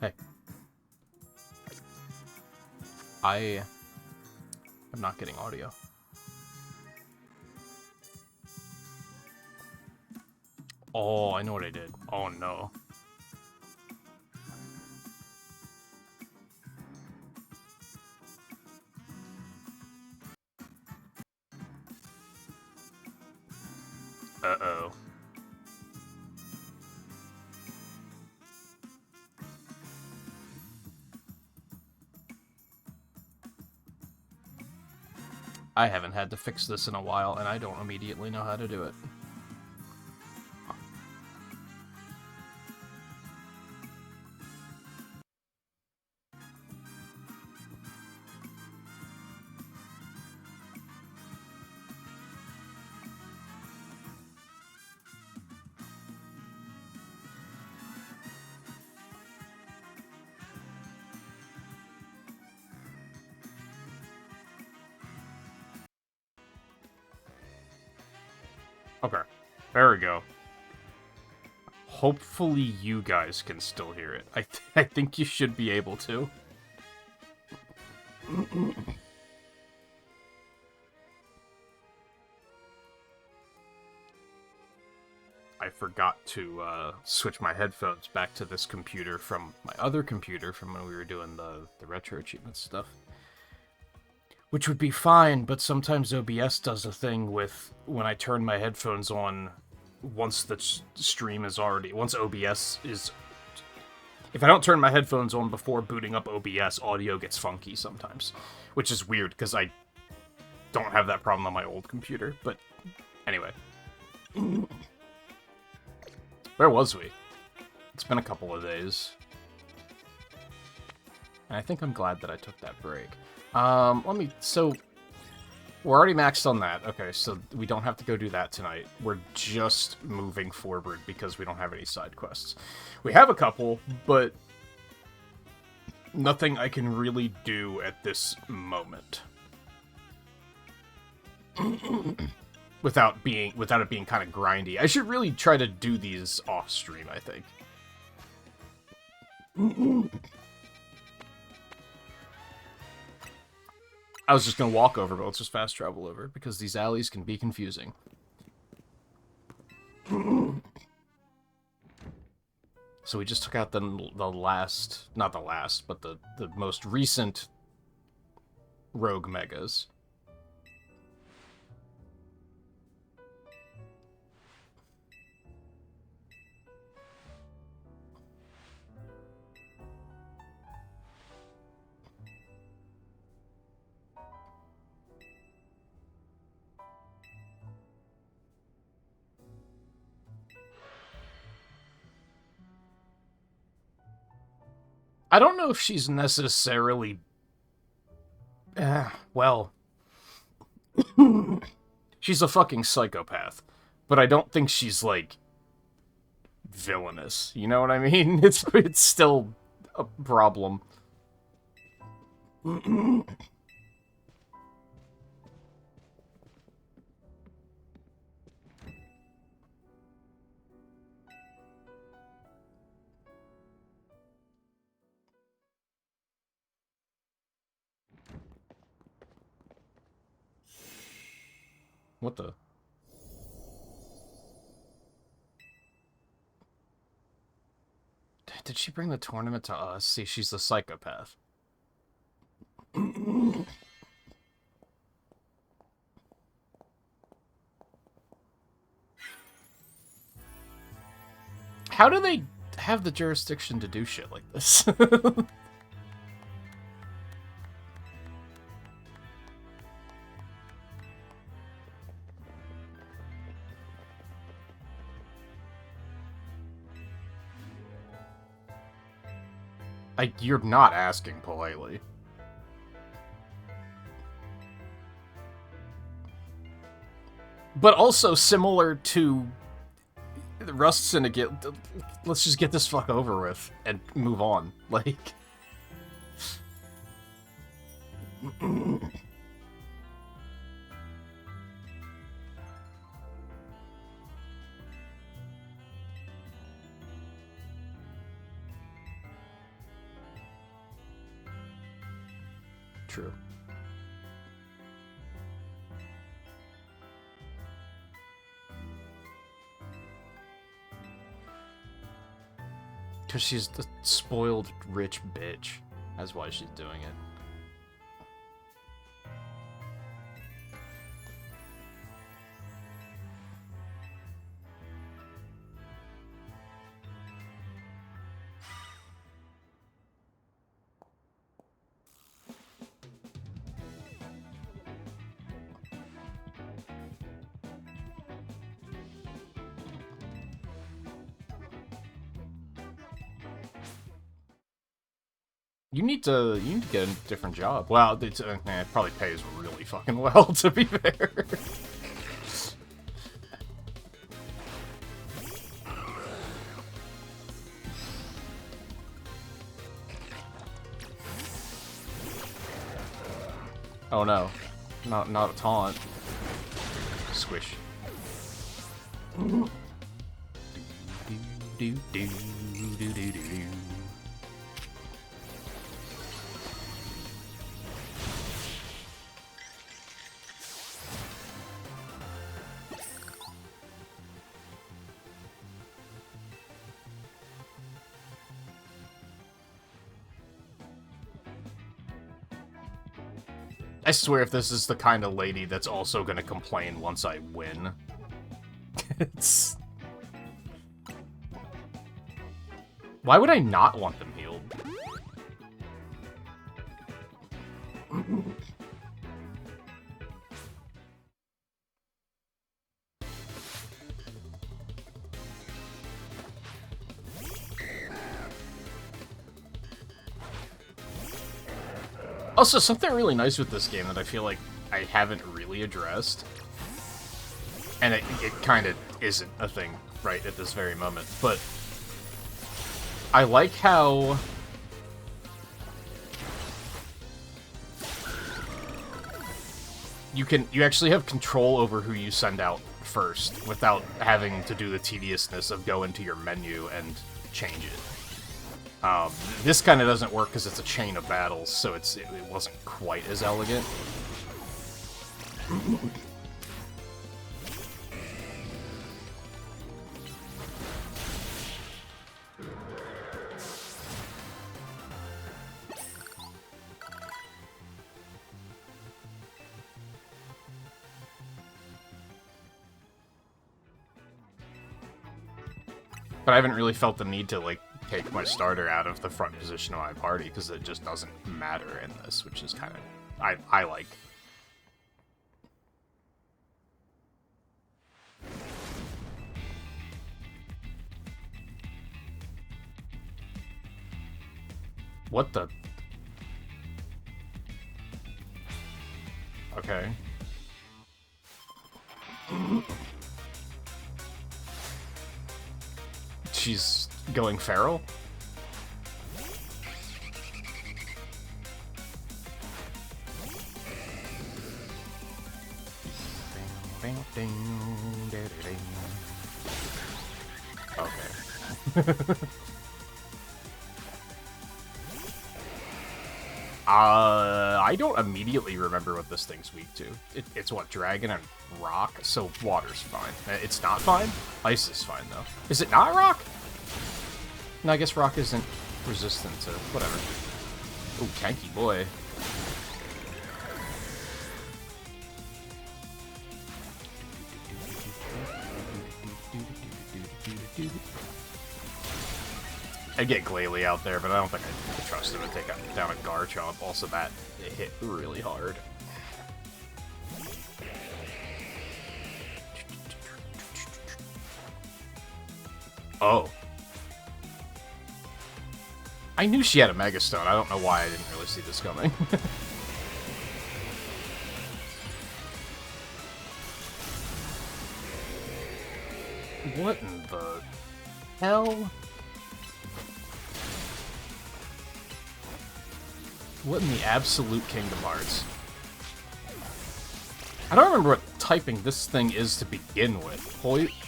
Hey. I am not getting audio. Oh, I know what I did. Oh, no. Uh-oh. I haven't had to fix this in a while, and I don't immediately know how to do it. Okay. There we go. Hopefully you guys can still hear it. I think you should be able to. I forgot to switch my headphones back to this computer from my other computer from when we were doing the retro achievement stuff. Which would be fine, but sometimes OBS does a thing with when I turn my headphones on once the stream is already... Once OBS is... If I don't turn my headphones on before booting up OBS, audio gets funky sometimes. Which is weird, because I don't have that problem on my old computer. But anyway. Where was we? It's been a couple of days. And I think I'm glad that I took that break. So, we're already maxed on that. Okay, so we don't have to go do that tonight. We're just moving forward because we don't have any side quests. We have a couple, but nothing I can really do at this moment. without it being kind of grindy. I should really try to do these off stream, I think. I was just gonna walk over, but let's just fast travel over, because these alleys can be confusing. So we just took out the last, not the last, but the most recent rogue megas. I don't know if she's necessarily... well... she's a fucking psychopath. But I don't think she's, like, villainous. You know what I mean? It's still a problem. What the... Did she bring the tournament to us? See, she's a psychopath. How do they have the jurisdiction to do shit like this? You're not asking politely. But also similar to the Rust Syndicate, let's just get this fuck over with and move on. Like... True. Because she's the spoiled rich bitch. That's why she's doing it. You need to get a different job. Well, it probably pays really fucking well, to be fair. Oh no, not a taunt. Squish. Do do do do do do do. I swear if this is the kind of lady that's also gonna complain once I win. It's... Why would I not want them healed? Also, something really nice with this game that I feel like I haven't really addressed, and it kind of isn't a thing right at this very moment, but I like how you actually have control over who you send out first without having to do the tediousness of go into your menu and change it. This kind of doesn't work because it's a chain of battles, so it wasn't quite as elegant. But I haven't really felt the need to, like, take my starter out of the front position of my party, because it just doesn't matter in this, which is kind of... I like. What the... Okay. She's going feral? Okay. I don't immediately remember what this thing's weak to. It's what, dragon and rock? So water's fine. It's not fine? Ice is fine, though. Is it not rock? No, I guess rock isn't resistant to whatever. Ooh, tanky boy. I'd get Glalie out there, but I don't think I trust him to take down a Garchomp. Also, that it hit really hard. Oh. I knew she had a Mega Stone. I don't know why I didn't really see this coming. What in the hell? What in the absolute Kingdom Hearts? I don't remember what typing this thing is to begin with.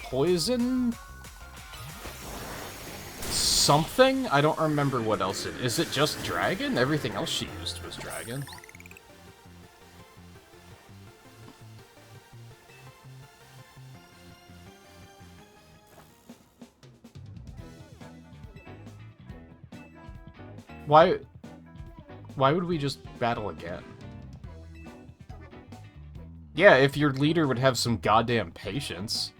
Poison? Something? I don't remember what else it is. Is it just dragon? Everything else she used was dragon. Why would we just battle again? Yeah, if your leader would have some goddamn patience.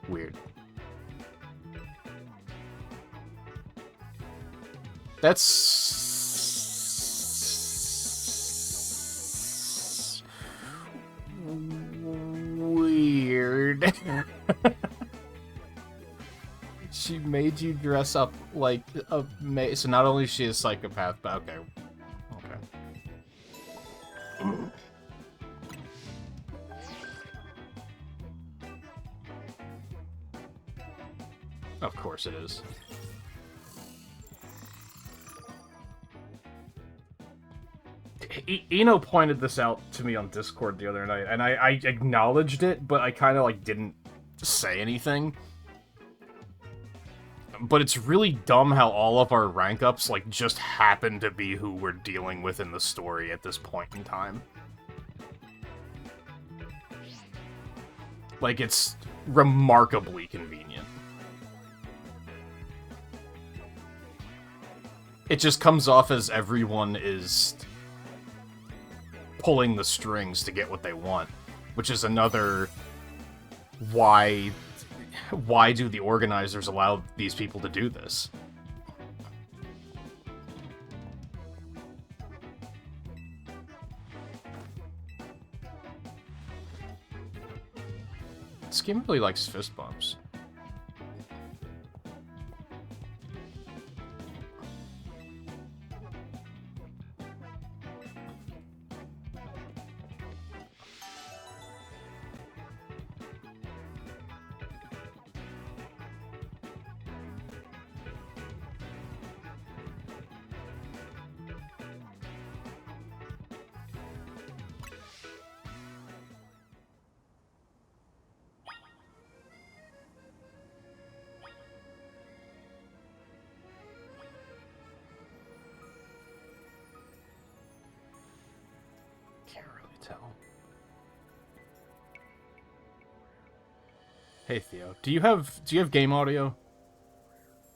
Weird. That's weird. She made you dress up like a so not only is she a psychopath, but okay. Of course it is. Eno pointed this out to me on Discord the other night, and I acknowledged it, but I kind of, like, didn't say anything. But it's really dumb how all of our rank-ups, like, just happen to be who we're dealing with in the story at this point in time. Like, it's remarkably convenient. It just comes off as everyone is pulling the strings to get what they want, which is another why do the organizers allow these people to do this? This game really likes fist bumps. Hey Theo, do you have game audio?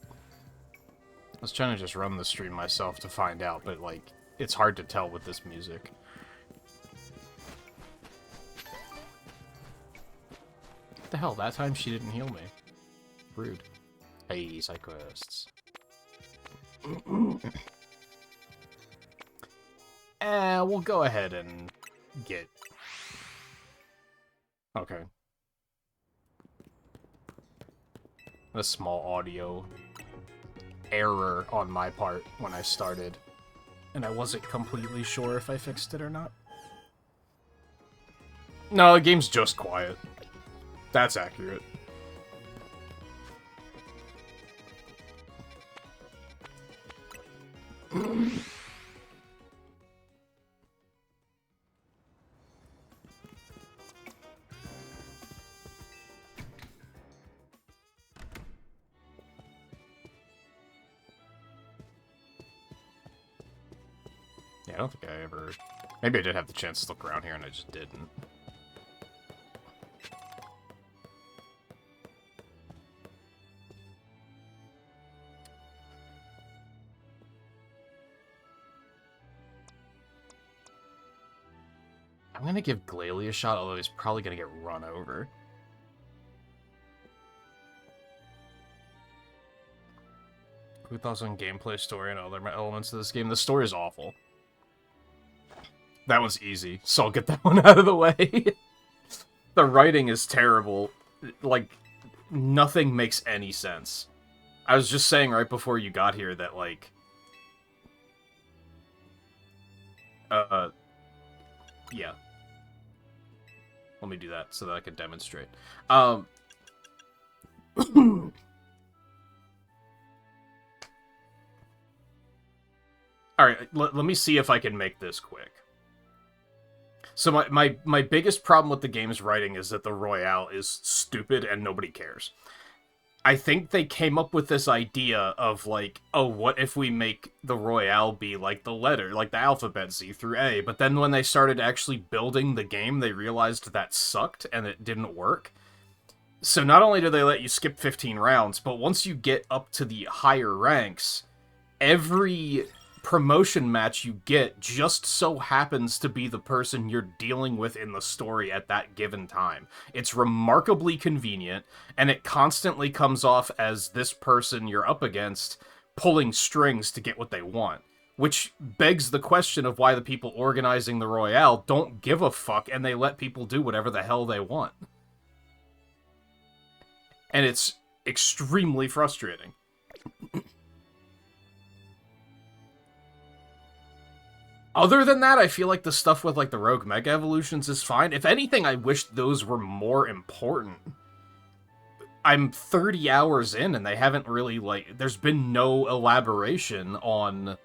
I was trying to just run the stream myself to find out, but like it's hard to tell with this music. What the hell? That time she didn't heal me. Rude. Hey, side quests. We'll go ahead and get... Okay. A small audio error on my part when I started, and I wasn't completely sure if I fixed it or not. No, the game's just quiet. That's accurate. I don't think I ever... Maybe I did have the chance to look around here and I just didn't. I'm gonna give Glalie a shot, although he's probably gonna get run over. Who thoughts on gameplay, story, and other elements of this game? The story is awful. That one's easy, so I'll get that one out of the way. The writing is terrible. Like, nothing makes any sense. I was just saying right before you got here that, like... Yeah. Let me do that so that I can demonstrate. Alright, let me see if I can make this quick. So my biggest problem with the game's writing is that the Royale is stupid and nobody cares. I think they came up with this idea of like, oh, what if we make the Royale be like the letter, like the alphabet Z through A? But then when they started actually building the game, they realized that sucked and it didn't work. So not only do they let you skip 15 rounds, but once you get up to the higher ranks, every promotion match you get just so happens to be the person you're dealing with in the story at that given time. It's remarkably convenient, and it constantly comes off as this person you're up against pulling strings to get what they want. Which begs the question of why the people organizing the Royale don't give a fuck and they let people do whatever the hell they want. And it's extremely frustrating. Other than that, I feel like the stuff with, like, the Rogue Mega Evolutions is fine. If anything, I wish those were more important. I'm 30 hours in, and they haven't really, like... There's been no elaboration on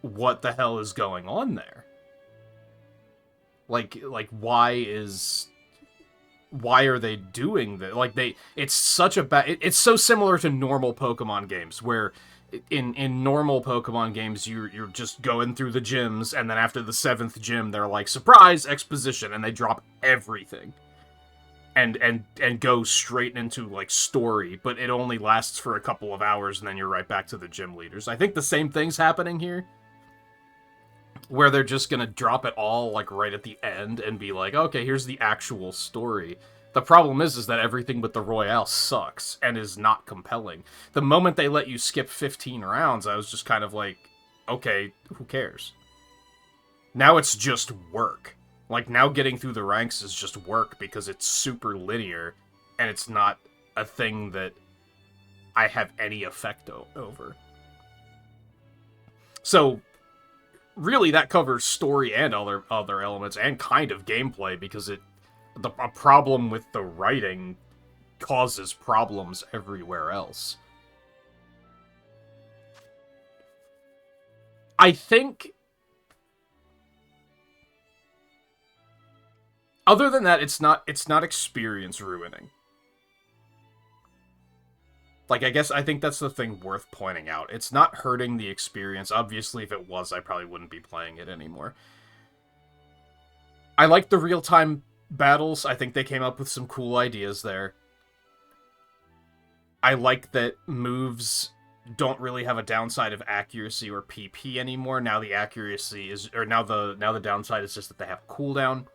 what the hell is going on there. Like why are they doing that? Like, it's such a bad... It's so similar to normal Pokemon games, where... In normal Pokemon games, you're just going through the gyms, and then after the 7th gym, they're like, surprise, exposition, and they drop everything. And go straight into, like, story, but it only lasts for a couple of hours, and then you're right back to the gym leaders. I think the same thing's happening here, where they're just gonna drop it all, like, right at the end, and be like, okay, here's the actual story. The problem is that everything with the Royale sucks and is not compelling. The moment they let you skip 15 rounds, I was just kind of like, okay, who cares? Now it's just work. Like, now getting through the ranks is just work because it's super linear and it's not a thing that I have any effect over. So, really, that covers story and other elements and kind of gameplay because a problem with the writing causes problems everywhere else. I think... Other than that, it's not experience ruining. Like, I think that's the thing worth pointing out. It's not hurting the experience. Obviously, if it was, I probably wouldn't be playing it anymore. I like the real-time battles. I think they came up with some cool ideas there. I like that moves don't really have a downside of accuracy or PP anymore. Now the accuracy is, or now the downside is just that they have cooldown,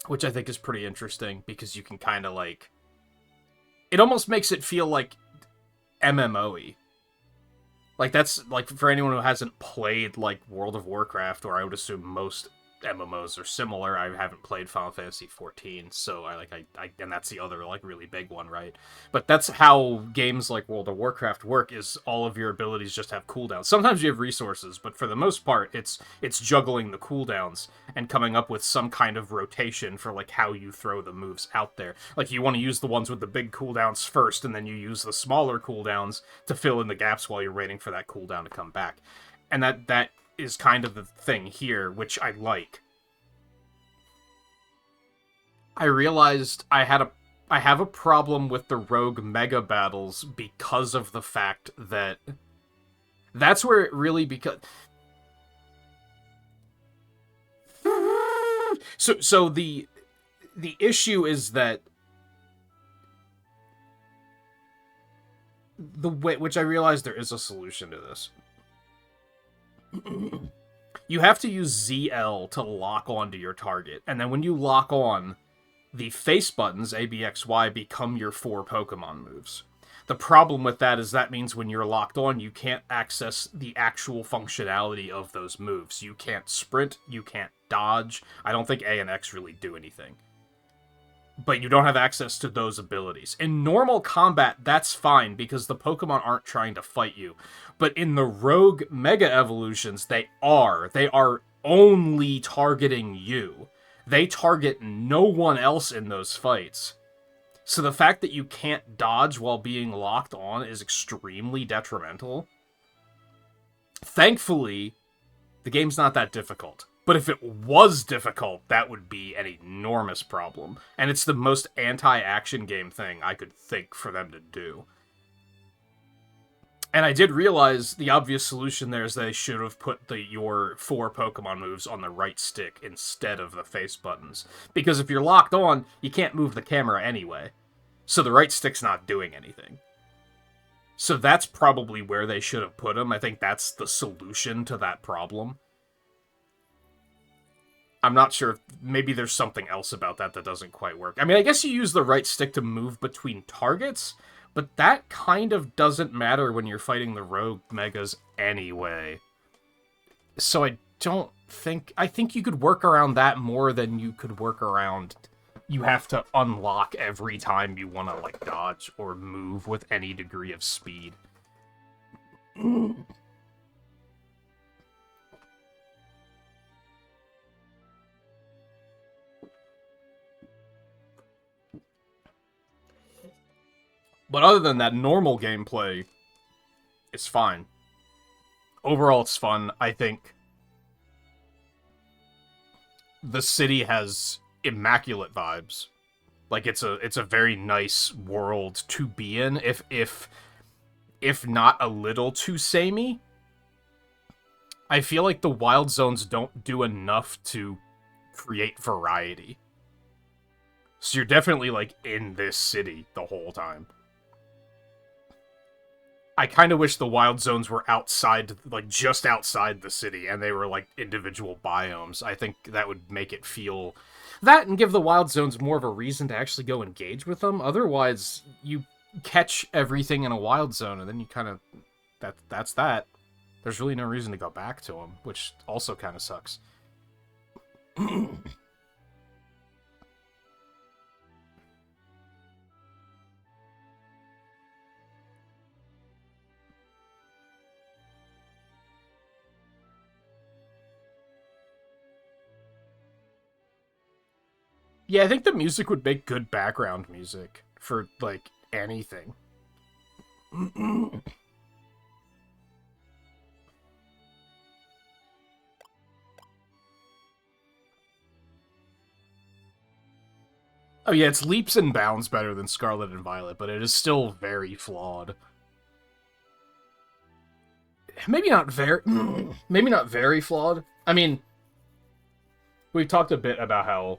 which I think is pretty interesting because you can kind of like, it almost makes it feel like MMO-y. Like, that's, like, for anyone who hasn't played, like, World of Warcraft, or I would assume most MMOs are similar. I haven't played Final Fantasy XIV, so and that's the other, like, really big one, right? But that's how games like World of Warcraft work, is all of your abilities just have cooldowns. Sometimes you have resources, but for the most part, it's juggling the cooldowns and coming up with some kind of rotation for, like, how you throw the moves out there. Like, you want to use the ones with the big cooldowns first, and then you use the smaller cooldowns to fill in the gaps while you're waiting for that cooldown to come back. And that is kind of the thing here, which I like. I realized I have a problem with the Rogue Mega battles because of the fact that that's where it really So the issue is that the way, which I realize there is a solution to this. You have to use ZL to lock onto your target, and then when you lock on, the face buttons, A, B, X, Y, become your 4 Pokemon moves. The problem with that is that means when you're locked on, you can't access the actual functionality of those moves. You can't sprint, you can't dodge. I don't think A and X really do anything. But you don't have access to those abilities. In normal combat, that's fine, because the Pokemon aren't trying to fight you. But in the Rogue Mega Evolutions, they are. They are only targeting you. They target no one else in those fights. So the fact that you can't dodge while being locked on is extremely detrimental. Thankfully, the game's not that difficult. But if it was difficult, that would be an enormous problem. And it's the most anti-action game thing I could think for them to do. And I did realize the obvious solution there is they should have put your 4 Pokemon moves on the right stick instead of the face buttons. Because if you're locked on, you can't move the camera anyway. So the right stick's not doing anything. So that's probably where they should have put them. I think that's the solution to that problem. I'm not sure if maybe there's something else about that doesn't quite work. I mean, I guess you use the right stick to move between targets, but that kind of doesn't matter when you're fighting the rogue megas anyway. So I don't think... I think you could work around that more than you could work around... You have to unlock every time you want to, like, dodge or move with any degree of speed. But other than that, normal gameplay is fine. Overall, it's fun. I think the city has immaculate vibes. Like, it's a very nice world to be in, if not a little too samey. I feel like the wild zones don't do enough to create variety. So you're definitely, like, in this city the whole time. I kind of wish the wild zones were outside, like, just outside the city, and they were, like, individual biomes. I think that would make it feel... That, and give the wild zones more of a reason to actually go engage with them. Otherwise, you catch everything in a wild zone, and then you kind of... That's that. There's really no reason to go back to them, which also kind of sucks. Yeah, I think the music would make good background music for, like, anything. Oh yeah, it's leaps and bounds better than Scarlet and Violet, but it is still very flawed. Maybe not very flawed. I mean, we've talked a bit about how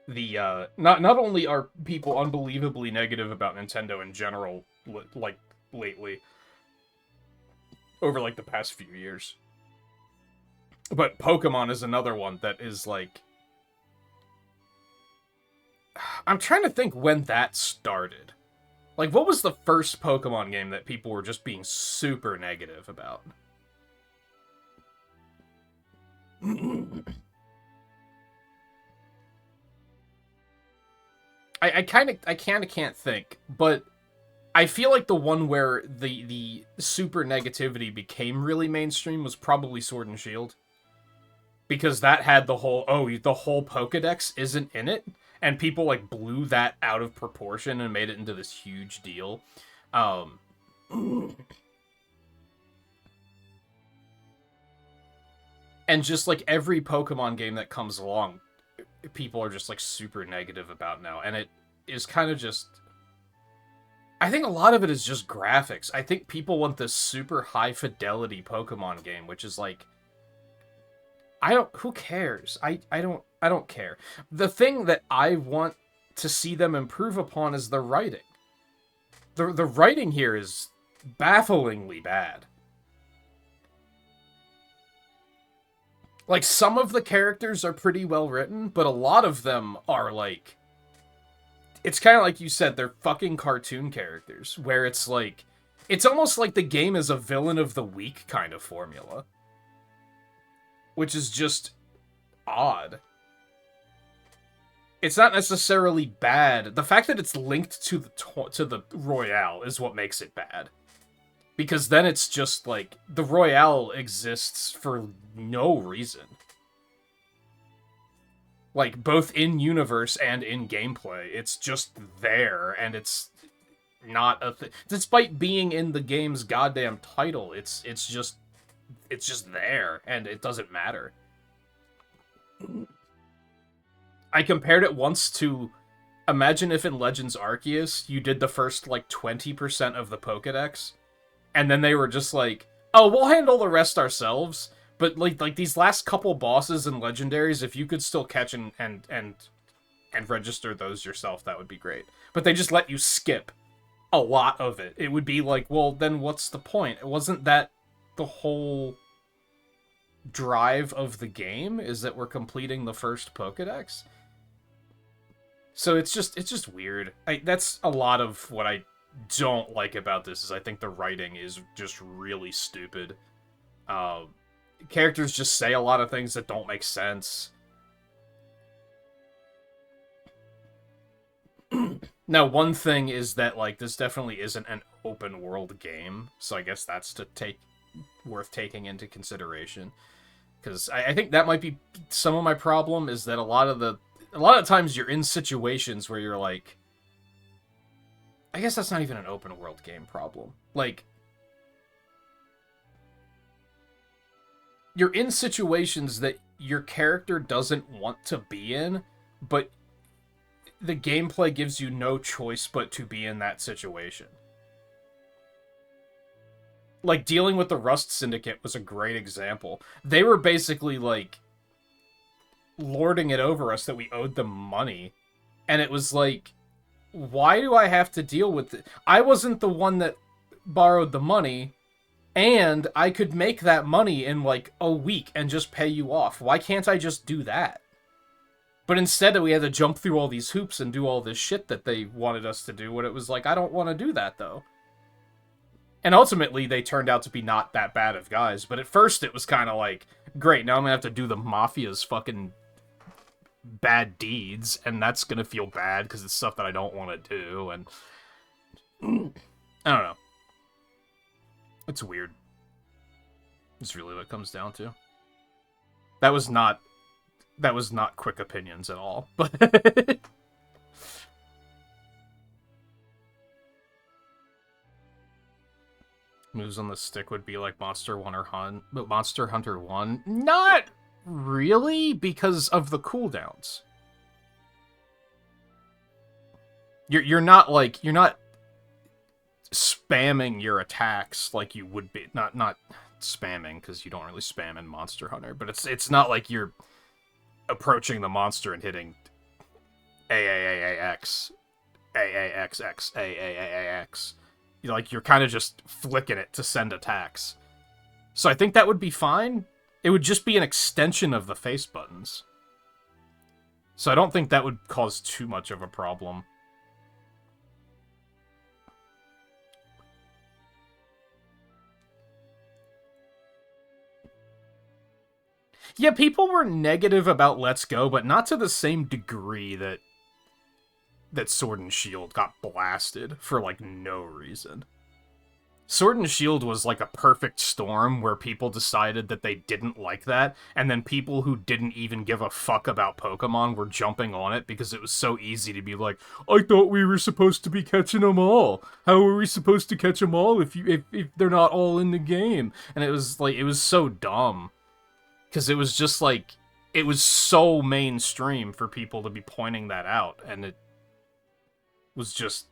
the not only are people unbelievably negative about Nintendo in general, like, lately, over, like, the past few years, but Pokemon is another one that is, like... I'm trying to think when that started. Like, what was the first Pokemon game that people were just being super negative about? I kind of can't think, but I feel like the one where the super negativity became really mainstream was probably Sword and Shield. Because that had the whole, the whole Pokedex isn't in it, and people, like, blew that out of proportion and made it into this huge deal. And just, like, every Pokemon game that comes along, people are just, like, super negative about now, and it is kind of just... I think a lot of it is just graphics. I think people want this super high-fidelity Pokemon game, which is, like... who cares? I don't care. The thing that I want to see them improve upon is the writing. The writing here is bafflingly bad. Like, some of the characters are pretty well written, but a lot of them are, like... It's kind of like you said, they're fucking cartoon characters, where it's like... It's almost like the game is a villain of the week kind of formula. Which is just odd. It's not necessarily bad. The fact that it's linked to the Royale is what makes it bad. Because then it's just like, the Royale exists for no reason. Like, both in universe and in gameplay, it's just there, and it's not a thing. Despite being in the game's goddamn title, it's just it's just there, and it doesn't matter. I compared it once to, imagine if in Legends Arceus you did the first, like, 20% of the Pokedex, and then they were just like, oh, we'll handle the rest ourselves, but, like these last couple bosses and legendaries, if you could still catch and register those yourself, that would be great. But they just let you skip a lot of it. It would be like, well, then what's the point? It wasn't that the whole drive of the game is that we're completing the first Pokedex? So it's just weird. That's a lot of what I don't like about this, is I think the writing is just really stupid. Characters just say a lot of things that don't make sense. Now, one thing is that, like, this definitely isn't an open world game, so I guess that's worth taking into consideration. Because I think that might be some of my problem, is that a lot of times you're in situations where you're like, I guess that's not even an open world game problem. Like, you're in situations that your character doesn't want to be in, but the gameplay gives you no choice but to be in that situation. Like, dealing with the Rust Syndicate was a great example. They were basically, like, lording it over us that we owed them money. And it was like, why do I have to deal with it? I wasn't the one that borrowed the money, and I could make that money in, like, a week and just pay you off. Why can't I just do that? But instead, we had to jump through all these hoops and do all this shit that they wanted us to do, when it was like, I don't want to do that, though. And ultimately, they turned out to be not that bad of guys, but at first it was kind of like, great, now I'm gonna have to do the Mafia's fucking bad deeds, and that's gonna feel bad, because it's stuff that I don't want to do, and I don't know. It's weird. It's really what it comes down to. That was not quick opinions at all, but moves on the stick would be like Monster Hunter 1. Not really, because of the cooldowns. You're not spamming your attacks like you would be. Not spamming, because you don't really spam in Monster Hunter, but it's not like you're approaching the monster and hitting AAAX, AAXX, AAAX. You're kind of just flicking it to send attacks. So I think that would be fine. It would just be an extension of the face buttons. So I don't think that would cause too much of a problem. Yeah, people were negative about Let's Go, but not to the same degree that Sword and Shield got blasted for, like, no reason. Sword and Shield was like a perfect storm where people decided that they didn't like that, and then people who didn't even give a fuck about Pokemon were jumping on it because it was so easy to be like, I thought we were supposed to be catching them all. How are we supposed to catch them all if they're not all in the game? And it was like, it was so dumb. Because it was just like, it was so mainstream for people to be pointing that out, and it was just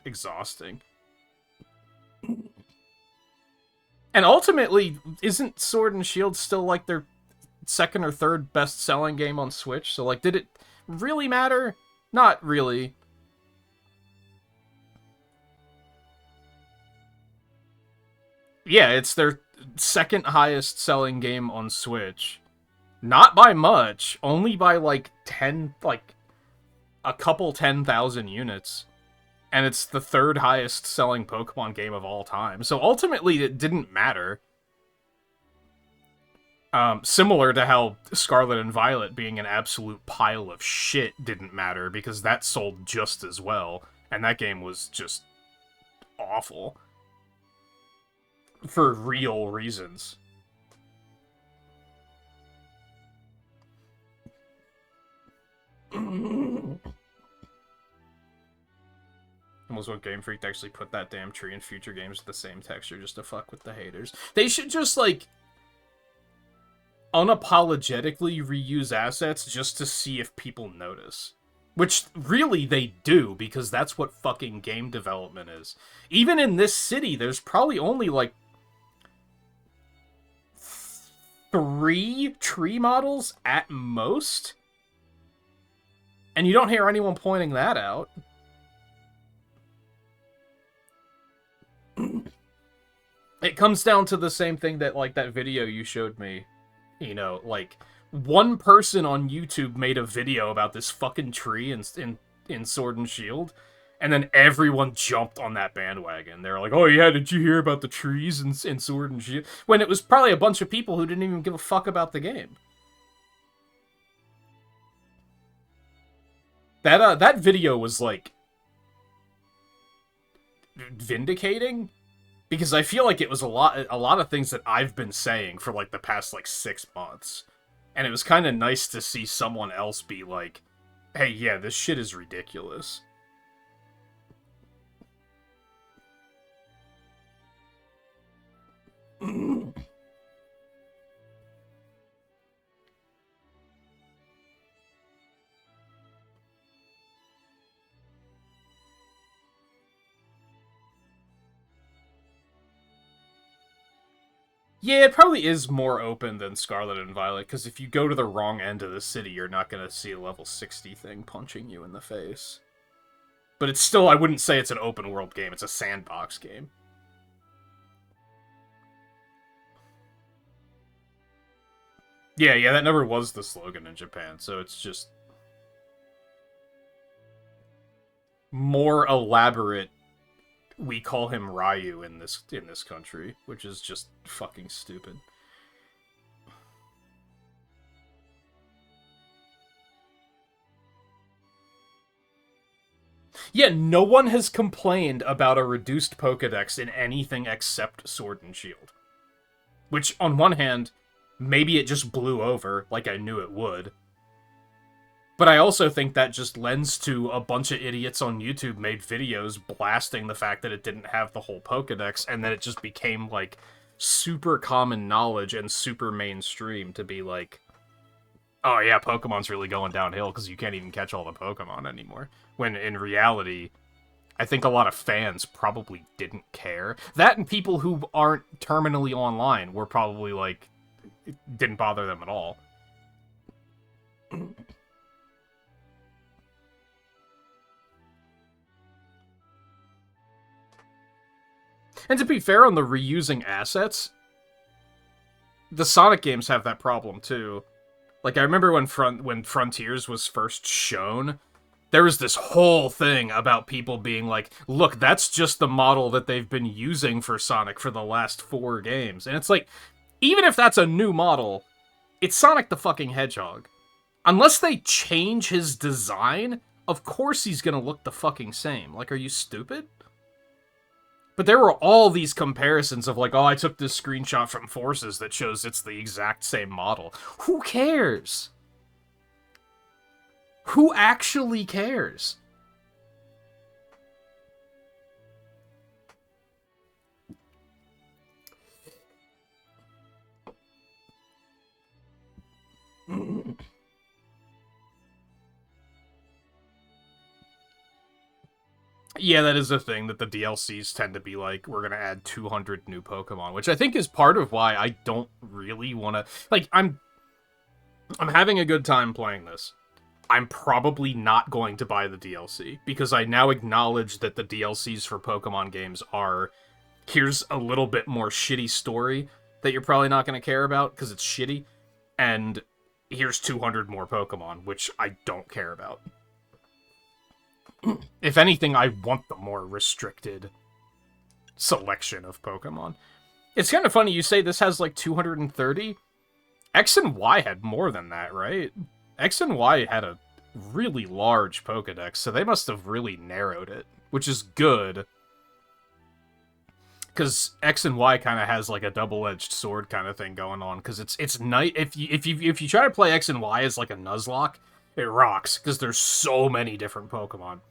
exhausting. And ultimately, isn't Sword and Shield still, like, their second or third best-selling game on Switch? So, like, did it really matter? Not really. Yeah, it's their second highest selling game on Switch. Not by much, only by, like, a couple 10,000 units. And it's the third highest selling Pokemon game of all time. So ultimately, it didn't matter. Similar to how Scarlet and Violet being an absolute pile of shit didn't matter, because that sold just as well. And that game was just awful. For real reasons. Almost want Game Freak to actually put that damn tree in future games with the same texture just to fuck with the haters. They should just, like, unapologetically reuse assets just to see if people notice. Which, really, they do, because that's what fucking game development is. Even in this city, there's probably only, like, 3 tree models at most. And you don't hear anyone pointing that out. It comes down to the same thing that, like, that video you showed me. You know, like, one person on YouTube made a video about this fucking tree in Sword and Shield, and then everyone jumped on that bandwagon. They're like, oh yeah, did you hear about the trees in Sword and Shield? When it was probably a bunch of people who didn't even give a fuck about the game. That video was, like, vindicating, because I feel like it was a lot of things that I've been saying for, like, the past, like, 6 months. And it was kind of nice to see someone else be like, hey, yeah, this shit is ridiculous. Yeah, it probably is more open than Scarlet and Violet, because if you go to the wrong end of the city, you're not going to see a level 60 thing punching you in the face. But it's still, I wouldn't say it's an open world game, it's a sandbox game. Yeah, that never was the slogan in Japan, so it's just more elaborate. We call him Ryu in this country, which is just fucking stupid. Yeah, no one has complained about a reduced Pokédex in anything except Sword and Shield. Which, on one hand, maybe it just blew over, like I knew it would. But I also think that just lends to a bunch of idiots on YouTube made videos blasting the fact that it didn't have the whole Pokédex, and then it just became, like, super common knowledge and super mainstream to be like, oh yeah, Pokemon's really going downhill because you can't even catch all the Pokemon anymore. When in reality, I think a lot of fans probably didn't care. That and people who aren't terminally online were probably like, it didn't bother them at all. And to be fair on the reusing assets, the Sonic games have that problem too. Like, I remember when Frontiers was first shown, there was this whole thing about people being like, look, that's just the model that they've been using for Sonic for the last 4 games. And it's like, even if that's a new model, it's Sonic the fucking Hedgehog. Unless they change his design, of course he's gonna look the fucking same. Like, are you stupid? But there were all these comparisons of like, oh, I took this screenshot from Forces that shows it's the exact same model. Who cares? Who actually cares? Yeah, that is a thing that the DLCs tend to be like, we're gonna add 200 new Pokemon, which I think is part of why I don't really want to... Like, I'm having a good time playing this. I'm probably not going to buy the DLC, because I now acknowledge that the DLCs for Pokemon games are, here's a little bit more shitty story that you're probably not going to care about, because it's shitty, and here's 200 more Pokemon, which I don't care about. If anything, I want the more restricted selection of Pokemon. It's kind of funny, you say this has like 230? X and Y had more than that, right? X and Y had a really large Pokedex, so they must have really narrowed it, which is good. Because X and Y kind of has like a double-edged sword kind of thing going on, because it's nice. If you try to play X and Y as like a Nuzlocke, it rocks, because there's so many different Pokemon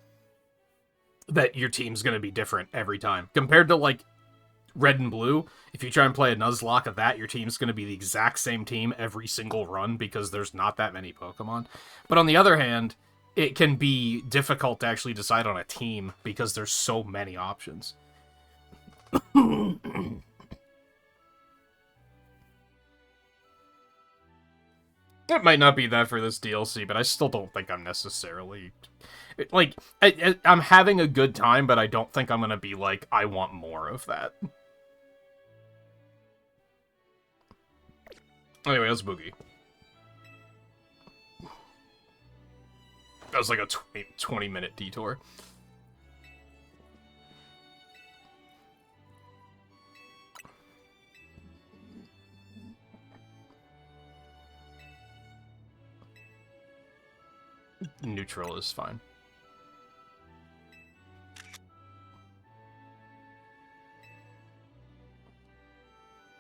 that your team's going to be different every time. Compared to, like, Red and Blue, if you try and play a Nuzlocke of that, your team's going to be the exact same team every single run because there's not that many Pokemon. But on the other hand, it can be difficult to actually decide on a team because there's so many options. It might not be that for this DLC, but I still don't think I'm necessarily... Like, I'm having a good time, but I don't think I'm gonna be like, I want more of that. Anyway, that's Boogie. That was like a 20-minute detour. Neutral is fine.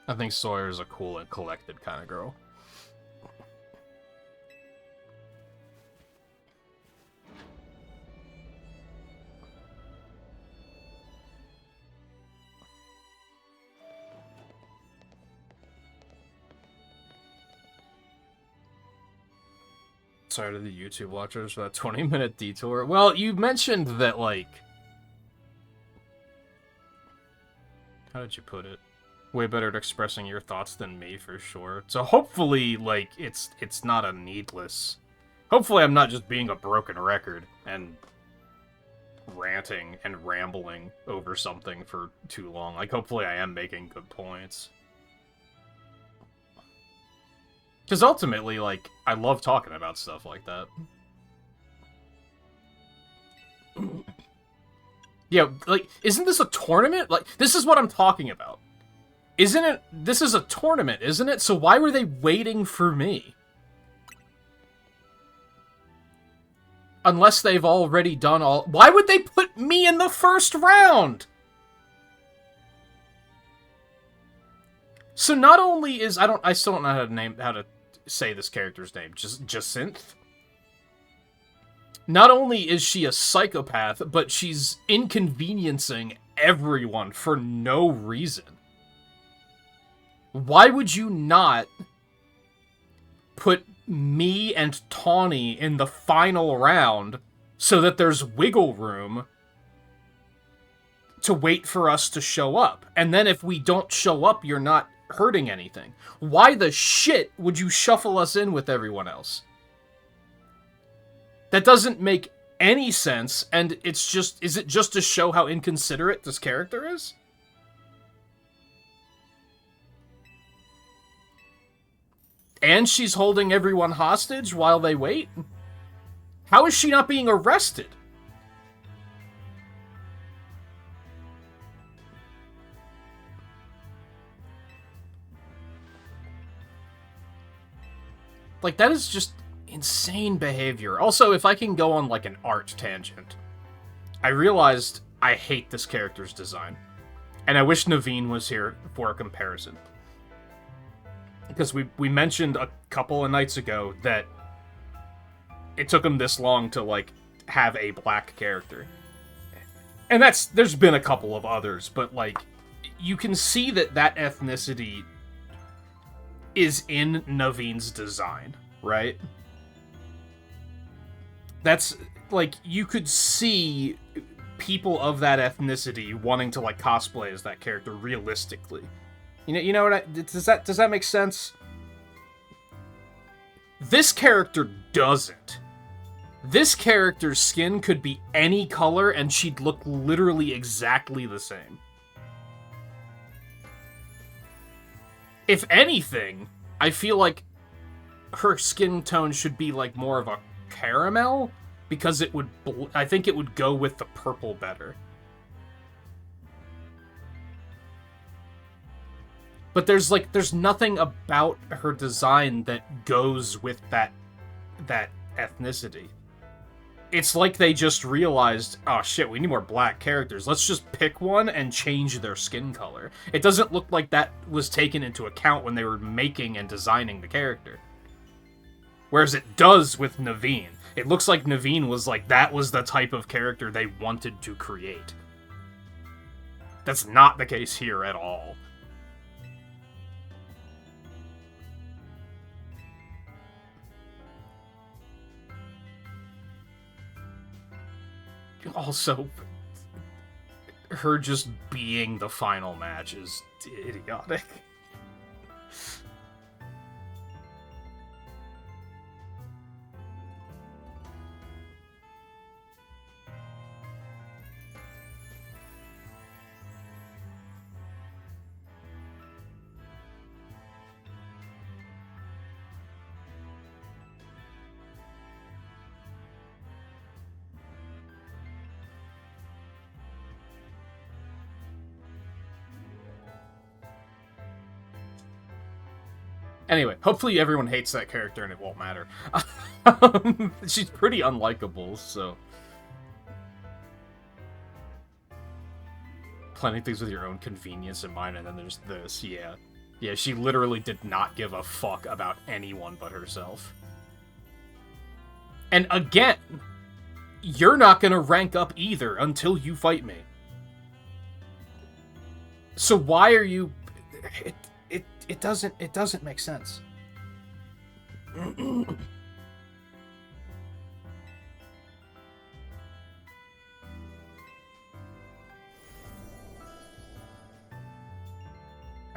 I think Sawyer's a cool and collected kind of girl. Sorry to the YouTube watchers for that 20-minute detour. Well, you mentioned that, like... How did you put it? Way better at expressing your thoughts than me, for sure. So hopefully, like, it's not a needless... Hopefully I'm not just being a broken record and ranting and rambling over something for too long. Like, hopefully I am making good points. Because ultimately, like, I love talking about stuff like that. Yeah, like, isn't this a tournament? Like, this is what I'm talking about. Isn't it? This is a tournament, isn't it? So why were they waiting for me? Unless they've already done all... Why would they put me in the first round? So not only is... I still don't know how to say this character's name. Jacinth? Not only is she a psychopath, but she's inconveniencing everyone for no reason. Why would you not put me and Tawny in the final round so that there's wiggle room to wait for us to show up? And then if we don't show up, you're not hurting anything. Why the shit would you shuffle us in with everyone else? That doesn't make any sense, and it's just... Is it just to show how inconsiderate this character is? And she's holding everyone hostage while they wait? How is she not being arrested? Like, that is just insane behavior. Also, if I can go on, like, an art tangent, I realized I hate this character's design. And I wish Naveen was here for a comparison. Because we mentioned a couple of nights ago that it took him this long to, like, have a black character. And there's been a couple of others, but, like, you can see that ethnicity is in Naveen's design, right? That's, like, you could see people of that ethnicity wanting to, like, cosplay as that character realistically. You know what does that make sense? This character doesn't. This character's skin could be any color and she'd look literally exactly the same. If anything, I feel like her skin tone should be like more of a caramel because I think it would go with the purple better. But there's nothing about her design that goes with that ethnicity. It's like they just realized, oh shit, we need more black characters. Let's just pick one and change their skin color. It doesn't look like that was taken into account when they were making and designing the character. Whereas it does with Naveen. It looks like Naveen was like, that was the type of character they wanted to create. That's not the case here at all. Also, her just being the final match is idiotic. Anyway, hopefully everyone hates that character and it won't matter. She's pretty unlikable, so... Planning things with your own convenience in mind, and then there's this, yeah. Yeah, she literally did not give a fuck about anyone but herself. And again, you're not gonna rank up either until you fight me. So why are you... It doesn't make sense. I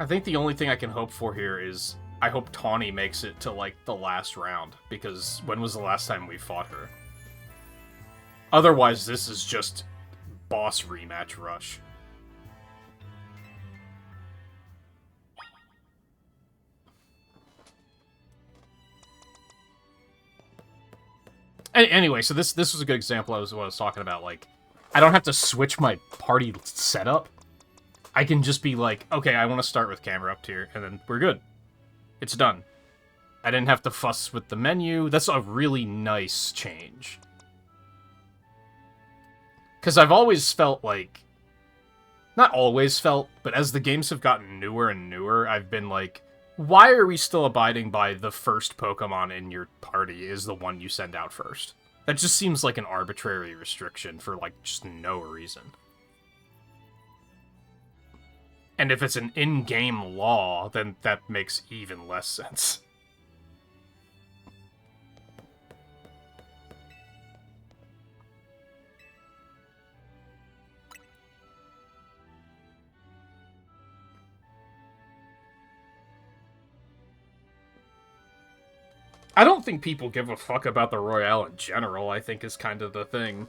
think the only thing I can hope for here is I hope Tawny makes it to, like, the last round, because when was the last time we fought her? Otherwise, this is just boss rematch rush. Anyway, so this was a good example of what I was talking about. Like, I don't have to switch my party setup. I can just be like, okay, I want to start with camera up tier, and then we're good. It's done. I didn't have to fuss with the menu. That's a really nice change. Because I've always felt like... Not always felt, but as the games have gotten newer and newer, I've been like, why are we still abiding by the first Pokemon in your party is the one you send out first? That just seems like an arbitrary restriction for, like, just no reason. And if it's an in-game law, then that makes even less sense. I don't think people give a fuck about the Royale in general, I think is kind of the thing.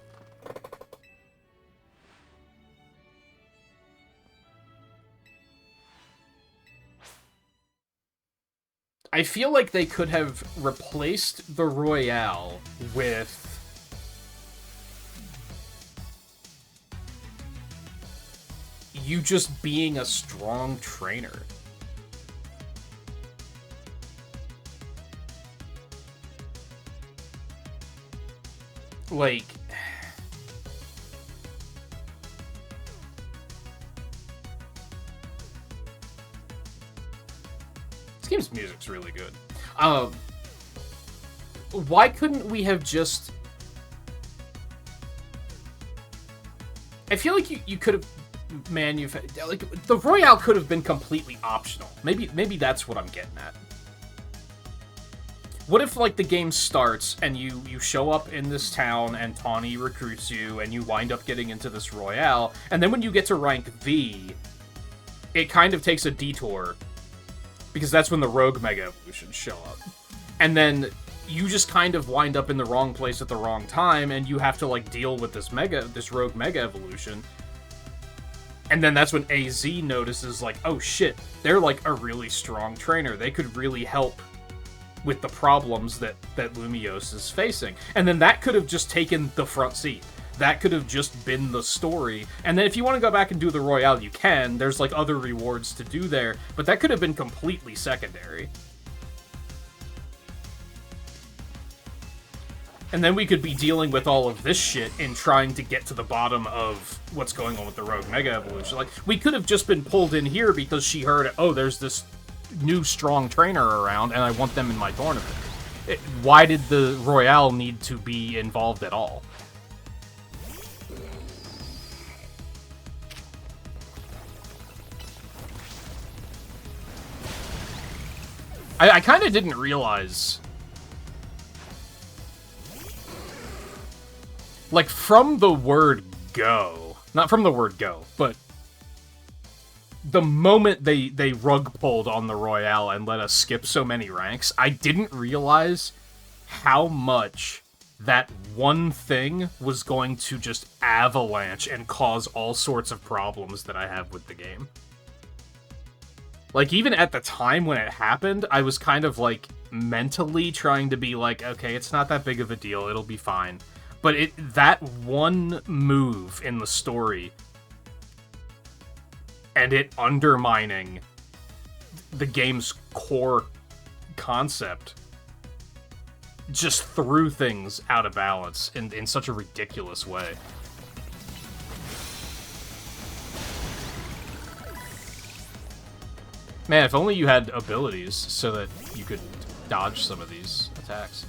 I feel like they could have replaced the Royale with... you just being a strong trainer. Like... This game's music's really good. Why couldn't we have just... I feel like you could have manufactured... Like, the Royale could have been completely optional. Maybe that's what I'm getting at. What if, like, the game starts and you show up in this town and Tawny recruits you and you wind up getting into this Royale, and then when you get to rank V, it kind of takes a detour, because that's when the Rogue Mega Evolutions show up. And then you just kind of wind up in the wrong place at the wrong time, and you have to, like, deal with this Rogue Mega Evolution. And then that's when AZ notices, like, oh shit, they're, like, a really strong trainer. They could really help with the problems that Lumiose is facing. And then that could have just taken the front seat. That could have just been the story. And then if you want to go back and do the Royale, you can. There's, like, other rewards to do there. But that could have been completely secondary. And then we could be dealing with all of this shit in trying to get to the bottom of what's going on with the Rogue Mega Evolution. Like, we could have just been pulled in here because she heard, oh, there's this new strong trainer around, and I want them in my tournament. Why did the Royale need to be involved at all? I kind of didn't realize... Like, from the word go... Not from the word go, but... The moment they rug pulled on the Royale and let us skip so many ranks, I didn't realize how much that one thing was going to just avalanche and cause all sorts of problems that I have with the game. Like, even at the time when it happened, I was kind of, like, mentally trying to be like, okay, it's not that big of a deal, it'll be fine. But that one move in the story, and it undermining the game's core concept, just threw things out of balance in such a ridiculous way. Man, if only you had abilities so that you could dodge some of these attacks.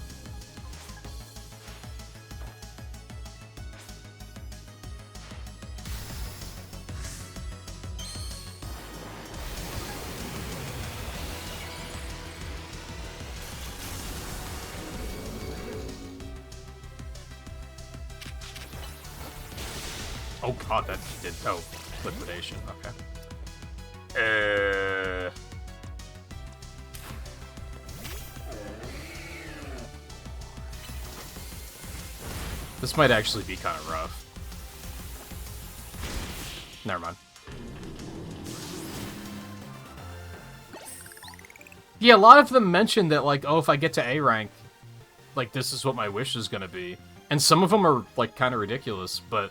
Oh god, that did... Oh, liquidation, okay. This might actually be kind of rough. Never mind. Yeah, a lot of them mentioned that, like, oh, if I get to A rank, like, this is what my wish is gonna be. And some of them are, like, kind of ridiculous, but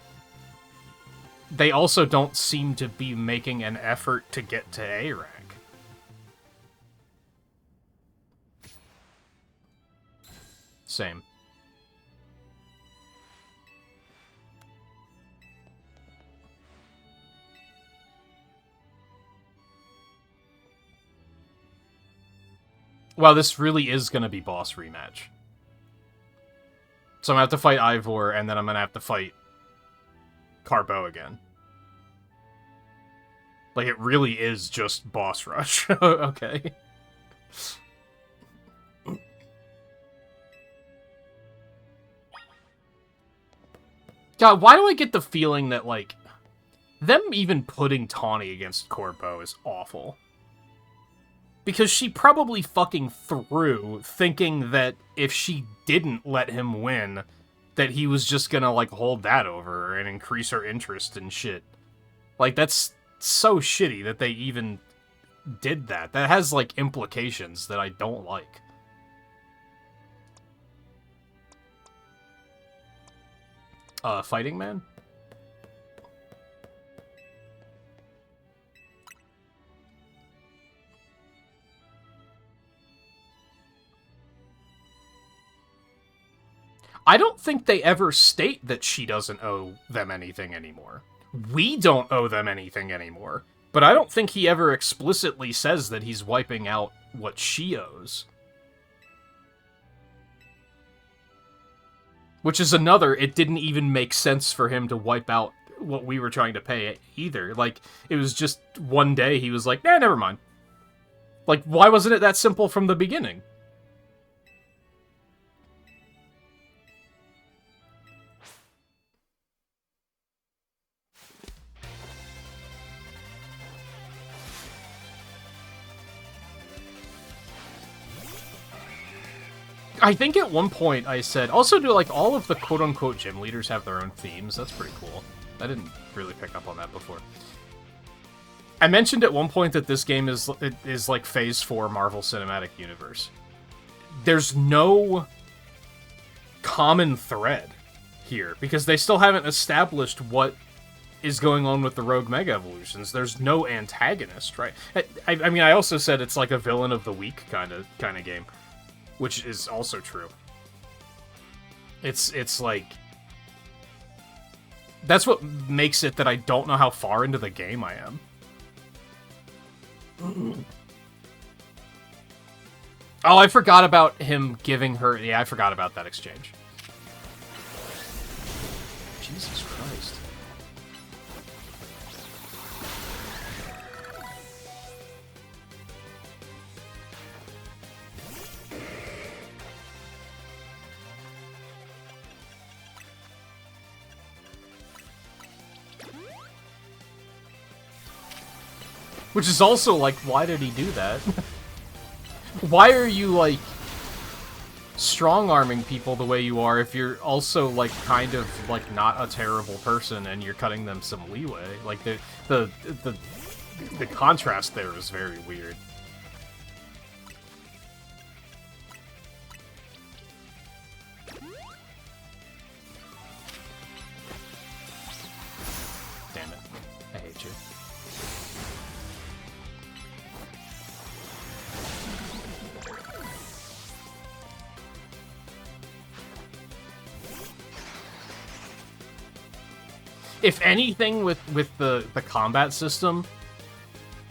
they also don't seem to be making an effort to get to A rank. Same. Well, this really is going to be boss rematch. So I'm going to have to fight Ivor, and then I'm going to have to fight Carbo again. Like, it really is just boss rush. Okay. God, why do I get the feeling that, like, them even putting Tawny against Corbo is awful? Because she probably fucking threw, thinking that if she didn't let him win, that he was just gonna, like, hold that over her and increase her interest in shit. Like, that's so shitty that they even did that. That has, like, implications that I don't like. Fighting Man? I don't think they ever state that she doesn't owe them anything anymore. We don't owe them anything anymore. But I don't think he ever explicitly says that he's wiping out what she owes. Which is another, it didn't even make sense for him to wipe out what we were trying to pay either. Like, it was just one day he was like, nah, never mind. Like, why wasn't it that simple from the beginning? I think at one point I said, also do, like, all of the quote-unquote gym leaders have their own themes? That's pretty cool. I didn't really pick up on that before. I mentioned at one point that this game is like Phase 4 Marvel Cinematic Universe. There's no common thread here, because they still haven't established what is going on with the Rogue Mega Evolutions. There's no antagonist, right? I mean, I also said it's like a villain of the week kind of game. Which is also true. It's like... That's what makes it that I don't know how far into the game I am. Oh, I forgot about him giving her... Yeah, I forgot about that exchange. Jesus Christ. Which is also, like, why did he do that? Why are you, like, strong-arming people the way you are if you're also, like, kind of, like, not a terrible person and you're cutting them some leeway? Like, the contrast there is very weird. Damn it. I hate you. If anything with the combat system,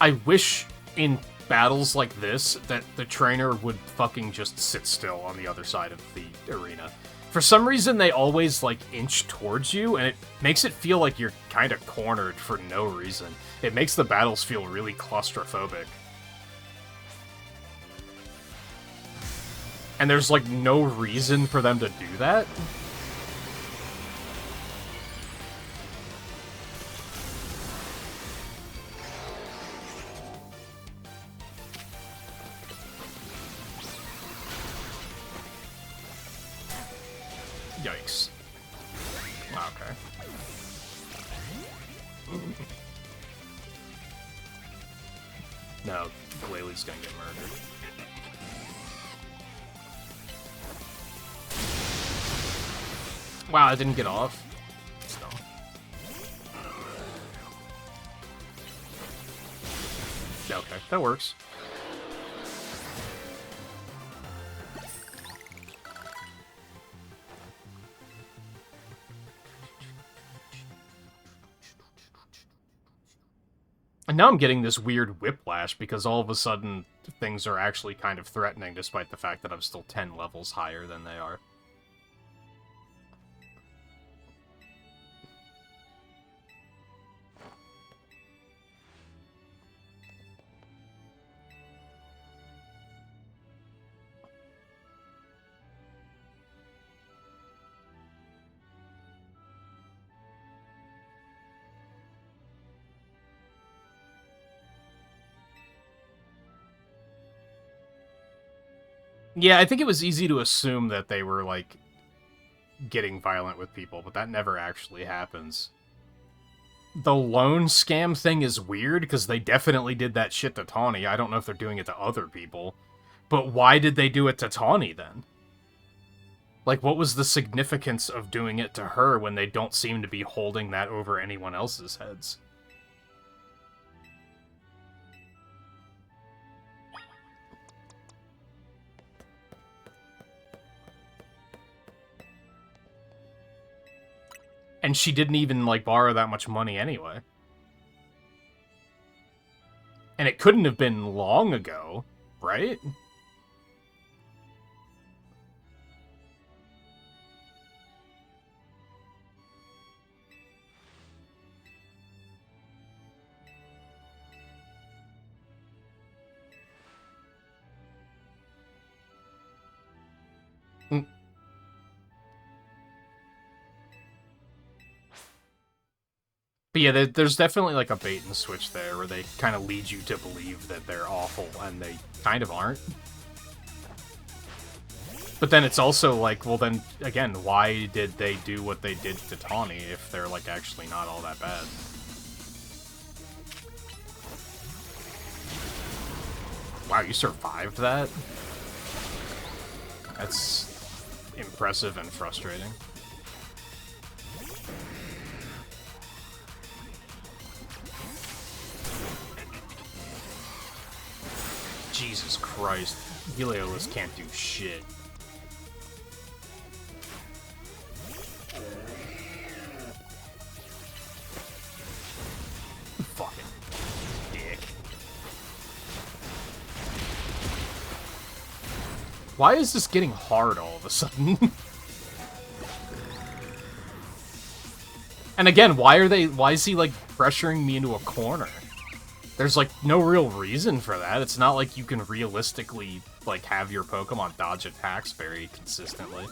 I wish in battles like this that the trainer would fucking just sit still on the other side of the arena. For some reason, they always, like, inch towards you, and it makes it feel like you're kind of cornered for no reason. It makes the battles feel really claustrophobic. And there's, like, no reason for them to do that. Yikes. Okay. No, Glalie gonna get murdered. Wow, I didn't get off. That's dumb. Okay, that works. And now I'm getting this weird whiplash because all of a sudden things are actually kind of threatening despite the fact that I'm still 10 levels higher than they are. Yeah, I think it was easy to assume that they were, like, getting violent with people, but that never actually happens. The loan scam thing is weird, because they definitely did that shit to Tawny. I don't know if they're doing it to other people. But why did they do it to Tawny, then? Like, what was the significance of doing it to her when they don't seem to be holding that over anyone else's heads? And she didn't even, like, borrow that much money anyway. And it couldn't have been long ago, right? But yeah, there's definitely, like, a bait and switch there, where they kind of lead you to believe that they're awful, and they kind of aren't. But then it's also like, well then, again, why did they do what they did to Tawny if they're, like, actually not all that bad? Wow, you survived that? That's impressive and frustrating. Jesus Christ. Helios can't do shit. Fucking dick. Why is this getting hard all of a sudden? And again, why is he, like, pressuring me into a corner? There's, like, no real reason for that. It's not like you can realistically, like, have your Pokemon dodge attacks very consistently.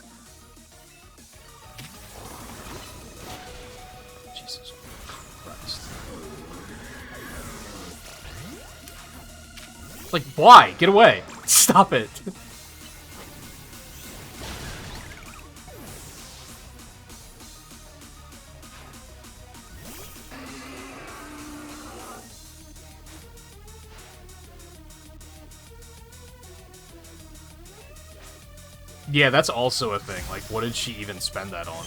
Jesus Christ. Like, why? Get away. Stop it. Yeah, that's also a thing. Like, what did she even spend that on?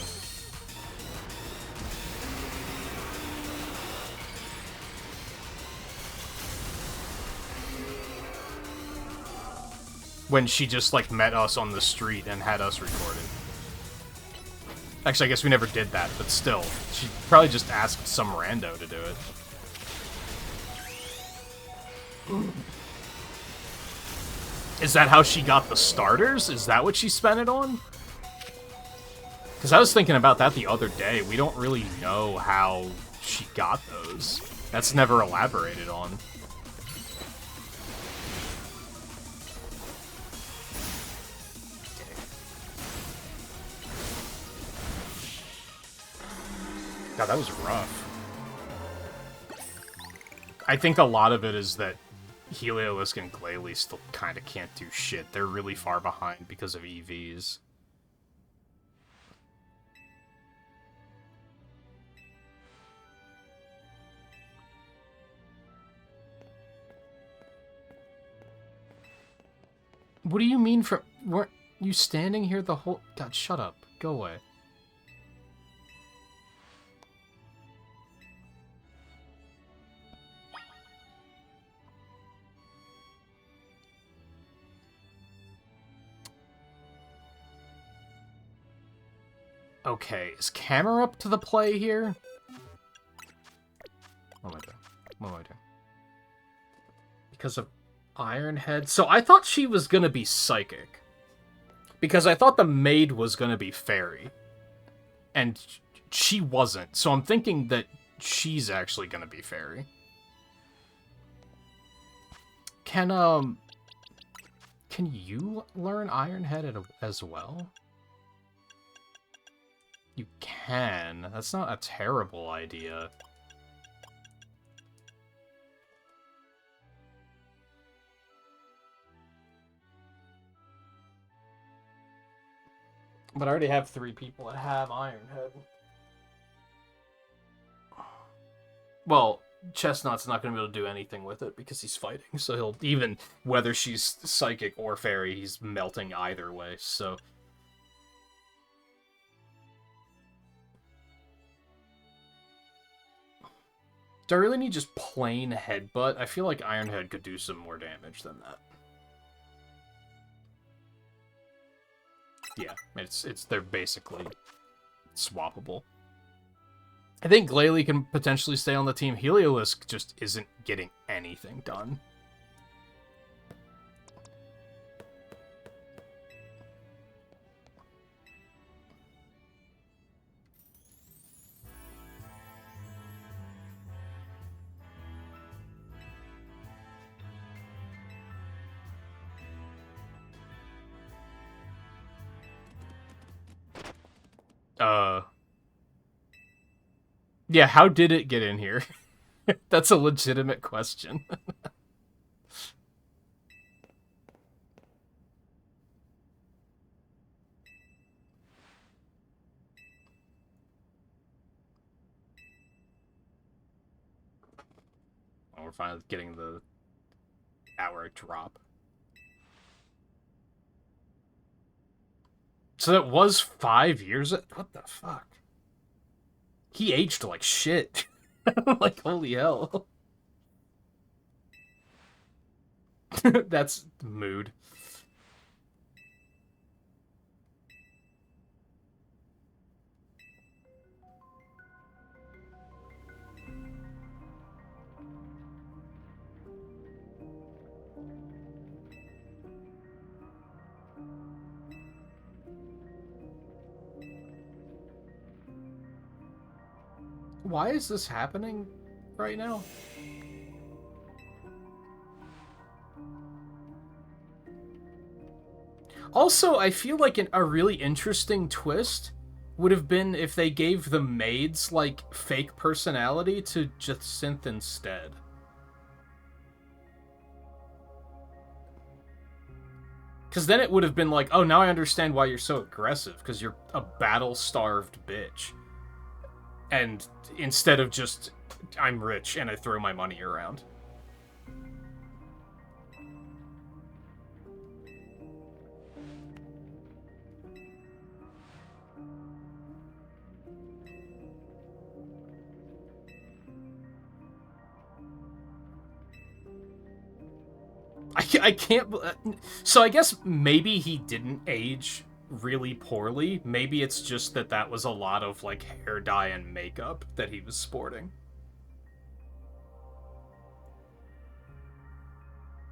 When she just, like, met us on the street and had us recorded. Actually, I guess we never did that, but still. She probably just asked some rando to do it. Is that how she got the starters? Is that what she spent it on? Because I was thinking about that the other day. We don't really know how she got those. That's never elaborated on. God, that was rough. I think a lot of it is that Heliolisk and Glalie still kind of can't do shit. They're really far behind because of EVs. What do you mean from... Weren't you standing here the whole... God, shut up. Go away. Okay, is camera up to the play here? What am I doing? What am I doing? Because of Ironhead? So I thought she was gonna be psychic. Because I thought the maid was gonna be fairy. And she wasn't. So I'm thinking that she's actually gonna be fairy. Can you learn Ironhead as well? You can. That's not a terrible idea. But I already have 3 people that have Ironhead. Well, Chestnut's not going to be able to do anything with it because he's fighting. So he'll, even whether she's psychic or fairy, he's melting either way, so... Do I really need just plain headbutt? I feel like Ironhead could do some more damage than that. Yeah, they're basically swappable. I think Glalie can potentially stay on the team. Heliolisk just isn't getting anything done. Yeah, how did it get in here? That's a legitimate question. Oh, we're finally getting the hour drop. So that was 5 years? What the fuck? He aged like shit. Like, holy hell. That's mood. Why is this happening right now? Also, I feel like a really interesting twist would have been if they gave the maids, like, fake personality to Jacinth instead. Because then it would have been like, oh, now I understand why you're so aggressive, because you're a battle-starved bitch. And instead of just, I'm rich and I throw my money around. I can't... So I guess maybe he didn't age really poorly. Maybe it's just that was a lot of, like, hair dye and makeup that he was sporting.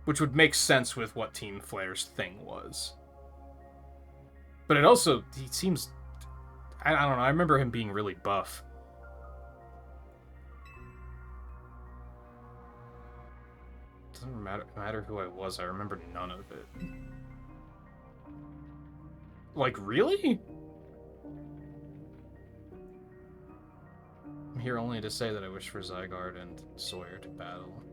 Which would make sense with what Team Flare's thing was. But it also... He seems... I don't know, I remember him being really buff. Doesn't matter who I was, I remember none of it. Like, really? I'm here only to say that I wish for Zygarde and Sawyer to battle.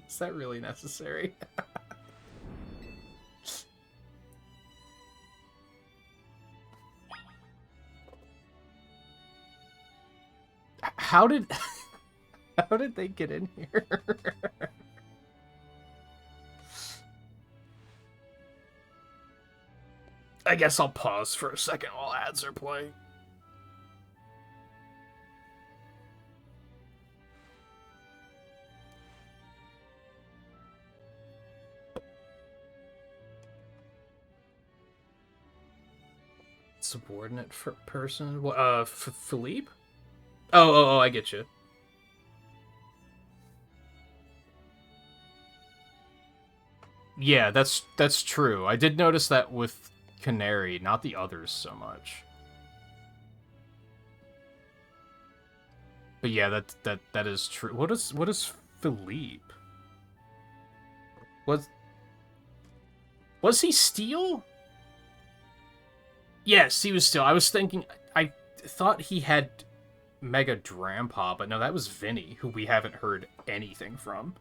Is that really necessary? How did they get in here? I guess I'll pause for a second while ads are playing. Subordinate for person? Philippe? Oh, I get you. Yeah, that's true. I did notice that with Canary, not the others so much. But yeah, that is true. What is Philippe? Was he Steel? Yes, he was Steel. I was thinking, I thought he had Mega Drampa, but no, that was Vinny, who we haven't heard anything from.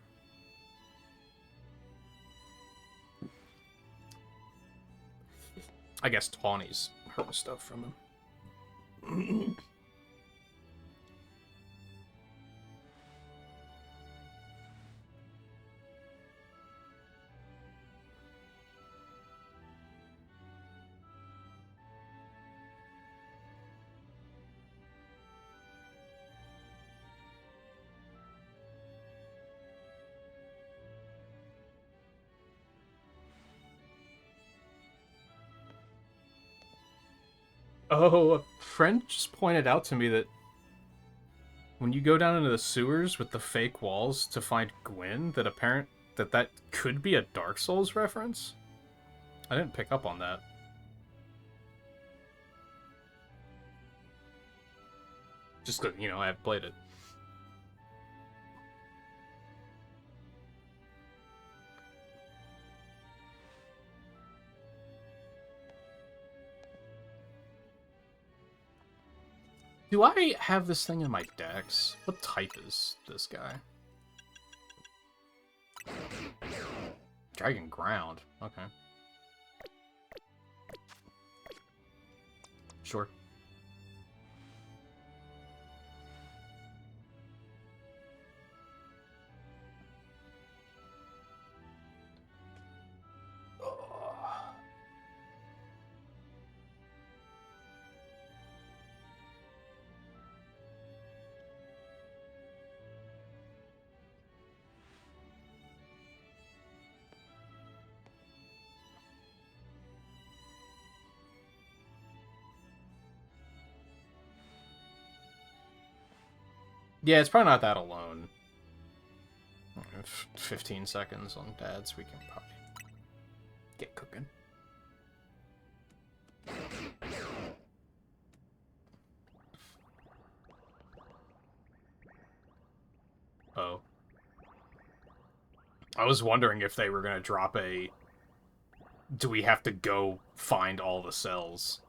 I guess Tawny's heard stuff from him. Oh, a friend just pointed out to me that when you go down into the sewers with the fake walls to find Gwyn, that could be a Dark Souls reference. I didn't pick up on that. Just that, I haven't played it. Do I have this thing in my dex? What type is this guy? Dragon Ground. Okay. Sure. Yeah, it's probably not that alone. 15 seconds on dads, we can probably get cooking. Oh. I was wondering if they were going to drop a... Do we have to go find all the cells?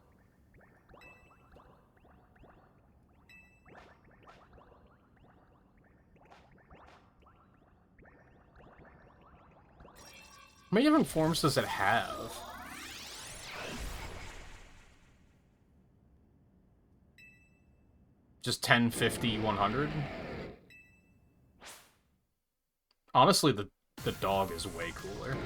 How many different forms does it have? Just 10, 50, 100? Honestly, the dog is way cooler.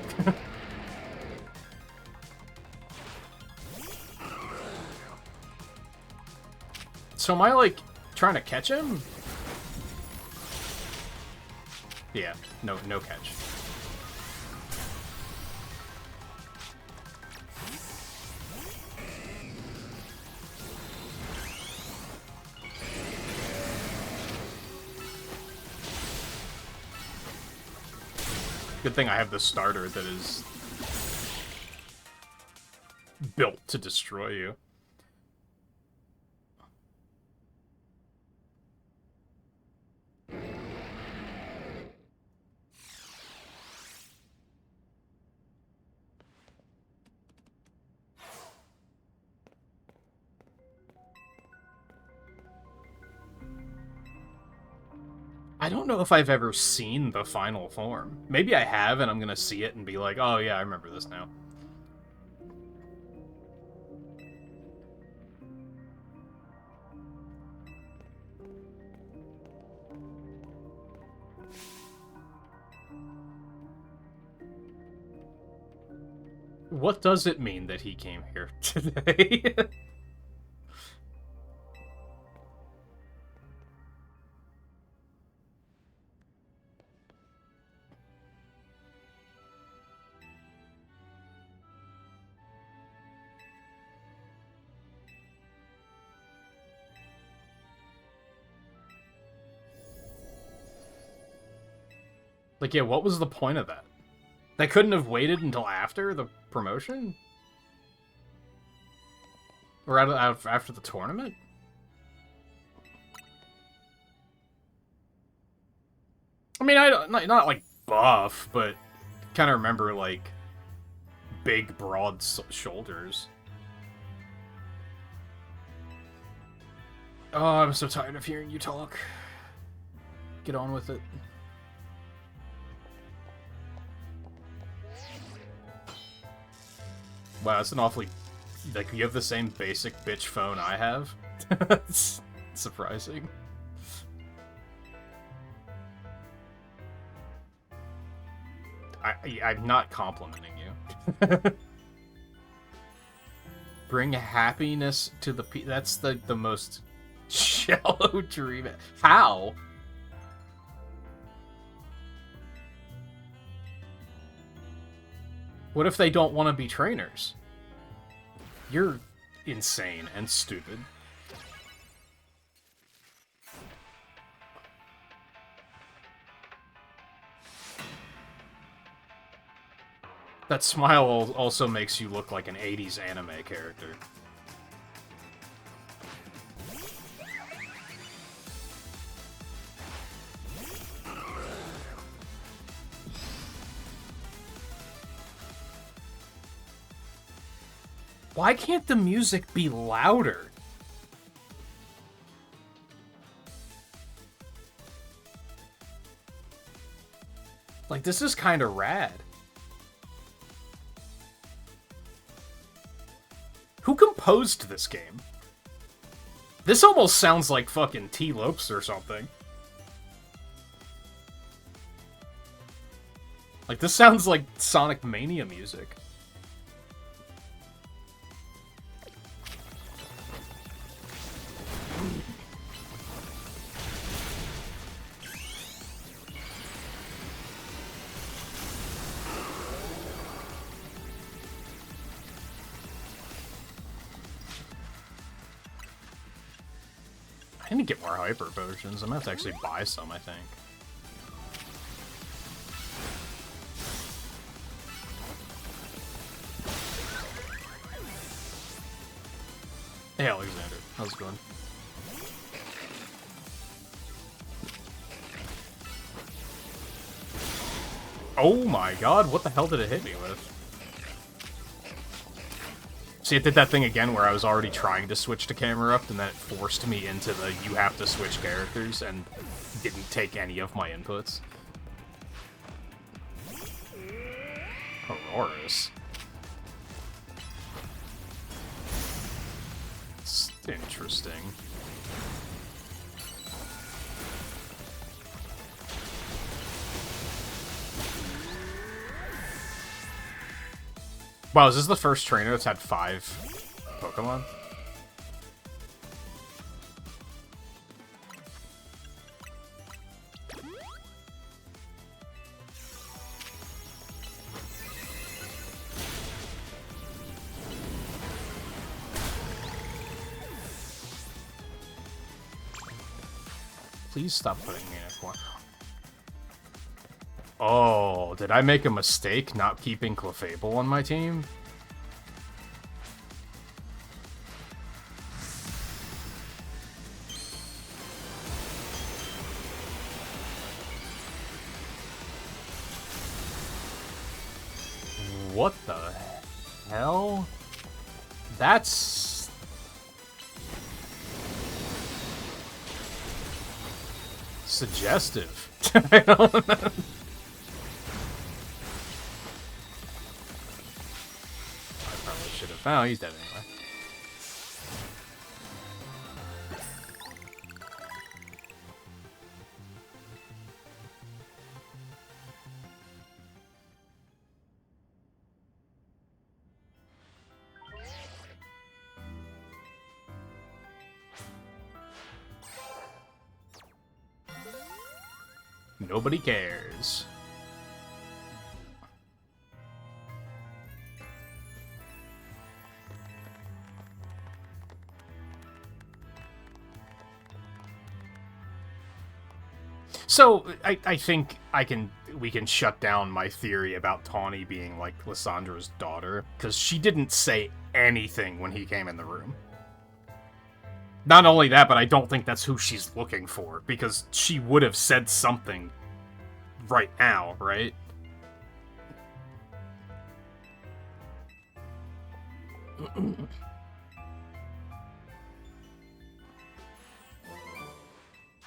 So am I, like, trying to catch him? Yeah, no catch. Good thing I have the starter that is built to destroy you. I don't know if I've ever seen the final form. Maybe I have, and I'm gonna see it and be like, oh yeah, I remember this now. What does it mean that he came here today? Like, yeah, what was the point of that? They couldn't have waited until after the promotion? Or after the tournament? I mean, not like buff, but kind of remember, like, big, broad shoulders. Oh, I'm so tired of hearing you talk. Get on with it. Wow, that's an awfully... Like, you have the same basic bitch phone I have? That's surprising. I'm not complimenting you. Bring happiness to the that's the most shallow dream. How? What if they don't want to be trainers? You're insane and stupid. That smile also makes you look like an 80s anime character. Why can't the music be louder? Like, this is kind of rad. Who composed this game? This almost sounds like fucking T. Lopes or something. Like, this sounds like Sonic Mania music. I need to get more hyper potions. I'm gonna have to actually buy some, I think. Hey, Alexander. How's it going? Oh my god, what the hell did it hit me with? See, it did that thing again where I was already trying to switch to camera up, and then it forced me into the you have to switch characters and didn't take any of my inputs. Auroras. It's interesting. Wow, is this the first trainer that's had 5 Pokemon? Please stop putting me in a corner. Oh, did I make a mistake not keeping Clefable on my team? What the hell? That's... suggestive. I don't know. Oh, he's dead anyway. Nobody cares. So, I think we can shut down my theory about Tawny being, like, Lissandra's daughter, because she didn't say anything when he came in the room. Not only that, but I don't think that's who she's looking for, because she would have said something right now, right?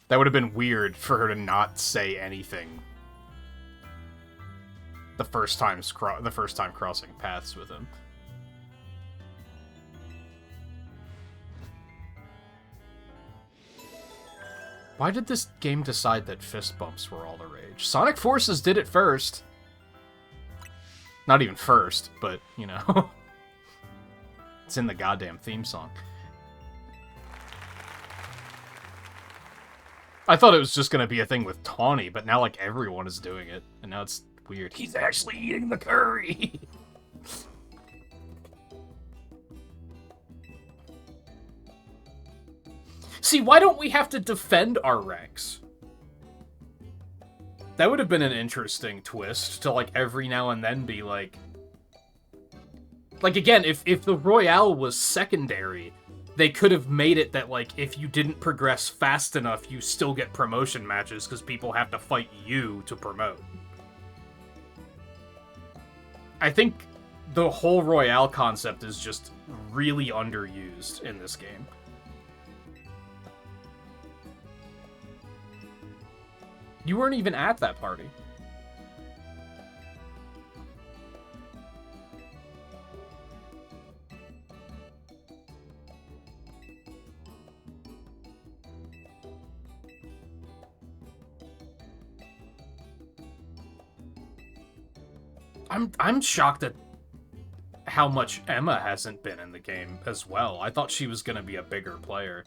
That would have been weird for her to not say anything the first time crossing paths with him. Why did this game decide that fist bumps were all the rage? Sonic Forces did it first. Not even first, but, you know. It's in the goddamn theme song. I thought it was just gonna be a thing with Tawny, but now, like, everyone is doing it. And now it's weird. He's actually eating the curry! See, why don't we have to defend our ranks? That would have been an interesting twist to, like, every now and then be like... Like, again, if the Royale was secondary, they could have made it that, like, if you didn't progress fast enough, you still get promotion matches because people have to fight you to promote. I think the whole Royale concept is just really underused in this game. You weren't even at that party. I'm shocked at how much Emma hasn't been in the game as well. I thought she was gonna be a bigger player.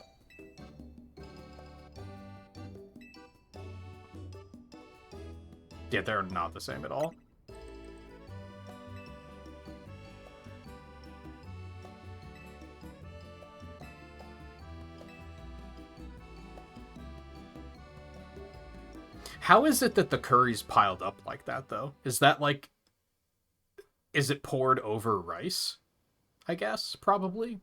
Yeah, they're not the same at all. How is it that the curry's piled up like that, though? Is that, like... Is it poured over rice? I guess, probably.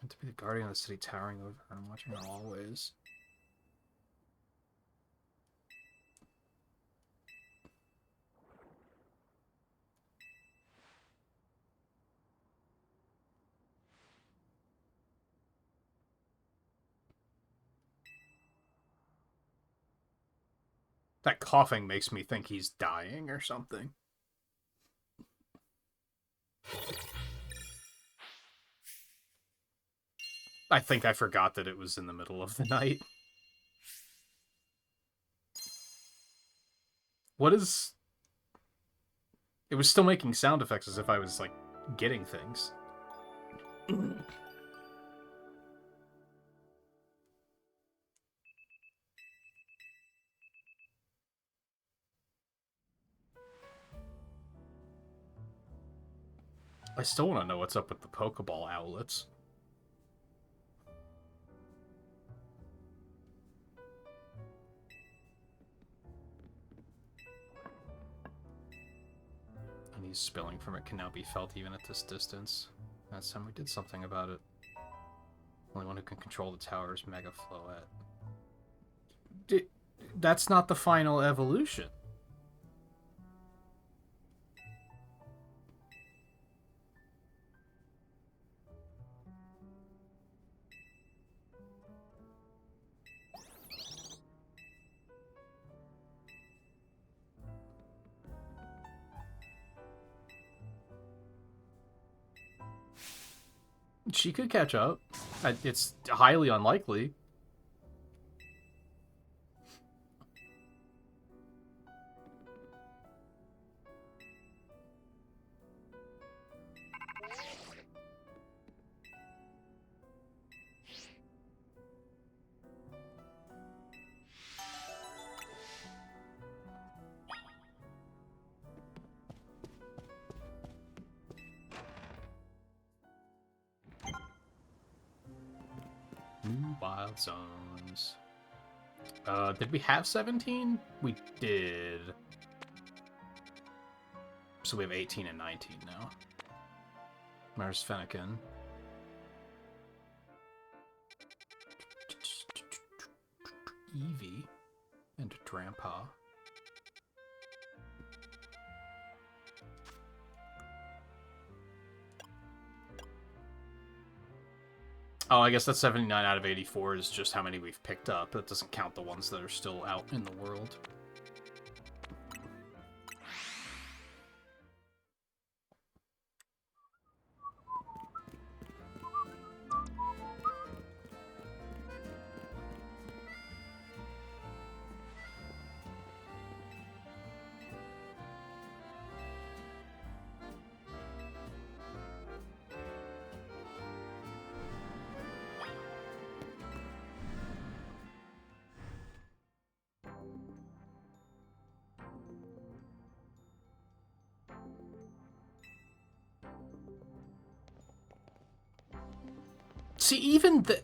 To be the guardian of the city towering over her and watching her always. That coughing makes me think he's dying or something. I think I forgot that it was in the middle of the night. What is... It was still making sound effects as if I was, like, getting things. I still want to know what's up with the Pokeball owlets. Unease spilling from it can now be felt even at this distance. Last time we did something about it. Only one who can control the tower is Mega Floette. That's not the final evolution. She could catch up. It's highly unlikely. New wild zones. Did we have 17? We did. So we have 18 and 19 now. Where's Fennekin? Eevee and Drampa. Oh, I guess that 79 out of 84 is just how many we've picked up. That doesn't count the ones that are still out in the world. See, even the...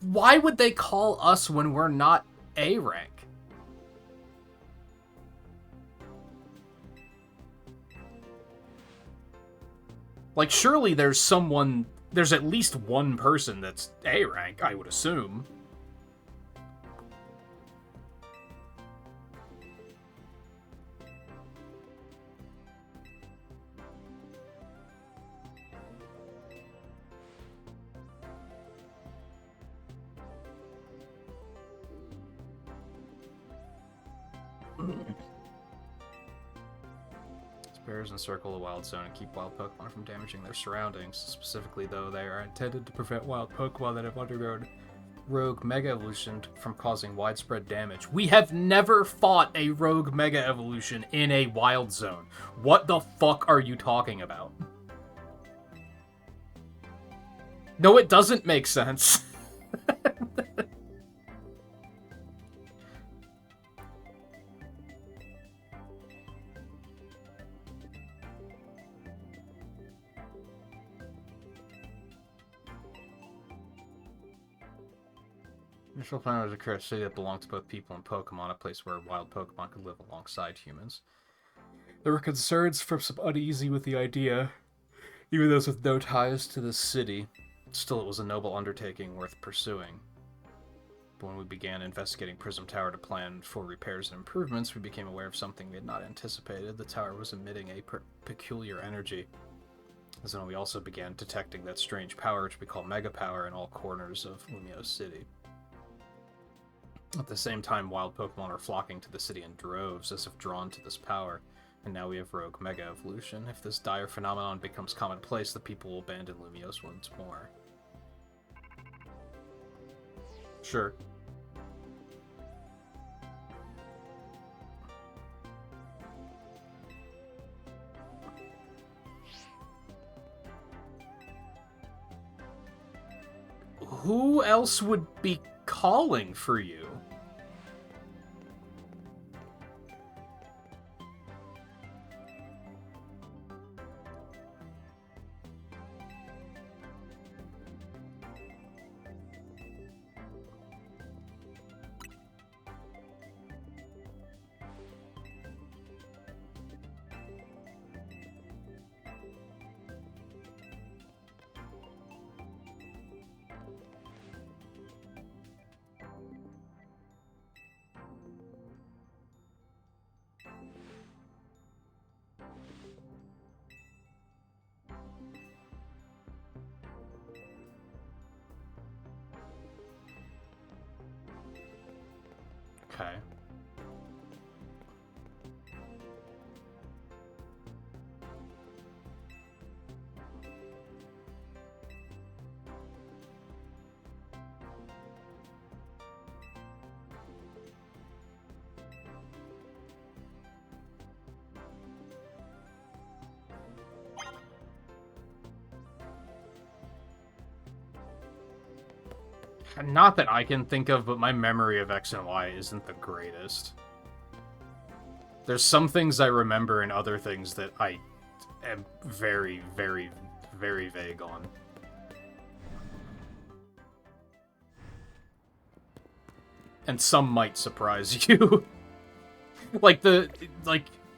Why would they call us when we're not A rank? Like, surely there's someone... There's at least one person that's A rank, I would assume. Bears encircle the wild zone and keep wild Pokemon from damaging their surroundings. Specifically, though, they are intended to prevent wild Pokemon that have undergone rogue Mega Evolution from causing widespread damage. We have never fought a rogue Mega Evolution in a wild zone. What the fuck are you talking about? No, it doesn't make sense. Initial plan was to create a city that belonged to both people and Pokemon, a place where wild Pokemon could live alongside humans. There were concerns from some uneasy with the idea, even those with no ties to the city. Still, it was a noble undertaking worth pursuing. But when we began investigating Prism Tower to plan for repairs and improvements, we became aware of something we had not anticipated. The tower was emitting a peculiar energy. As then we also began detecting that strange power, which we call Mega Power, in all corners of Umio City. At the same time, wild Pokemon are flocking to the city in droves, as if drawn to this power. And now we have Rogue Mega Evolution. If this dire phenomenon becomes commonplace, the people will abandon Lumiose once more. Sure. Who else would be calling for you? Okay. Not that I can think of, but my memory of X and Y isn't the greatest. There's some things I remember and other things that I am very, very, very vague on. And some might surprise you. like the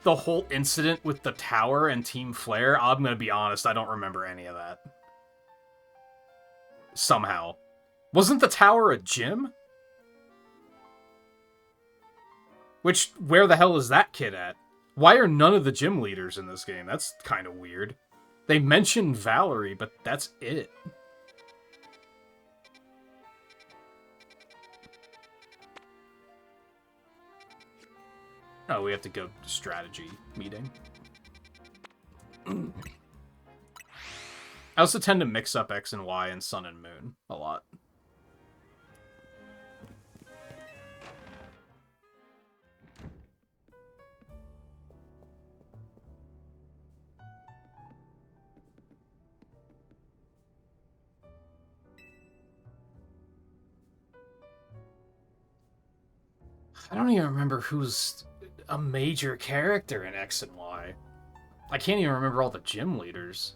whole incident with the tower and Team Flare, I'm gonna be honest, I don't remember any of that. Somehow. Wasn't the tower a gym? Where the hell is that kid at? Why are none of the gym leaders in this game? That's kind of weird. They mention Valerie, but that's it. Oh, we have to go to strategy meeting. I also tend to mix up X and Y and Sun and Moon a lot. I don't even remember who's a major character in X and Y. I can't even remember all the gym leaders.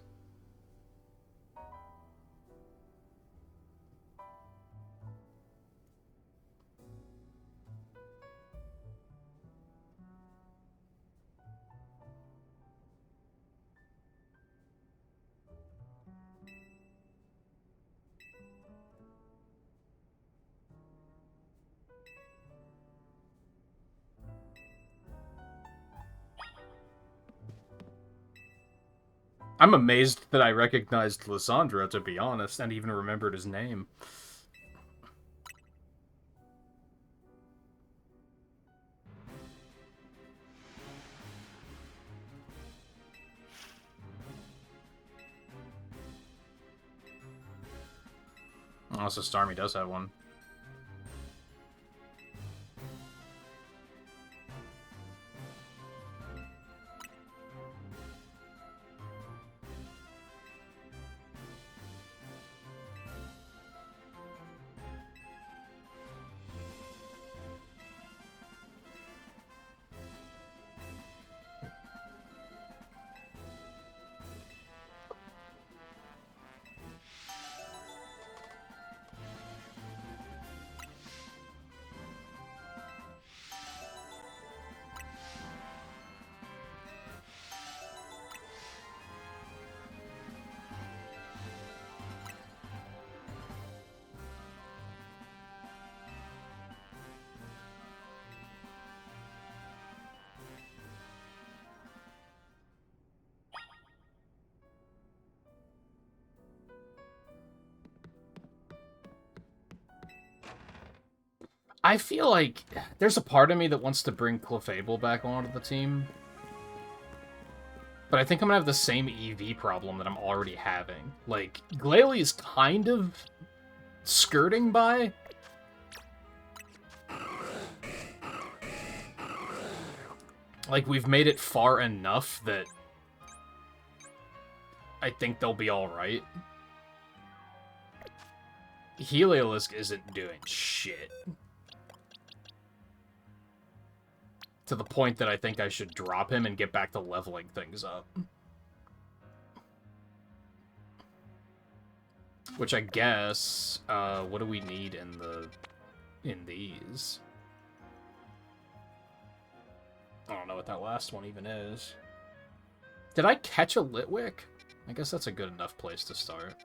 I'm amazed that I recognized Lysandra, to be honest, and even remembered his name. Also, Starmie does have one. I feel like there's a part of me that wants to bring Clefable back onto the team. But I think I'm gonna have the same EV problem that I'm already having. Like, Glalie is kind of skirting by. Like, we've made it far enough that I think they'll be alright. Heliolisk isn't doing shit. To the point that I think I should drop him and get back to leveling things up. Which I guess, what do we need in these? I don't know what that last one even is. Did I catch a Litwick? I guess that's a good enough place to start.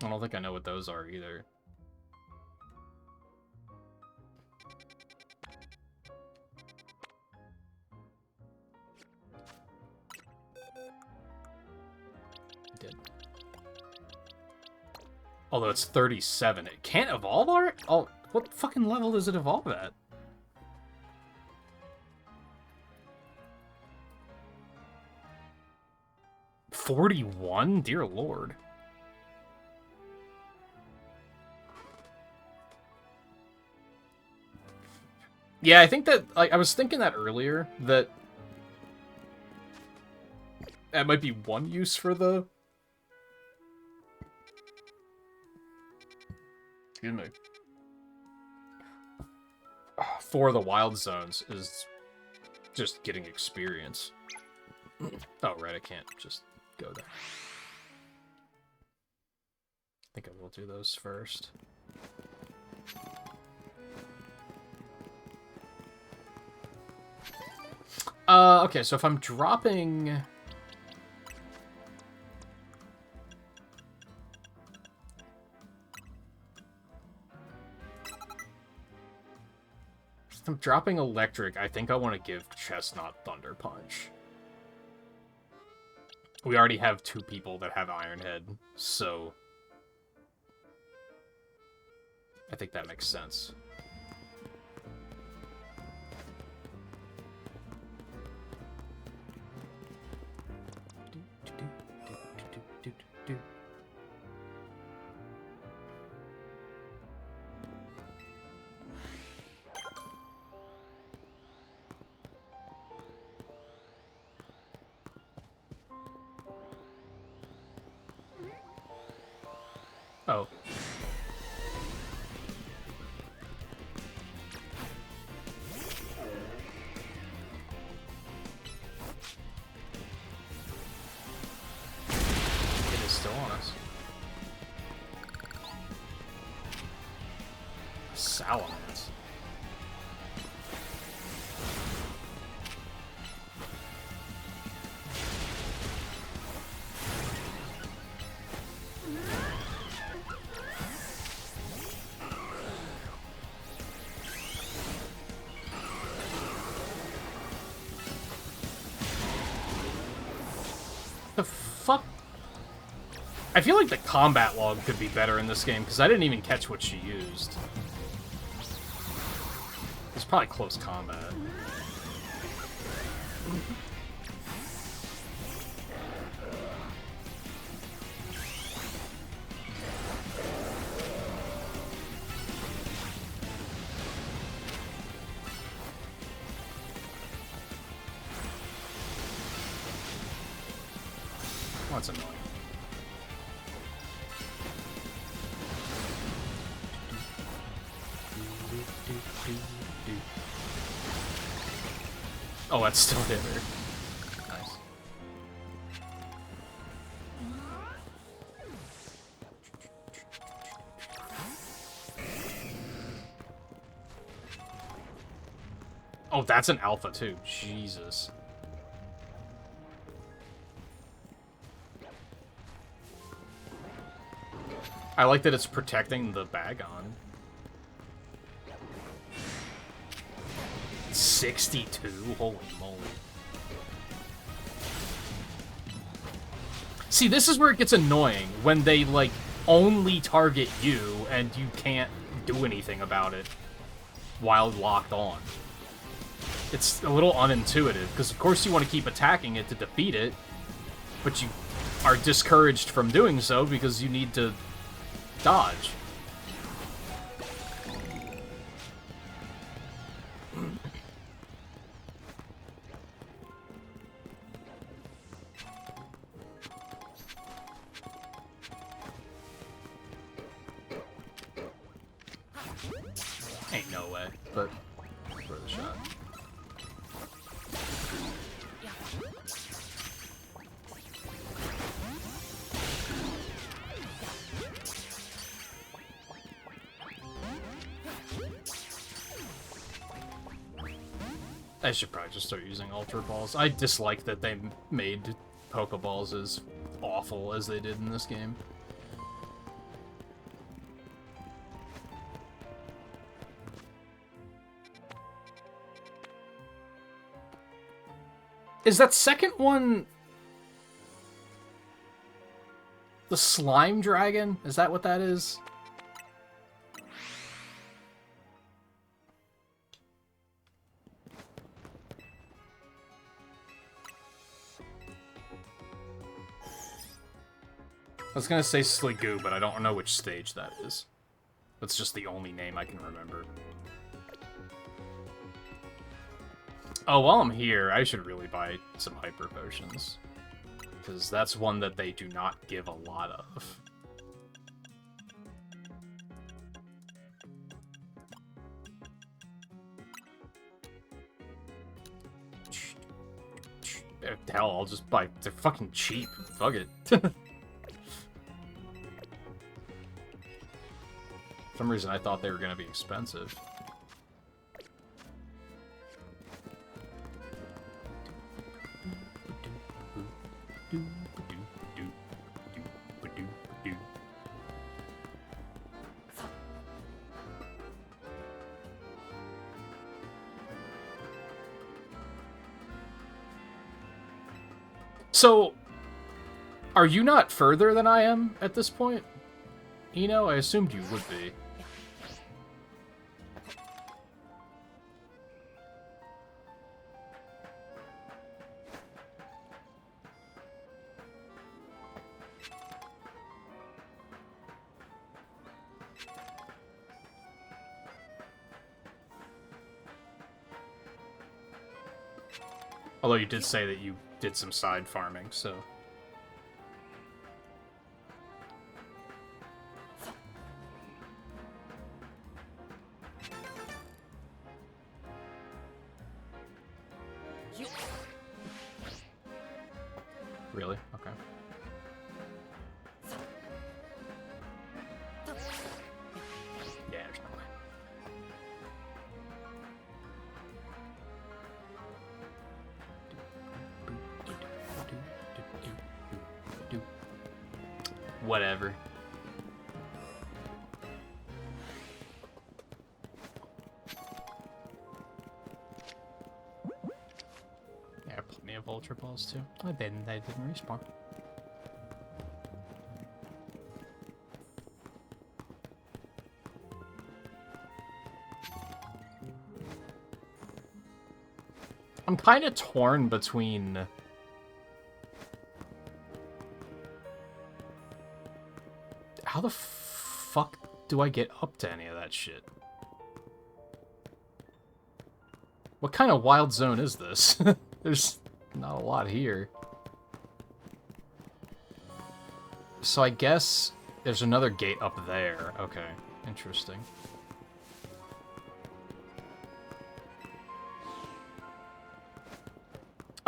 I don't think I know what those are either. Did. Although it's 37. It can't evolve already? Oh, what fucking level does it evolve at? $41? Dear Lord. Yeah, I think that, like, I was thinking that earlier, that might be one use for the... Excuse me. For the wild zones is just getting experience. Oh, right, I can't just go there. I think I will do those first. Okay, so if I'm dropping... If I'm dropping Electric, I think I want to give Chestnut Thunder Punch. We already have 2 people that have Iron Head, so... I think that makes sense. Oh. It is still on us. Salamence. The fuck? I feel like the combat log could be better in this game, because I didn't even catch what she used. It's probably close combat. Oh, that's annoying. Oh, that's still hit her. Nice. Oh, that's an alpha too. Jesus. I like that it's protecting the Bagon. 62? Holy moly. See, this is where it gets annoying, when they, like, only target you, and you can't do anything about it while locked on. It's a little unintuitive, because of course you want to keep attacking it to defeat it, but you are discouraged from doing so because you need to dodge. Ain't no way, but worth a shot. I should probably just start using Ultra Balls. I dislike that they made Pokeballs as awful as they did in this game. Is that second one the Slime Dragon? Is that what that is? I was gonna say Sligoo, but I don't know which stage that is. That's just the only name I can remember. Oh, while I'm here, I should really buy some Hyper Potions. Because that's one that they do not give a lot of. Hell, I'll just buy... They're fucking cheap. Fuck it. For some reason, I thought they were going to be expensive. So, are you not further than I am at this point? I assumed you would be. Although you did say that you did some side farming, so... Really? Okay. Yeah, there's no way. Whatever. Yeah, plenty of Ultra Balls too. I didn't. They didn't respawn. I'm kind of torn between... How the fuck do I get up to any of that shit? What kind of wild zone is this? There's not a lot here. So I guess there's another gate up there. Okay, interesting.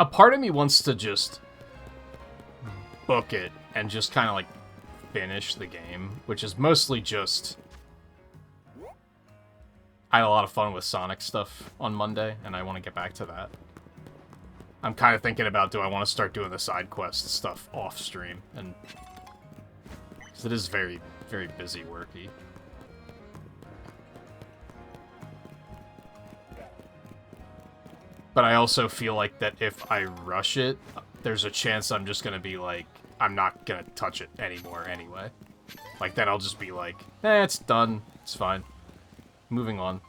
A part of me wants to just book it and just kind of like finish the game, which is mostly just... I had a lot of fun with Sonic stuff on Monday, and I want to get back to that. I'm kind of thinking about, do I want to start doing the side quest stuff off stream? And because it is very, very busy worky. But I also feel like that if I rush it, there's a chance I'm just going to be like, I'm not going to touch it anymore anyway. Like, then I'll just be like, eh, it's done. It's fine. Moving on.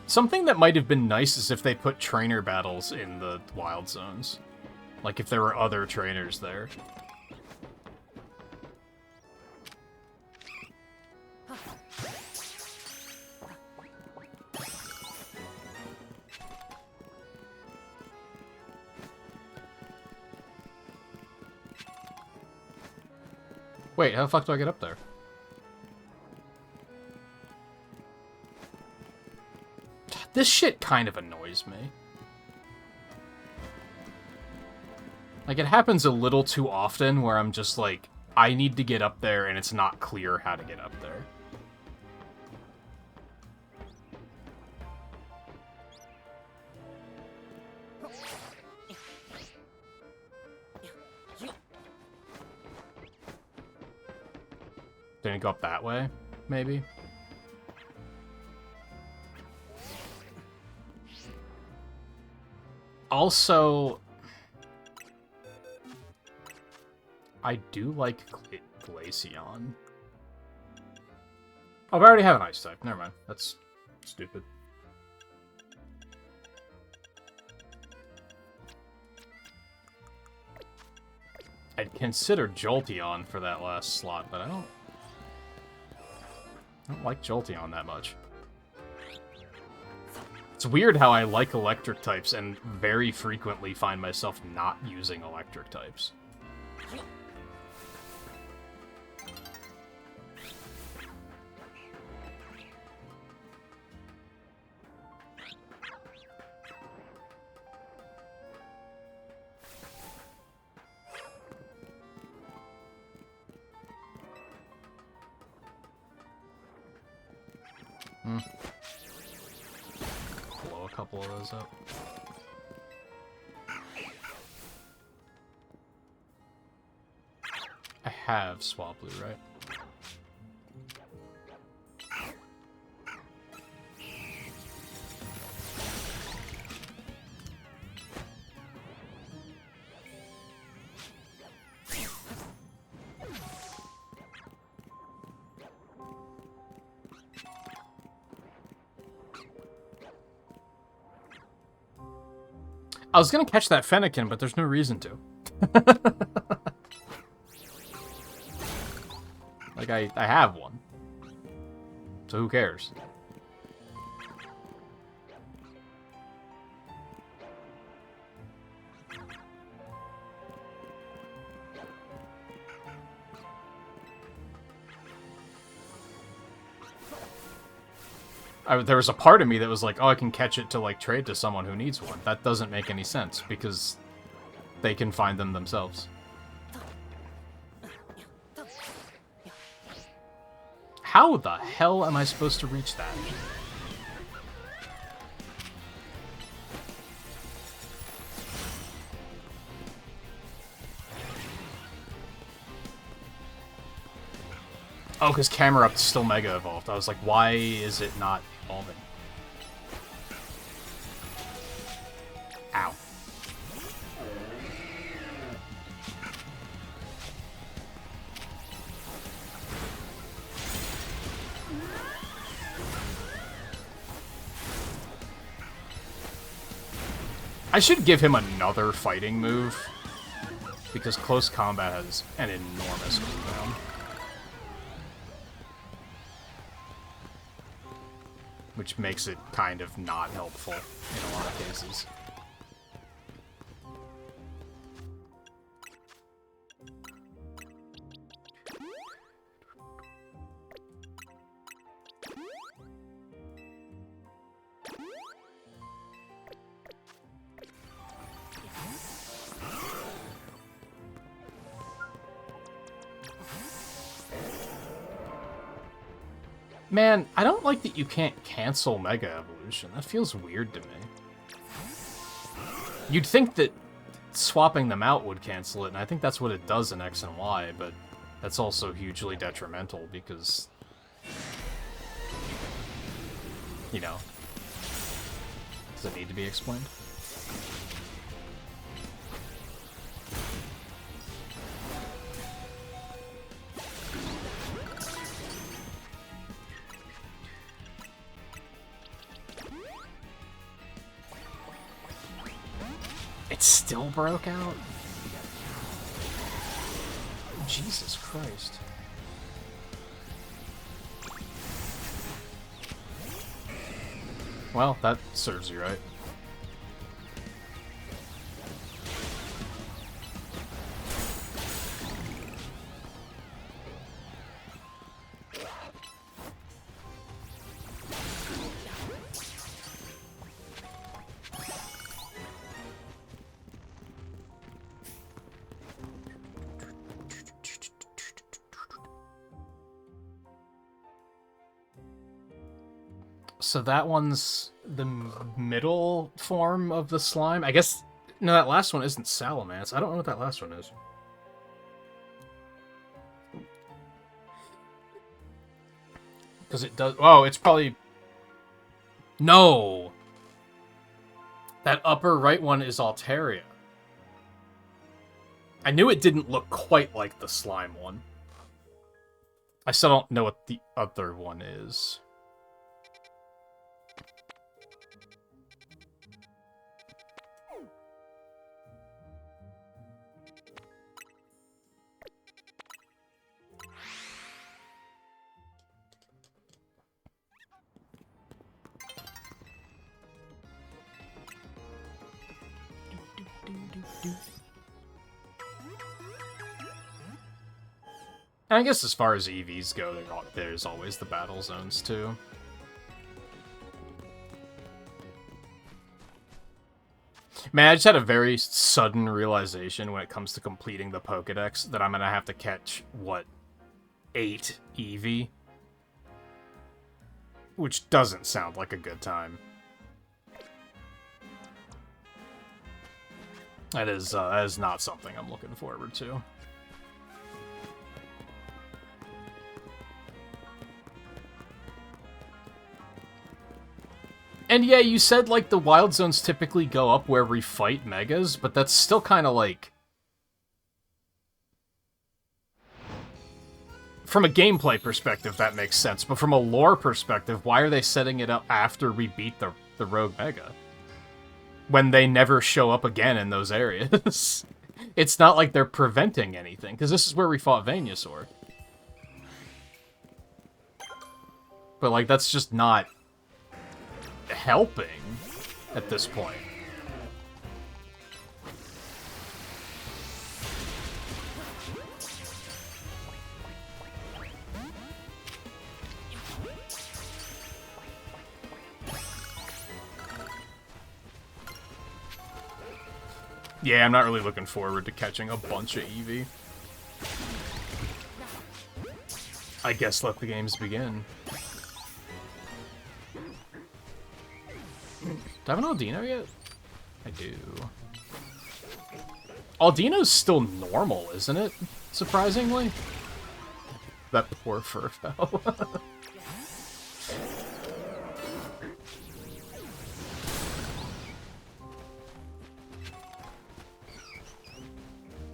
Something that might have been nice is if they put trainer battles in the wild zones. Like if there were other trainers there. Wait, how the fuck do I get up there? This shit kind of annoys me. Like, it happens a little too often where I'm just like, I need to get up there and it's not clear how to get up there. Didn't it go up that way, maybe? Also, I do like Glaceon. Oh, I already have an Ice type. Never mind. That's stupid. I'd consider Jolteon for that last slot, but I don't like Jolteon that much. It's weird how I like electric types and very frequently find myself not using electric types. Blow a couple of those up. I have Swablu, right? I was gonna catch that Fennekin, but there's no reason to. Like, I have one. So who cares? There was a part of me that was like, oh, I can catch it to, like, trade to someone who needs one. That doesn't make any sense, because they can find them themselves. How the hell am I supposed to reach that? Oh, because Camerupt's still Mega Evolved. I was like, why is it not evolving? Ow. I should give him another fighting move, because close combat has an enormous cooldown. Which makes it kind of not helpful in a lot of cases. Man, I don't like that you can't cancel Mega Evolution. That feels weird to me. You'd think that swapping them out would cancel it, and I think that's what it does in X and Y, but that's also hugely detrimental because, you know, does it need to be explained? It still broke out? Jesus Christ. Well, that serves you right. So that one's the middle form of the slime? I guess... No, that last one isn't Salamence. I don't know what that last one is. Because it does... Oh, it's probably... No! That upper right one is Altaria. I knew it didn't look quite like the slime one. I still don't know what the other one is. And I guess as far as EVs go, there's always the battle zones, too. Man, I just had a very sudden realization when it comes to completing the Pokédex that I'm gonna have to catch, what, 8 Eevee? Which doesn't sound like a good time. That is not something I'm looking forward to. And yeah, you said, like, the wild zones typically go up where we fight Megas, but that's still kind of, like... From a gameplay perspective, that makes sense, but from a lore perspective, why are they setting it up after we beat the Rogue Mega? When they never show up again in those areas. It's not like they're preventing anything, because this is where we fought Venusaur. But, like, that's just not... helping at this point. Yeah, I'm not really looking forward to catching a bunch of Eevee. I guess let the games begin. Do I have an Aldino yet? I do. Aldino's still normal, isn't it? Surprisingly. That poor Furfell.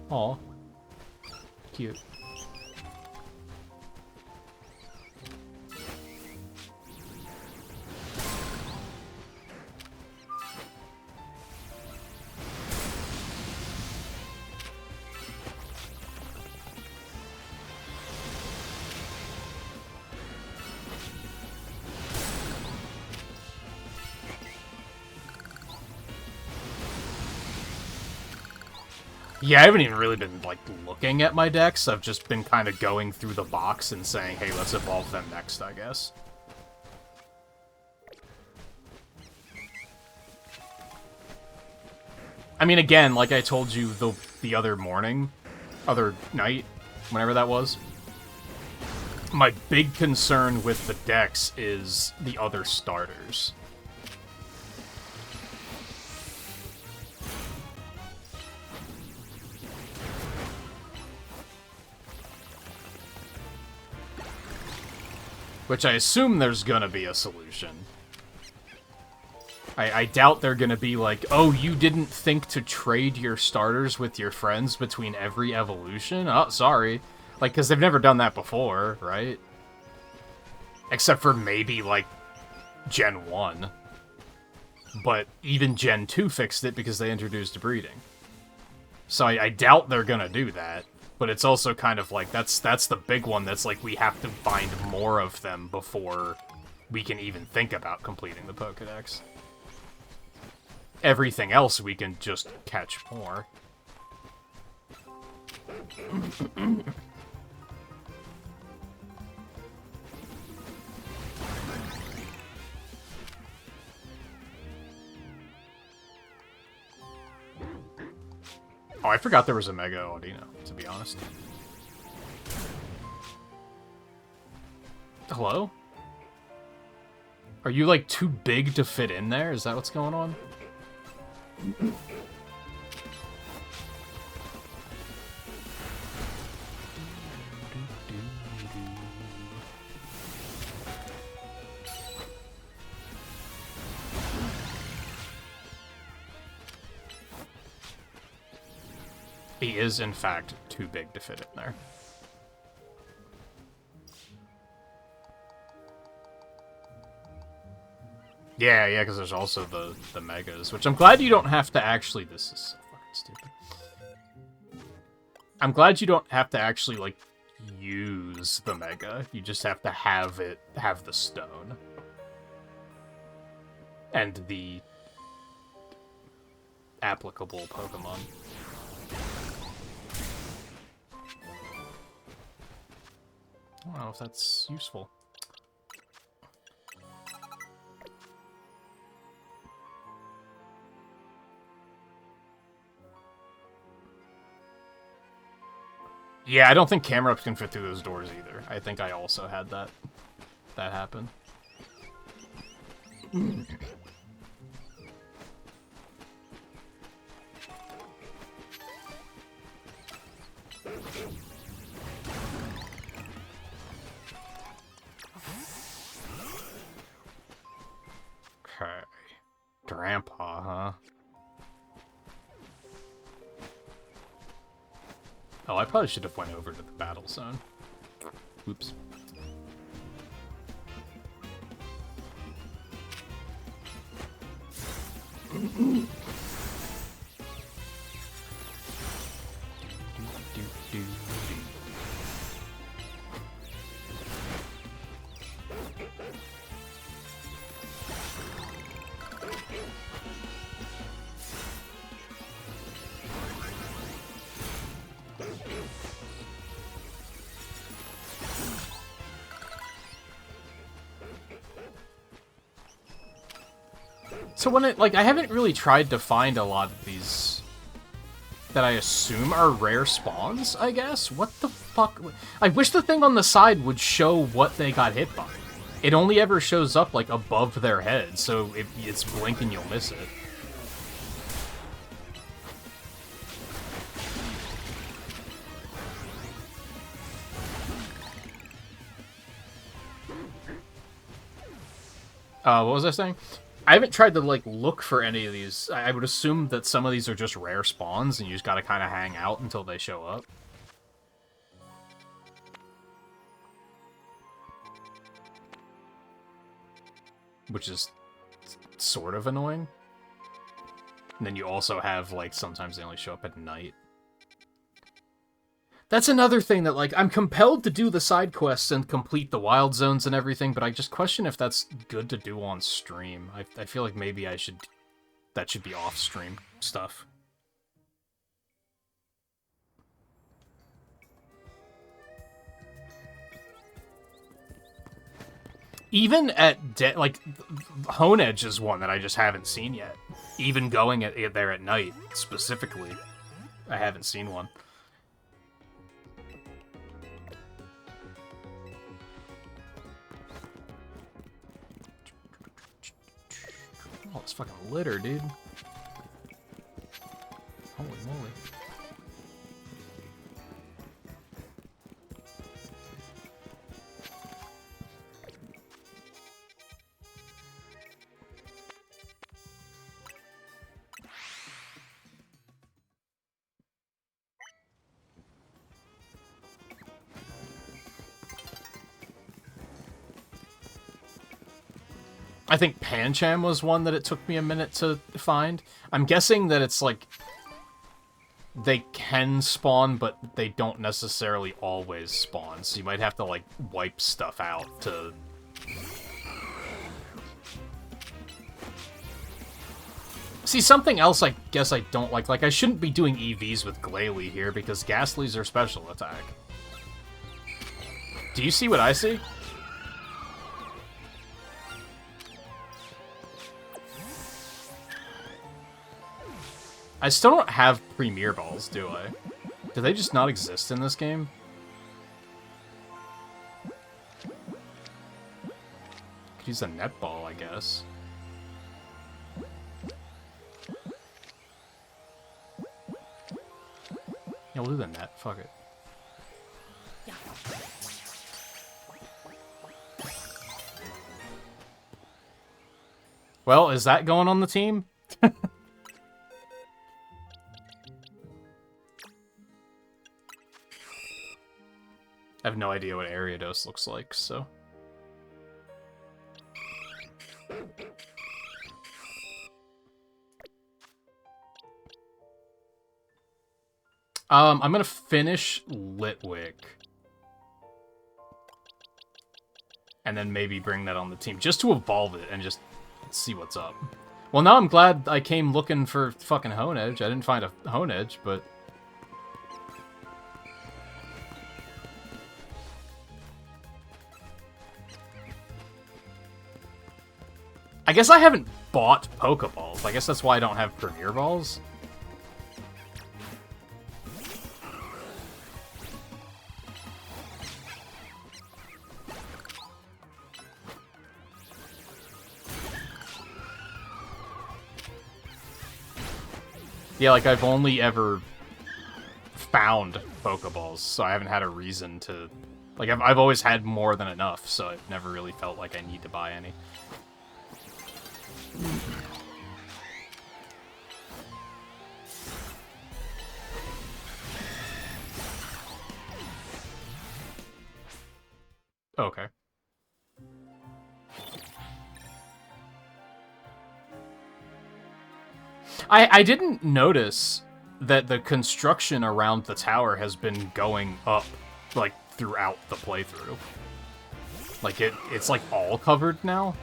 Aw. Cute. Yeah, I haven't even really been, like, looking at my decks. I've just been kind of going through the box and saying, hey, let's evolve them next, I guess. I mean, again, like I told you other night, whenever that was, My big concern with the decks is the other starters. Which I assume there's gonna be a solution. I doubt they're gonna be like, oh, you didn't think to trade your starters with your friends between every evolution? Oh, sorry. Like, because they've never done that before, right? Except for maybe, like, Gen 1. But even Gen 2 fixed it because they introduced breeding. So I doubt they're gonna do that. But it's also kind of like, that's the big one that's like, we have to find more of them before we can even think about completing the Pokédex. Everything else we can just catch more. Oh, I forgot there was a Mega Audino, to be honest. Hello? Are you, like, too big to fit in there? Is that what's going on? He is, in fact, too big to fit in there. Yeah, because there's also the Megas, which I'm glad you don't have to actually... This is so fucking stupid. I'm glad you don't have to actually, like, use the Mega. You just have to have the stone. And the applicable Pokemon. I don't know if that's useful. Yeah, I don't think camera ups can fit through those doors either. I think I also had that happen. Okay. Grandpa, huh? Oh, I probably should have went over to the battle zone. Oops. So when it, like, I haven't really tried to find a lot of these that I assume are rare spawns, I guess? What the fuck? I wish the thing on the side would show what they got hit by. It only ever shows up, like, above their head, so if it's blink and you'll miss it. What was I saying? I haven't tried to, like, look for any of these. I would assume that some of these are just rare spawns, and you just gotta kind of hang out until they show up. Which is sort of annoying. And then you also have, like, sometimes they only show up at night. That's another thing that, like, I'm compelled to do the side quests and complete the wild zones and everything, but I just question if that's good to do on stream. I feel like maybe that should be off-stream stuff. Even at, like, Hone Edge is one that I just haven't seen yet. Even going there at night, specifically, I haven't seen one. It's fucking litter, dude. Holy moly. I think Pancham was one that it took me a minute to find. I'm guessing that it's like they can spawn, but they don't necessarily always spawn. So you might have to like wipe stuff out to... See, something else I guess I don't like I shouldn't be doing EVs with Glalie here because Ghastlies are special attack. Do you see what I see? I still don't have Premier Balls, do I? Do they just not exist in this game? Could use a netball, I guess. Yeah, we'll do the net. Fuck it. Well, is that going on the team? I have no idea what Ariados looks like, so... I'm gonna finish Litwick. And then maybe bring that on the team, just to evolve it and just see what's up. Well, now I'm glad I came looking for fucking Honedge. I didn't find a Honedge, but... I guess I haven't bought Pokeballs. I guess that's why I don't have Premier Balls. Yeah, like, I've only ever found Pokeballs, so I haven't had a reason to... Like, I've always had more than enough, so I've never really felt like I need to buy any. Okay. I didn't notice that the construction around the tower has been going up, like, throughout the playthrough. Like, it's like, all covered now?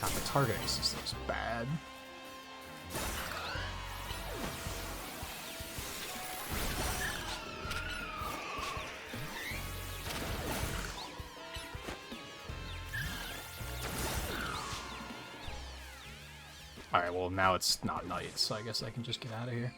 God, the targeting system's bad. Alright, well, now it's not night, so I guess I can just get out of here.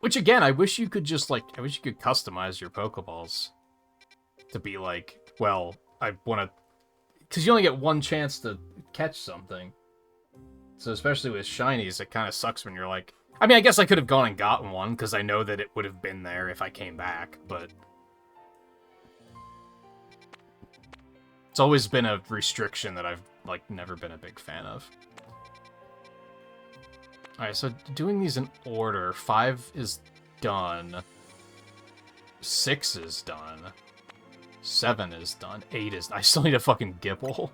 Which, again, I wish you could just, like, I wish you could customize your Pokeballs to be like, well, I want to... Because you only get one chance to catch something. So especially with shinies, it kind of sucks when you're like... I mean, I guess I could have gone and gotten one, because I know that it would have been there if I came back, but... It's always been a restriction that I've, like, never been a big fan of. Alright, so doing these in order, 5 is done. 6 is done. 7 is done. 8 is... I still need a fucking Gipple.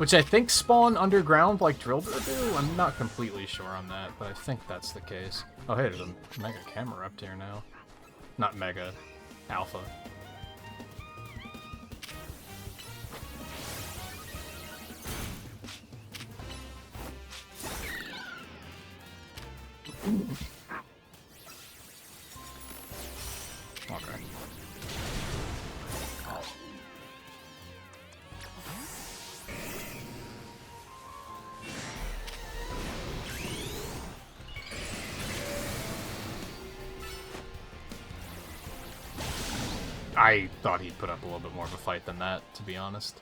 Which I think spawn underground like Drillbur do? I'm not completely sure on that, but I think that's the case. Oh hey, there's a Mega camera up here now. Not Mega. Alpha. Okay. I thought he'd put up a little bit more of a fight than that, to be honest.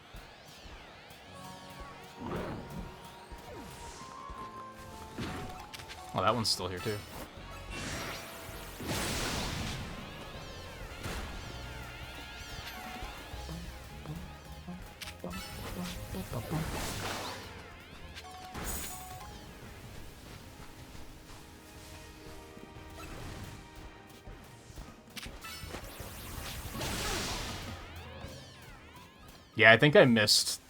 Oh, that one's still here, too. Yeah, I think I missed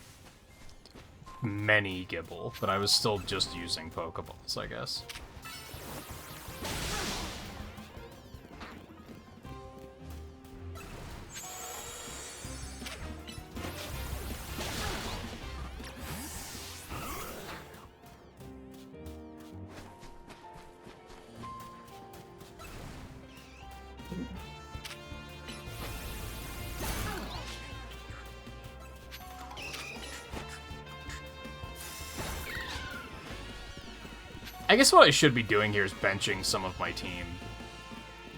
many Gibble, but I was still just using Pokeballs, I guess. I guess what I should be doing here is benching some of my team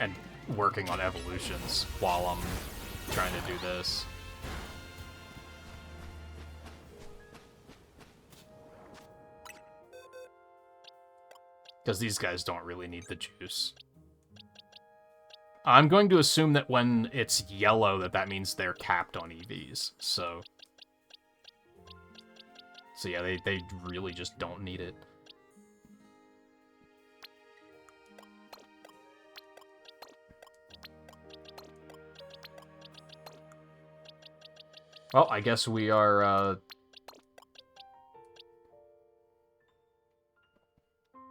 and working on evolutions while I'm trying to do this. Because these guys don't really need the juice. I'm going to assume that when it's yellow that means they're capped on EVs, so... So yeah, they really just don't need it. Well, I guess we are,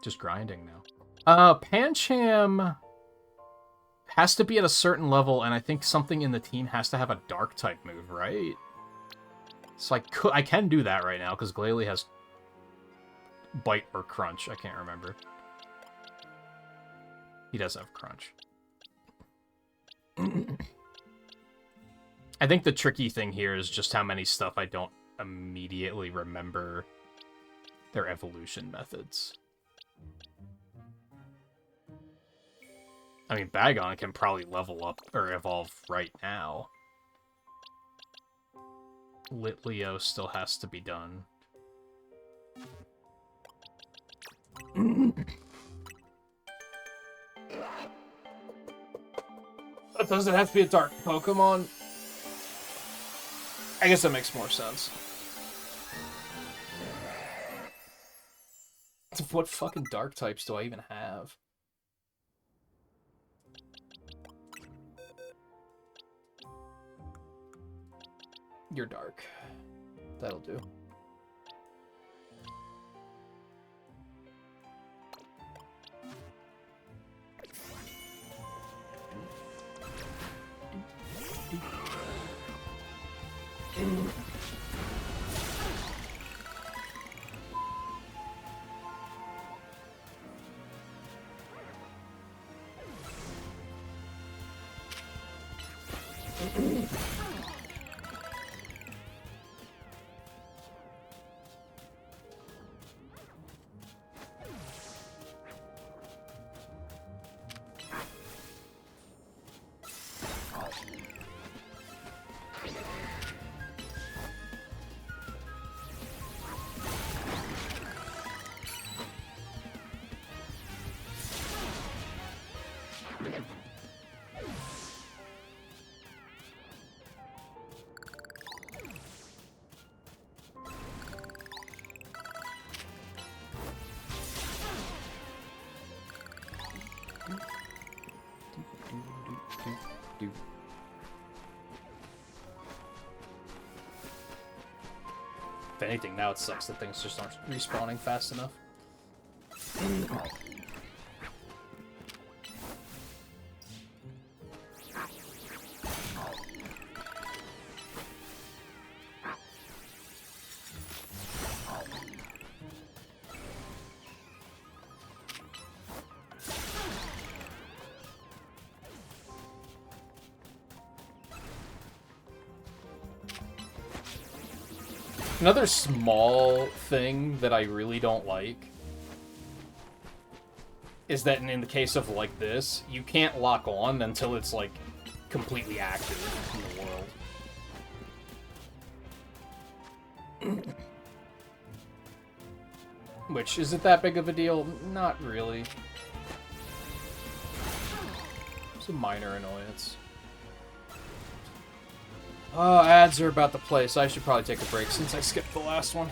just grinding now. Pancham has to be at a certain level, and I think something in the team has to have a Dark-type move, right? So I can do that right now, because Glalie has Bite or Crunch. I can't remember. He does have Crunch. I think the tricky thing here is just how many stuff I don't immediately remember their evolution methods. I mean, Bagon can probably level up or evolve right now. Litleo still has to be done. But does it have to be a dark Pokemon? I guess that makes more sense. What fucking dark types do I even have? You're dark. That'll do. anything, now it sucks that things just aren't respawning fast enough. Another small thing that I really don't like is that in the case of like this, you can't lock on until it's like completely active in the world. Which, is it that big of a deal? Not really. It's a minor annoyance. Oh, ads are about to play, so I should probably take a break since I skipped the last one.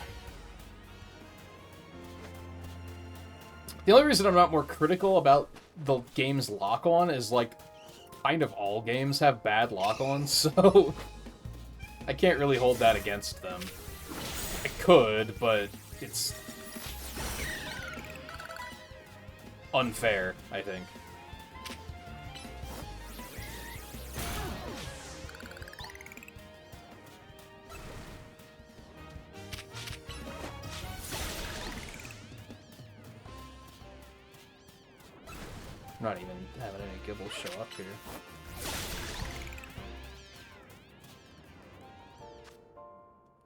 The only reason I'm not more critical about the game's lock-on is, like, kind of all games have bad lock-ons, so I can't really hold that against them. I could, but it's unfair, I think. I'm not even having any Gibbles show up here.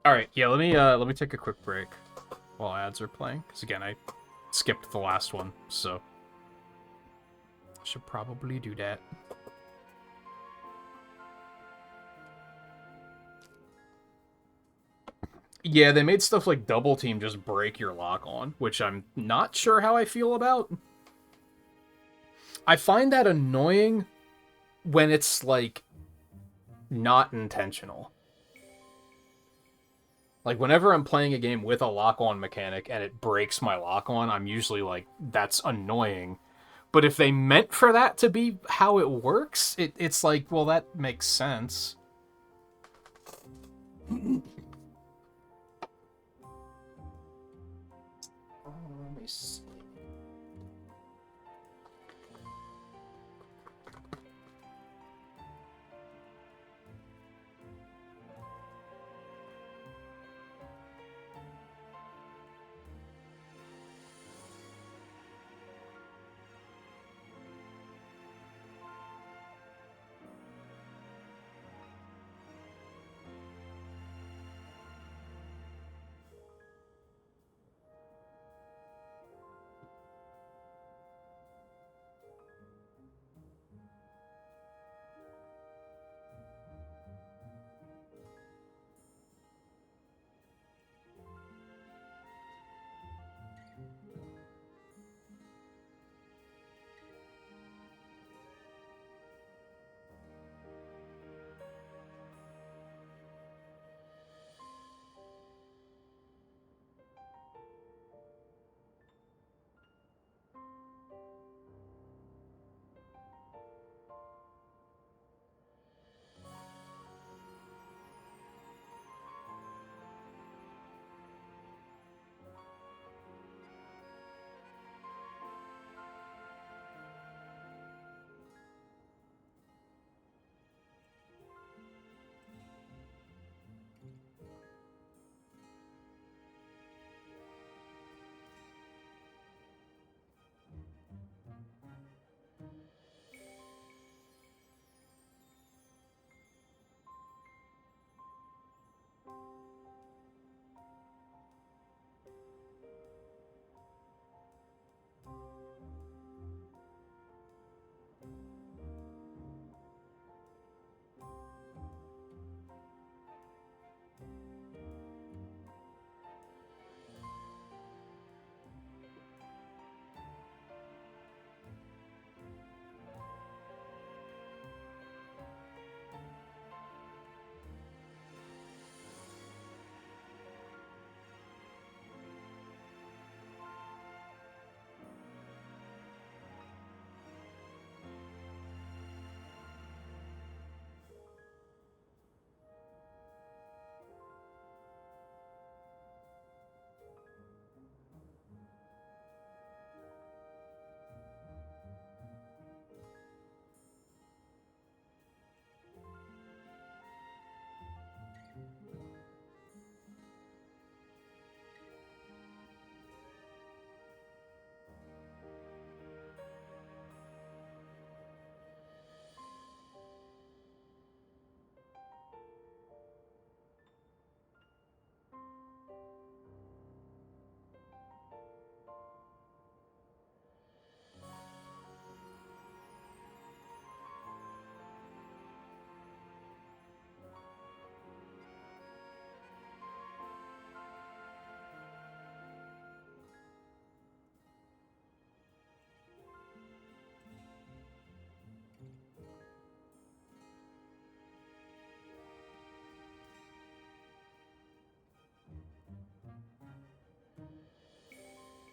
Alright, yeah, let me take a quick break while ads are playing. Because again, I skipped the last one, so I should probably do that. Yeah, they made stuff like Double Team just break your lock on, which I'm not sure how I feel about. I find that annoying when it's, like, not intentional. Like, whenever I'm playing a game with a lock-on mechanic and it breaks my lock-on, I'm usually like, that's annoying. But if they meant for that to be how it works, it's like, well, that makes sense. Let me see.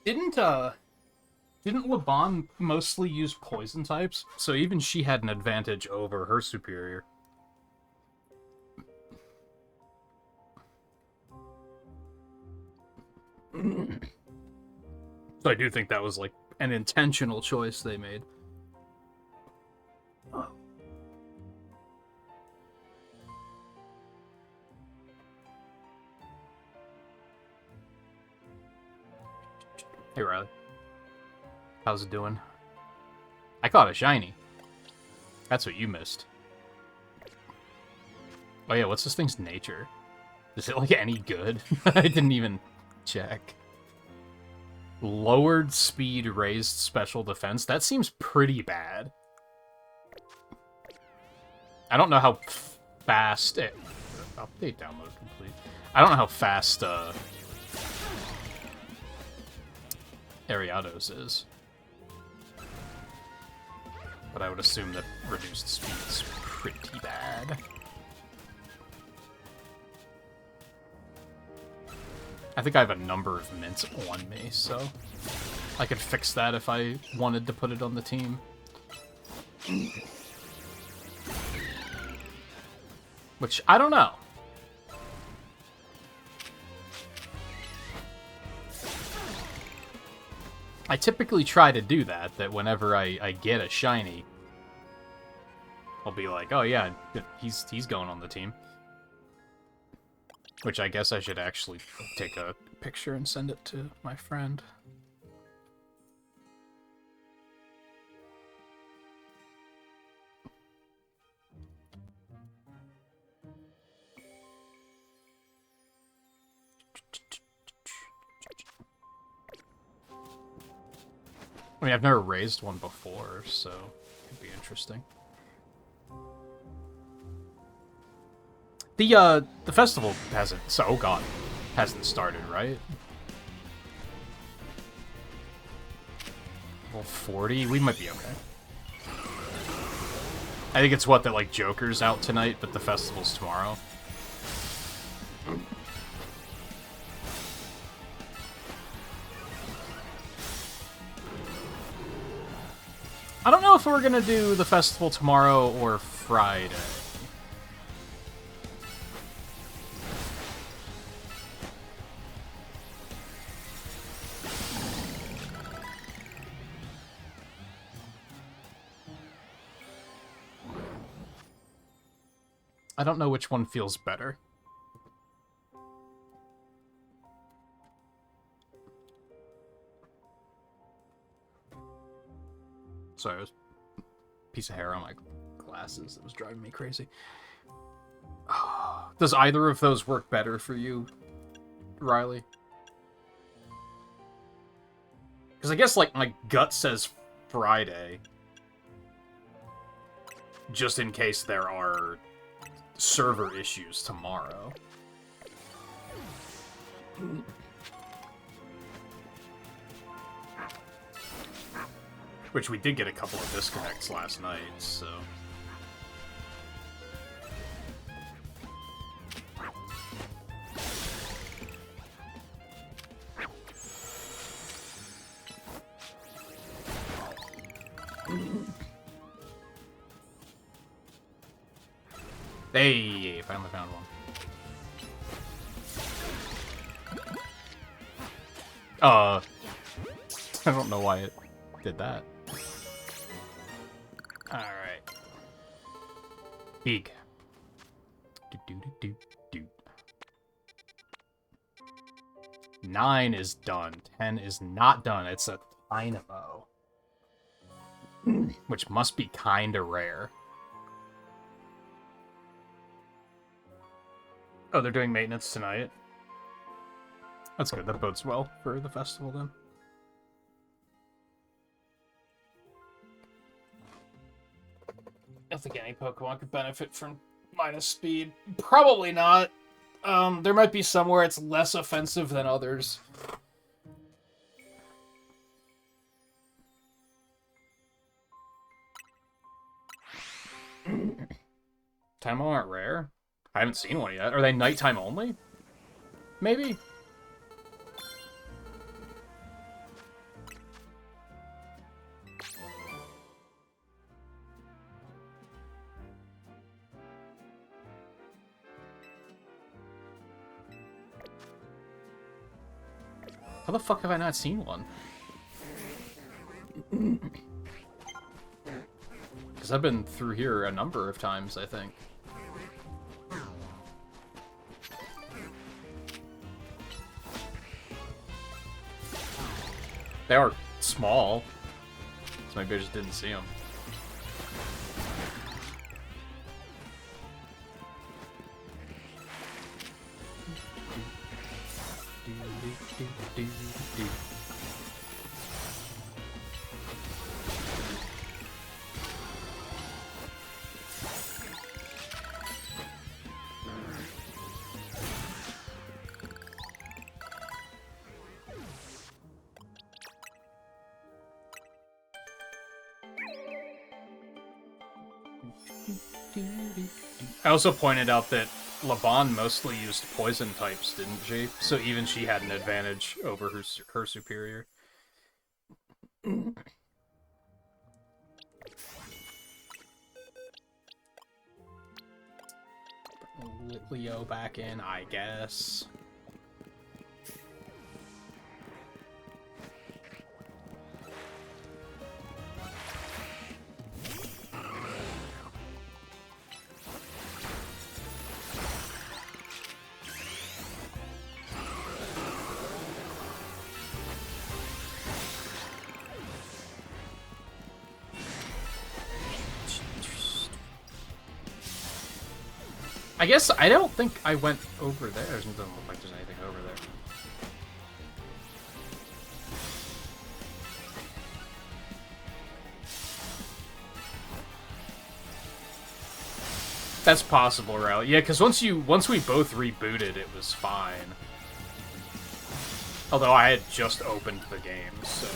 Didn't Laban mostly use poison types? So even she had an advantage over her superior. So I do think that was, like, an intentional choice they made. Hey, Riley. How's it doing? I caught a shiny. That's what you missed. Oh yeah, what's this thing's nature? Is it, like, any good? I didn't even check. Lowered speed, raised special defense? That seems pretty bad. I don't know how fast... Update download complete. I don't know how fast, Ariados is. But I would assume that reduced speed's pretty bad. I think I have a number of mints on me, so I could fix that if I wanted to put it on the team. Which, I don't know. I typically try to do that whenever I get a shiny, I'll be like, oh yeah, he's going on the team. Which I guess I should actually take a picture and send it to my friend. I mean, I've never raised one before, so it could be interesting. The festival hasn't... So, oh god. Hasn't started, right? Level 40? We might be okay. I think it's what, that, like, Joker's out tonight, but the festival's tomorrow. I don't know if we're gonna do the festival tomorrow or Friday. I don't know which one feels better. Sorry, it was a piece of hair on my glasses that was driving me crazy. Does either of those work better for you, Riley? Because I guess, like, my gut says Friday. Just in case there are server issues tomorrow. Which we did get a couple of disconnects last night, so... Hey, finally found one. I don't know why it did that. Alright. Big. Do. 9 is done. 10 is not done. It's a Dynamo. Which must be kinda rare. Oh, they're doing maintenance tonight. That's good. That bodes well for the festival, then. I don't think any Pokemon could benefit from minus speed. Probably not. There might be some where it's less offensive than others. Time aren't rare? I haven't seen one yet. Are they nighttime only? Maybe? How the fuck have I not seen one? Because I've been through here a number of times, I think. They are small, so maybe I just didn't see them. I also pointed out that Laban mostly used poison types, didn't she? So even she had an advantage over her superior. Leo back in, I guess. I guess I don't think I went over there. It doesn't look like there's anything over there. That's possible, Rally. Yeah, because once we both rebooted, it was fine. Although I had just opened the game, so.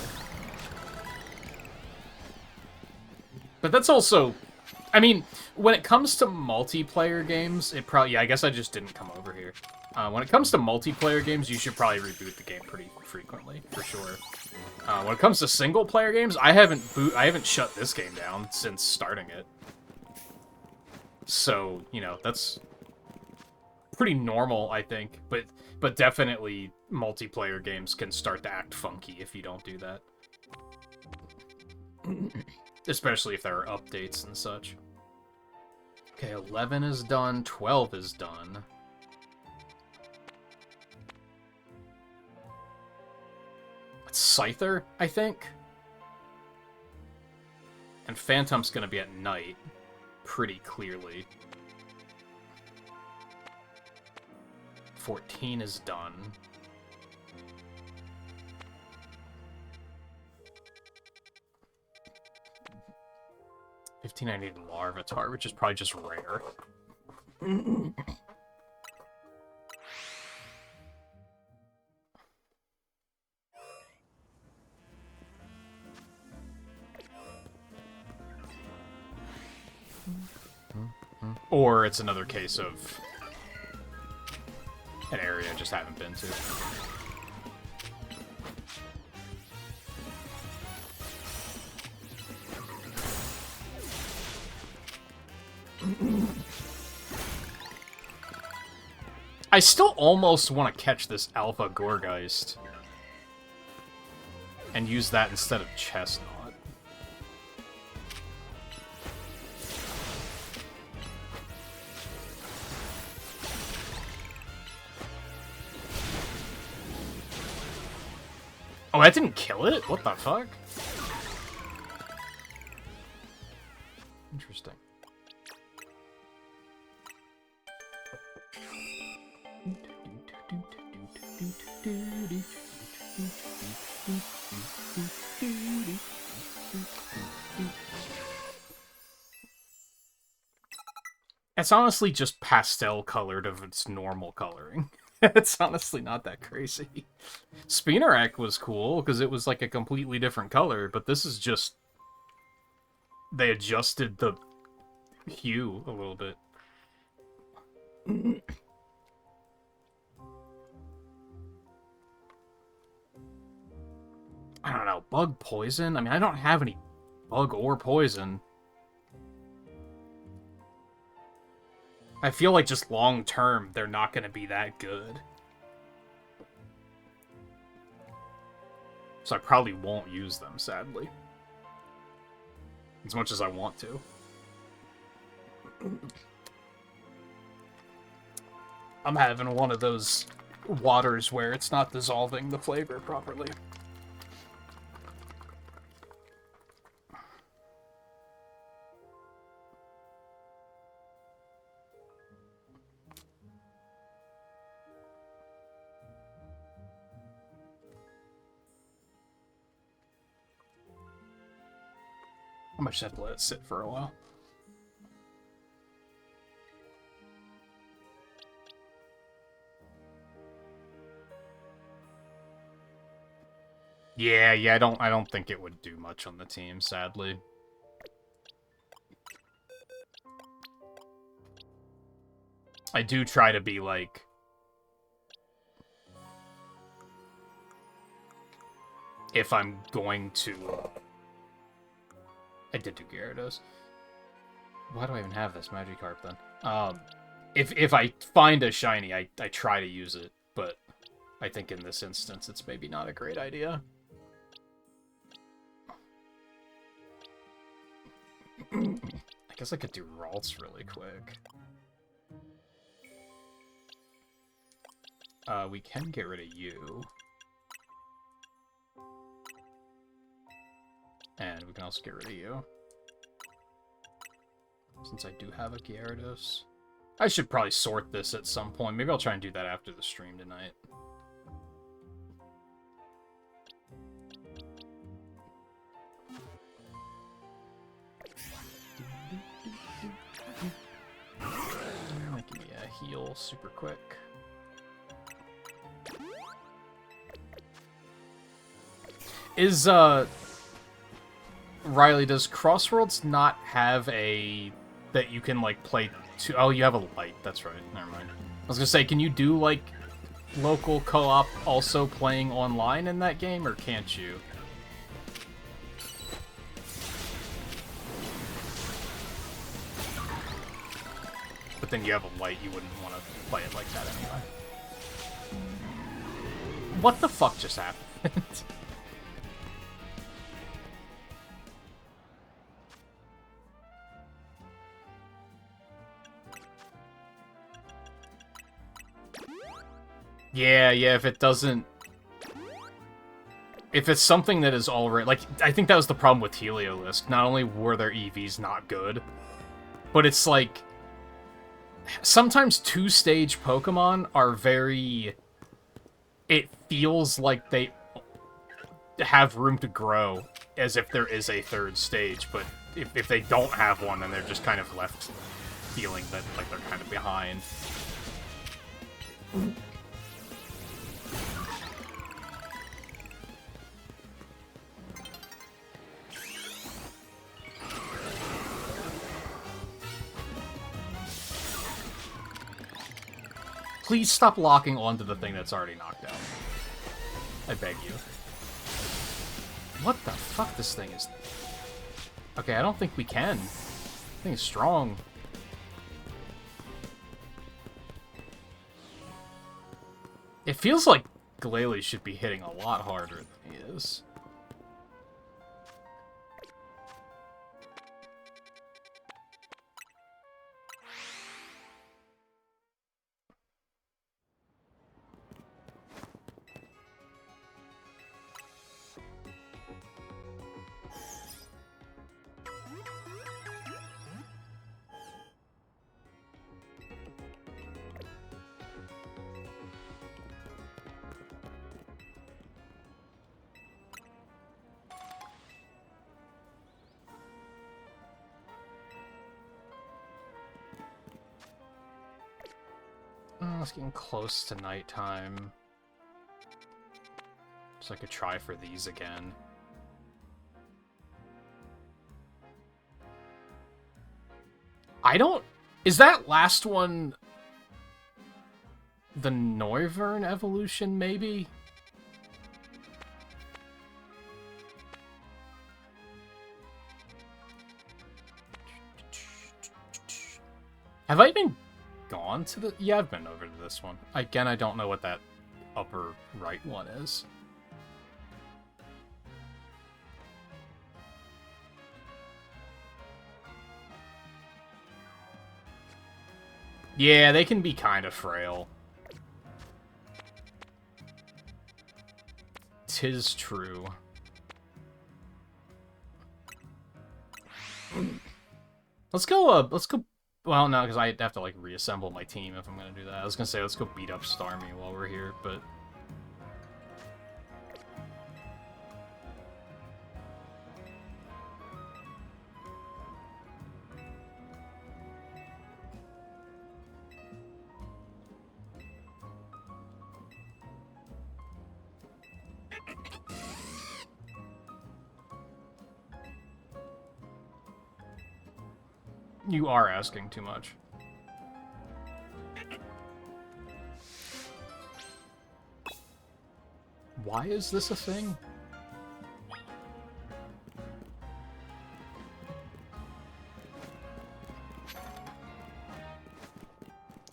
But that's also, I mean, when it comes to multiplayer games, it probably, yeah, I guess I just didn't come over here. When it comes to multiplayer games, you should probably reboot the game pretty frequently, for sure. When it comes to single player games, I haven't shut this game down since starting it. So, you know, that's pretty normal, I think, but definitely multiplayer games can start to act funky if you don't do that. Especially if there are updates and such. Okay, 11 is done, 12 is done. It's Scyther, I think. And Phantom's gonna be at night, pretty clearly. 14 is done. I need Larvitar, which is probably just rare. Or it's another case of an area I just haven't been to. I still almost want to catch this Alpha Gorgeist and use that instead of Chestnut. Oh, that didn't kill it? What the fuck? Interesting. It's honestly just pastel colored of its normal coloring. It's honestly not that crazy. Spinarak was cool because it was like a completely different color, but this is just they adjusted the hue a little bit. I don't know, bug poison? I mean, I don't have any bug or poison. I feel like just long term, they're not going to be that good. So I probably won't use them, sadly. As much as I want to. I'm having one of those waters where it's not dissolving the flavor properly. I might just have to let it sit for a while. Yeah, I don't think it would do much on the team, sadly. I do try to be like if I'm going to I did do Gyarados. Why do I even have this Magikarp then? If I find a shiny, I try to use it, but I think in this instance it's maybe not a great idea. I guess I could do Ralts really quick. We can get rid of you. And we can also get rid of you. Since I do have a Gyarados. I should probably sort this at some point. Maybe I'll try and do that after the stream tonight. Give me a heal super quick. Is, Riley, does Crossworlds not have a... that you can, like, play to... Oh, you have a light. That's right. Never mind. I was gonna say, can you do, like, local co-op also playing online in that game, or can't you? But then you have a light, you wouldn't want to play it like that anyway. What the fuck just happened? Yeah, if it doesn't... If it's something that is already... Like, I think that was the problem with Heliolisk. Not only were their EVs not good, but it's like... Sometimes two-stage Pokemon are very... It feels like they have room to grow, as if there is a third stage, but if they don't have one, then they're just kind of left feeling that, like, they're kind of behind. Please stop locking onto the thing that's already knocked out. I beg you. What the fuck this thing is... Okay, I don't think we can. I think it's strong. It feels like Glalie should be hitting a lot harder than he is. It's getting close to nighttime. So I could try for these again. I don't... Is that last one... the Noivern evolution, maybe? Have I even gone to the... Yeah, I've been over to this one. Again, I don't know what that upper right one is. Yeah, they can be kind of frail. 'Tis true. Let's go, well, no, because I have to, like, reassemble my team if I'm gonna do that. I was gonna say, let's go beat up Starmie while we're here, but... You are asking too much. Why is this a thing?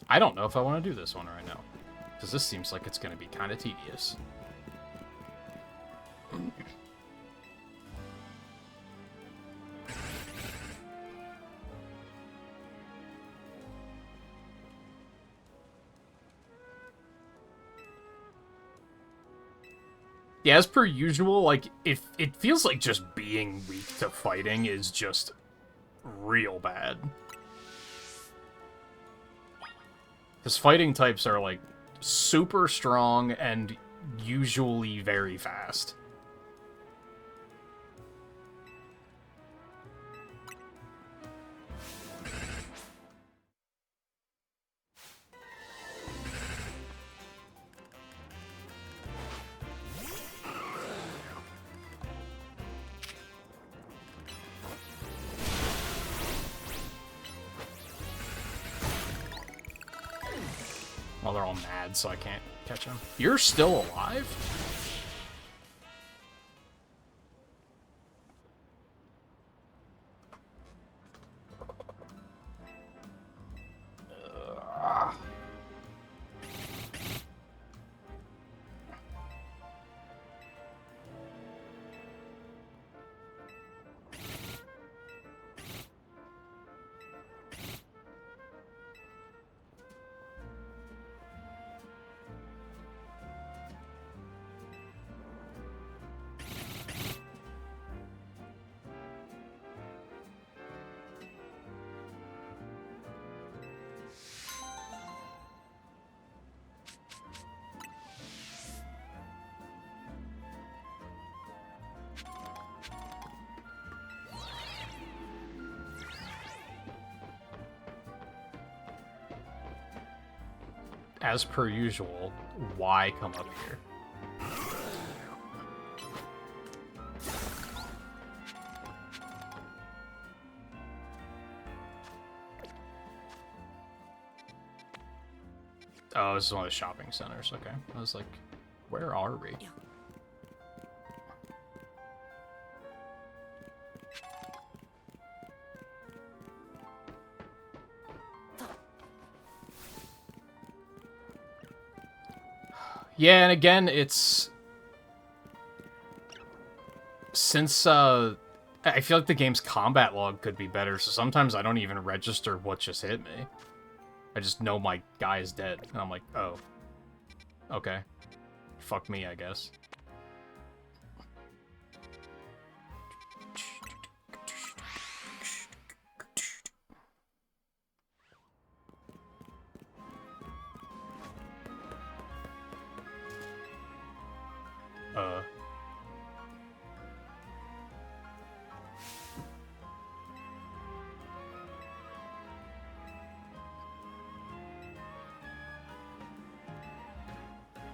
I don't know if I want to do this one right now, because this seems like it's going to be kind of tedious. Yeah, as per usual, like, it feels like just being weak to fighting is just real bad. Because fighting types are, like, super strong and usually very fast. Well, they're all mad, so I can't catch them. You're still alive? As per usual, why come up here? Oh, this is one of the shopping centers. Okay. I was like, where are we? Yeah, and again, it's... Since, I feel like the game's combat log could be better, so sometimes I don't even register what just hit me. I just know my guy is dead, and I'm like, oh. Okay. Fuck me, I guess.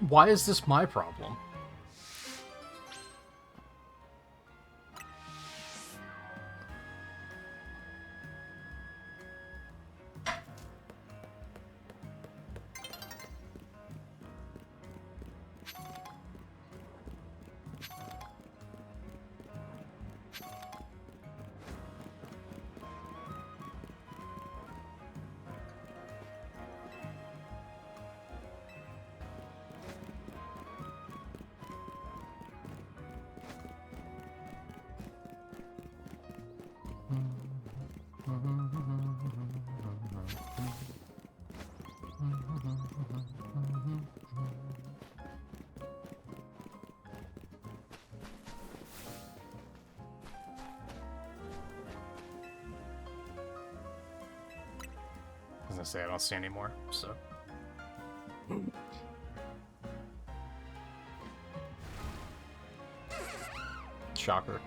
Why is this my problem? gonna say I don't see any more, so. Shocker.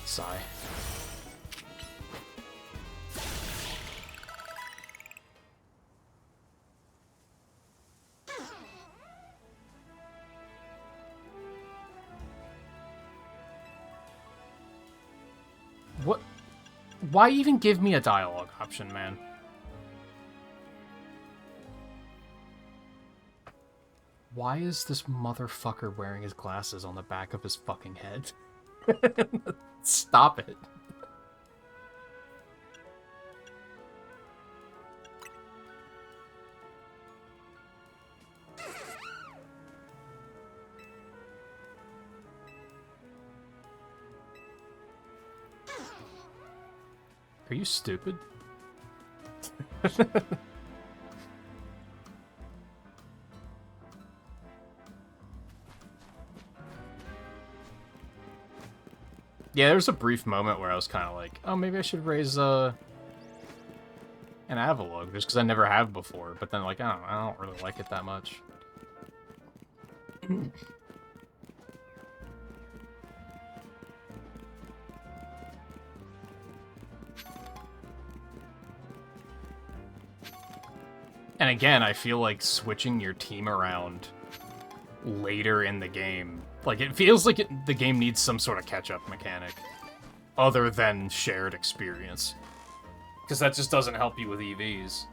Sigh. What? Why even give me a dialogue option, man? Why is this motherfucker wearing his glasses on the back of his fucking head? Stop it. Are you stupid? Yeah, there was a brief moment where I was kind of like, oh, maybe I should raise an Avalugg, just because I never have before. But then, like, I don't really like it that much. And again, I feel like switching your team around later in the game, like, it feels like the game needs some sort of catch-up mechanic other than shared experience. Because that just doesn't help you with EVs.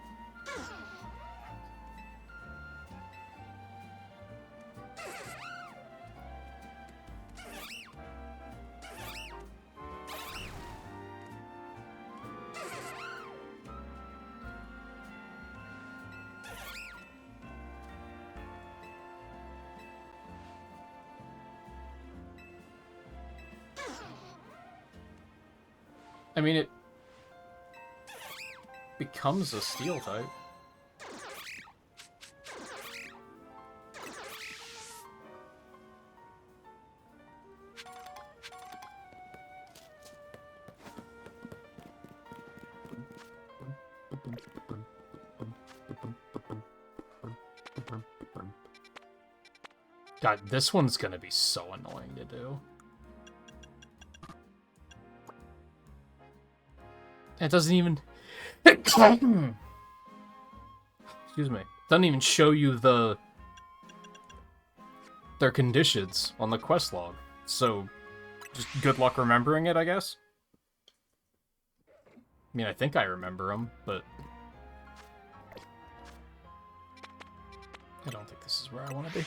I mean, it becomes a steel type. God, this one's gonna be so annoying to do. It doesn't even... Excuse me. It doesn't even show you their conditions on the quest log. So, just good luck remembering it, I guess? I mean, I think I remember them, but... I don't think this is where I want to be.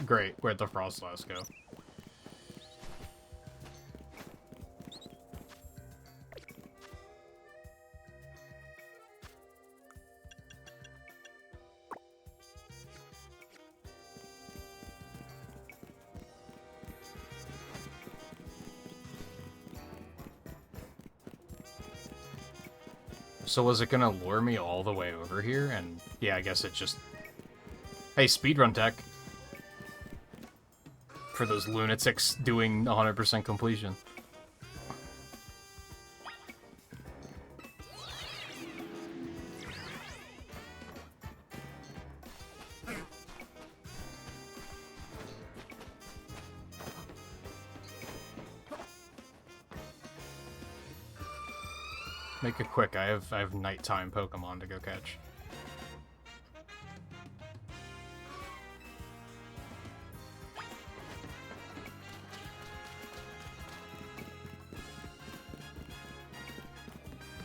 Great, where'd the Frostlass go? So was it gonna lure me all the way over here? And yeah, I guess it just... Hey, speedrun tech! For those lunatics doing 100% completion. Make it quick, I have nighttime Pokemon to go catch.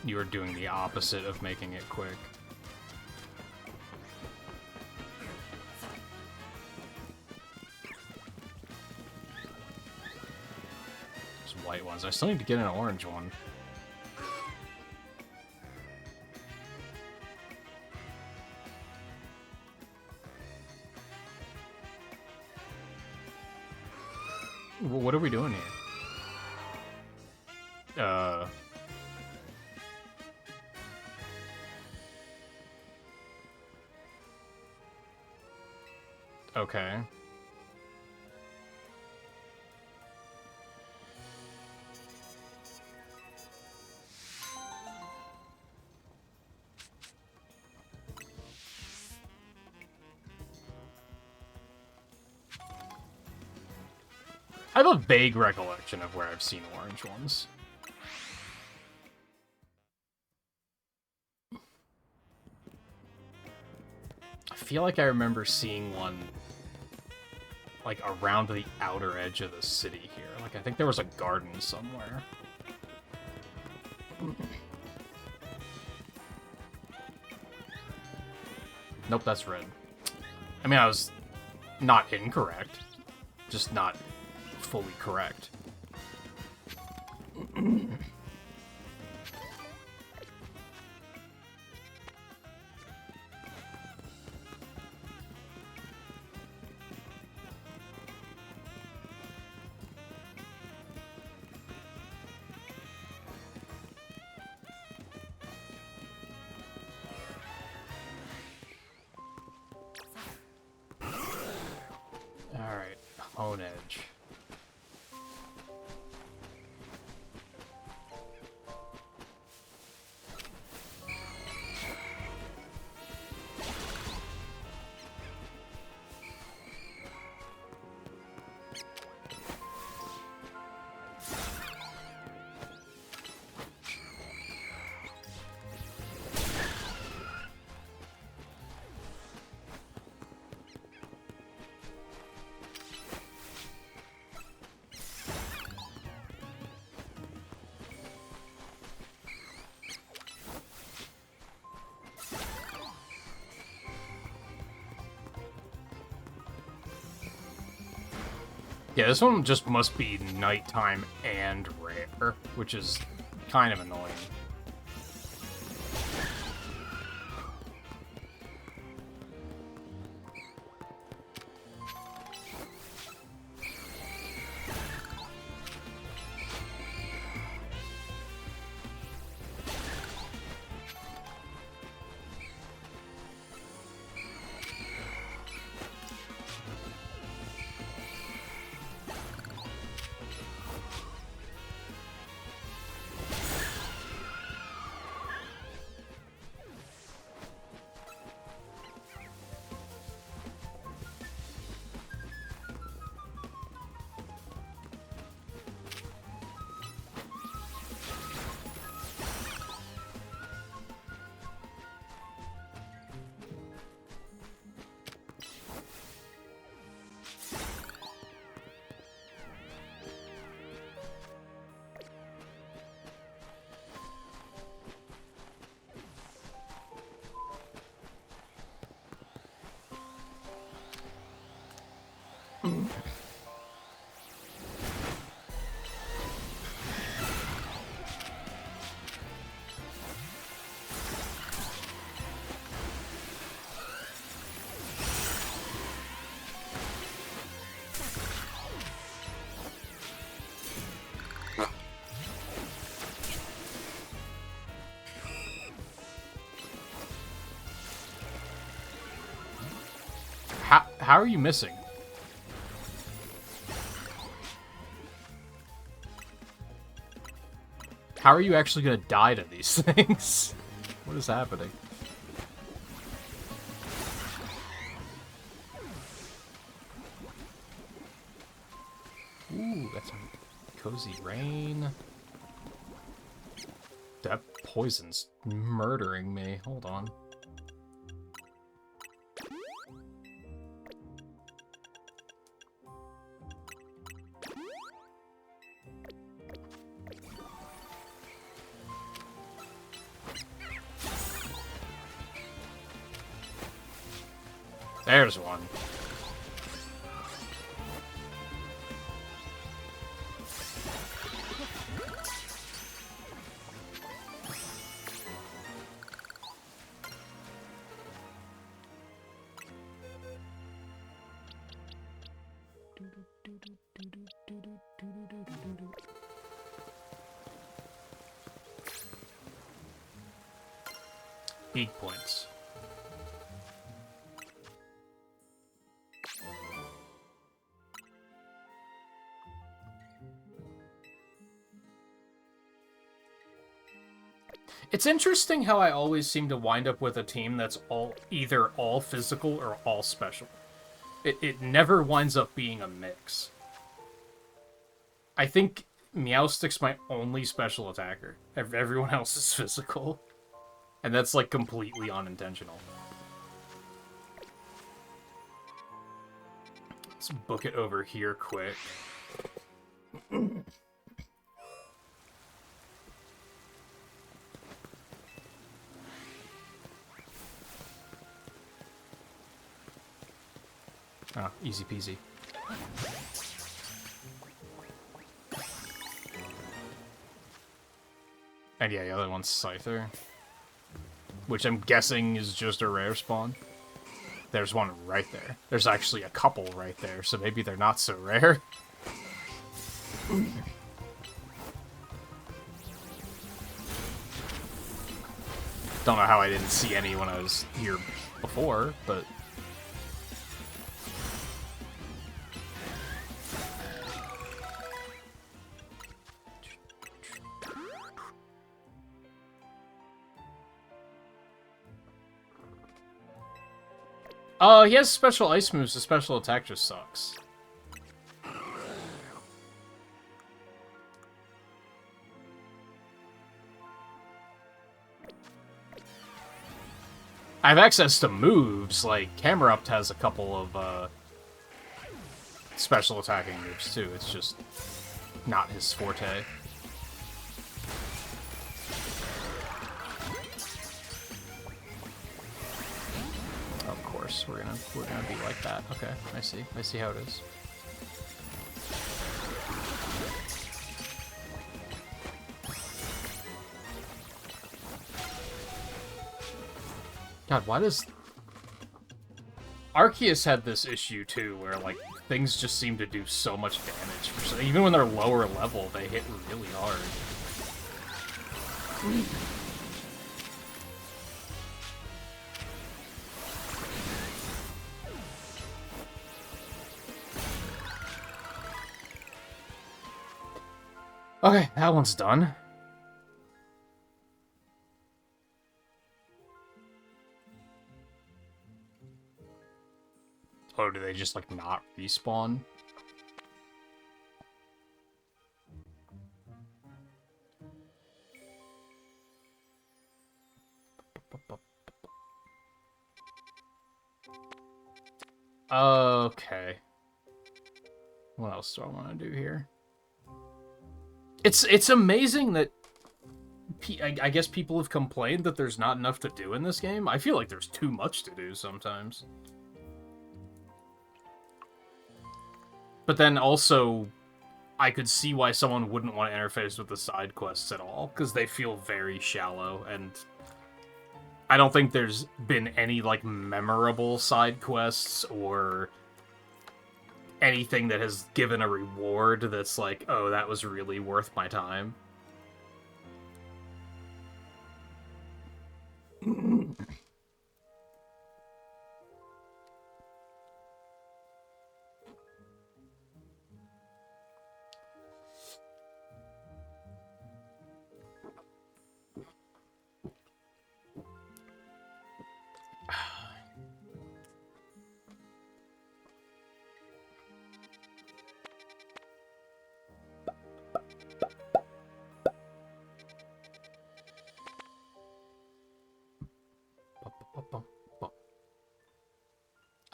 You are doing the opposite of making it quick. There's white ones. I still need to get an orange one. What are we doing here? Okay. I have a vague recollection of where I've seen orange ones. I feel like I remember seeing one, like, around the outer edge of the city here. Like, I think there was a garden somewhere. Nope, that's red. I mean, I was not incorrect, just not fully correct. Alright, Hone Edge. Yeah, this one just must be nighttime and rare, which is kind of annoying. how are you missing? How are you actually gonna die to these things? What is happening? Ooh, that's a cozy rain. That poison's murdering me. Hold on. There's one. Peak points. It's interesting how I always seem to wind up with a team that's either all physical or all special. It never winds up being a mix. I think Meowstick's my only special attacker. Everyone else is physical. And that's, like, completely unintentional. Let's book it over here quick. Oh, easy peasy. And yeah, the other one's Scyther. Which I'm guessing is just a rare spawn. There's one right there. There's actually a couple right there, so maybe they're not so rare. Don't know how I didn't see any when I was here before, but... Oh, he has special ice moves, the special attack just sucks. I have access to moves, like Camerupt has a couple of special attacking moves too, it's just not his forte. We're gonna be like that. Okay, I see how it is. God, why does Arceus had this issue too, where like things just seem to do so much damage. Even when they're lower level, they hit really hard. Okay, that one's done. Oh, do they just, like, not respawn? Okay. What else do I want to do here? It's amazing that I guess people have complained that there's not enough to do in this game. I feel like there's too much to do sometimes. But then also, I could see why someone wouldn't want to interface with the side quests at all, because they feel very shallow, and I don't think there's been any, like, memorable side quests or anything that has given a reward that's like, oh, that was really worth my time.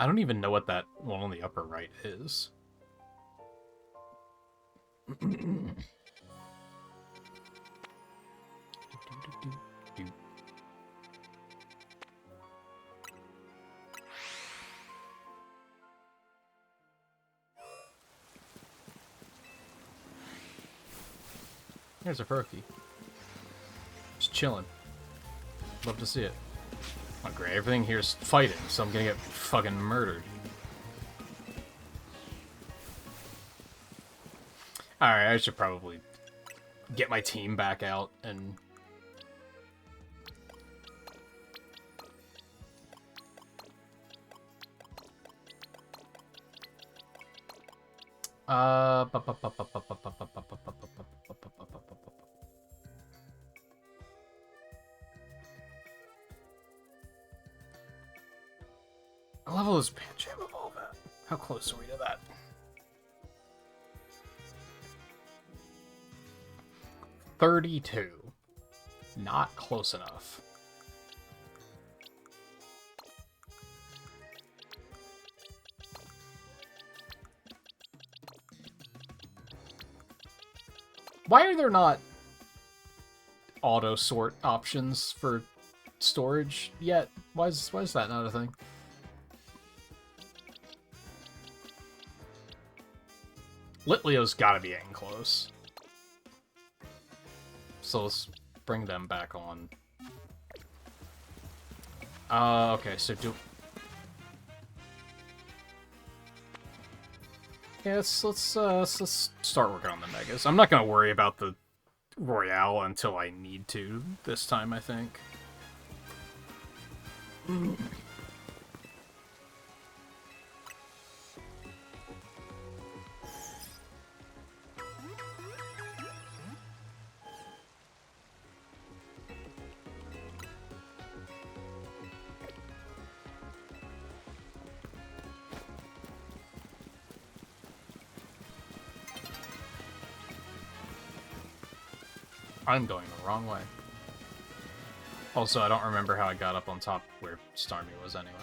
I don't even know what that one on the upper right is. Here's a Furky. Just chilling. Love to see it. Oh, great. Everything here's fighting, so I'm gonna get fucking murdered. Alright, I should probably get my team back out and... What level is Pancham Evolve at? How close are we to that? 32. Not close enough. Why are there not auto sort options for storage yet? Why is that not a thing? Litleo's gotta be getting close. So let's bring them back on. Okay, so yeah, let's start working on the Megas. I'm not gonna worry about the Royale until I need to this time, I think. I'm going the wrong way. Also, I don't remember how I got up on top where Starmie was anyway.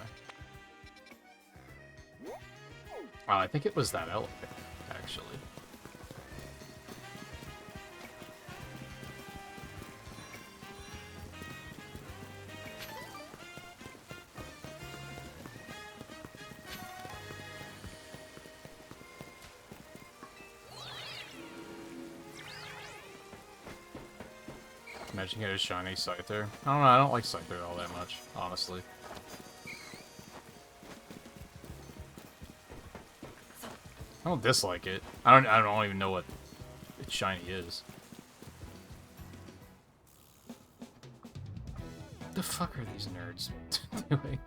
I think it was that elevator, actually. Imagine getting a shiny Scyther. I don't know, I don't like Scyther all that much, honestly. I don't dislike it. I don't even know what its shiny is. What the fuck are these nerds doing?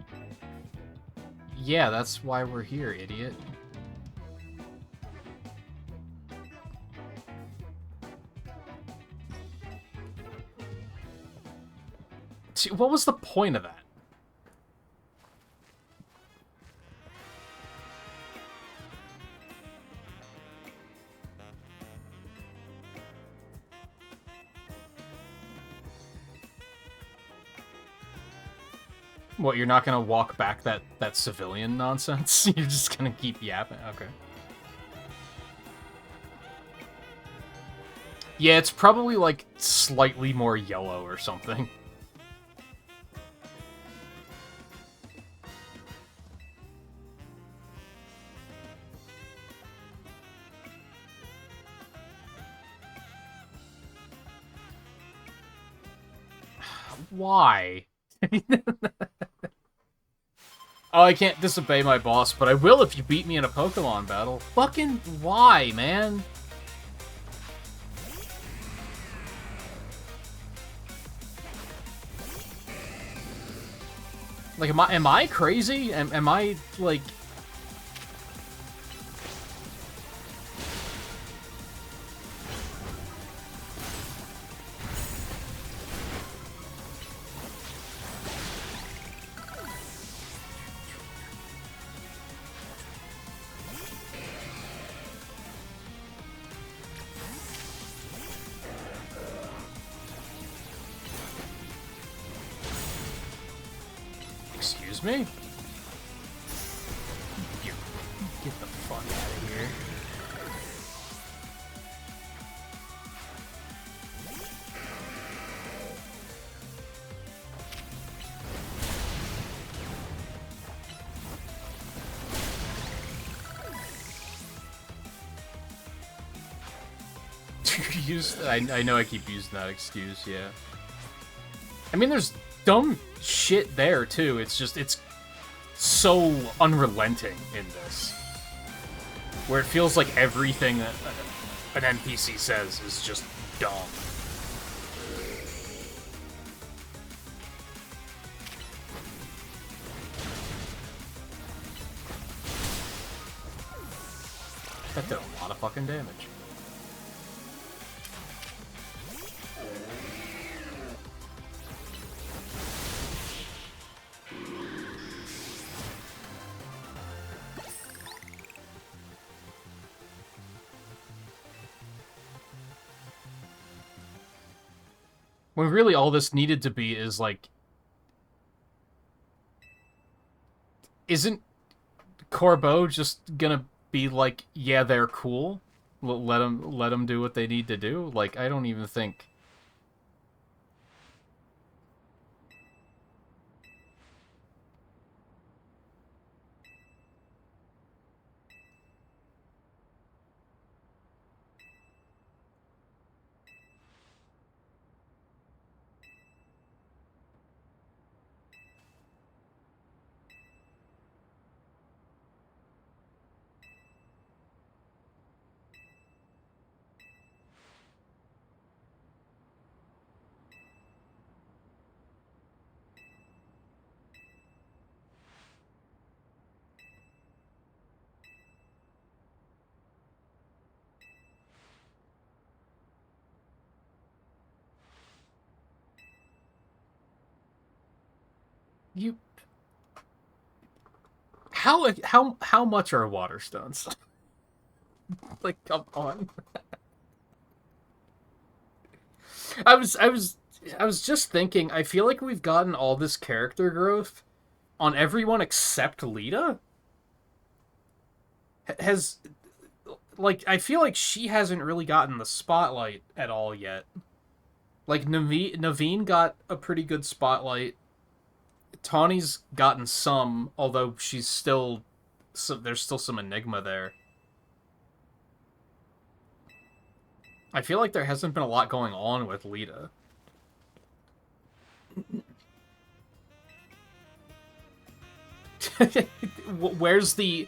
Yeah, that's why we're here, idiot. See, what was the point of that? What, you're not gonna walk back that civilian nonsense? You're just gonna keep yapping? Okay. Yeah, it's probably, like, slightly more yellow or something. Why? Oh, I can't disobey my boss, but I will if you beat me in a Pokemon battle. Fucking why, man? Like, am I crazy? Am I, like... Excuse me? I know I keep using that excuse, yeah. I mean, there's dumb shit there, too. It's just, it's so unrelenting in this. Where it feels like everything an NPC says is just dumb. That did a lot of fucking damage. When really all this needed to be is, like... Isn't Corbeau just gonna be like, yeah, they're cool? Let them do what they need to do? Like, I don't even think... You... How much are water stones? Like, come on. I was just thinking, I feel like we've gotten all this character growth on everyone except Lita. Has, like, I feel like she hasn't really gotten the spotlight at all yet. Like, Naveen got a pretty good spotlight. Tawny's gotten some, although she's still... there's still some enigma there. I feel like there hasn't been a lot going on with Lita. Where's the...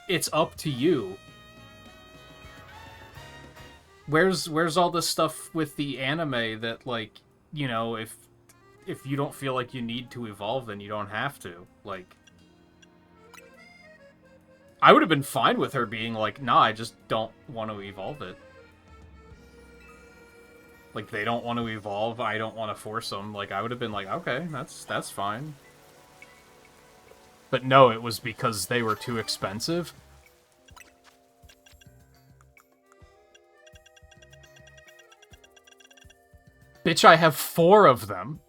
It's up to you. Where's all this stuff with the anime that, like, you know, if you don't feel like you need to evolve, then you don't have to. Like, I would have been fine with her being like, nah, I just don't want to evolve it. Like, they don't want to evolve, I don't want to force them. Like, I would have been like, okay, that's fine. But no, it was because they were too expensive. Bitch, I have 4 of them.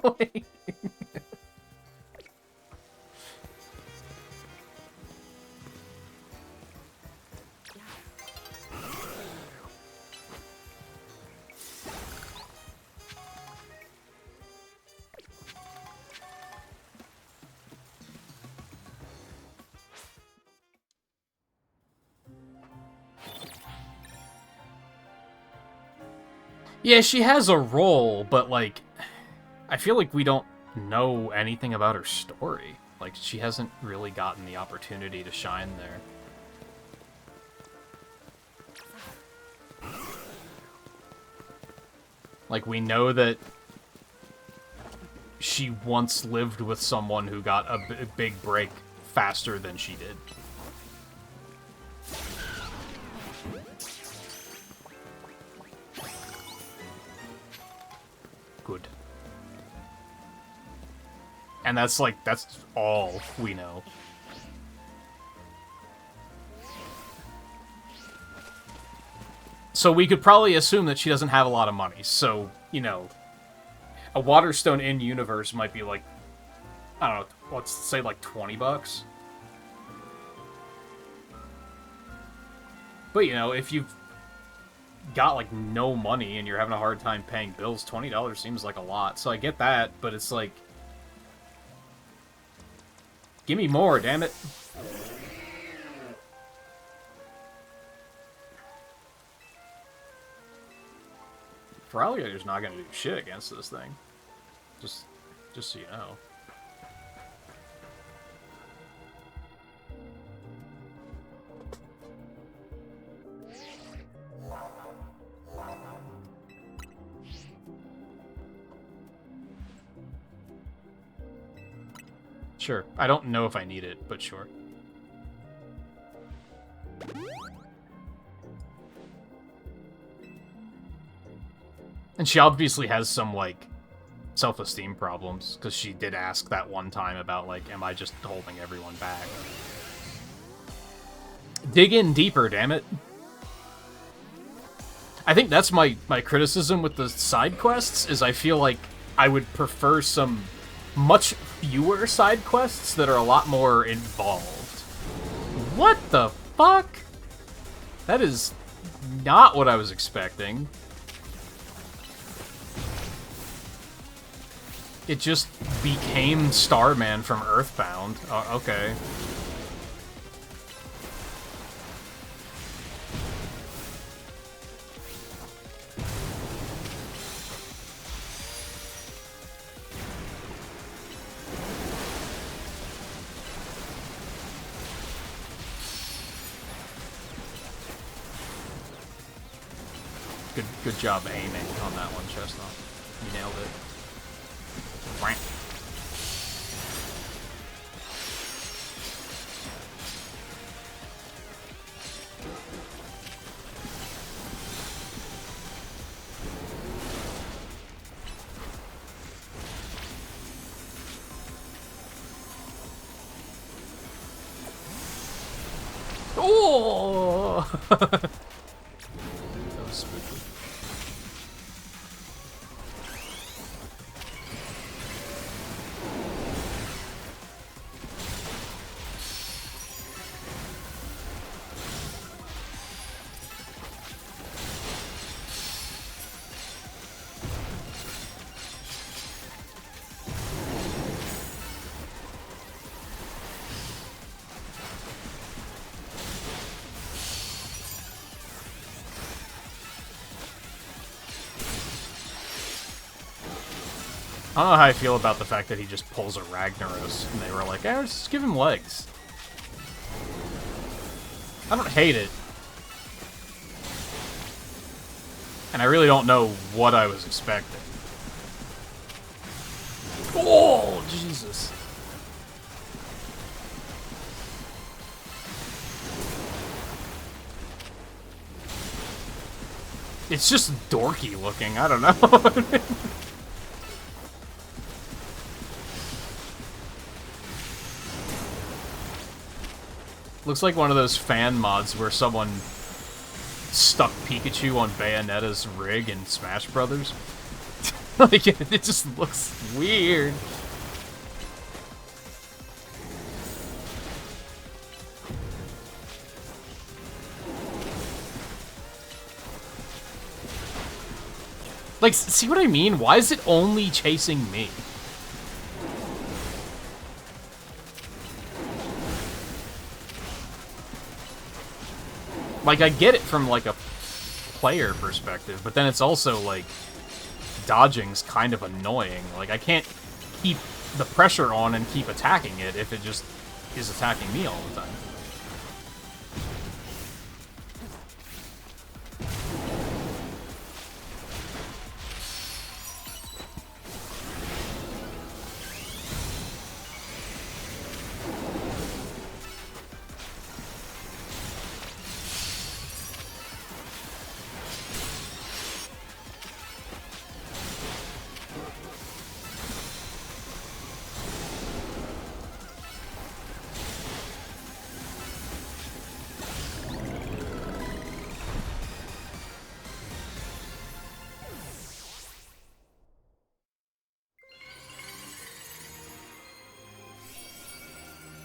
Like... Yeah, she has a role, but, like, I feel like we don't know anything about her story. Like, she hasn't really gotten the opportunity to shine there. Like, we know that she once lived with someone who got a big break faster than she did. Good. And that's, like, that's all we know. So we could probably assume that she doesn't have a lot of money. So, you know, a Waterstone in-universe might be like, I don't know, let's say like $20. But, you know, if you've got, like, no money and you're having a hard time paying bills, $20 seems like a lot. So I get that, but it's like, give me more, damn it. Feraligator's not gonna do shit against this thing. Just so you know. Sure. I don't know if I need it, but sure. And she obviously has some, like, self-esteem problems, because she did ask that one time about, like, am I just holding everyone back? Dig in deeper, damn it. I think that's my criticism with the side quests, is I feel like I would prefer some much fewer side quests that are a lot more involved. What the fuck? That is not what I was expecting. It just became Starman from Earthbound. Oh, okay. Good job aiming on that one, Chestnut. You nailed it. Whack. Oh! That was spooky. I don't know how I feel about the fact that he just pulls a Ragnaros, and they were like, eh, just give him legs. I don't hate it. And I really don't know what I was expecting. Oh, Jesus. It's just dorky looking, I don't know. Looks like one of those fan mods where someone stuck Pikachu on Bayonetta's rig in Smash Brothers. Like, it just looks weird. Like, see what I mean? Why is it only chasing me? Like, I get it from, like, a player perspective, but then it's also, like, dodging's kind of annoying. Like, I can't keep the pressure on and keep attacking it if it just is attacking me all the time.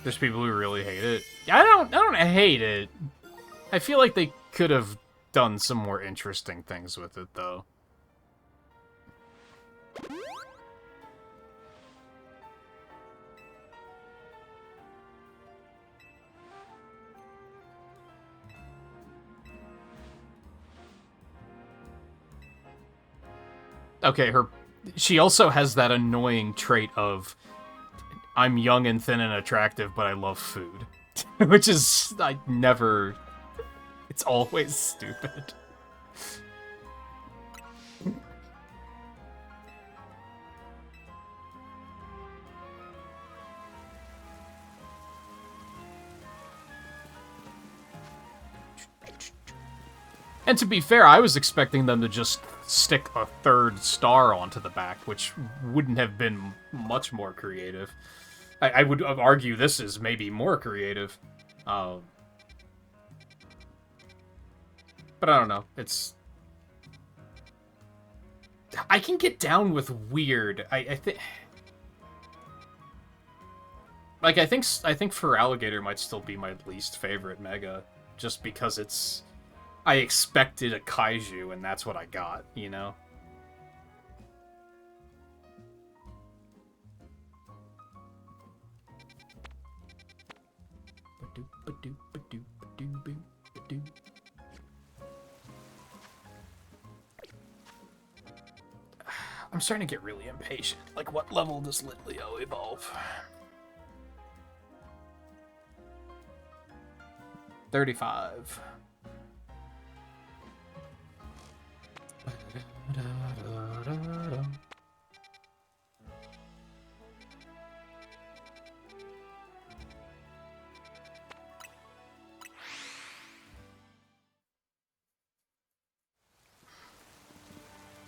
There's people who really hate it. I don't hate it. I feel like they could have done some more interesting things with it, though. Okay, she also has that annoying trait of, I'm young and thin and attractive, but I love food. Which is, it's always stupid. And to be fair, I was expecting them to just stick a third star onto the back, which wouldn't have been much more creative. I would argue this is maybe more creative. But I don't know. I can get down with weird. I think... Like, I think Fur Alligator might still be my least favorite Mega, just because it's... I expected a kaiju, and that's what I got, you know? I'm starting to get really impatient. Like, what level does Litleo evolve? 35.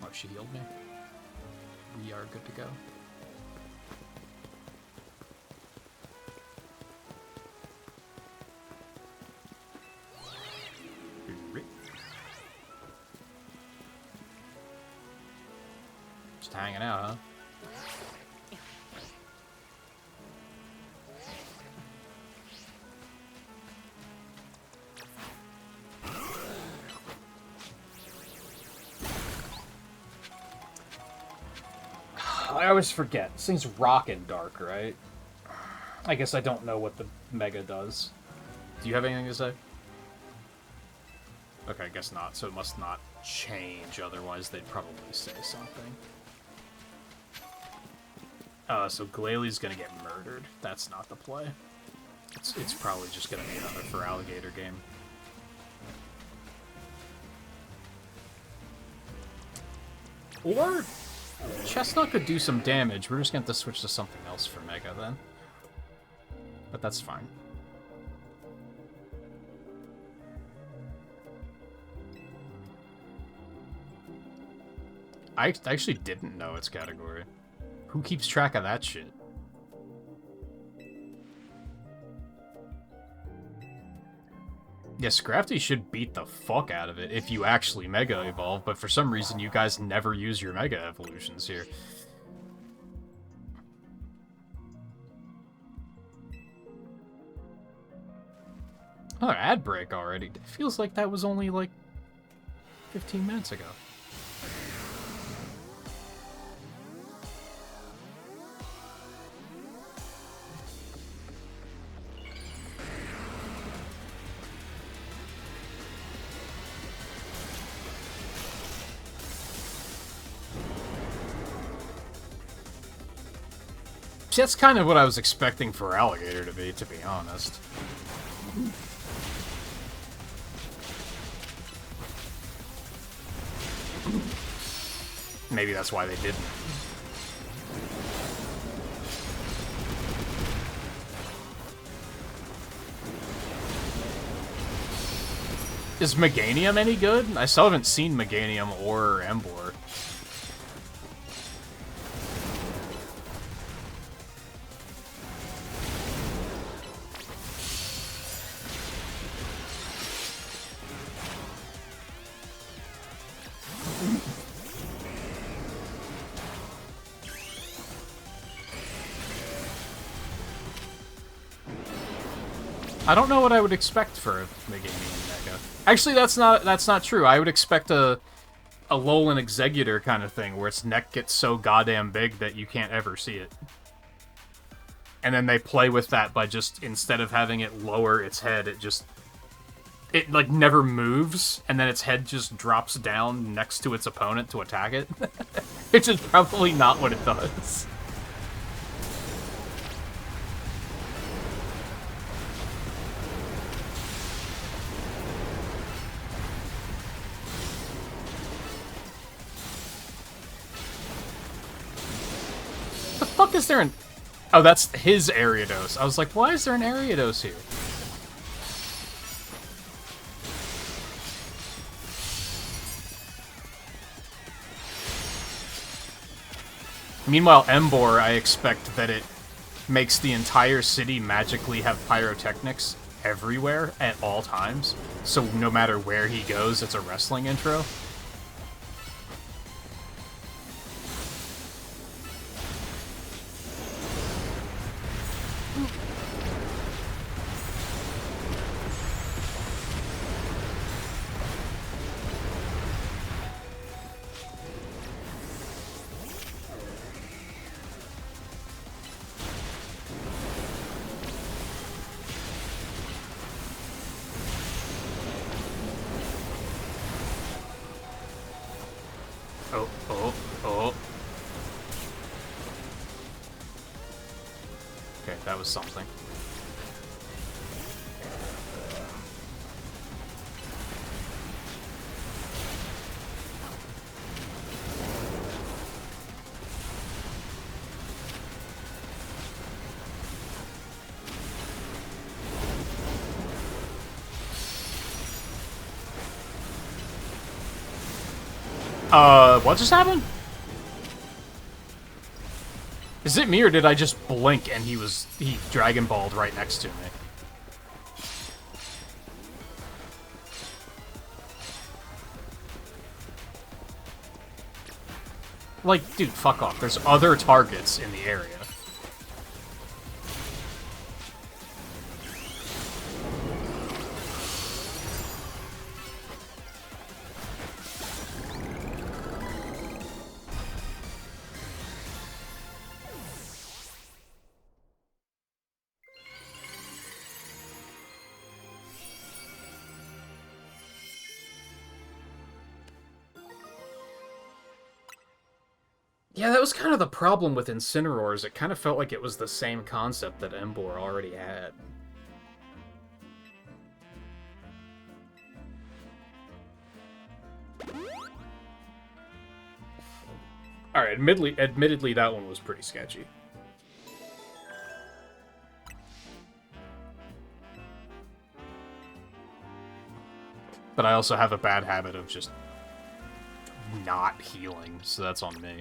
Oh, she healed me. We are good to go. Just hanging out, huh? I always forget. This thing's rockin' dark, right? I guess I don't know what the Mega does. Do you have anything to say? Okay, I guess not. So it must not change, otherwise they'd probably say something. So Glalie gonna get murdered. That's not the play. It's probably just gonna be another Fur Alligator game. Or Chestnut could do some damage. We're just gonna have to switch to something else for Mega then. But that's fine. I actually didn't know its category. Who keeps track of that shit? Yeah, Scrafty should beat the fuck out of it if you actually Mega Evolve, but for some reason you guys never use your Mega Evolutions here. Another ad break already. It feels like that was only like 15 minutes ago. That's kind of what I was expecting for Alligator to be honest. Maybe that's why they didn't. Is Meganium any good? I still haven't seen Meganium or Embor. I don't know what I would expect for a Meganium Mega. Actually, that's not true. I would expect a Alolan Executor kind of thing, where its neck gets so goddamn big that you can't ever see it. And then they play with that by just, instead of having it lower its head, it like never moves, and then its head just drops down next to its opponent to attack it. Which is probably not what it does. The fuck is there an... Oh, that's his Ariados. I was like, why is there an Ariados here? Meanwhile, Embor, I expect that it makes the entire city magically have pyrotechnics everywhere at all times. So no matter where he goes, it's a wrestling intro. Okay, that was something. What just happened? Is it me, or did I just blink and he Dragon Balled right next to me? Like, dude, fuck off. There's other targets in the area. Yeah, that was kind of the problem with Incineroars. It kind of felt like it was the same concept that Embor already had. Alright, admittedly, that one was pretty sketchy. But I also have a bad habit of just not healing, so that's on me.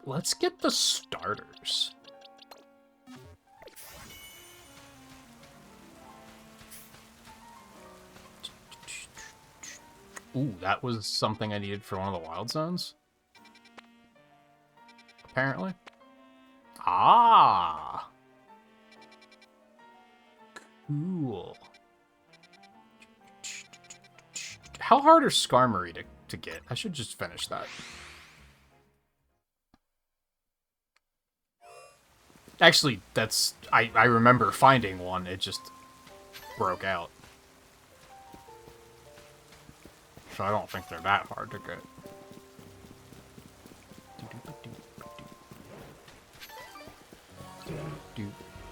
Let's get the starters. Ooh, that was something I needed for one of the wild zones. Apparently. Ah! Cool. How hard are Skarmory to get? I should just finish that. Actually, that's... I remember finding one, it just broke out. So I don't think they're that hard to get.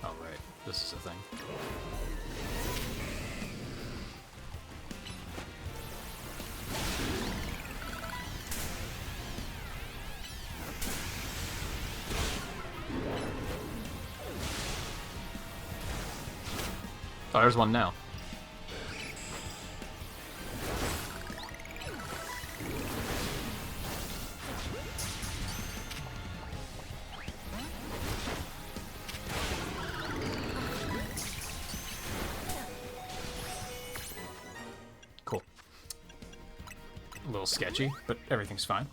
Oh, right. This is a thing. Oh, there's one now. Cool. A little sketchy, but everything's fine.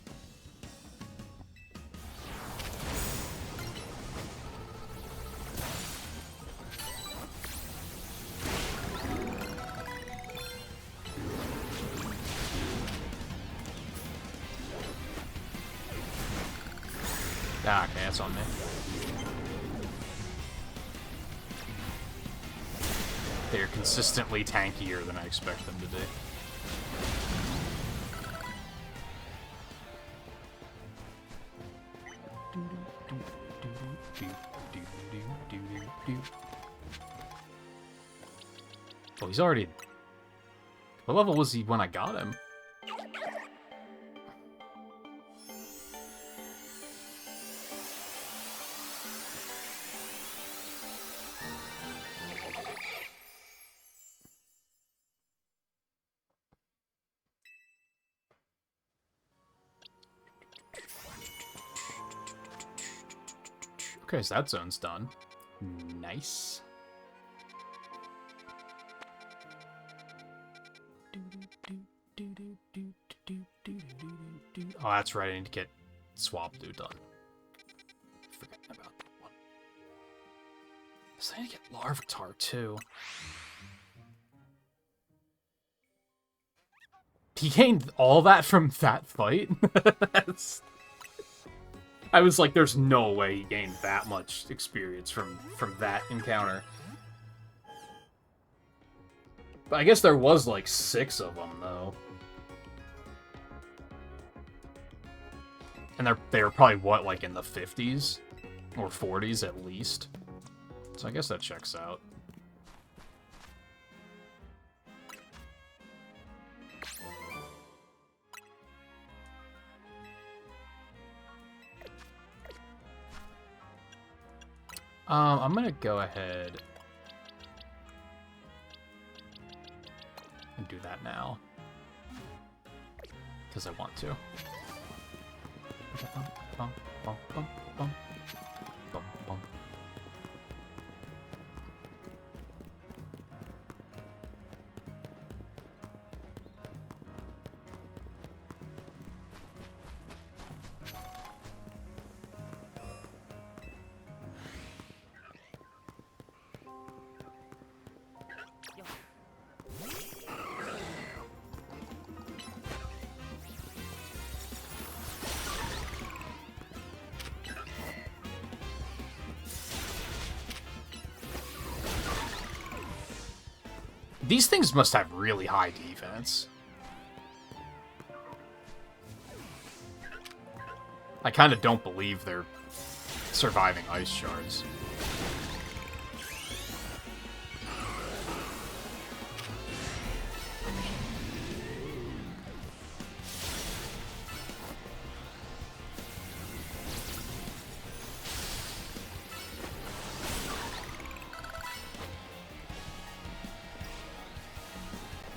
Ah, okay, that's on me. They're consistently tankier than I expect them to be. Oh, he's already... What level was he when I got him? Okay, so that zone's done. Nice. Oh, that's right. I need to get Swablu done. Forgetting about that one. So I need to get Larvitar too. He gained all that from that fight? I was like, there's no way he gained that much experience from that encounter. But I guess there was like 6 of them, though. And they were probably, what, like in the 50s? Or 40s at least? So I guess that checks out. I'm gonna go ahead and do that now. Because I want to. These things must have really high defense. I kind of don't believe they're surviving ice shards.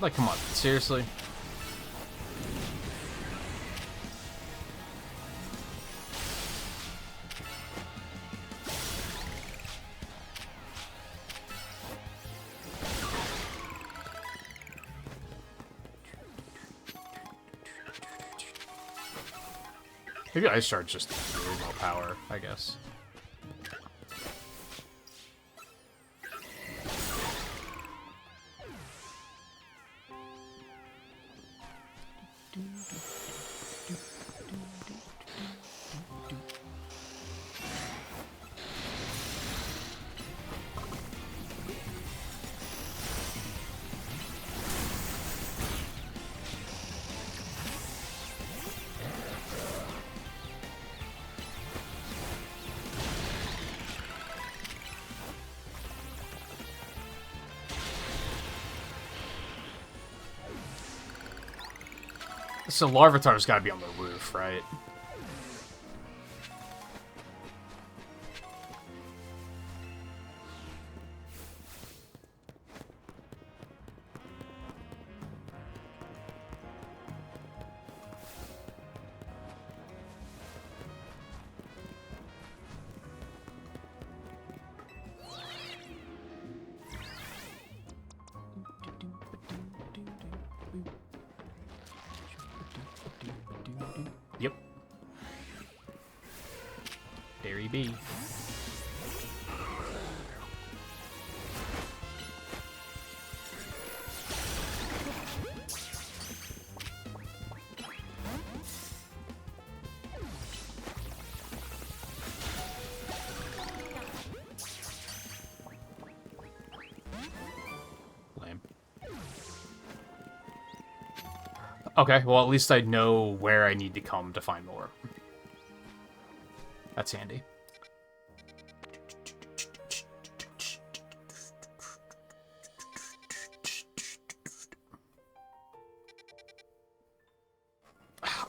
Like, come on, seriously? Maybe Ice Shard's just really low power, I guess. So Larvitar's gotta be on the roof, right? Yep. Dairy B. Okay, well, at least I know where I need to come to find more. That's handy.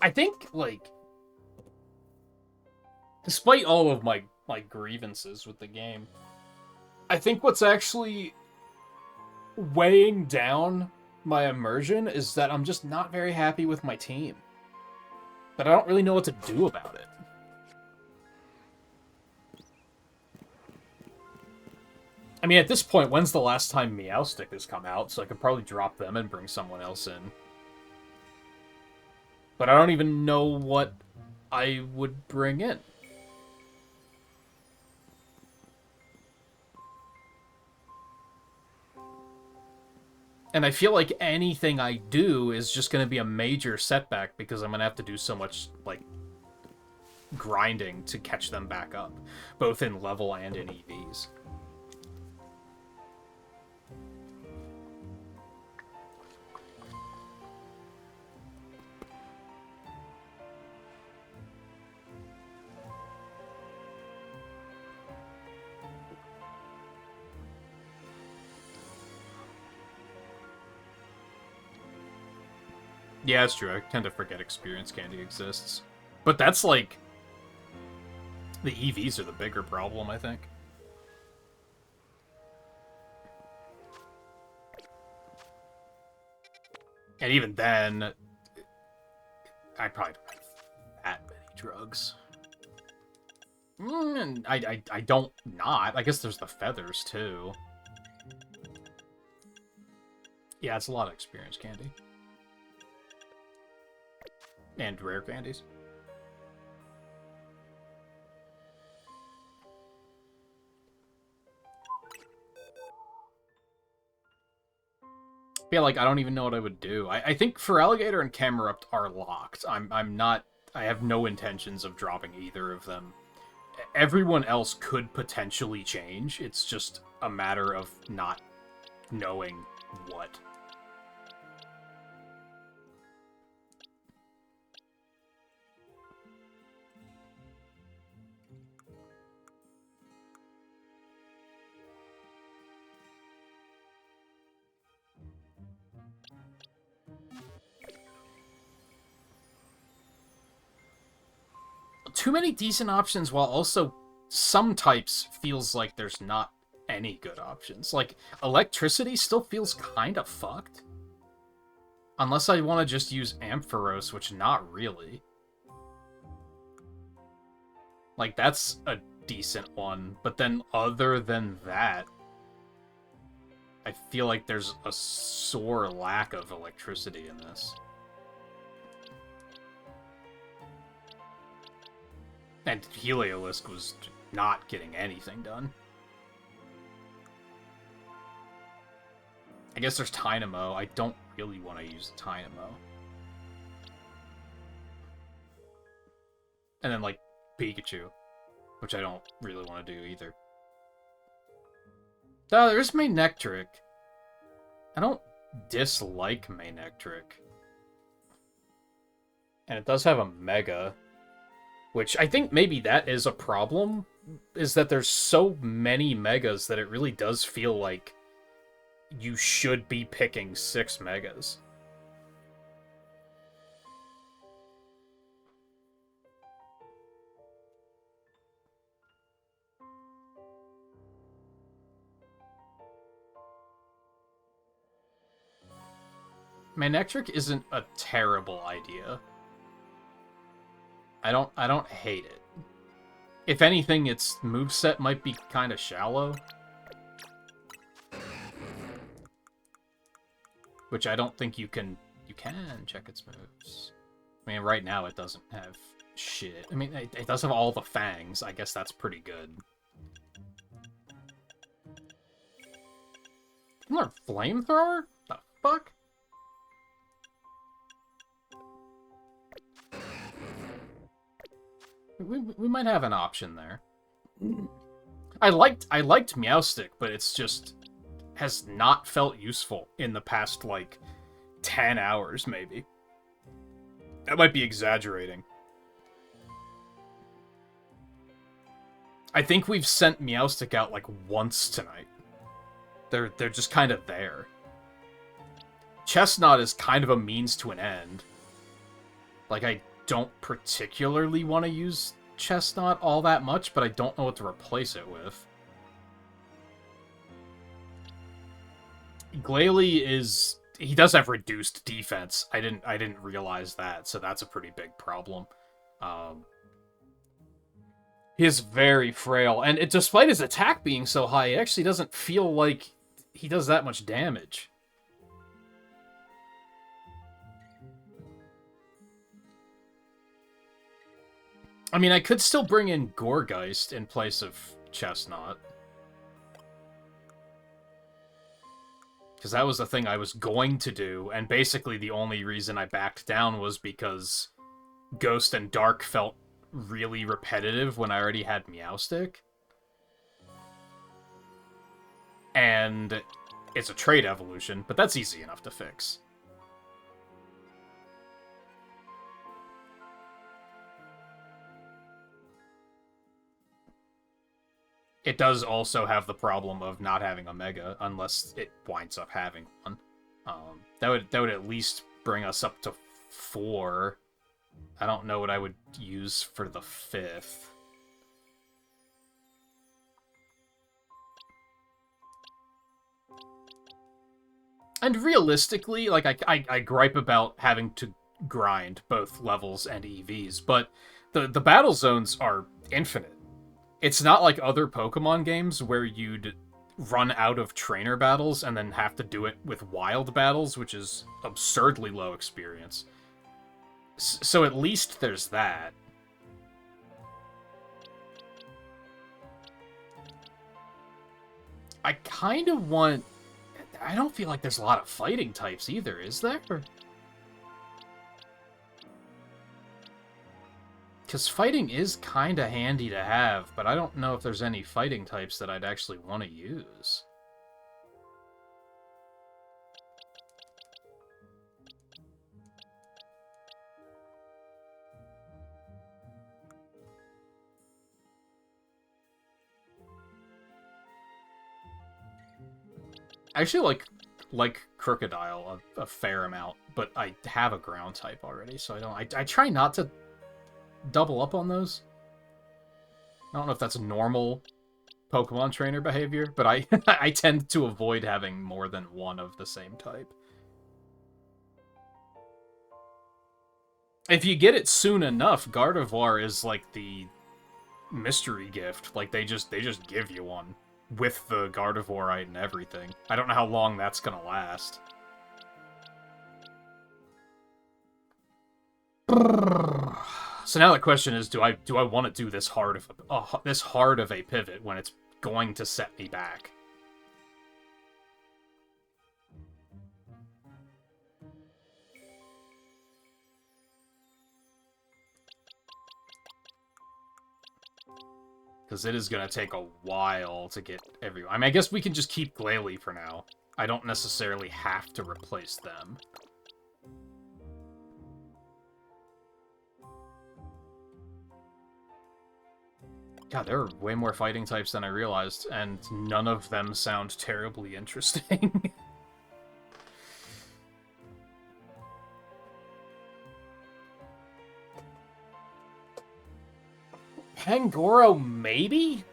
I think, like, despite all of my grievances with the game, I think what's actually weighing down my immersion is that I'm just not very happy with my team. But I don't really know what to do about it. I mean, at this point, when's the last time Meowstic has come out? So I could probably drop them and bring someone else in. But I don't even know what I would bring in. And I feel like anything I do is just going to be a major setback because I'm going to have to do so much, like, grinding to catch them back up, both in level and in EVs. Yeah, it's true. I tend to forget experience candy exists. But that's like... the EVs are the bigger problem, I think. And even then... I probably don't have that many drugs. I don't not. I guess there's the feathers, too. Yeah, it's a lot of experience candy. And rare candies. Yeah, like, I don't even know what I would do. I think Feraligatr and Camerupt are locked. I'm not... I have no intentions of dropping either of them. Everyone else could potentially change. It's just a matter of not knowing what. Too many decent options while also some types feels like there's not any good options. Like, electricity still feels kind of fucked. Unless I want to just use Ampharos, which not really. Like, that's a decent one. But then other than that, I feel like there's a sore lack of electricity in this. And Heliolisk was not getting anything done. I guess there's Tynamo. I don't really want to use Tynamo. And then, like, Pikachu, which I don't really want to do either. Oh, there's Manectric. I don't dislike Manectric. And it does have a Mega. Which I think maybe that is a problem, is that there's so many Megas that it really does feel like you should be picking 6 Megas. Manectric isn't a terrible idea. I don't hate it. If anything, its moveset might be kind of shallow. Which I don't think you can... You can check its moves. I mean, right now it doesn't have shit. I mean, it does have all the fangs. I guess that's pretty good. Another flamethrower? The fuck? We might have an option there. I liked Meowstic, but it's just has not felt useful in the past, like, 10 hours, maybe. That might be exaggerating. I think we've sent Meowstic out, like, once tonight. They're just kind of there. Chestnut is kind of a means to an end. Like, I don't particularly want to use Chestnut all that much, but I don't know what to replace it with. Glalie is... He does have reduced defense. I didn't realize that, so that's a pretty big problem. He is very frail, and despite his attack being so high, it actually doesn't feel like he does that much damage. I mean, I could still bring in Gourgeist in place of Chestnut. Because that was the thing I was going to do, and basically the only reason I backed down was because Ghost and Dark felt really repetitive when I already had Meowstic. And it's a trait evolution, but that's easy enough to fix. It does also have the problem of not having a Mega, unless it winds up having one. That would at least bring us up to 4. I don't know what I would use for the 5th. And realistically, like, I gripe about having to grind both levels and EVs, but the battle zones are infinite. It's not like other Pokemon games where you'd run out of trainer battles and then have to do it with wild battles, which is absurdly low experience. So at least there's that. I kind of want... I don't feel like there's a lot of fighting types either, is there? Because fighting is kind of handy to have, but I don't know if there's any fighting types that I'd actually want to use. I actually like Crocodile a fair amount, but I have a ground type already, so I don't... I try not to double up on those. I don't know if that's normal Pokemon trainer behavior, but I I tend to avoid having more than one of the same type. If you get it soon enough, Gardevoir is like the mystery gift. Like, they just give you one with the Gardevoirite and everything. I don't know how long that's gonna last. So now the question is, do I want to do this hard of a pivot when it's going to set me back? Because it is going to take a while to get everyone. I mean, I guess we can just keep Glalie for now. I don't necessarily have to replace them. God, there are way more fighting types than I realized, and none of them sound terribly interesting. Pangoro, maybe?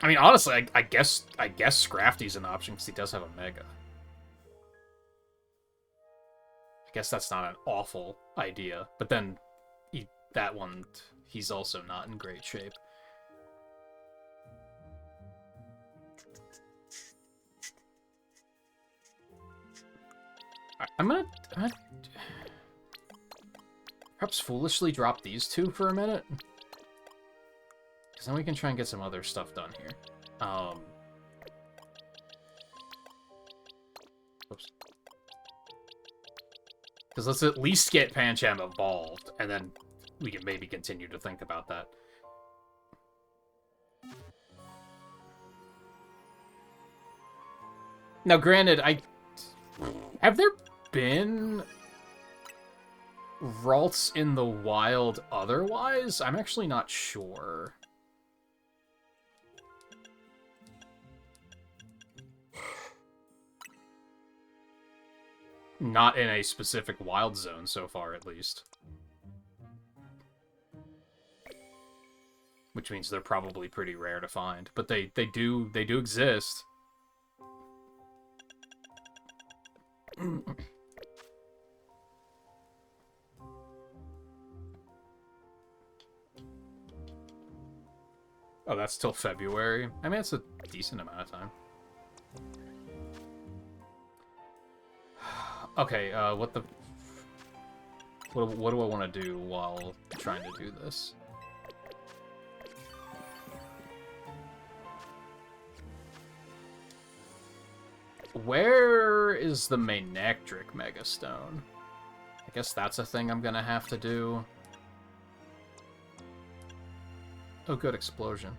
I mean, honestly, I guess Scrafty's an option because he does have a Mega. I guess that's not an awful idea, but then that one, he's also not in great shape. I'm gonna perhaps foolishly drop these two for a minute, because then we can try and get some other stuff done here. Oops. Because let's at least get Pancham evolved, and then we can maybe continue to think about that. Now, granted, have there been Ralts in the wild otherwise? I'm actually not sure. Not in a specific wild zone so far, at least. Which means they're probably pretty rare to find. But they do exist. Oh, that's till February. I mean, it's a decent amount of time. Okay, what do I want to do while trying to do this? Where is the Manectric Megastone? I guess that's a thing I'm gonna have to do. Oh, good, explosion.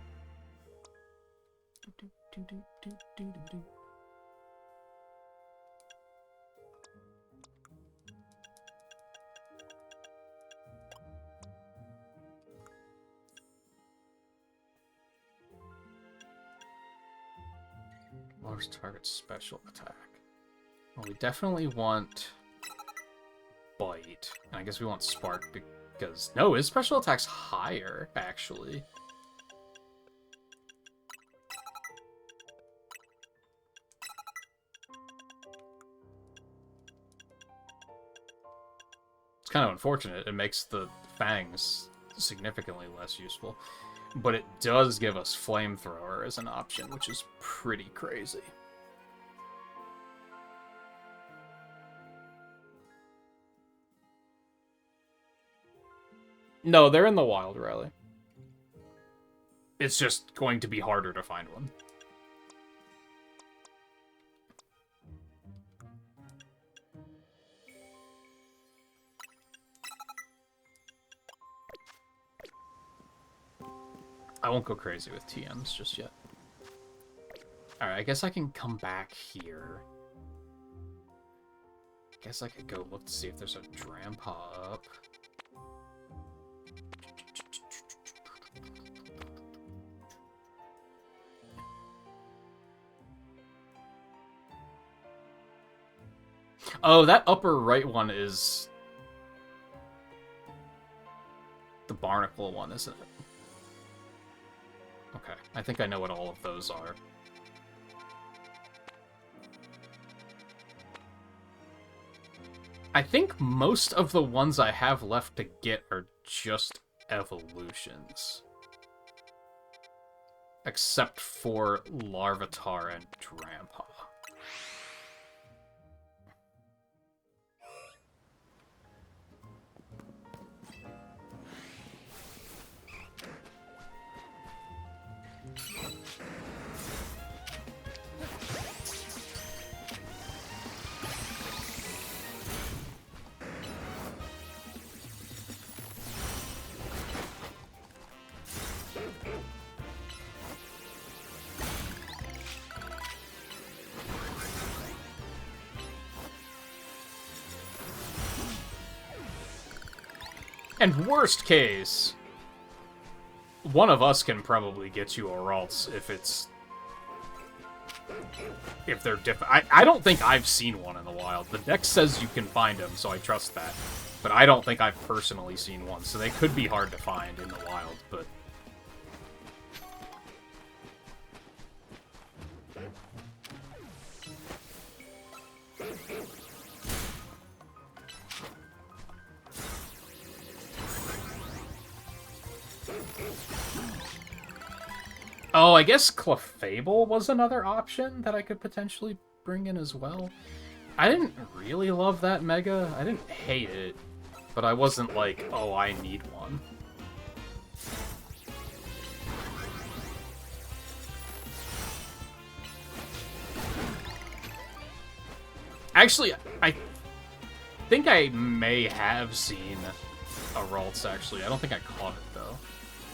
Lowers target special attack. Well, we definitely want Bite. And I guess we want Spark because... No, his special attack's higher, actually. It's kind of unfortunate. It makes the Fangs significantly less useful. But it does give us Flamethrower as an option, which is pretty crazy. No, they're in the wild, Riley. It's just going to be harder to find one. I won't go crazy with TMs just yet. Alright, I guess I can come back here. I guess I could go look to see if there's a Drampa up. Oh, that upper right one is the Barnacle one, isn't it? Okay, I think I know what all of those are. I think most of the ones I have left to get are just evolutions. Except for Larvitar and Drampa. And worst case, one of us can probably get you a Ralts if they're different. I don't think I've seen one in the wild. The deck says you can find them, so I trust that. But I don't think I've personally seen one, so they could be hard to find in the wild, but... Oh, I guess Clefable was another option that I could potentially bring in as well. I didn't really love that Mega. I didn't hate it, but I wasn't like, oh, I need one. Actually, I think I may have seen a Ralts, actually. I don't think I caught it, though.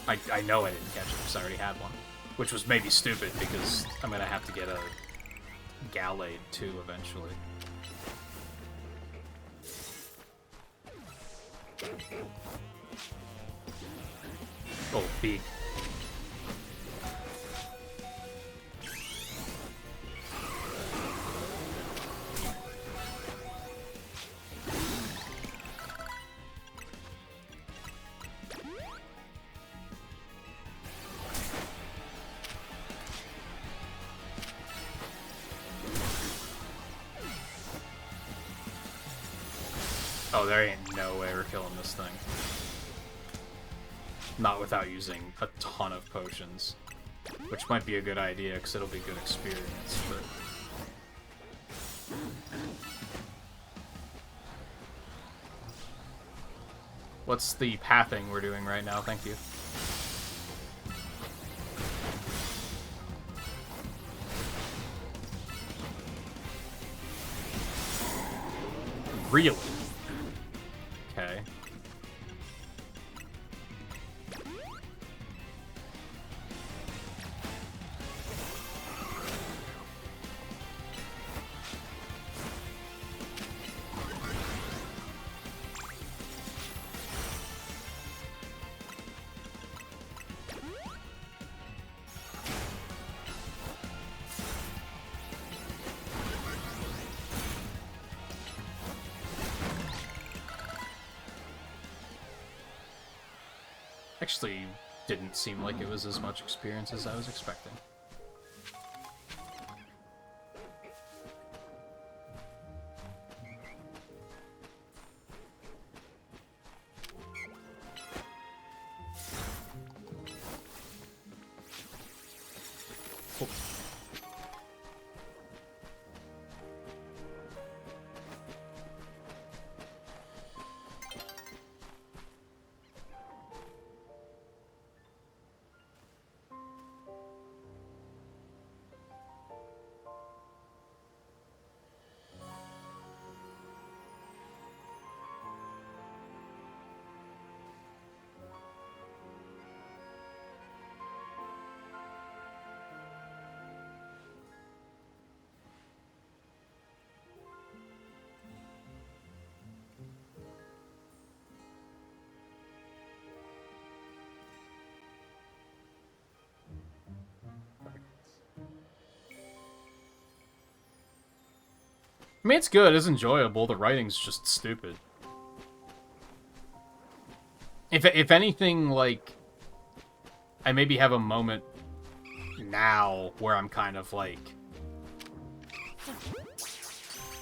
I know I didn't catch it because I already had one. Which was maybe stupid, because I'm gonna have to get a Gallade too eventually. Oh, B. Oh, there ain't no way we're killing this thing. Not without using a ton of potions. Which might be a good idea, because it'll be good experience, but... What's the pathing we're doing right now? Thank you. Really? Okay. Actually, didn't seem like it was as much experience as I was expecting. Oh. I mean, it's good, it's enjoyable, the writing's just stupid. If anything, like, I maybe have a moment now where I'm kind of like,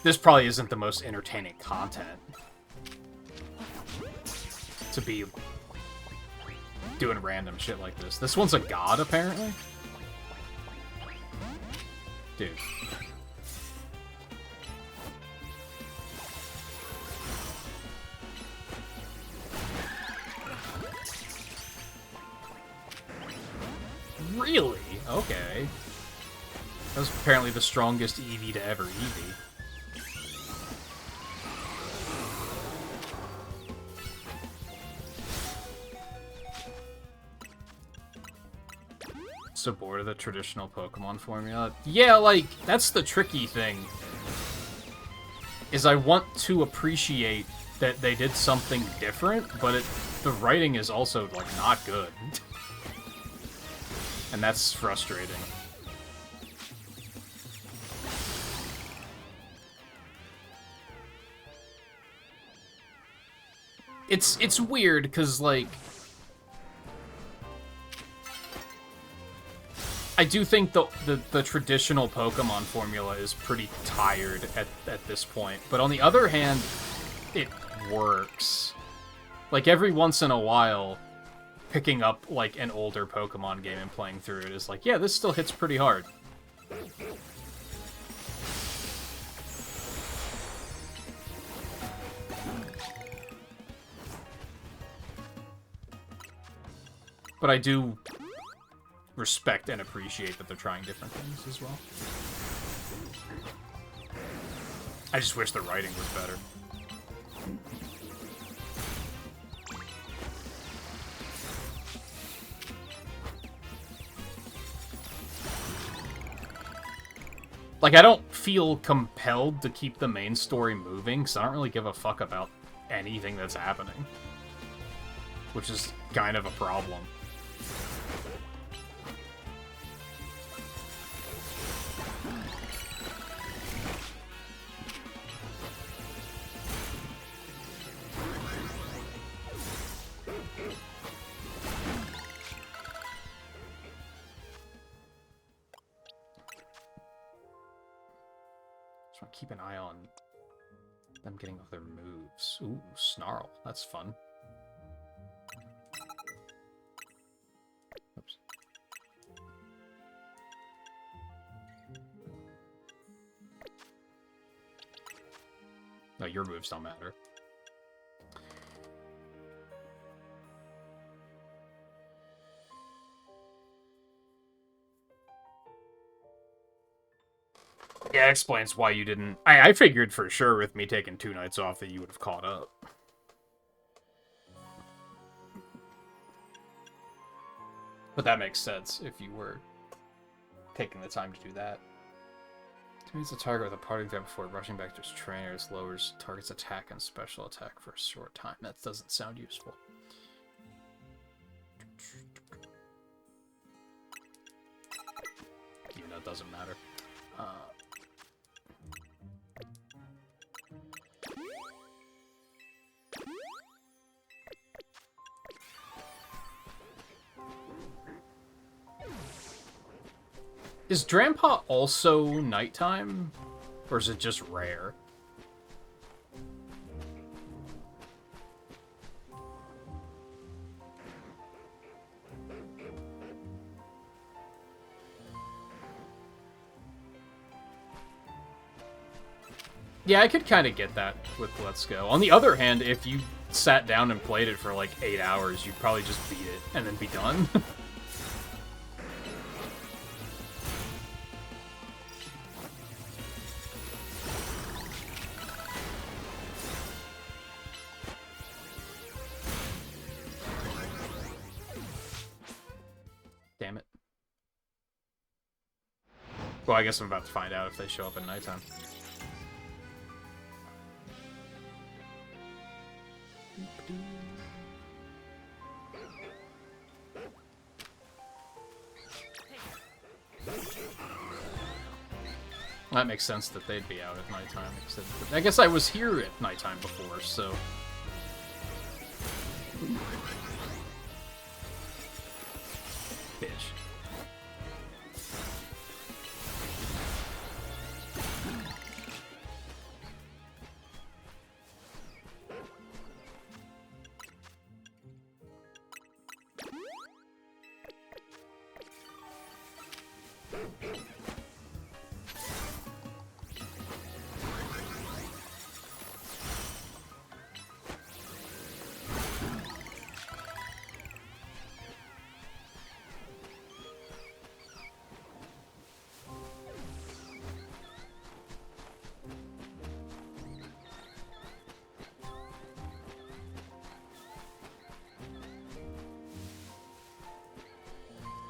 this probably isn't the most entertaining content to be doing random shit like this. This one's a god, apparently? Dude. Really? Okay. That was apparently the strongest Eevee to ever Eevee. So bored of the traditional Pokemon formula? Yeah, like, that's the tricky thing. Is I want to appreciate that they did something different, but the writing is also, like, not good. And that's frustrating. It's weird, because, like... I do think the traditional Pokemon formula is pretty tired at this point. But on the other hand, it works. Like, every once in a while, picking up, like, an older Pokemon game and playing through it is like, yeah, this still hits pretty hard. But I do respect and appreciate that they're trying different things as well. I just wish the writing was better. Like, I don't feel compelled to keep the main story moving, because I don't really give a fuck about anything that's happening. Which is kind of a problem. Just want to keep an eye on them getting other moves. Ooh, Snarl. That's fun. Oops. No, your moves don't matter. Yeah, it explains why you didn't... I figured for sure with me taking 2 nights off that you would have caught up. But that makes sense if you were taking the time to do that. Meets the target with a party grab before rushing back to his trainers, lowers target's attack and special attack for a short time. That doesn't sound useful. Even though it doesn't matter. Is Drampa also nighttime? Or is it just rare? Yeah, I could kind of get that with Let's Go. On the other hand, if you sat down and played it for like 8 hours, you'd probably just beat it and then be done. Damn it. Well, I guess I'm about to find out if they show up at nighttime. That makes sense that they'd be out at nighttime. I guess I was here at nighttime before, so... Bitch.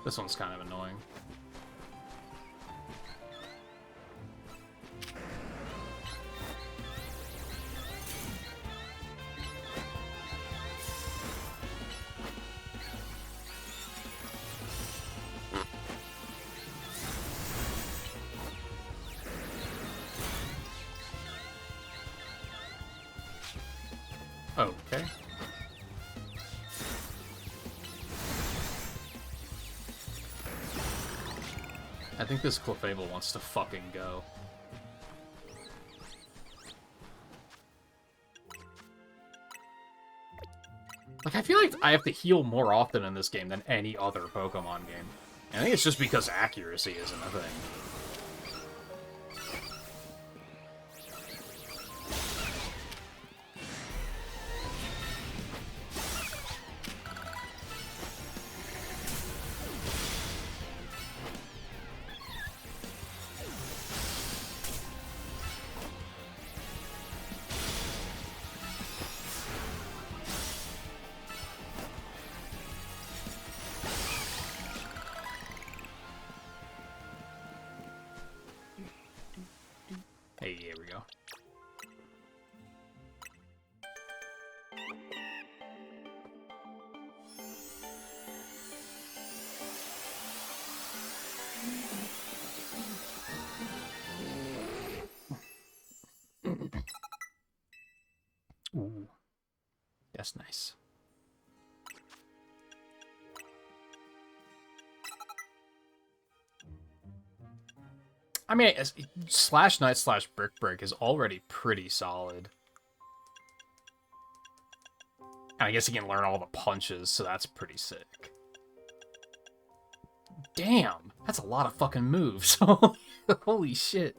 This one's kind of annoying. Okay. I think this Clefable wants to fucking go. Like, I feel like I have to heal more often in this game than any other Pokemon game. I think it's just because accuracy isn't a thing. Ooh, that's nice. I mean, Slash Knight slash Brick Break is already pretty solid. And I guess he can learn all the punches, so that's pretty sick. Damn, that's a lot of fucking moves. Holy shit.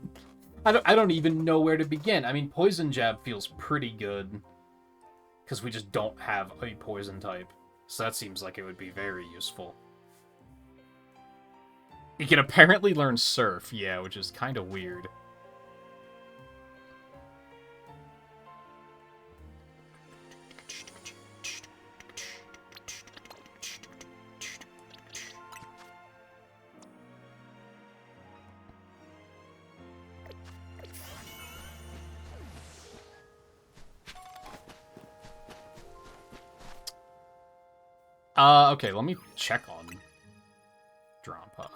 I don't even know where to begin. I mean, Poison Jab feels pretty good. Because we just don't have a poison type. So that seems like it would be very useful. You can apparently learn Surf, yeah, which is kind of weird. Okay, let me check on Drampa.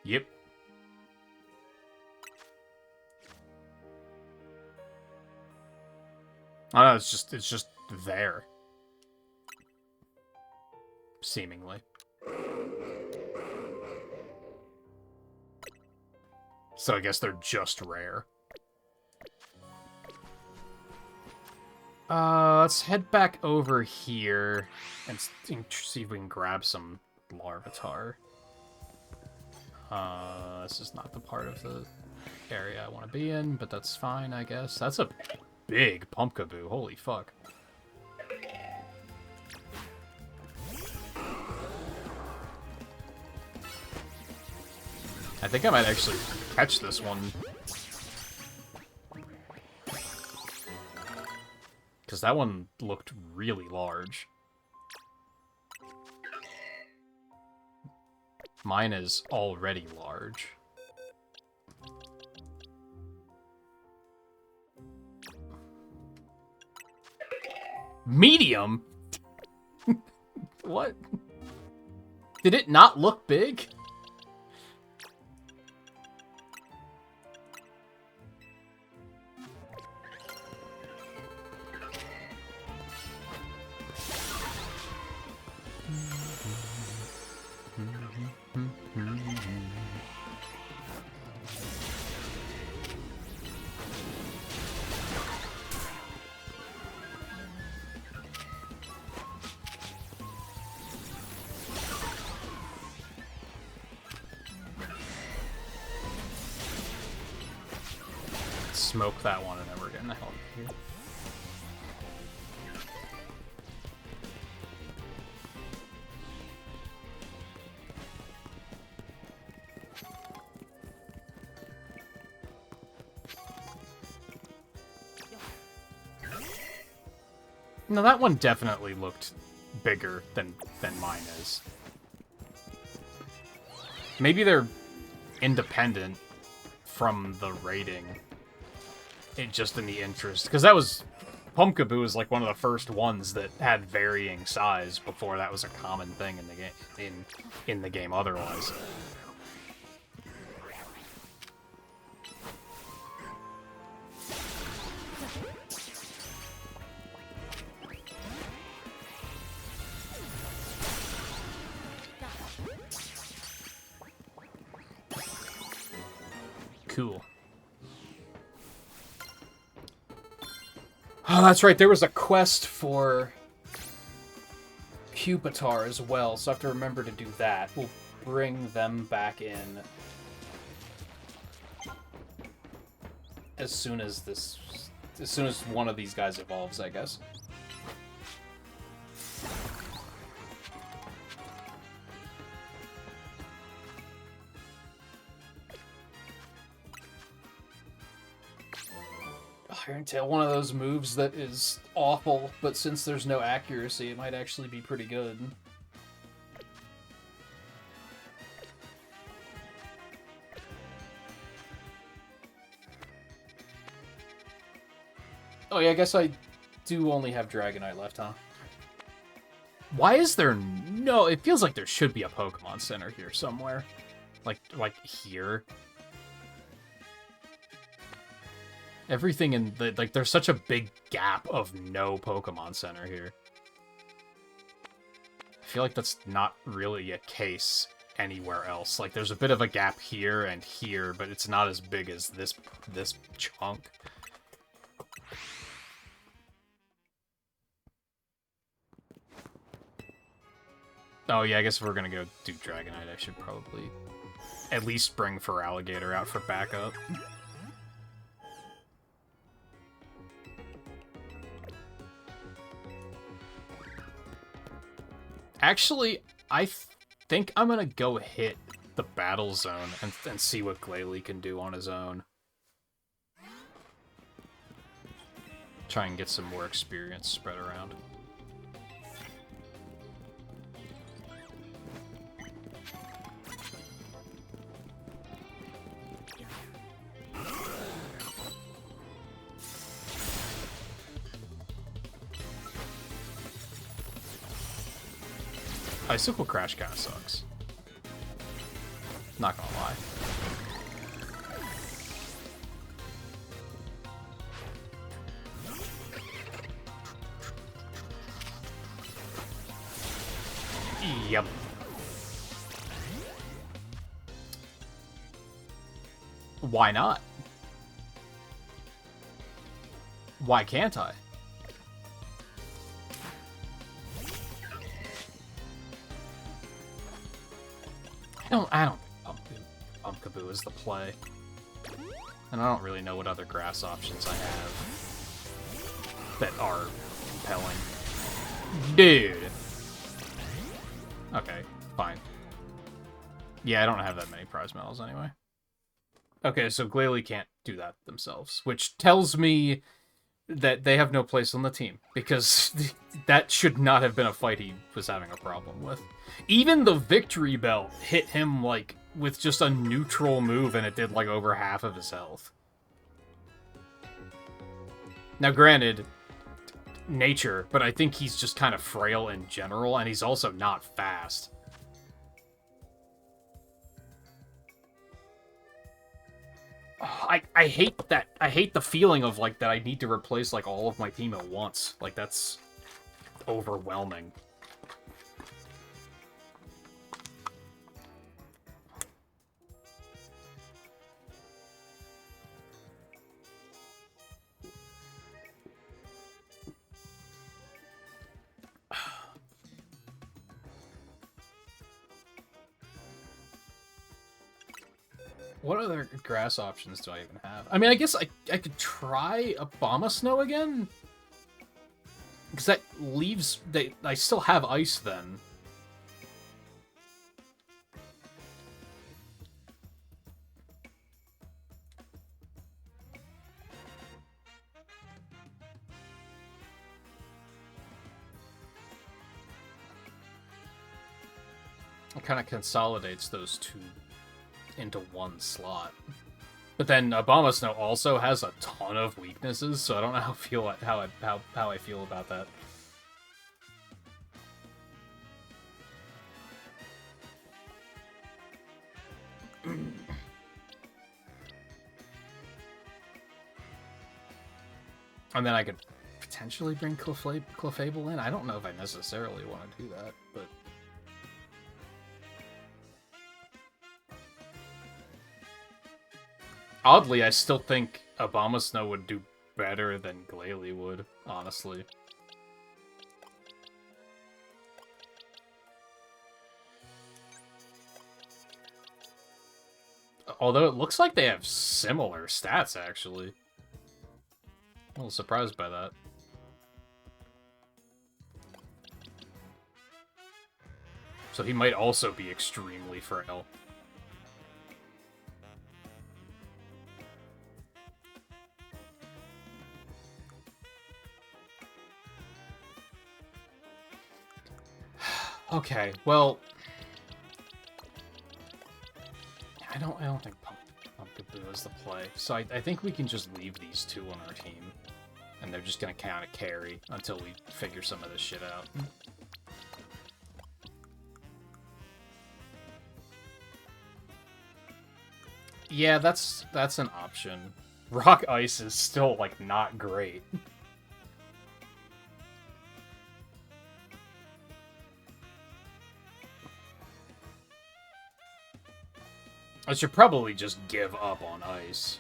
Yep. Oh no, it's just there. Seemingly. So I guess they're just rare. Let's head back over here and see if we can grab some Larvitar. This is not the part of the area I want to be in, but that's fine, I guess. That's a big Pumpkaboo. Holy fuck. I think I might actually catch this one. Because that one looked really large. Mine is already large. Medium? What? Did it not look big? Smoke that one and then we're getting the hell out of here. No, that one definitely looked bigger than mine is. Maybe they're independent from the rating. Just in the interest, because that was Pumpkaboo was like one of the first ones that had varying size before that was a common thing in the game. In the game, otherwise. Cool. Oh, that's right. There was a quest for Pupitar as well, so I have to remember to do that. We'll bring them back in as soon as one of these guys evolves, I guess. Iron Tail, one of those moves that is awful, but since there's no accuracy, it might actually be pretty good. Oh yeah, I guess I do only have Dragonite left, huh? Why is there no... It feels like there should be a Pokemon Center here somewhere. Like here. Everything in the... Like, there's such a big gap of no Pokemon Center here. I feel like that's not really a case anywhere else. Like, there's a bit of a gap here and here, but it's not as big as this chunk. Oh yeah, I guess if we're gonna go do Dragonite, I should probably at least bring Feraligatr out for backup. Actually, I think I'm gonna go hit the battle zone and see what Glalie can do on his own. Try and get some more experience spread around. Icicle Crash kind of sucks. Not gonna lie. Yep. Why not? Why can't I? I don't think Pumpkaboo is the play. And I don't really know what other grass options I have that are compelling. Dude! Okay, fine. Yeah, I don't have that many prize medals anyway. Okay, so Glalie can't do that themselves, which tells me that they have no place on the team, because that should not have been a fight he was having a problem with. Even the Victory Belt hit him, like, with just a neutral move, and it did, like, over half of his health. Now, granted, nature, but I think he's just kind of frail in general, and he's also not fast. I hate that. I hate the feeling of, like, that I need to replace, like, all of my team at once. Like, that's overwhelming. What other grass options do I even have? I mean, I guess I could try Abomasnow again? Because that leaves... I still have ice then. It kind of consolidates those two into one slot. But then Abomasnow also has a ton of weaknesses, so I don't know how I feel about that. And then I could potentially bring Clefable in. I don't know if I necessarily want to do that, but... Oddly, I still think Abomasnow would do better than Glalie would, honestly. Although it looks like they have similar stats, actually. I'm a little surprised by that. So he might also be extremely frail. Okay, well... I don't think Pumpkaboo is the play. So I think we can just leave these two on our team. and they're just gonna kind of carry until we figure some of this shit out. Yeah, that's an option. Rock Ice is still, like, not great. I should probably just give up on Ice.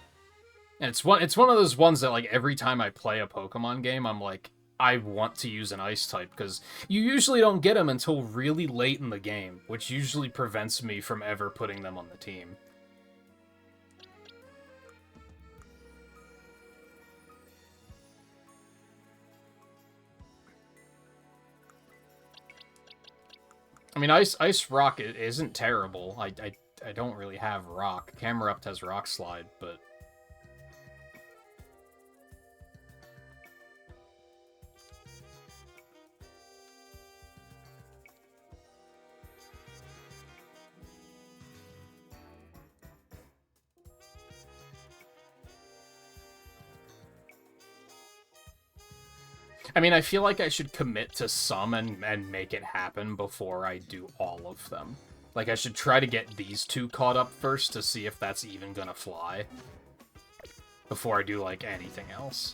And it's one of those ones that, like, every time I play a Pokemon game, I'm like, I want to use an Ice type, because you usually don't get them until really late in the game, which usually prevents me from ever putting them on the team. I mean, Ice Rock isn't terrible. I don't really have Rock. Camerupt has Rock Slide, but... I mean, I feel like I should commit to some and make it happen before I do all of them. Like, I should try to get these two caught up first to see if that's even gonna fly. Before I do, like, anything else.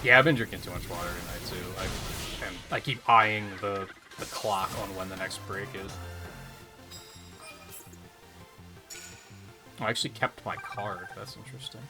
Yeah, I've been drinking too much water tonight, too. I keep eyeing the clock on when the next break is. Oh, I actually kept my card. That's interesting.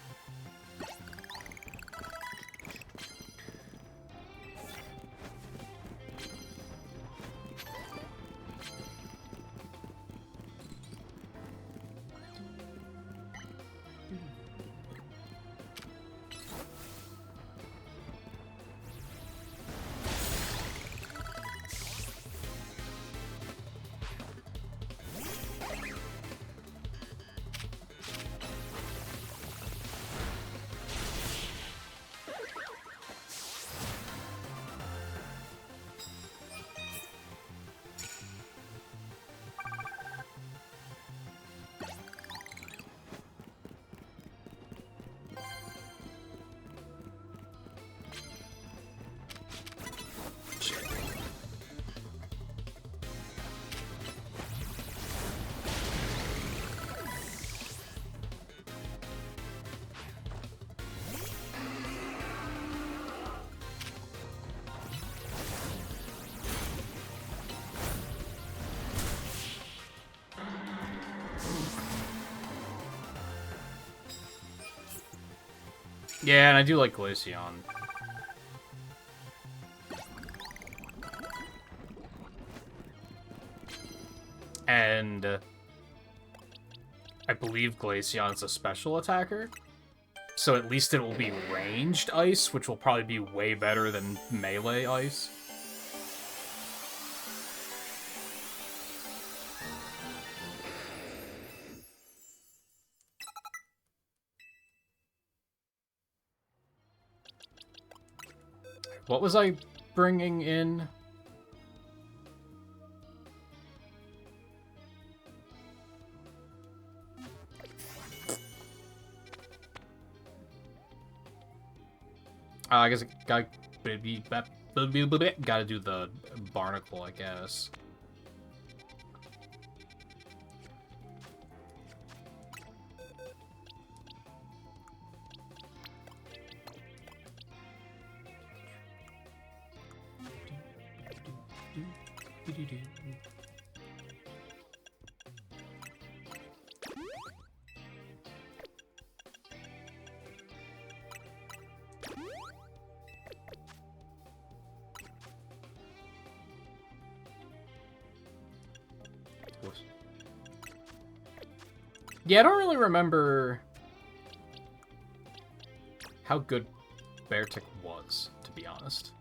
Yeah, and I do like Glaceon. And I believe Glaceon is a special attacker. So at least it will be ranged ice, which will probably be way better than melee ice. What was I bringing in? I guess I gotta do the barnacle, I guess. Yeah, I don't really remember how good Beartic was, to be honest.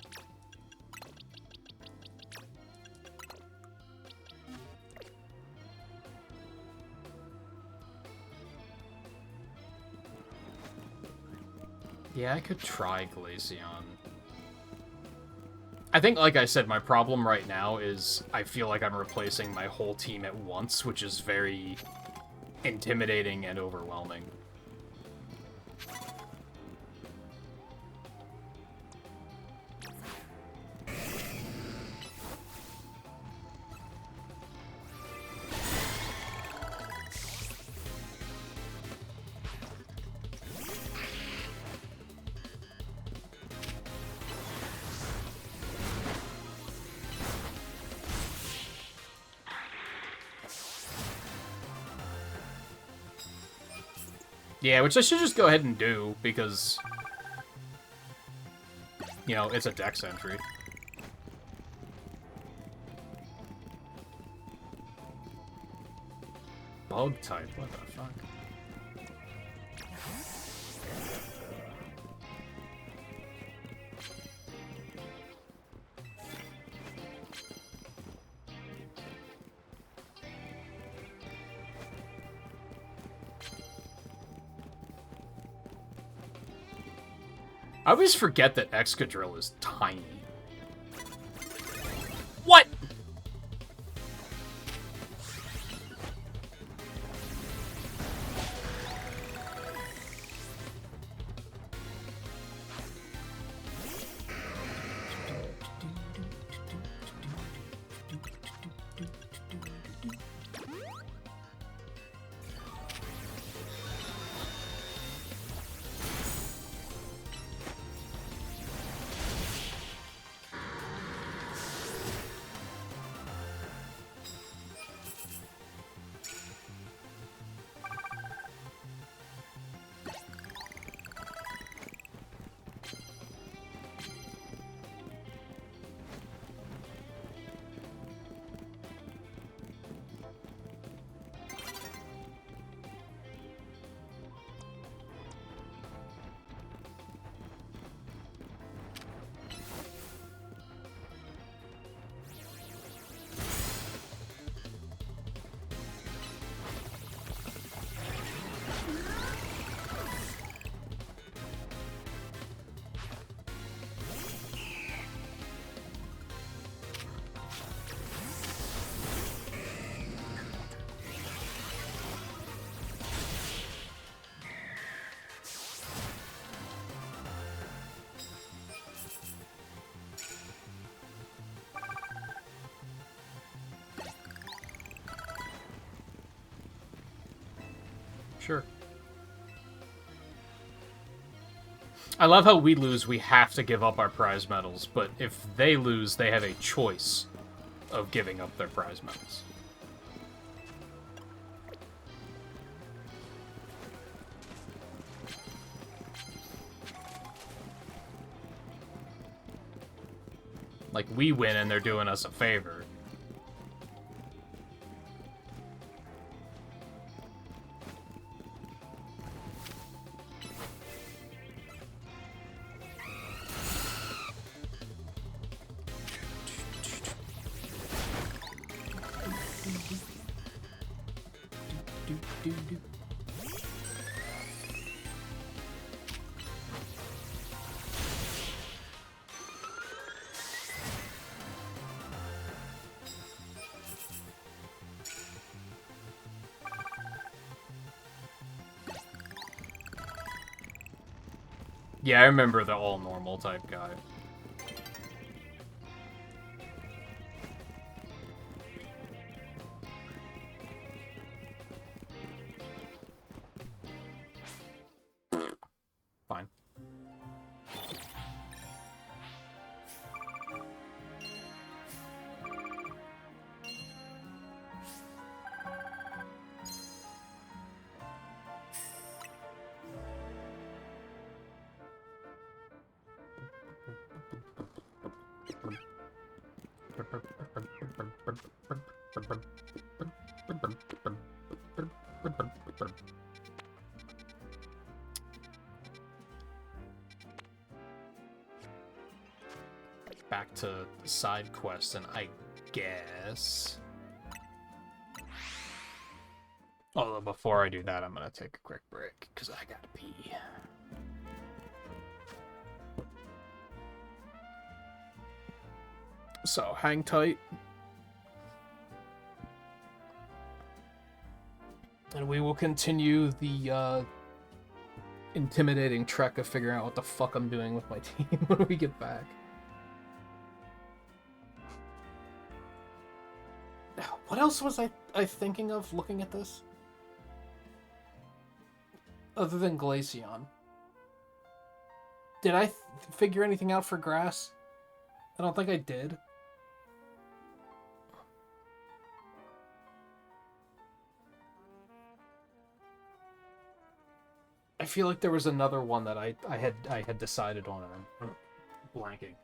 Yeah, I could try Glaceon. I think, like I said, my problem right now is I feel like I'm replacing my whole team at once, which is very intimidating and overwhelming. Yeah, which I should just go ahead and do, because, you know, it's a dex entry. Bug type, what the fuck? I always forget that Excadrill is tiny. What? Sure. I love how we lose, we have to give up our prize medals, but if they lose, they have a choice of giving up their prize medals. Like, we win and they're doing us a favor. Yeah, I remember the all-normal type guy. Fine. back to side quests, and I guess... Although before I do that, I'm gonna take a quick break, because I gotta pee. So, hang tight. And we will continue the, intimidating trek of figuring out what the fuck I'm doing with my team when we get back. What else was I thinking of looking at this? Other than Glaceon. Did I figure anything out for grass? I don't think I did. I feel like there was another one that I had decided on, and I'm blanking.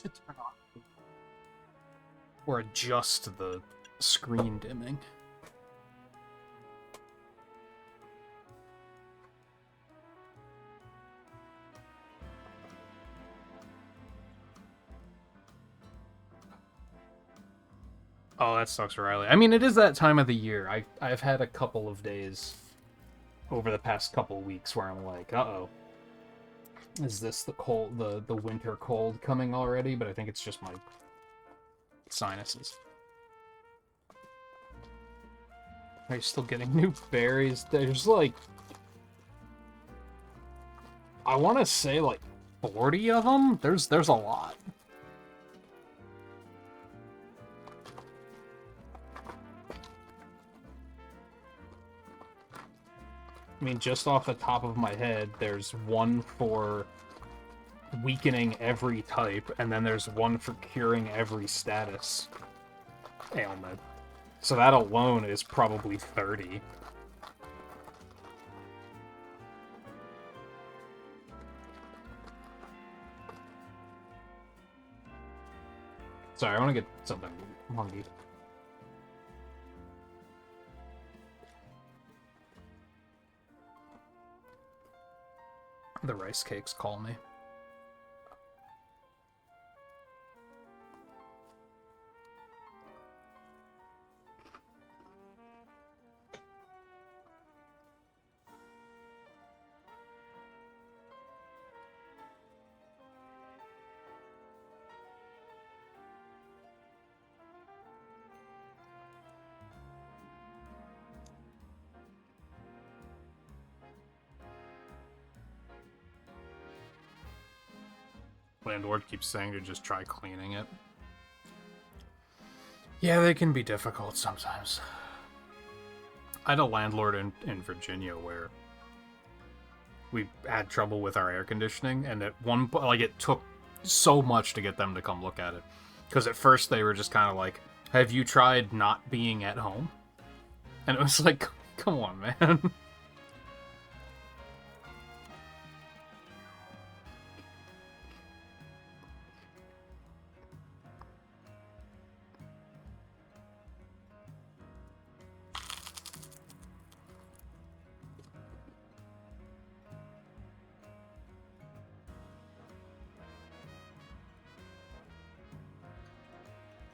to turn on or adjust the screen dimming. Oh, that sucks, Riley. I mean, it is that time of the year. I've had a couple of days over the past couple weeks where I'm like, uh-oh. Is this the cold, the winter cold coming already? But I think it's just my sinuses. Are you still getting new berries? There's like, I want to say like 40 of them. There's a lot. I mean, just off the top of my head, there's one for weakening every type, and then there's one for curing every status ailment. So that alone is probably 30. Sorry, I want to get something hungry. The rice cakes call me. Landlord keeps saying to just try cleaning it. Yeah, they can be difficult sometimes. I had a landlord in Virginia where we had trouble with our air conditioning, and at one point, like, it took so much to get them to come look at it. Because at first they were just kind of like, have you tried not being at home? And it was like, come on, man.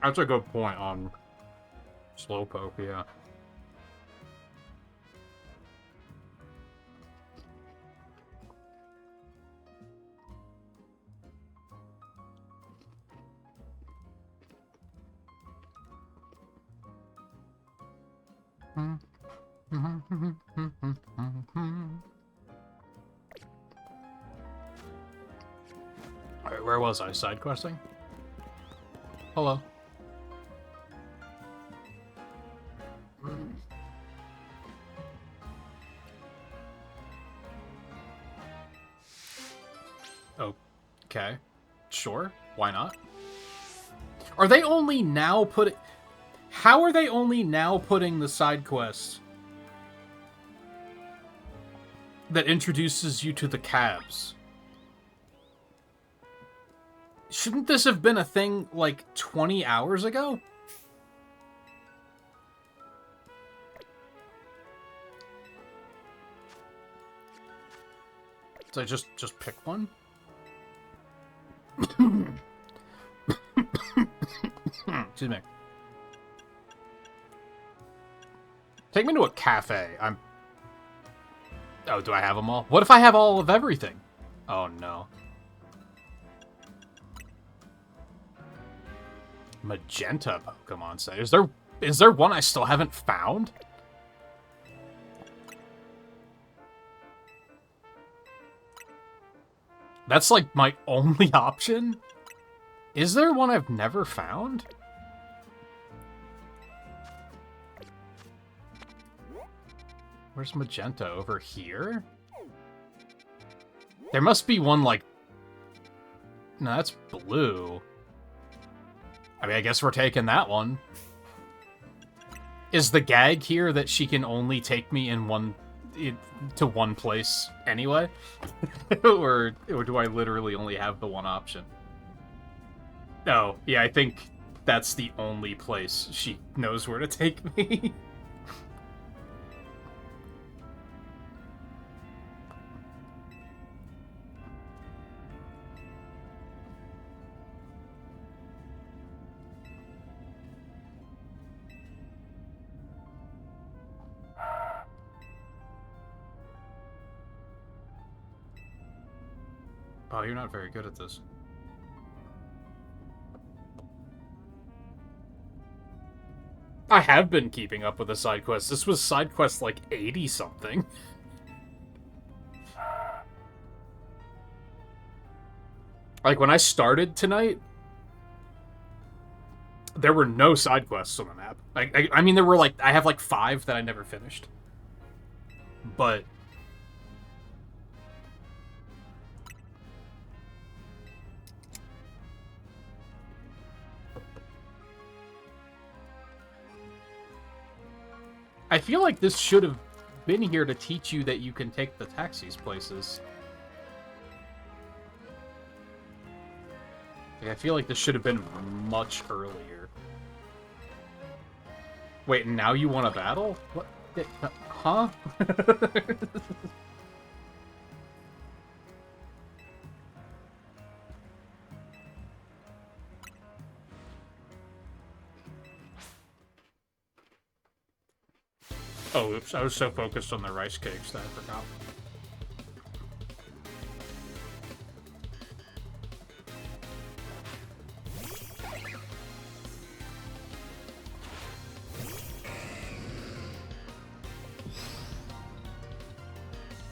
That's a good point on Slowpoke, yeah. Alright, where was I? Side questing? Hello. Okay. Sure. Why not? Are they only now putting... How are they only now putting the side quest that introduces you to the cabs? Shouldn't this have been a thing, like, 20 hours ago? So I just pick one? Excuse me. Take me to a cafe. Oh, do I have them all? What if I have all of everything? Oh, no. Magenta Pokemon set. Is there one I still haven't found? That's like my only option? Is there one I've never found? Where's Magenta? Over here? There must be one like... No, that's blue. I mean, I guess we're taking that one. Is the gag here that she can only take me to one place anyway? or do I literally only have the one option? Oh, yeah, I think that's the only place she knows where to take me. Oh, you're not very good at this. I have been keeping up with the side quests. This was side quest like 80 something. Like when I started tonight, there were no side quests on the map. I mean, there were like I have like 5 that I never finished, but I feel like this should have been here to teach you that you can take the taxis places. Like, I feel like this should have been much earlier. Wait, now you want a battle? What? Huh? Oh, oops. I was so focused on the rice cakes that I forgot.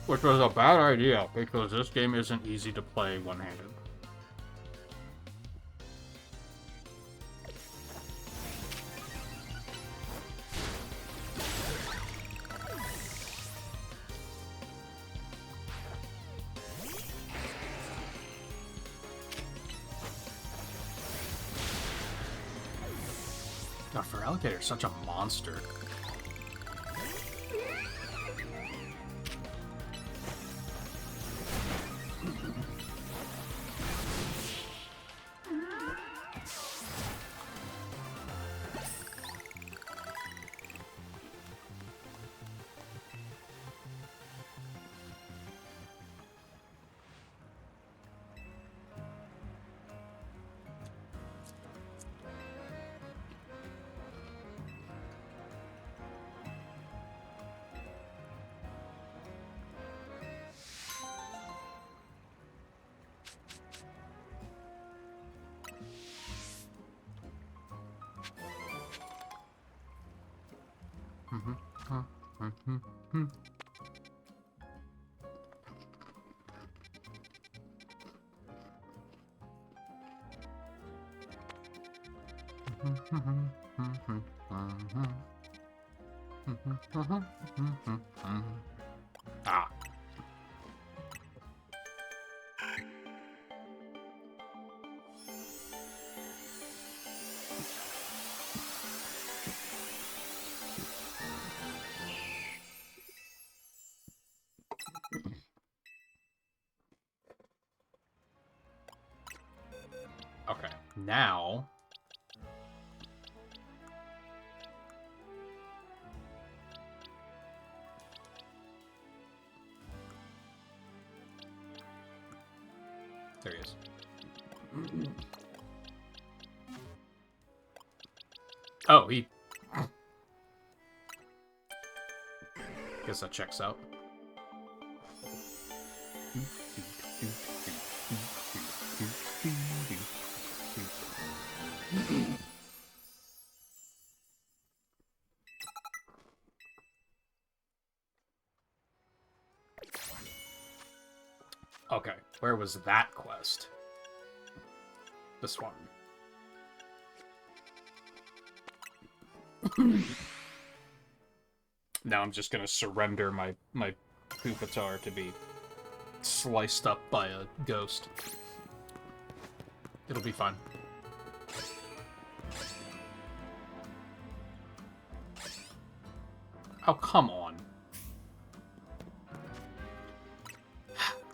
Which was a bad idea, because this game isn't easy to play one-handed. God, Feraligatr is such a monster. Ah. Okay, now... There he is. Oh, he... Guess that checks out. Okay, where was that quest? This one. Now I'm just gonna surrender my Pupitar to be sliced up by a ghost. It'll be fine. Oh, come on.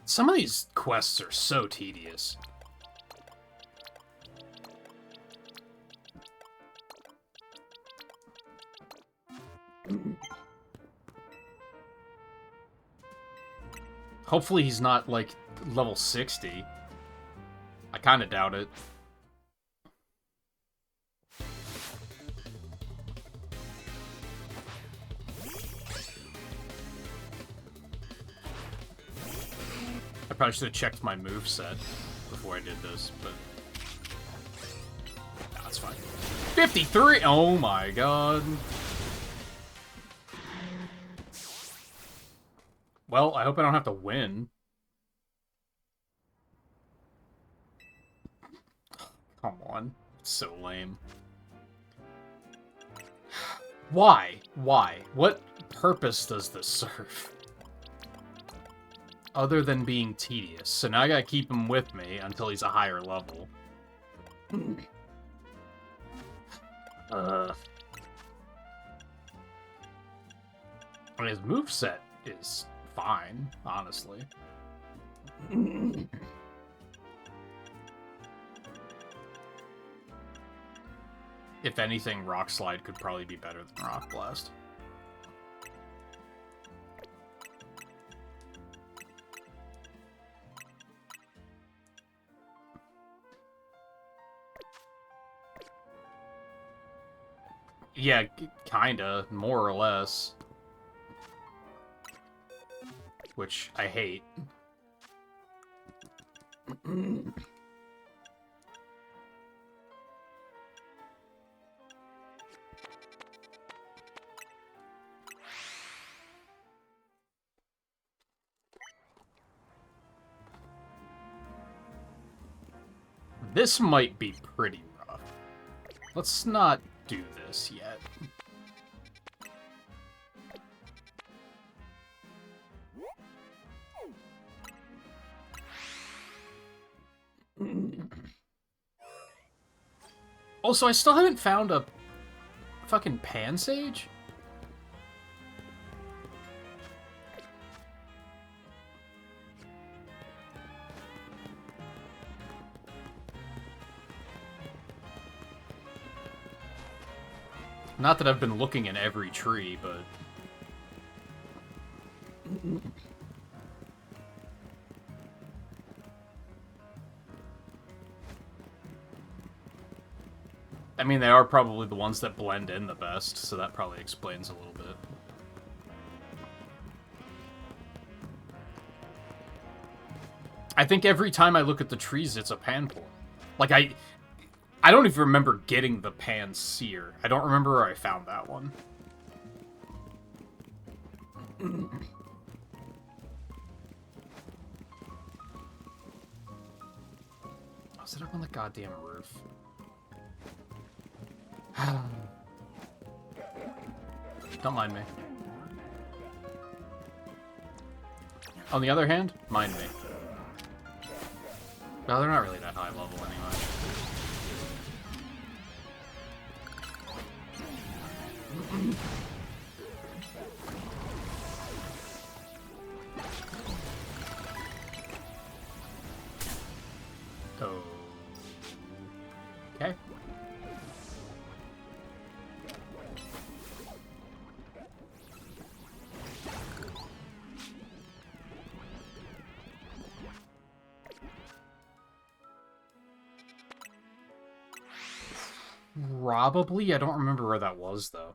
Some of these quests are so tedious. Hopefully he's not, like, level 60. I kind of doubt it. I probably should have checked my moveset before I did this, but... Nah, that's fine. 53! Oh my god. Well, I hope I don't have to win. Come on. It's so lame. Why? Why? What purpose does this serve? Other than being tedious. So now I gotta keep him with me until he's a higher level. I mean, his moveset is fine, honestly. If anything, Rock Slide could probably be better than Rock Blast. Yeah, kinda, more or less. Which I hate. This might be pretty rough. Let's not do this yet. Also, I still haven't found a fucking Pansage? Not that I've been looking in every tree, but... I mean, they are probably the ones that blend in the best, so that probably explains a little bit. I think every time I look at the trees, it's a Panpour. Like, I don't even remember getting the Panseer. I don't remember where I found that one. Oh, is it up on the goddamn roof? Don't mind me. On the other hand, mind me. No, they're not really that high level anyway. Oh. Okay. Probably. I don't remember where that was, though.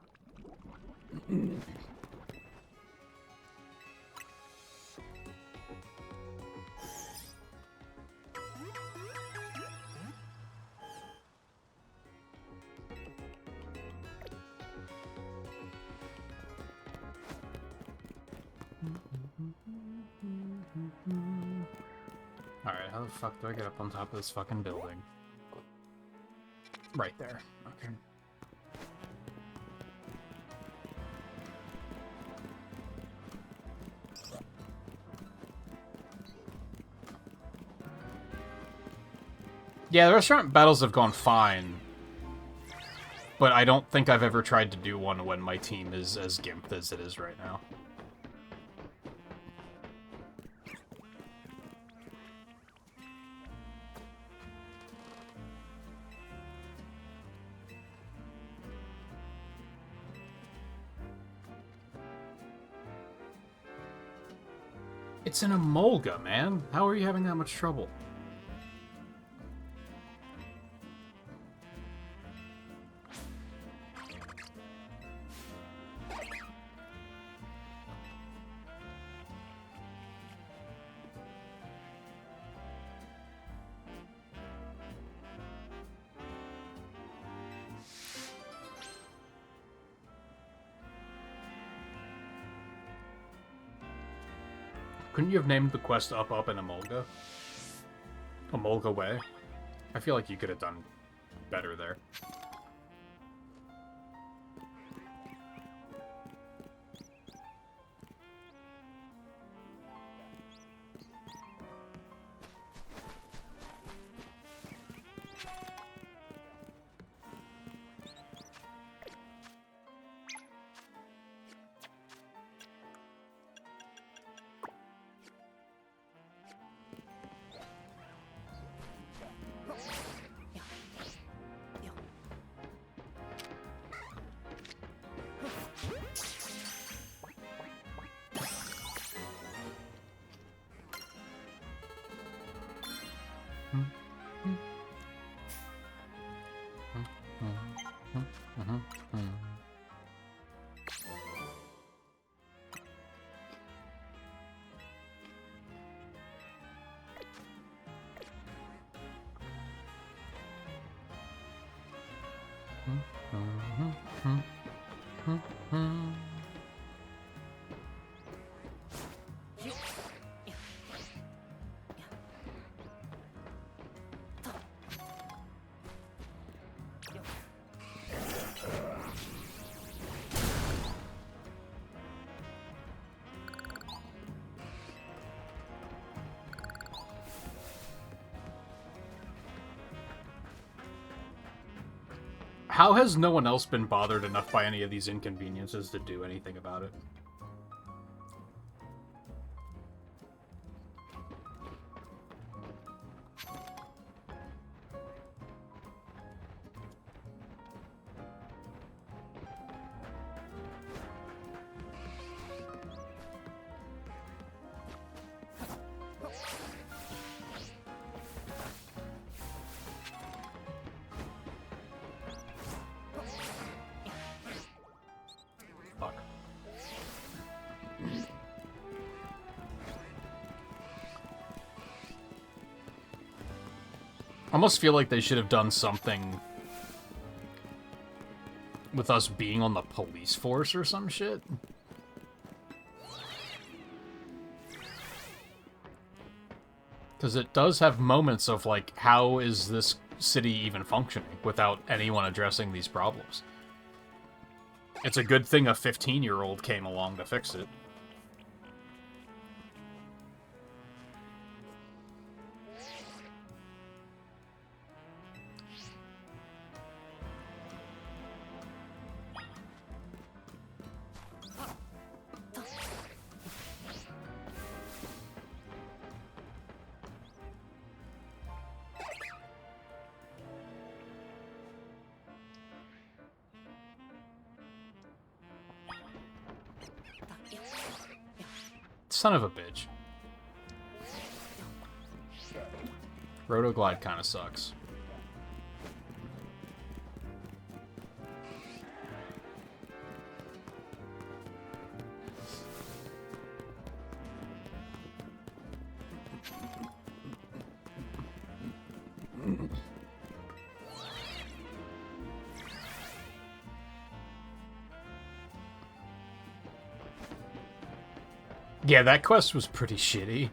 Alright, how the fuck do I get up on top of this fucking building? Right there. Okay. Yeah, the restaurant battles have gone fine. But I don't think I've ever tried to do one when my team is as gimped as it is right now. It's an Emolga, man. How are you having that much trouble? Couldn't you have named the quest Up Up in Emolga? Emolga Way? I feel like you could have done better there. How has no one else been bothered enough by any of these inconveniences to do anything about it? I almost feel like they should have done something with us being on the police force or some shit. Because it does have moments of, like, how is this city even functioning without anyone addressing these problems? It's a good thing a 15-year-old came along to fix it. Son of a bitch. Rotoglide kind of sucks. Yeah, that quest was pretty shitty.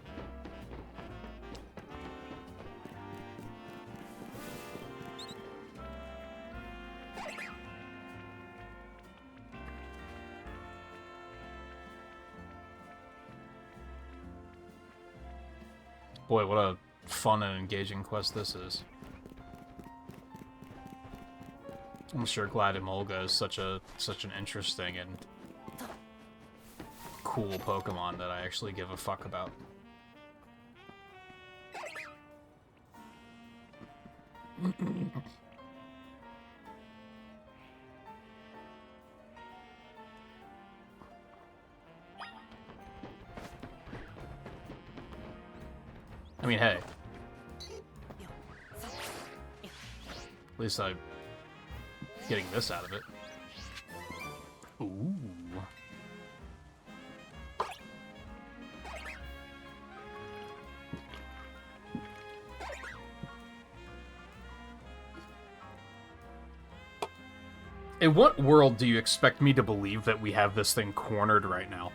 Boy, what a fun and engaging quest this is. I'm sure glad Emolga is such an interesting and cool Pokemon that I actually give a fuck about. mean, hey. At least I'm getting this out of it. Ooh. In what world do you expect me to believe that we have this thing cornered right now?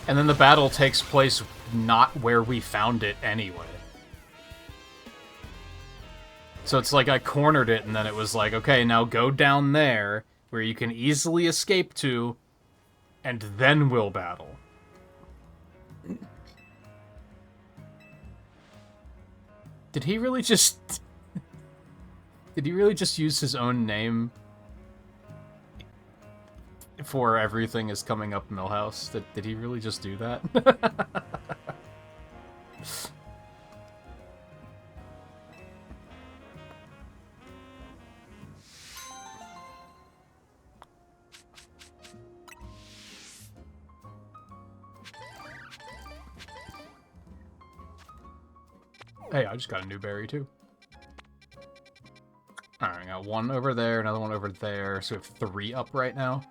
And then the battle takes place not where we found it anyway. So it's like I cornered it, and then it was like, okay, now go down there, where you can easily escape to, and then we'll battle. Did he really just... Did he really just use his own name for everything is coming up Millhouse? Did he really just do that? Hey, I just got a new berry, too. Alright, I got one over there, another one over there, so we have 3 up right now.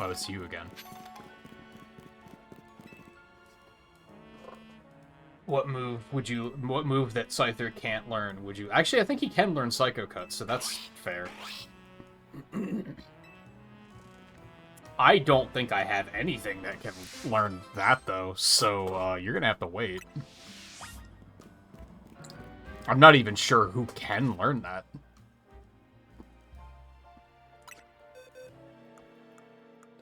Oh, it's you again. What move that Scyther can't learn would you... Actually, I think he can learn Psycho Cut, so that's fair. I don't think I have anything that can learn that, though, so you're gonna have to wait. I'm not even sure who can learn that.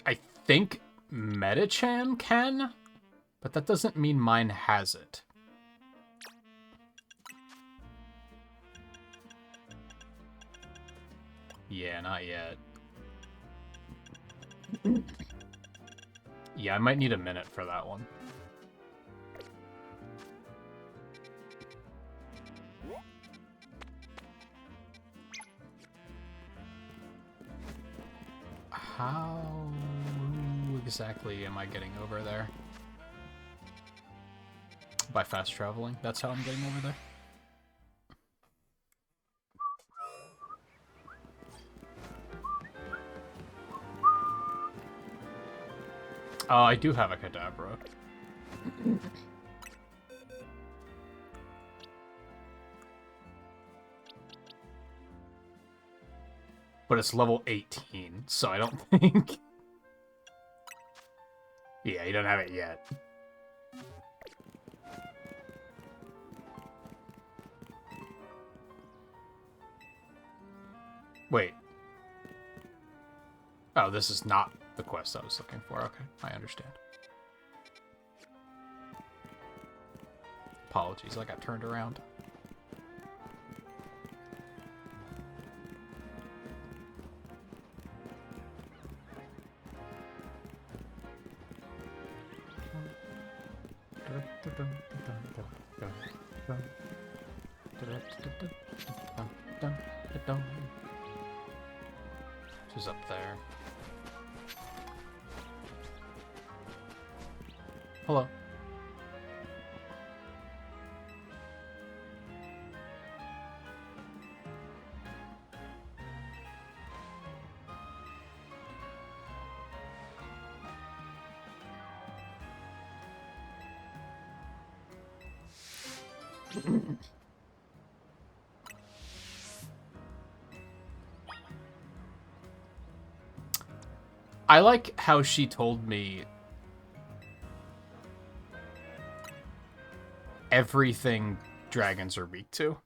I think Metachan can, but that doesn't mean mine has it. Yeah, not yet. Yeah, I might need a minute for that one. How exactly am I getting over there? By fast traveling? That's how I'm getting over there? I do have a Kadabra. But it's level 18, so I don't think... Yeah, you don't have it yet. Wait. Oh, this is not the quest I was looking for. Okay, I understand. Apologies, I got turned around. She's up there. Hello. I like how she told me everything dragons are weak to.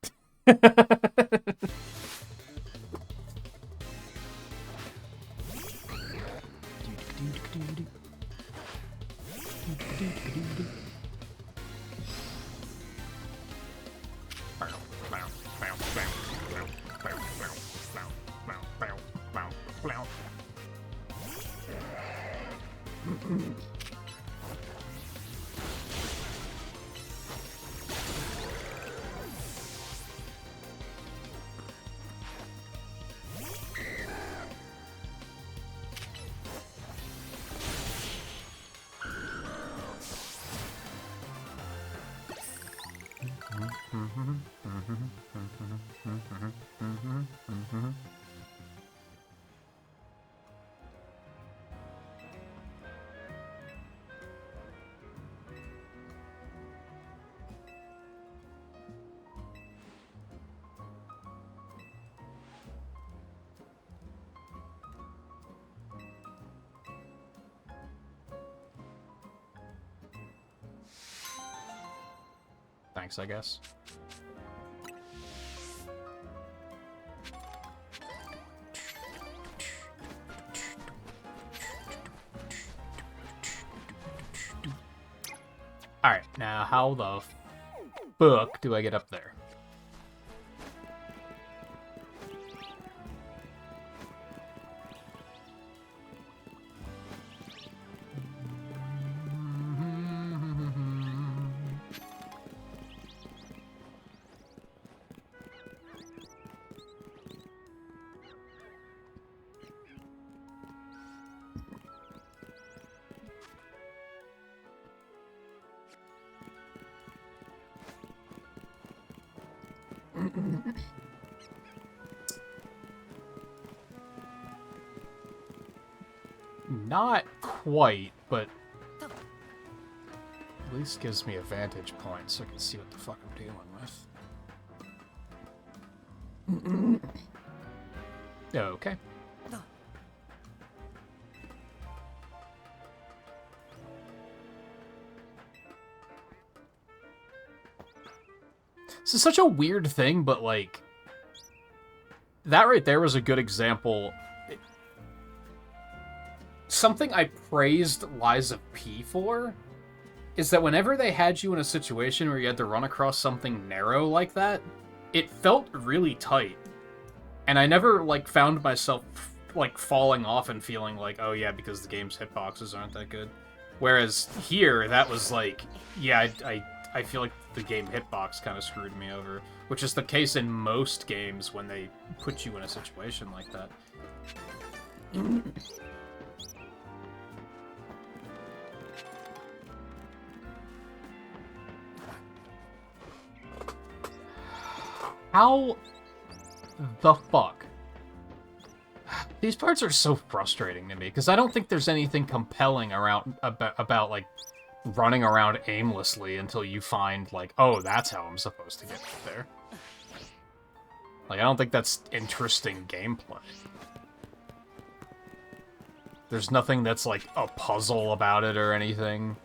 Thanks, I guess. Alright, now how the fuck do I get up there? Not quite, but at least gives me a vantage point so I can see what the fuck I'm dealing with. Okay. This is such a weird thing, but, like, that right there was a good example. Something I praised Lies of P for is that whenever they had you in a situation where you had to run across something narrow like that, it felt really tight. And I never, like, found myself, like, falling off and feeling like, oh yeah, because the game's hitboxes aren't that good. Whereas here, that was like, yeah, I feel like the game hitbox kind of screwed me over, which is the case in most games when they put you in a situation like that. How the fuck? These parts are so frustrating to me, because I don't think there's anything compelling around about like, running around aimlessly until you find, like, oh, that's how I'm supposed to get up there. Like, I don't think that's interesting gameplay. There's nothing that's, like, a puzzle about it or anything.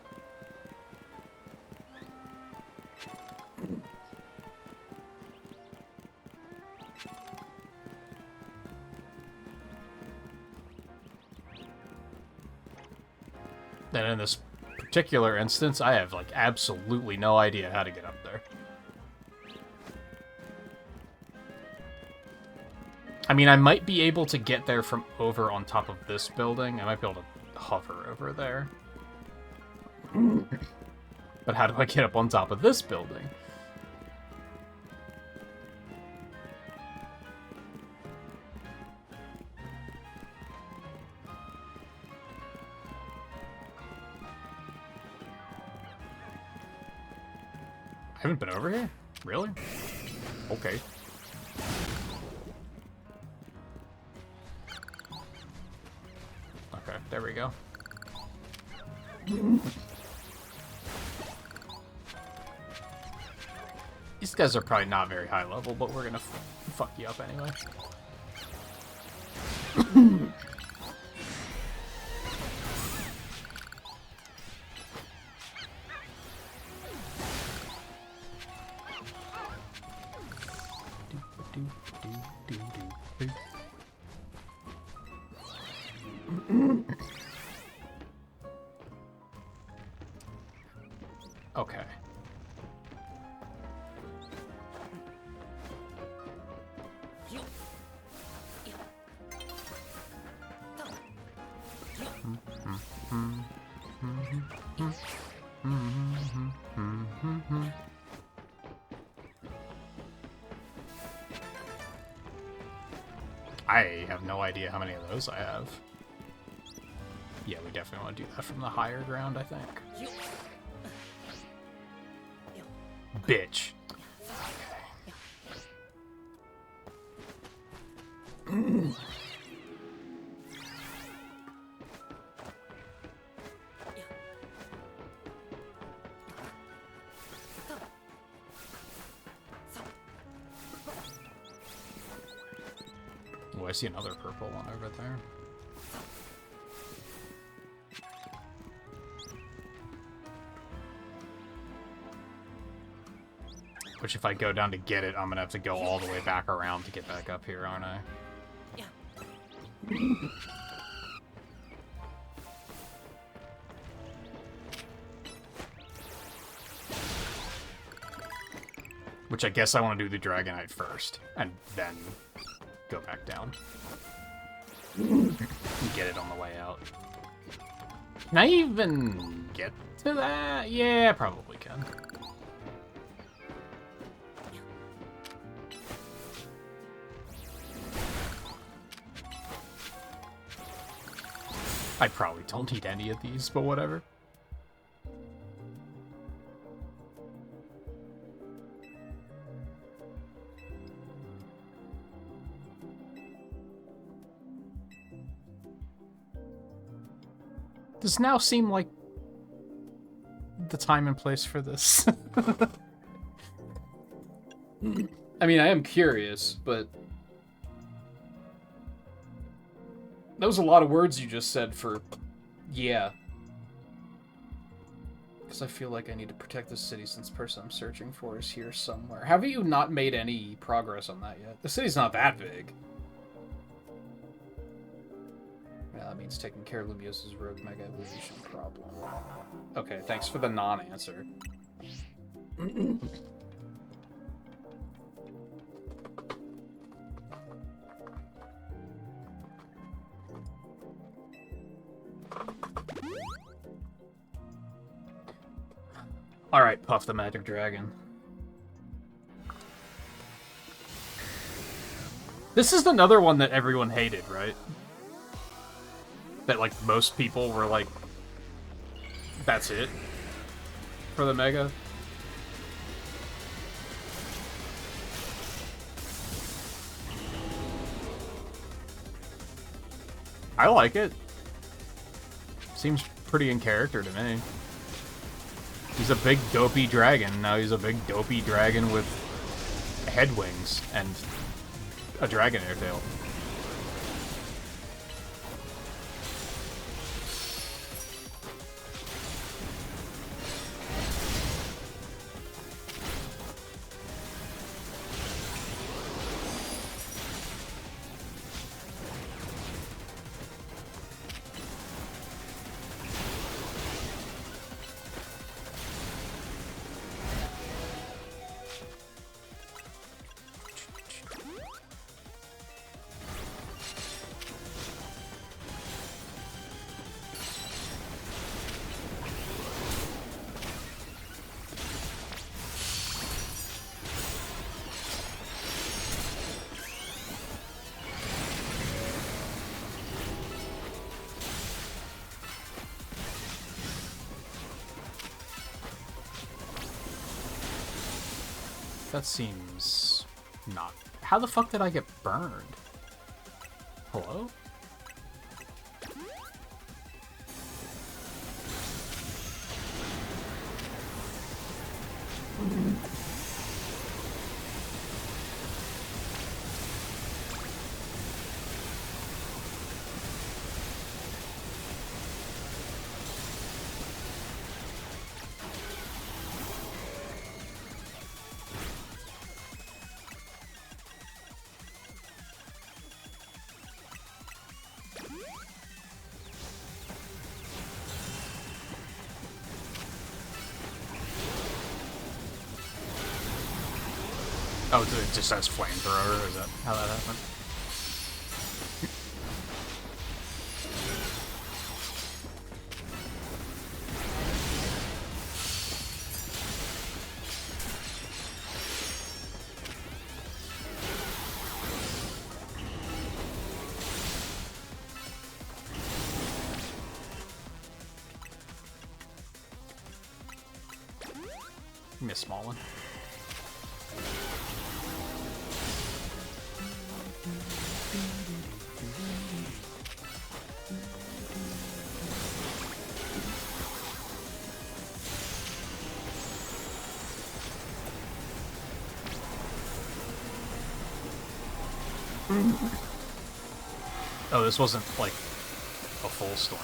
And in this particular instance, I have, like, absolutely no idea how to get up there. I mean, I might be able to get there from over on top of this building. I might be able to hover over there. But how do I get up on top of this building? I haven't been over here? Really? Okay. Okay, there we go. These guys are probably not very high level, but we're gonna fuck you up anyway. Okay. I have no idea how many of those I have. Yeah, we definitely want to do that from the higher ground, I think. Bitch. Oh, I see another purple one over there. Which, if I go down to get it, I'm gonna have to go all the way back around to get back up here, aren't I? Which I guess I want to do the Dragonite first, and then go back down. And get it on the way out. Can I even get to that? Yeah, I probably can. I probably don't need any of these, but whatever. Does now seem like the time and place for this? I mean, I am curious, but that was a lot of words you just said for, yeah. Because I feel like I need to protect this city since the person I'm searching for is here somewhere. Have you not made any progress on that yet? The city's not that big. Yeah, that means taking care of Lumiosa's rogue mega evolution problem. Okay, thanks for the non-answer. Alright, Puff the Magic Dragon. This is another one that everyone hated, right? That, like, most people were like, that's it for the Mega. I like it. Seems pretty in character to me. He's a big dopey dragon. Now he's a big dopey dragon with head wings and a dragon air tail. That seems not... How the fuck did I get burned? Hello? Oh, it just says flamethrower. Is that how that happened? Give me a small one. Oh, this wasn't like a full storm.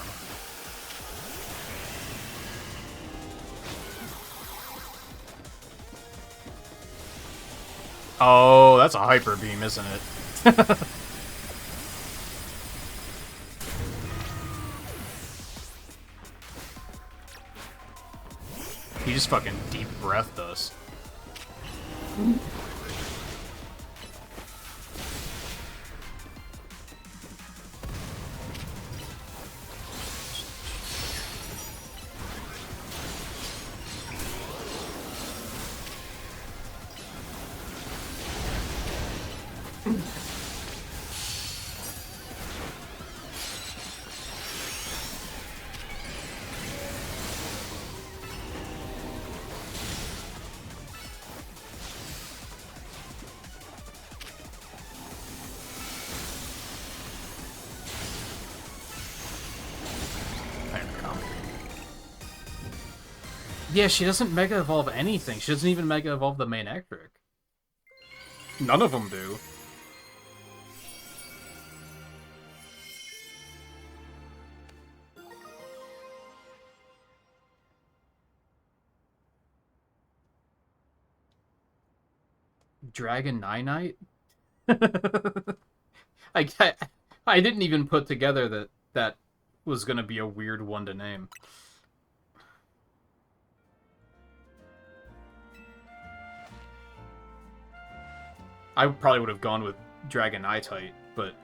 Oh, that's a hyper beam, isn't it? He just fucking deep breathed us. Yeah, she doesn't Mega Evolve anything. She doesn't even Mega Evolve the main Ectric. None of them do. Dragon Ninite? I didn't even put together that that was gonna be a weird one to name. I probably would have gone with Dragonite, but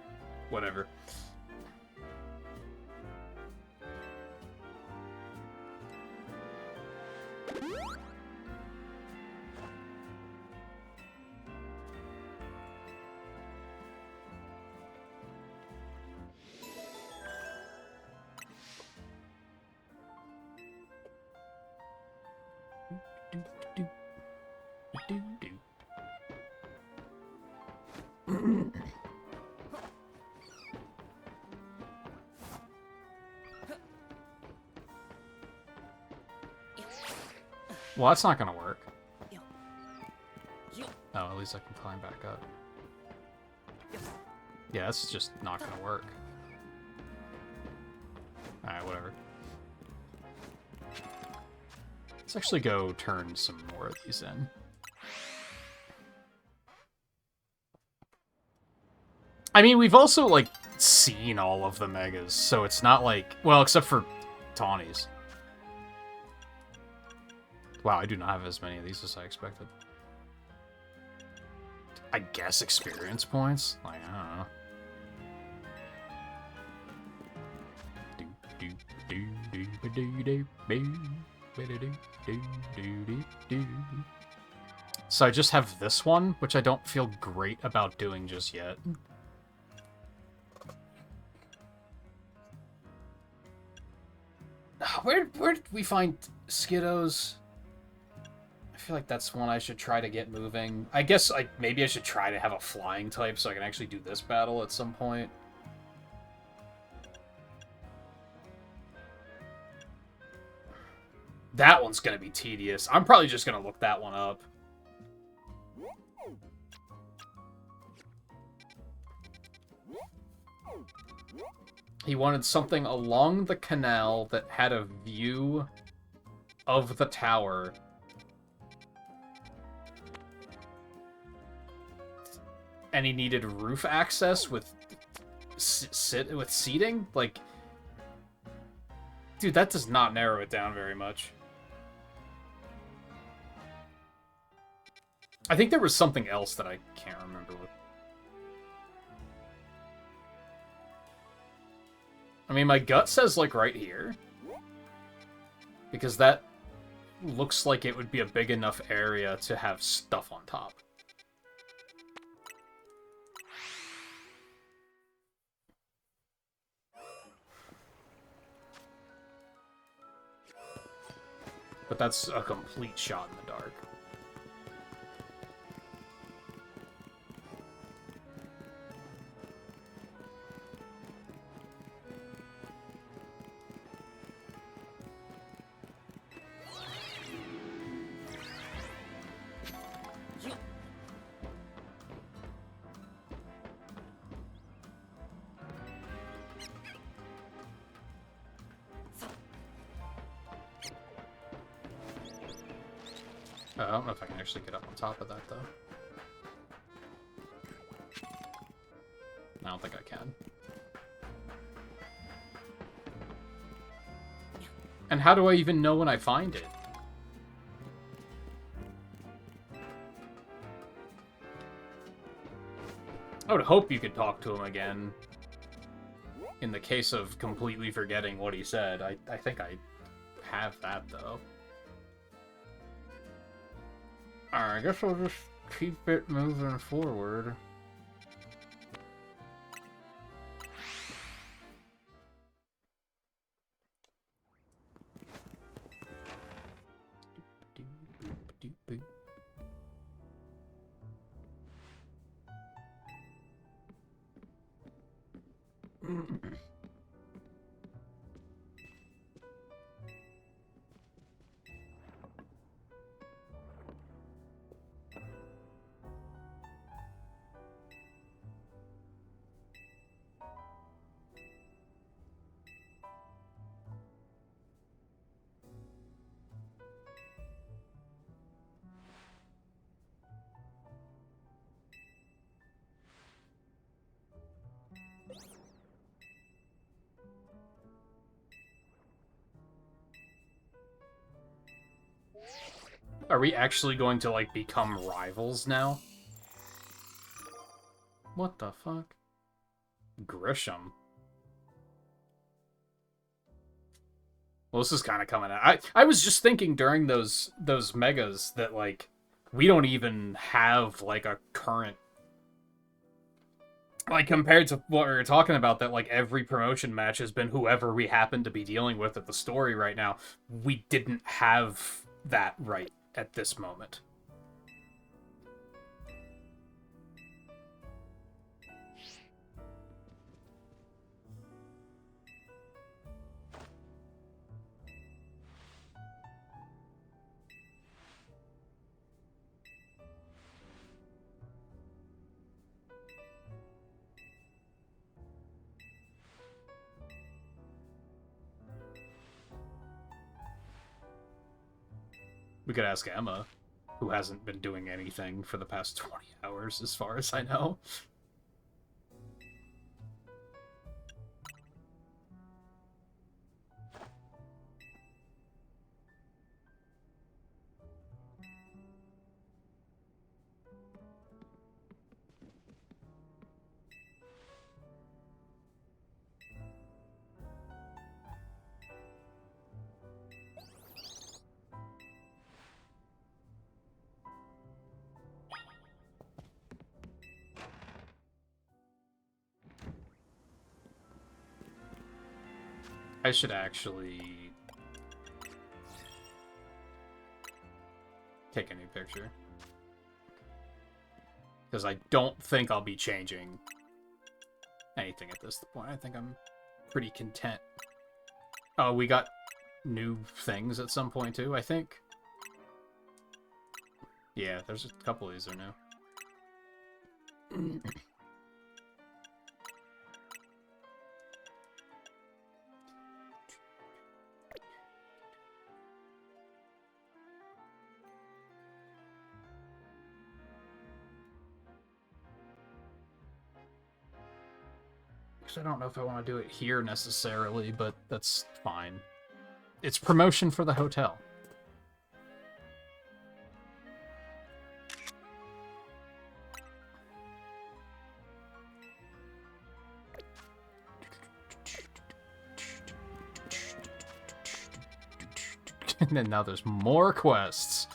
whatever. Well, that's not gonna work. Oh, at least I can climb back up. Yeah, that's just not gonna work. Alright, whatever. Let's actually go turn some more of these in. I mean, we've also, like, seen all of the Megas, so it's not like... Well, except for Tawny's. Wow, I do not have as many of these as I expected. I guess experience points? Like, I don't know. So I just have this one, which I don't feel great about doing just yet. Where did we find Skiddos? I feel like that's one I should try to get moving. I guess maybe I should try to have a flying type so I can actually do this battle at some point. That one's gonna be tedious. I'm probably just gonna look that one up. He wanted something along the canal that had a view of the tower. And he needed roof access with seating? Like, dude, that does not narrow it down very much. I think there was something else that I can't remember what. I mean, my gut says, like, right here. Because that looks like it would be a big enough area to have stuff on top. But that's a complete shot in the dark. I don't know if I can actually get up on top of that, though. I don't think I can. And how do I even know when I find it? I would hope you could talk to him again. In the case of completely forgetting what he said. I think I have that, though. Alright, I guess we'll just keep it moving forward. Are we actually going to, like, become rivals now? What the fuck? Grisham. Well, this is kind of coming out. I was just thinking during those megas that, like, we don't even have, like, a current... Like, compared to what we were talking about, that, like, every promotion match has been whoever we happen to be dealing with at the story right now. We didn't have that right at this moment. We could ask Emma, who hasn't been doing anything for the past 20 hours, as far as I know. I should actually take a new picture. Because I don't think I'll be changing anything at this point. I think I'm pretty content. Oh, we got new things at some point too, I think. Yeah, there's a couple of these are new. I don't know if I want to do it here necessarily, but that's fine. It's promotion for the hotel. And then now there's more quests.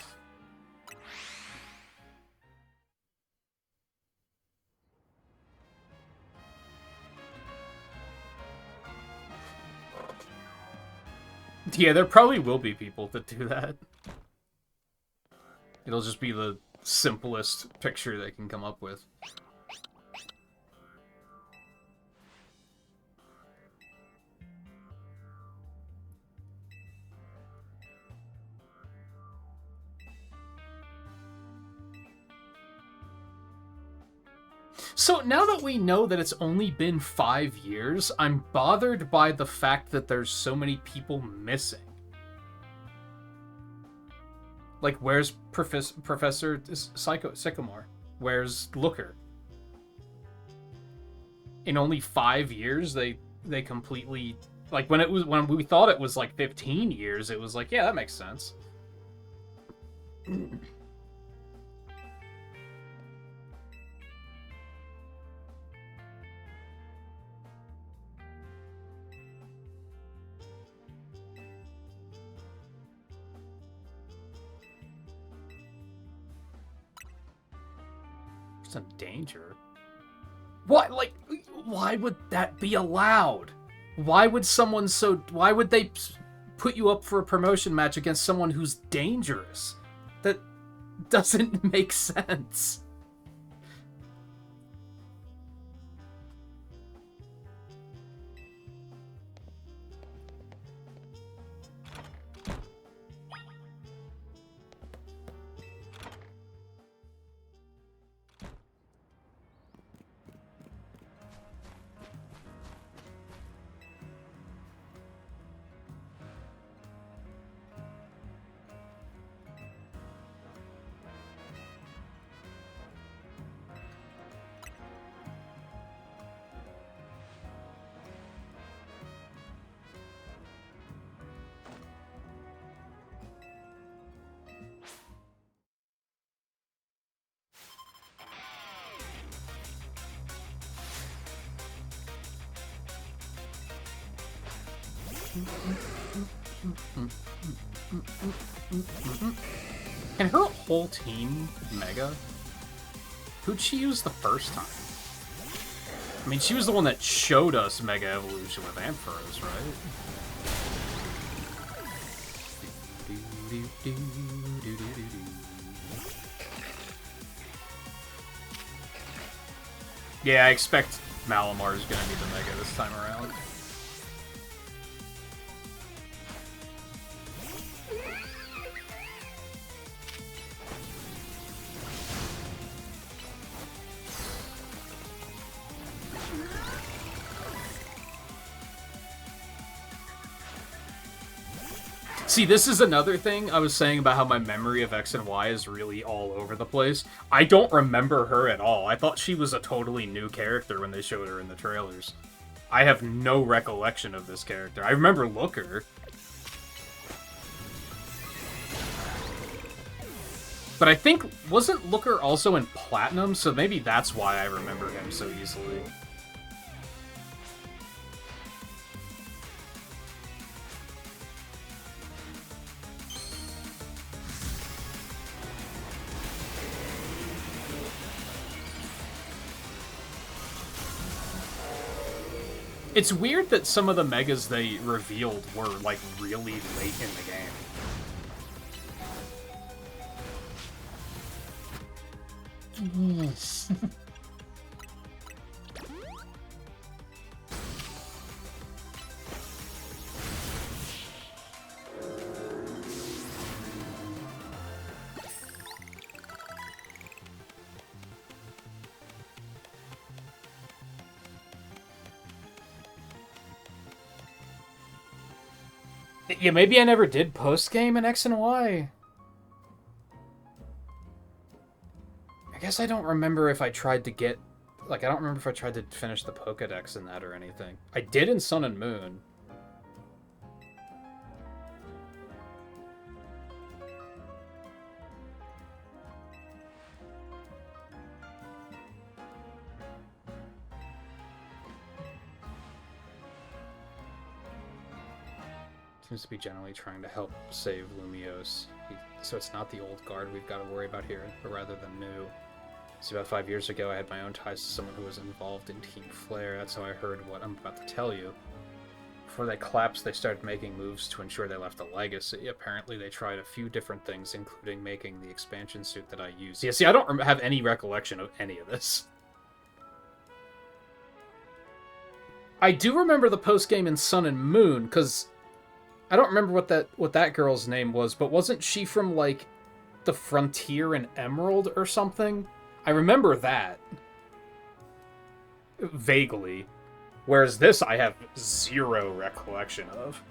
Yeah, there probably will be people that do that. It'll just be the simplest picture they can come up with. So now that we know that it's only been 5 years, I'm bothered by the fact that there's so many people missing. Like, where's Professor Sycamore? Where's Looker? In only 5 years, they completely, like, when we thought it was like 15 years, it was like, yeah, that makes sense. Some danger. What? Like, why would that be allowed? Why would they put you up for a promotion match against someone who's dangerous? That doesn't make sense. Can her whole team Mega? Who'd she use the first time? I mean, she was the one that showed us Mega Evolution with Ampharos, right? Yeah, I expect Malamar is gonna be the Mega this time around. See, this is another thing I was saying about how my memory of X and Y is really all over the place. I don't remember her at all. I thought she was a totally new character when they showed her in the trailers. I have no recollection of this character. I remember Looker. But I think, wasn't Looker also in Platinum? So maybe that's why I remember him so easily. It's weird that some of the Megas they revealed were, like, really late in the game. Yeah, maybe I never did post-game in X and Y. I guess I don't remember if I tried to get... Like, I don't remember if I tried to finish the Pokédex in that or anything. I did in Sun and Moon. Seems to be generally trying to help save Lumiose. So it's not the old guard we've got to worry about here, but rather the new. See, about 5 years ago, I had my own ties to someone who was involved in Team Flare. That's how I heard what I'm about to tell you. Before they collapsed, they started making moves to ensure they left a legacy. Apparently, they tried a few different things, including making the expansion suit that I use. Yeah, see, I don't have any recollection of any of this. I do remember the post-game in Sun and Moon, because I don't remember what that girl's name was, but wasn't she from, like, the Frontier and Emerald or something? I remember that. Vaguely. Whereas this I have zero recollection of.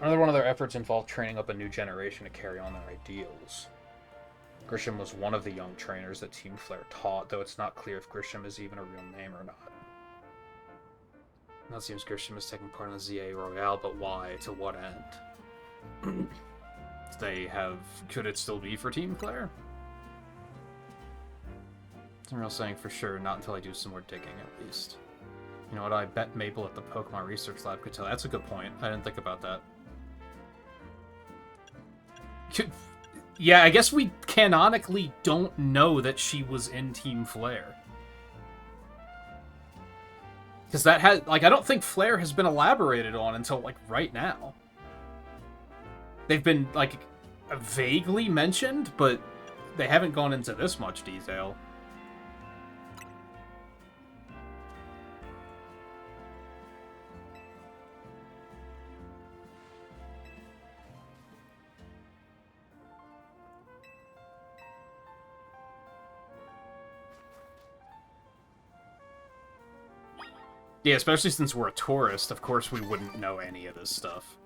Another one of their efforts involved training up a new generation to carry on their ideals. Grisham was one of the young trainers that Team Flare taught, though it's not clear if Grisham is even a real name or not. Now it seems Grisham is taking part in the ZA Royale, but why? To what end? Could it still be for Team Flare? I'm real saying for sure, not until I do some more digging at least. You know what, I bet Mabel at the Pokemon Research Lab could tell. That's a good point. I didn't think about that. Yeah, I guess we canonically don't know that she was in Team Flare. Because that had, like, I don't think Flare has been elaborated on until, like, right now. They've been, like, vaguely mentioned, but they haven't gone into this much detail. Yeah, especially since we're a tourist, of course we wouldn't know any of this stuff.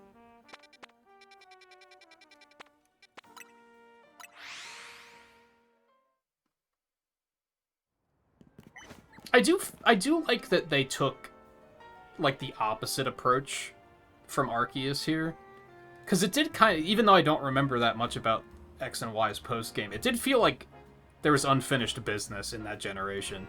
I do like that they took, like, the opposite approach from Arceus here. Because it did kind of, even though I don't remember that much about X and Y's post-game, it did feel like there was unfinished business in that generation.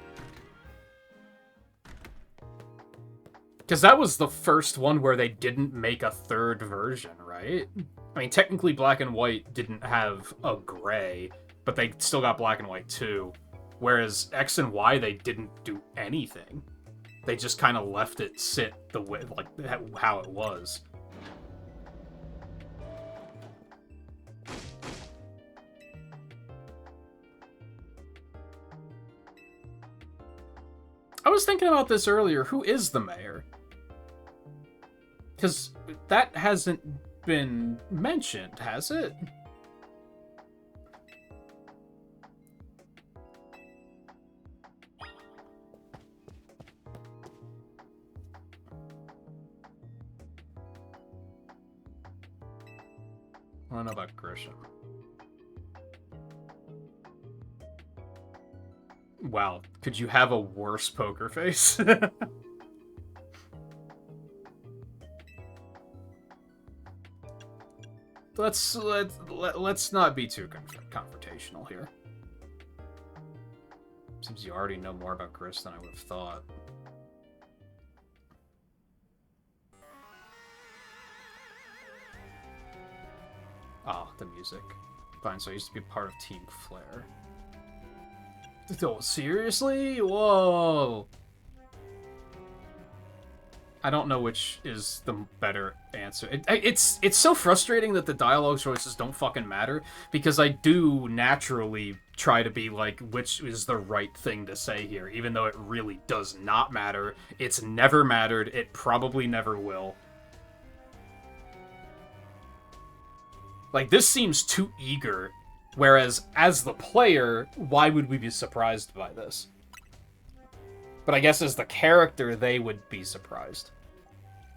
Because that was the first one where they didn't make a third version, right? I mean, technically Black and White didn't have a gray, but they still got Black and White too. Whereas X and Y, they didn't do anything. They just kind of left it sit the way, like, how it was. I was thinking about this earlier. Who is the mayor? Because that hasn't been mentioned, has it? I don't know about Grisham. Wow, could you have a worse poker face? Let's not be too confrontational here. Seems you already know more about Gris than I would have thought. Ah, the music. Fine, so I used to be part of Team Flare. Oh, seriously? Whoa! I don't know which is the better answer. It's so frustrating that the dialogue choices don't fucking matter, because I do naturally try to be like, which is the right thing to say here, even though it really does not matter. It's never mattered. It probably never will. Like, this seems too eager, whereas as the player, why would we be surprised by this? But I guess as the character, they would be surprised.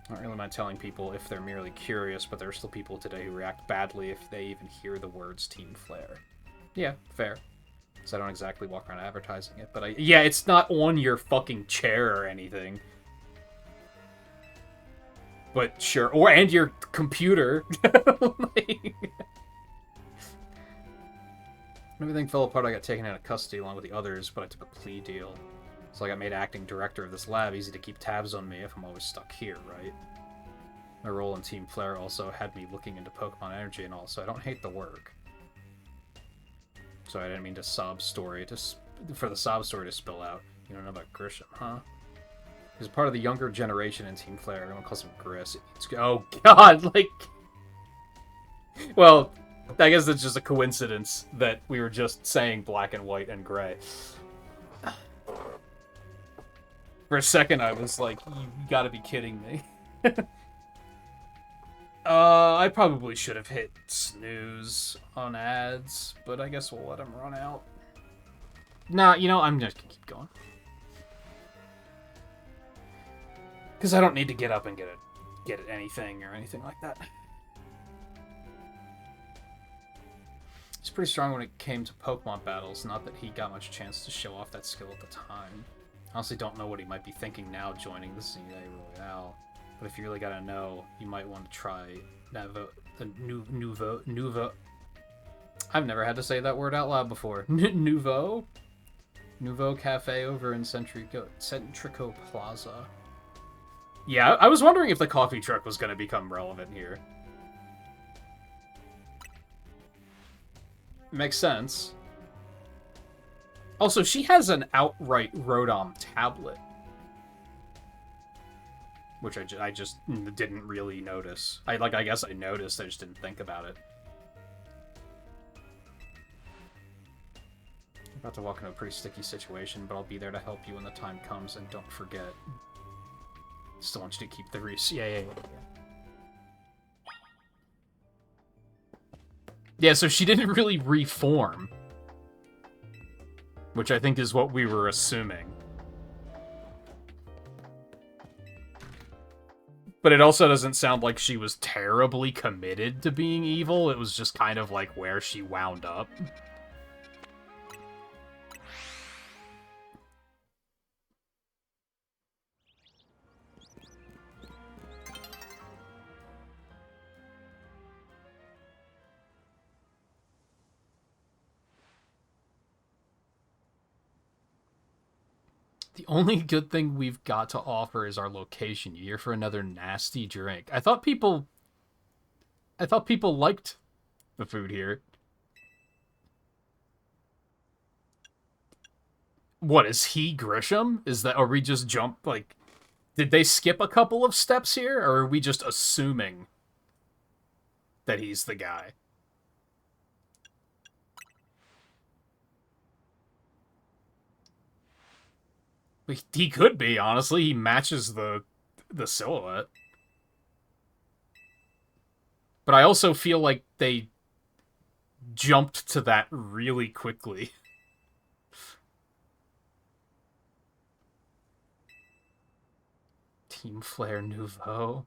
I don't really mind telling people if they're merely curious, but there are still people today who react badly if they even hear the words Team Flare. Yeah, fair. So I don't exactly walk around advertising it, but yeah, it's not on your fucking chair or anything. But sure, and your computer. Like, everything fell apart. I got taken out of custody along with the others, but I took a plea deal. So I got made acting director of this lab. Easy to keep tabs on me if I'm always stuck here, right? My role in Team Flare also had me looking into Pokemon energy and all, so I don't hate the work. So I didn't mean to for the sob story to spill out. You don't know about Grisham, huh? He's part of the younger generation in Team Flare. Everyone calls him Gris. Oh god, like... Well, I guess it's just a coincidence that we were just saying black and white and gray. For a second, I was like, you gotta be kidding me. I probably should have hit snooze on ads, but I guess we'll let them run out. Nah, you know, I'm just gonna keep going. Because I don't need to get up and get anything or anything like that. He's pretty strong when it came to Pokemon battles, not that he got much chance to show off that skill at the time. I honestly don't know what he might be thinking now joining the CA Royale, but if you really gotta know, you might want to try Nouveau. I've never had to say that word out loud before. Nouveau Cafe over in Centrico Plaza. Yeah, I was wondering if the coffee truck was gonna become relevant here. Makes sense. Also, she has an outright Rotom tablet. Which I just didn't really notice. I guess I noticed, I just didn't think about it. I'm about to walk into a pretty sticky situation, but I'll be there to help you when the time comes, and don't forget. Still want you to keep the yeah. Yeah, so she didn't really reform. Which I think is what we were assuming. But it also doesn't sound like she was terribly committed to being evil. It was just kind of like where she wound up. The only good thing we've got to offer is our location. You're here for another nasty drink. I thought people liked the food here. What, is he Grisham? Are we just like, did they skip a couple of steps here, or are we just assuming that he's the guy? He could be, honestly. He matches the silhouette. But I also feel like they jumped to that really quickly. Team Flare Nouveau.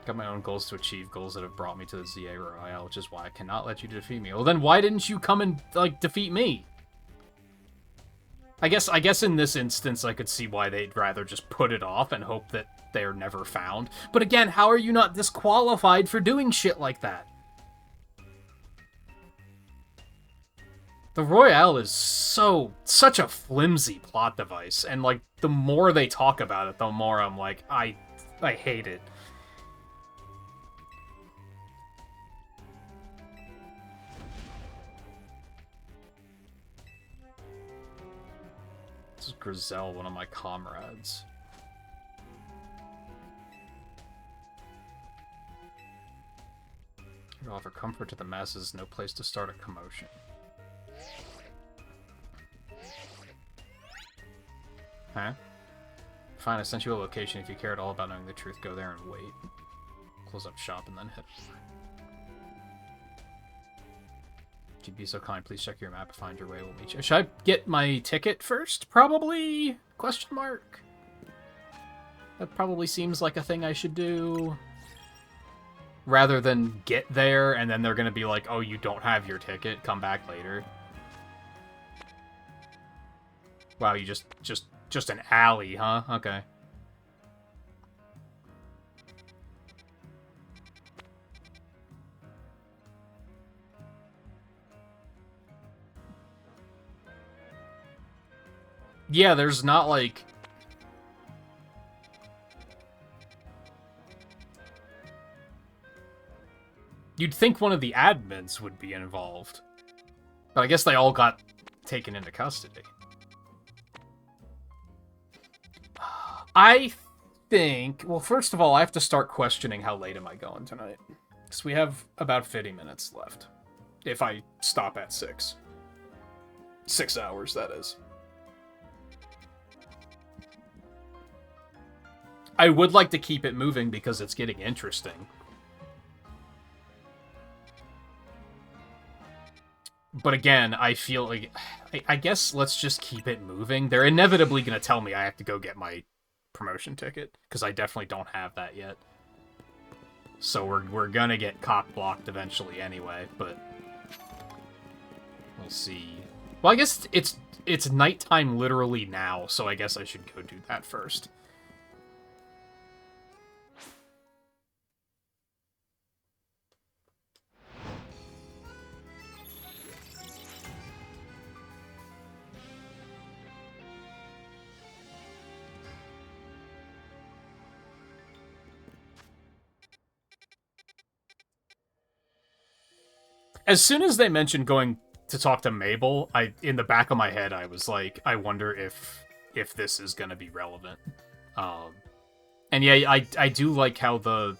Got my own goals to achieve, goals that have brought me to the ZA Royale, which is why I cannot let you defeat me. Well, then why didn't you come and, like, defeat me? I guess in this instance I could see why they'd rather just put it off and hope that they're never found. But again, how are you not disqualified for doing shit like that? The Royale is such a flimsy plot device, and, like, the more they talk about it, the more I'm like, I hate it. This is Grizel, one of my comrades. To offer comfort to the masses, no place to start a commotion. Huh? Fine, I sent you a location. If you care at all about knowing the truth, go there and wait. Close up shop and then hit. If you'd be so kind, please check your map to find your way. We'll meet you. Should I get my ticket first? Probably? Question mark? That probably seems like a thing I should do. Rather than get there and then they're gonna be like, oh, you don't have your ticket, come back later. Wow, you just an alley, huh? Okay. Yeah, there's not, like... You'd think one of the admins would be involved. But I guess they all got taken into custody. I think... Well, first of all, I have to start questioning how late am I going tonight. Because we have about 50 minutes left. If I stop at 6. 6 hours, that is. I would like to keep it moving because it's getting interesting. But again, I feel like... I guess let's just keep it moving. They're inevitably going to tell me I have to go get my promotion ticket, because I definitely don't have that yet. So we're going to get cock-blocked eventually anyway, but... We'll see. Well, I guess it's nighttime literally now, so I guess I should go do that first. As soon as they mentioned going to talk to Mabel, in the back of my head, I was like, I wonder if this is going to be relevant. And yeah, I do like how the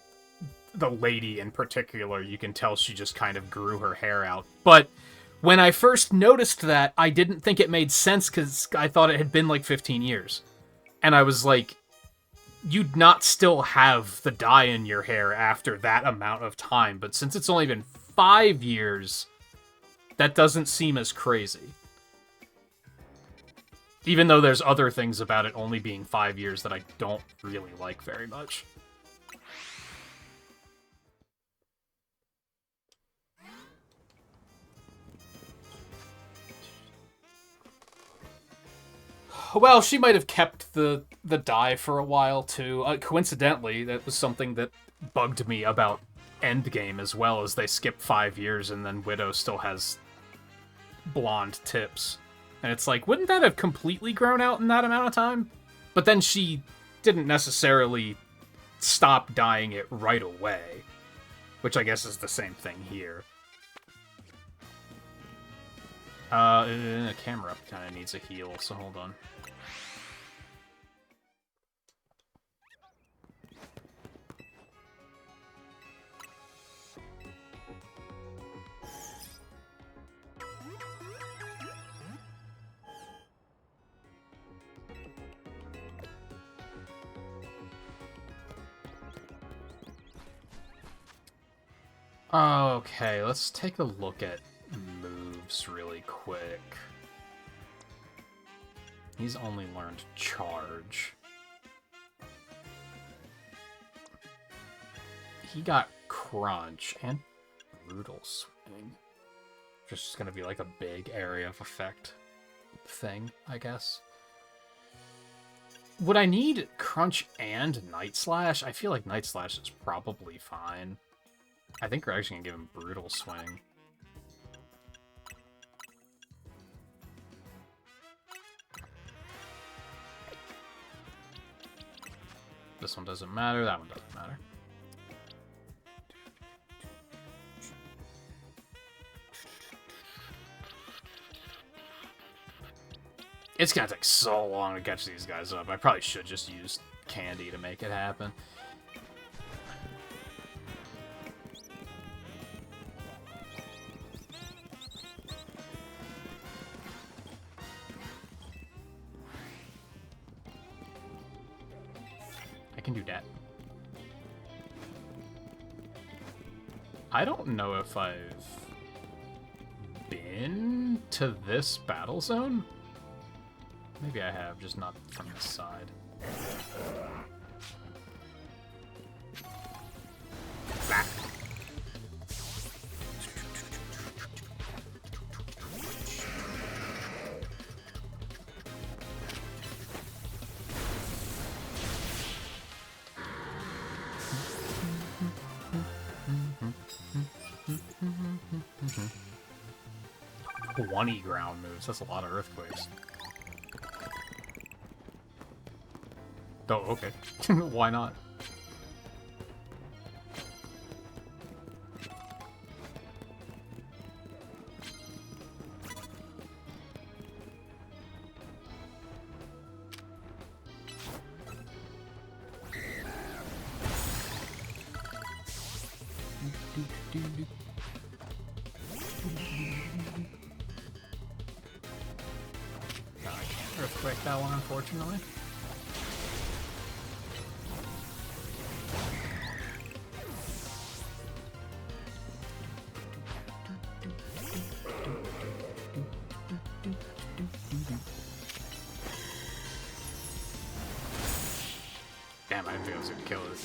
lady in particular, you can tell she just kind of grew her hair out. But when I first noticed that, I didn't think it made sense because I thought it had been like 15 years. And I was like, you'd not still have the dye in your hair after that amount of time. But since it's only been 5 years, that doesn't seem as crazy. Even though there's other things about it only being 5 years that I don't really like very much. Well, she might have kept the dye for a while, too. Coincidentally, that was something that bugged me about Endgame as well, as they skip 5 years and then Widow still has blonde tips. And it's like, wouldn't that have completely grown out in that amount of time? But then she didn't necessarily stop dyeing it right away, which I guess is the same thing here. The camera up kind of needs a heal, so hold on. Okay, let's take a look at moves really quick. He's only learned Charge. He got Crunch and Brutal Swing. Just gonna be like a big area of effect thing, I guess. Would I need Crunch and Night Slash? I feel like Night Slash is probably fine. I think we're actually gonna give him Brutal Swing. This one doesn't matter, that one doesn't matter. It's gonna take so long to catch these guys up. I probably should just use candy to make it happen. I can do that. I don't know if I've been to this battle zone. Maybe I have, just not from this side. Back. '20 ground moves. That's a lot of earthquakes. Oh, okay. Why not? No, I can't earthquake that one, unfortunately. Damn, I didn't think I was gonna kill it.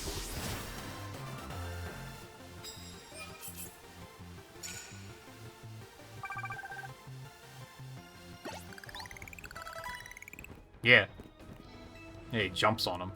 Yeah. Yeah, he jumps on him.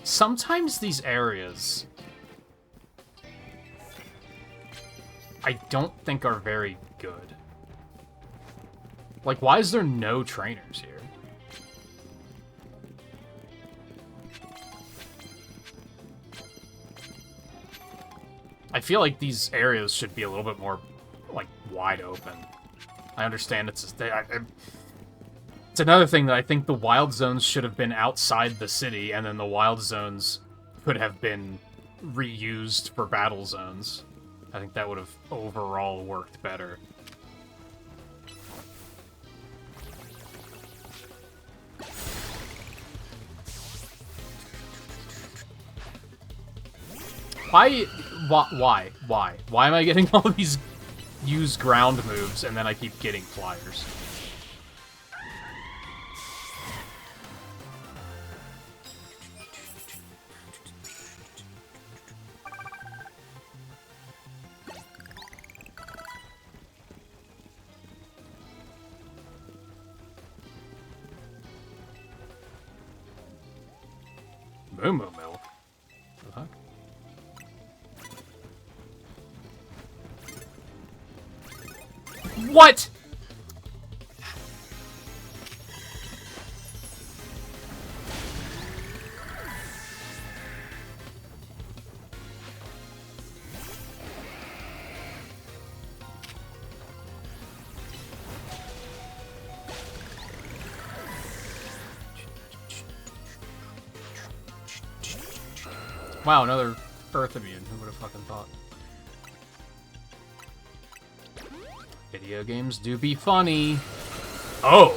Sometimes these areas I don't think are very good. Like, why is there no trainers here? I feel like these areas should be a little bit more, like, wide open. I understand it's another thing that I think the wild zones should have been outside the city, and then the wild zones could have been reused for battle zones. I think that would have overall worked better. Why am I getting all these use ground moves and then I keep getting flyers? Moo Moo Milk? What the heck? What?! Wow, another Earth immune. Who would have fucking thought? Video games do be funny. Oh!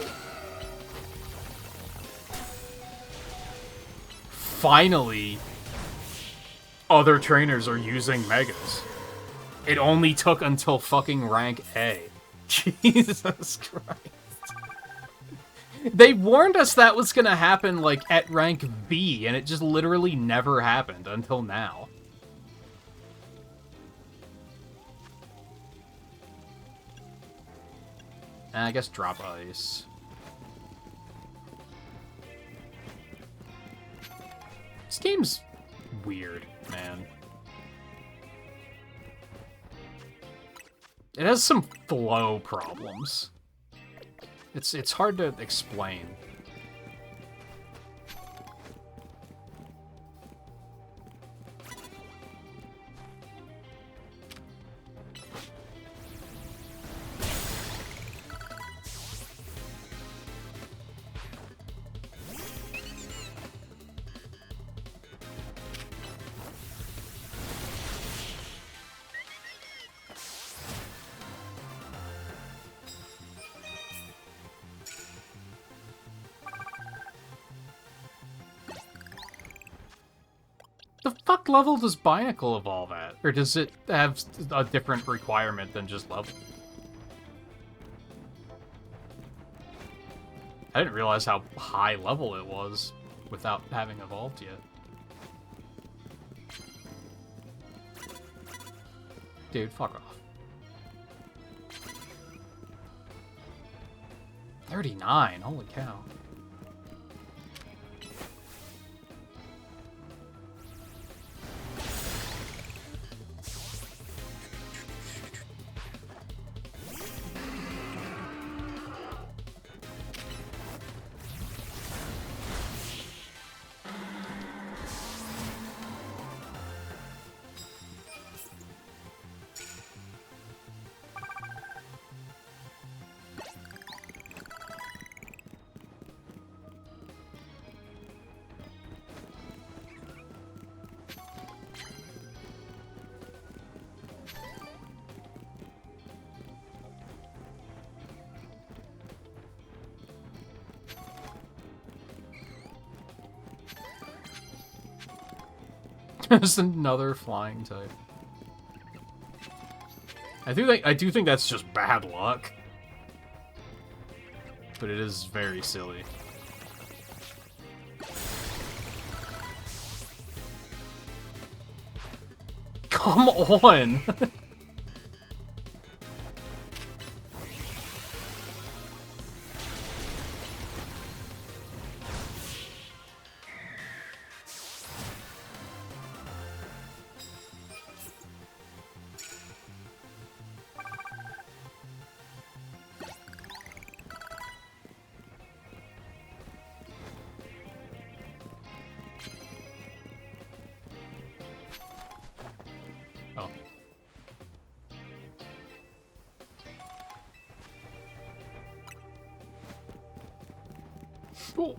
Finally, other trainers are using Megas. It only took until fucking rank A. Jesus Christ. They warned us that was gonna happen, like, at rank B, and it just literally never happened until now. And I guess drop ice. This game's weird, man. It has some flow problems. It's hard to explain. The fuck level does Binacle evolve at? Or does it have a different requirement than just level? I didn't realize how high level it was without having evolved yet. Dude, fuck off. 39, holy cow. There's another flying type. I do think that's just bad luck. But it is very silly. Come on! Oh. Cool.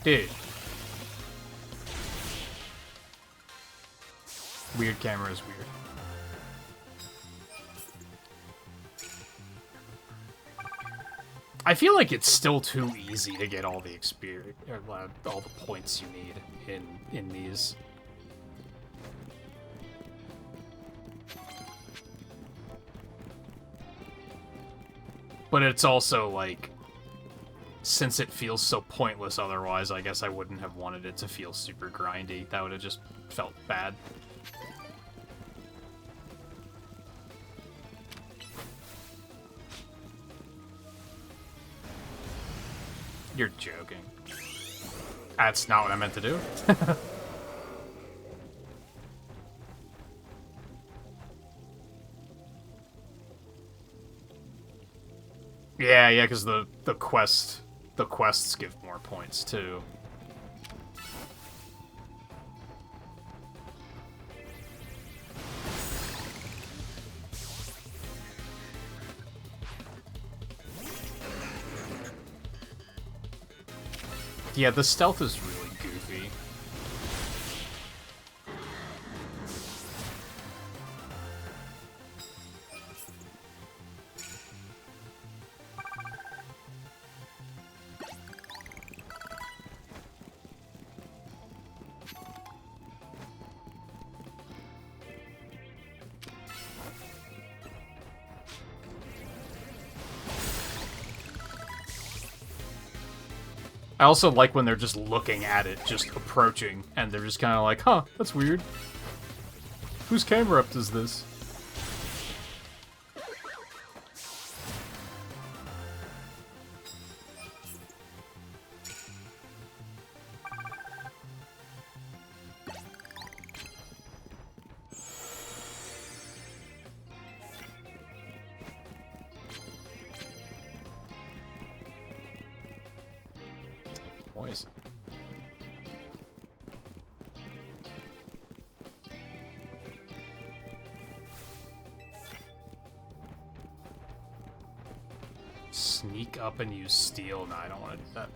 Dude. Weird camera is weird. I feel like it's still too easy to get all the experience, all the points you need in these. But it's also like, since it feels so pointless otherwise, I guess I wouldn't have wanted it to feel super grindy. That would have just felt bad. You're joking. That's not what I meant to do. Yeah, because the quests give more points too. Yeah, the stealth is really goofy. I also like when they're just looking at it, just approaching, and they're just kind of like, huh, that's weird. Whose camera up does this? Poison. Sneak up and use steel. No, I don't want to do that.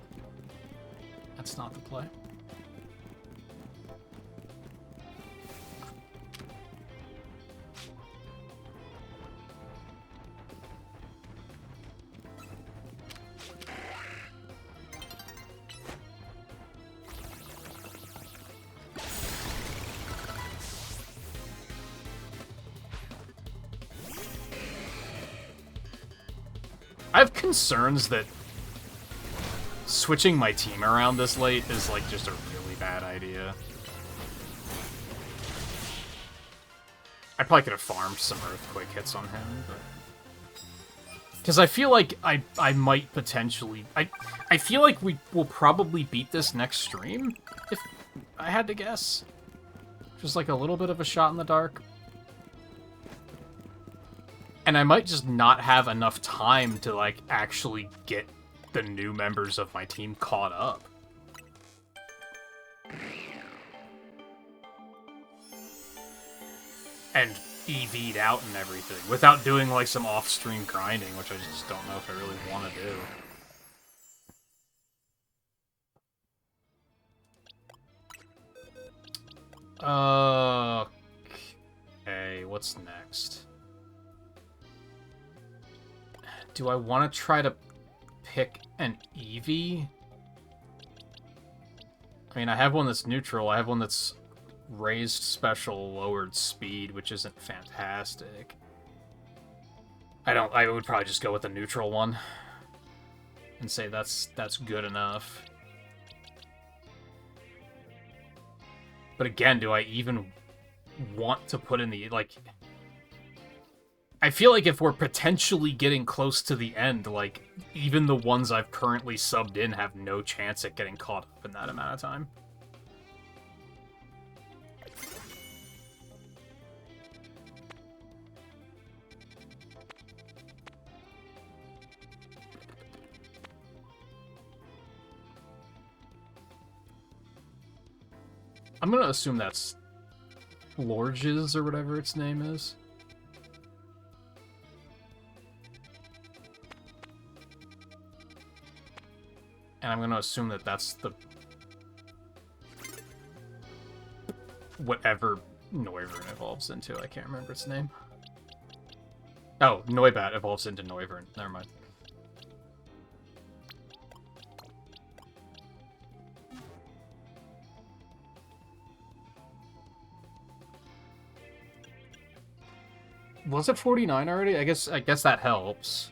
That's not the play. I have concerns that switching my team around this late is, like, just a really bad idea. I probably could have farmed some Earthquake hits on him, but... Because I feel like I might potentially... I feel like we will probably beat this next stream, if I had to guess. Just like a little bit of a shot in the dark. And I might just not have enough time to, like, actually get the new members of my team caught up. And EV'd out and everything, without doing, like, some off-stream grinding, which I just don't know if I really want to do. Okay, what's next? Do I want to try to pick an Eevee? I mean, I have one that's neutral. I have one that's raised special, lowered speed, which isn't fantastic. I would probably just go with the neutral one and say that's good enough. But again, do I even want to put in the, like... I feel like if we're potentially getting close to the end, like, even the ones I've currently subbed in have no chance at getting caught up in that amount of time. I'm gonna assume that's Lorges or whatever its name is. And I'm going to assume that that's the... whatever Noivern evolves into. I can't remember its name. Oh, Noibat evolves into Noivern. Never mind. Was it 49 already? I guess that helps.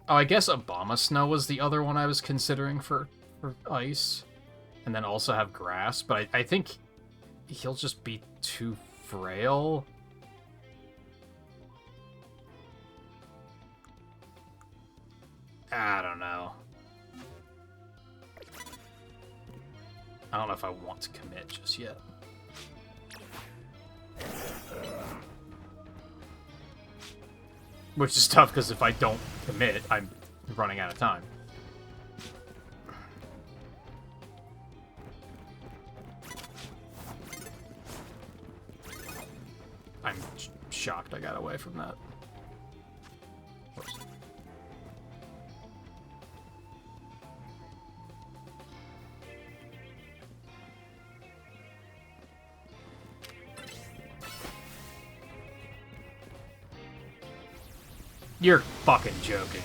Oh, I guess Abomasnow was the other one I was considering for ice. And then also have grass, but I think he'll just be too frail. I don't know. I don't know if I want to commit just yet. Which is tough, because if I don't commit, I'm running out of time. I'm shocked I got away from that. Whoops. You're fucking joking.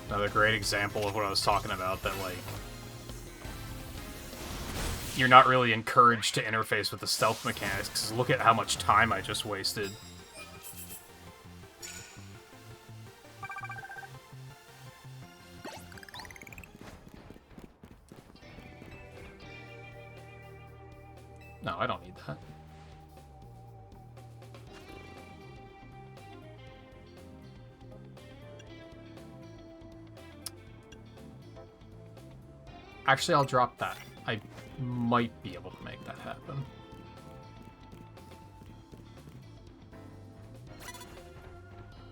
Another great example of what I was talking about, that, like, you're not really encouraged to interface with the stealth mechanics, because look at how much time I just wasted. No, I don't need that. Actually, I'll drop that. I might be able to make that happen.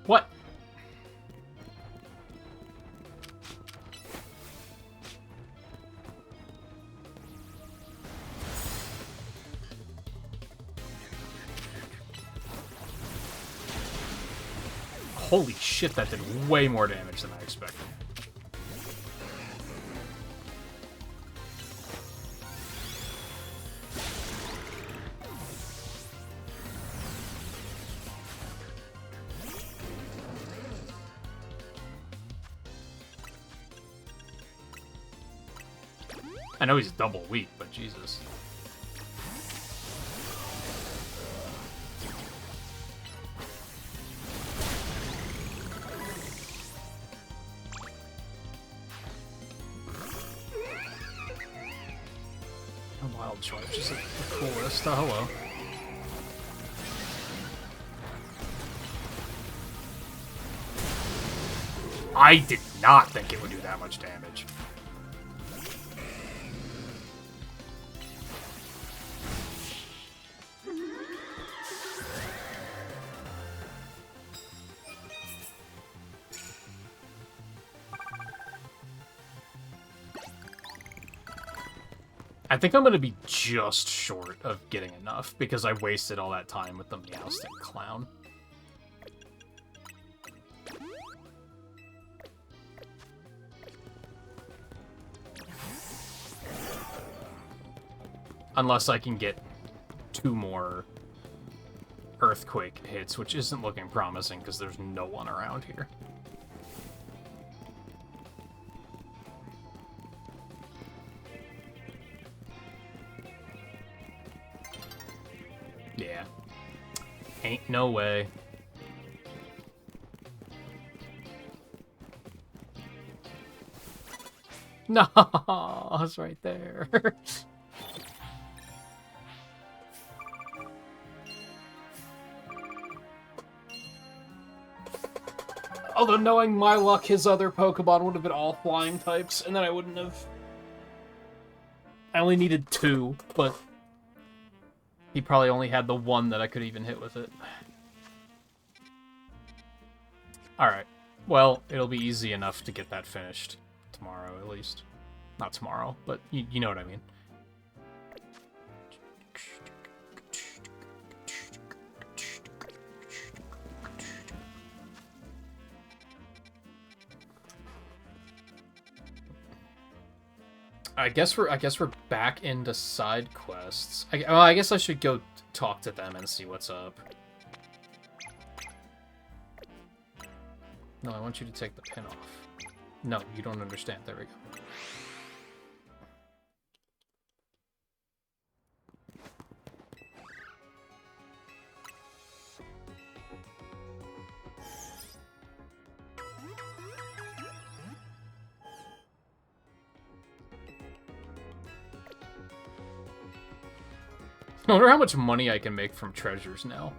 What? Holy shit, that did way more damage than I expected. I know he's double weak, but Jesus. A wild charge is the coolest. Oh, hello. I did not think it would do that much damage. I think I'm going to be just short of getting enough because I wasted all that time with the Meowstic clown. Unless I can get 2 more Earthquake hits, which isn't looking promising because there's no one around here. Yeah. Ain't no way. No, I was right there. Although knowing my luck, his other Pokemon would have been all flying types, and then I wouldn't have... I only needed 2, but... he probably only had the 1 that I could even hit with it. Alright. Well, it'll be easy enough to get that finished. Tomorrow, at least. Not tomorrow, but you know what I mean. I guess we're back into side quests. I guess I should go talk to them and see what's up. No, I want you to take the pin off. No, you don't understand. There we go. I wonder how much money I can make from treasures now.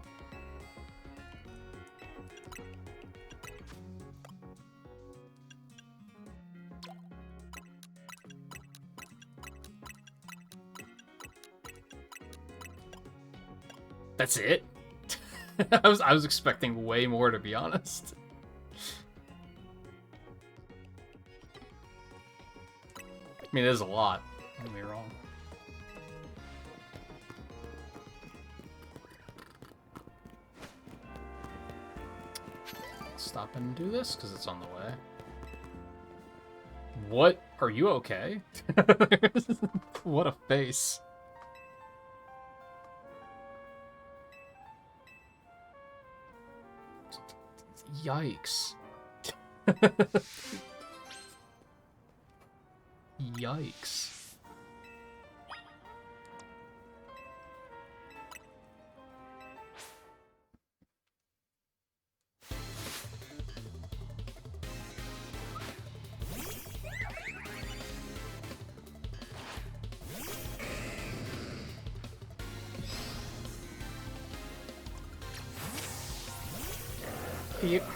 That's it? I was expecting way more, to be honest. I mean, it is a lot. Don't get me wrong. Stop and do this, because it's on the way. What? Are you okay? What a face. Yikes. Yikes. Yep.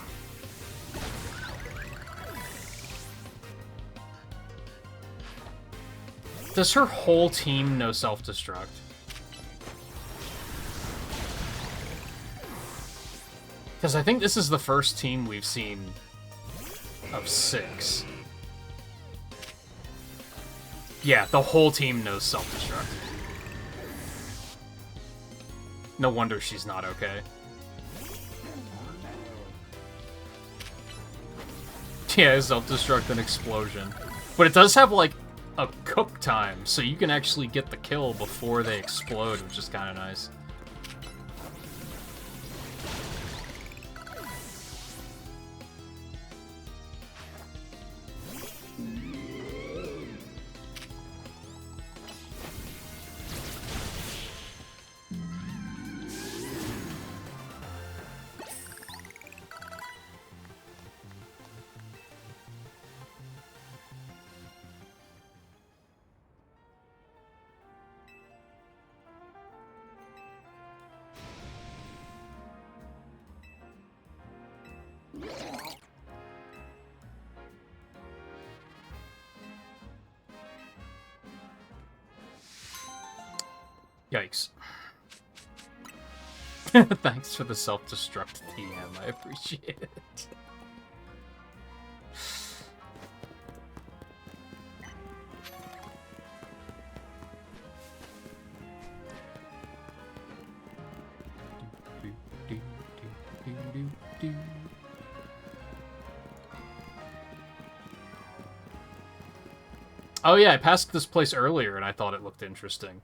Does her whole team know self-destruct? Because I think this is the first team we've seen of 6. Yeah, the whole team knows self-destruct. No wonder she's not okay. Yeah, self-destruct and explosion. But it does have, like, a cook time, so you can actually get the kill before they explode, which is kind of nice. Yikes. Thanks for the self-destruct TM, I appreciate it. Oh yeah, I passed this place earlier and I thought it looked interesting.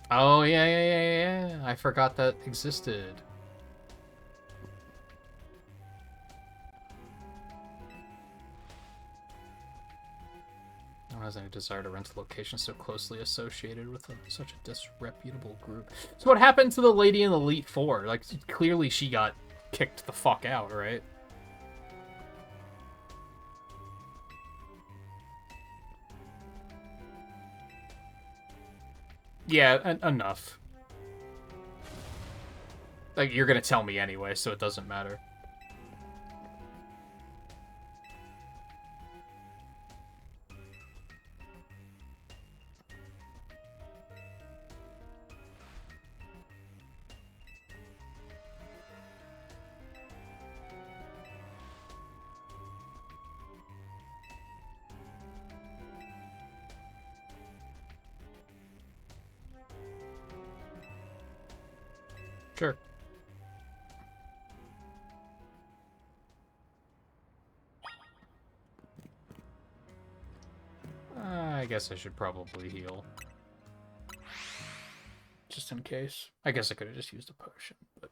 Oh yeah. I forgot that existed. No one has any desire to rent a location so closely associated with such a disreputable group. So what happened to the lady in Elite Four? Like, clearly she got kicked the fuck out, right? Yeah, enough. Like, you're gonna tell me anyway, so it doesn't matter. Sure. I guess I should probably heal. Just in case. I guess I could have just used a potion, but...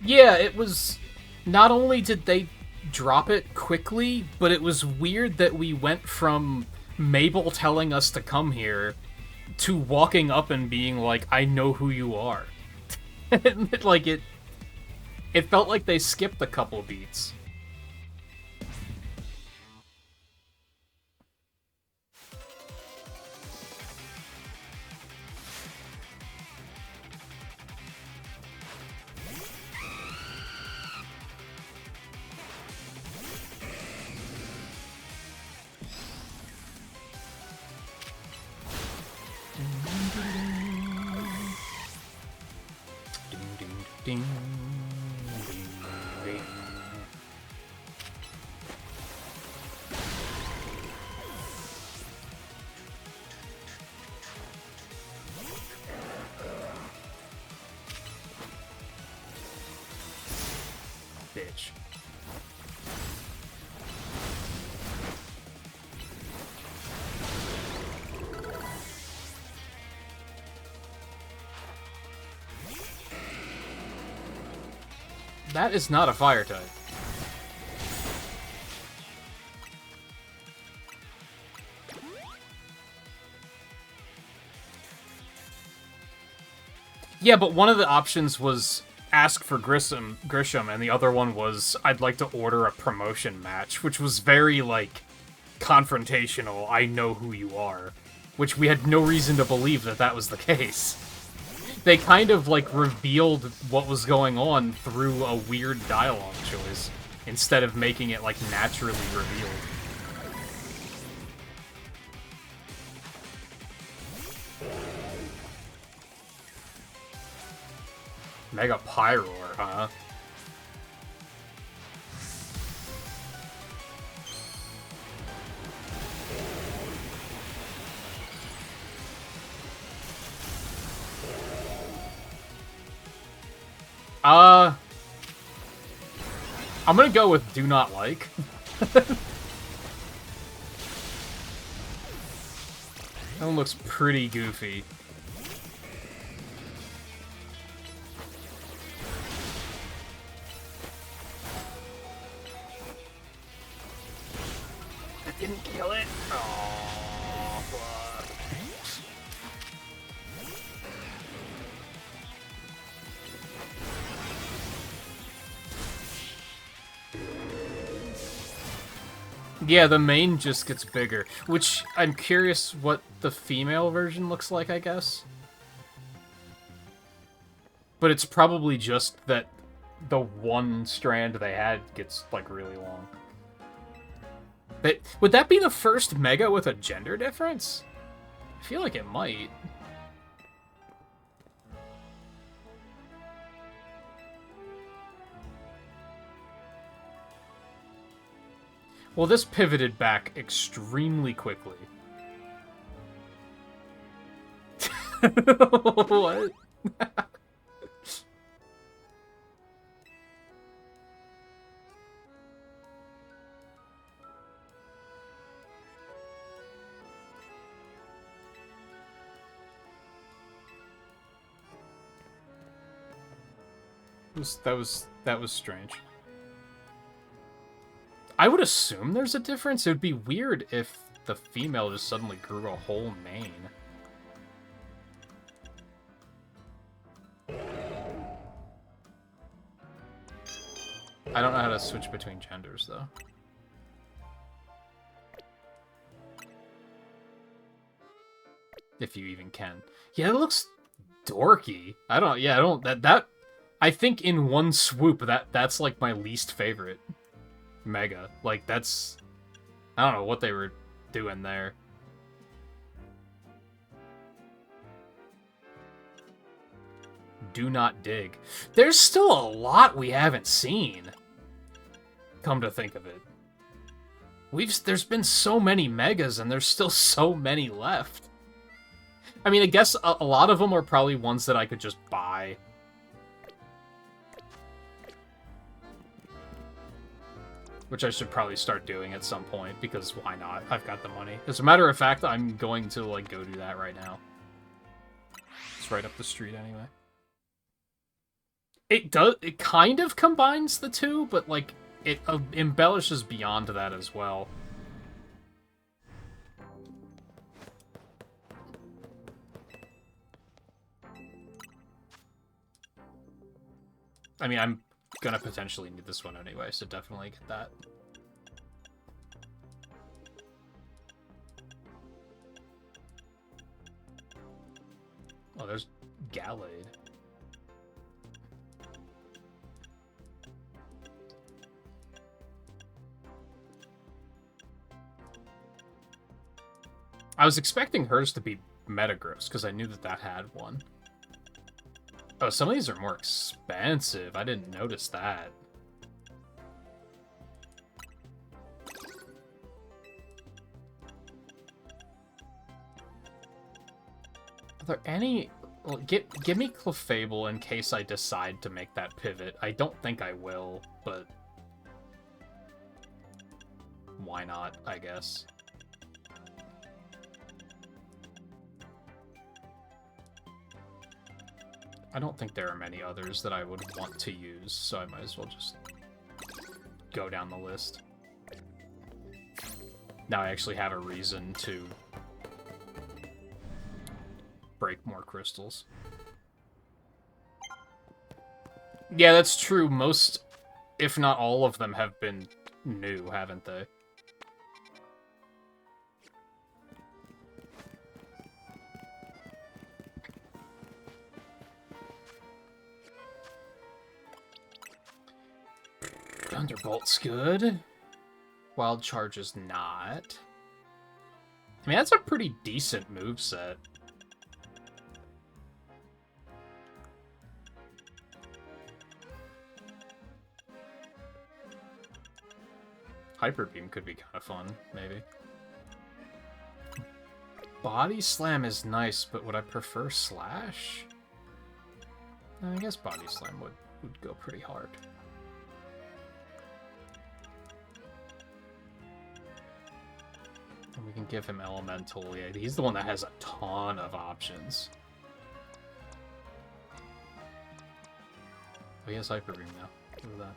Yeah, it was... Not only did they drop it quickly, but it was weird that we went from Mabel telling us to come here to walking up and being like, I know who you are. Like, it felt like they skipped a couple beats. Ding, ding, ding. Bitch. That is not a fire type. Yeah, but one of the options was ask for Grisham, and the other one was I'd like to order a promotion match, which was very, like, confrontational. I know who you are. Which we had no reason to believe that that was the case. They kind of, like, revealed what was going on through a weird dialogue choice, instead of making it, like, naturally revealed. Mega Pyroar, huh? I'm gonna go with do not like. That one looks pretty goofy. That didn't kill it. Oh, fuck. Yeah, the main just gets bigger, which I'm curious what the female version looks like, I guess. But it's probably just that the one strand they had gets, like, really long. But would that be the first Mega with a gender difference? I feel like it might. Well, this pivoted back extremely quickly. What? That was strange. I would assume there's a difference. It would be weird if the female just suddenly grew a whole mane. I don't know how to switch between genders, though. If you even can. Yeah, it looks dorky. I think in one swoop, that's like my least favorite Mega. Like, that's... I don't know what they were doing there. Do not dig. There's still a lot we haven't seen. Come to think of it. There's been so many Megas, and there's still so many left. I mean, I guess a lot of them are probably ones that I could just buy. Which I should probably start doing at some point, because why not? I've got the money. As a matter of fact, I'm going to, like, go do that right now. It's right up the street anyway. It kind of combines the two, but, like, it embellishes beyond that as well. I mean, I'm gonna potentially need this one anyway, so definitely get that. Oh, there's Gallade. I was expecting hers to be Metagross, because I knew that had one. Oh, some of these are more expensive. I didn't notice that. Are there any... Well, give me Clefable in case I decide to make that pivot. I don't think I will, but... why not, I guess. I don't think there are many others that I would want to use, so I might as well just go down the list. Now I actually have a reason to break more crystals. Yeah, that's true. Most, if not all of them, have been new, haven't they? Thunderbolt's good. Wild Charge is not. I mean, that's a pretty decent moveset. Hyper Beam could be kind of fun, maybe. Body Slam is nice, but would I prefer Slash? I guess Body Slam would go pretty hard. And we can give him Elemental. Yeah, he's the one that has a ton of options. Oh, he has Hyper Beam now. Look at that.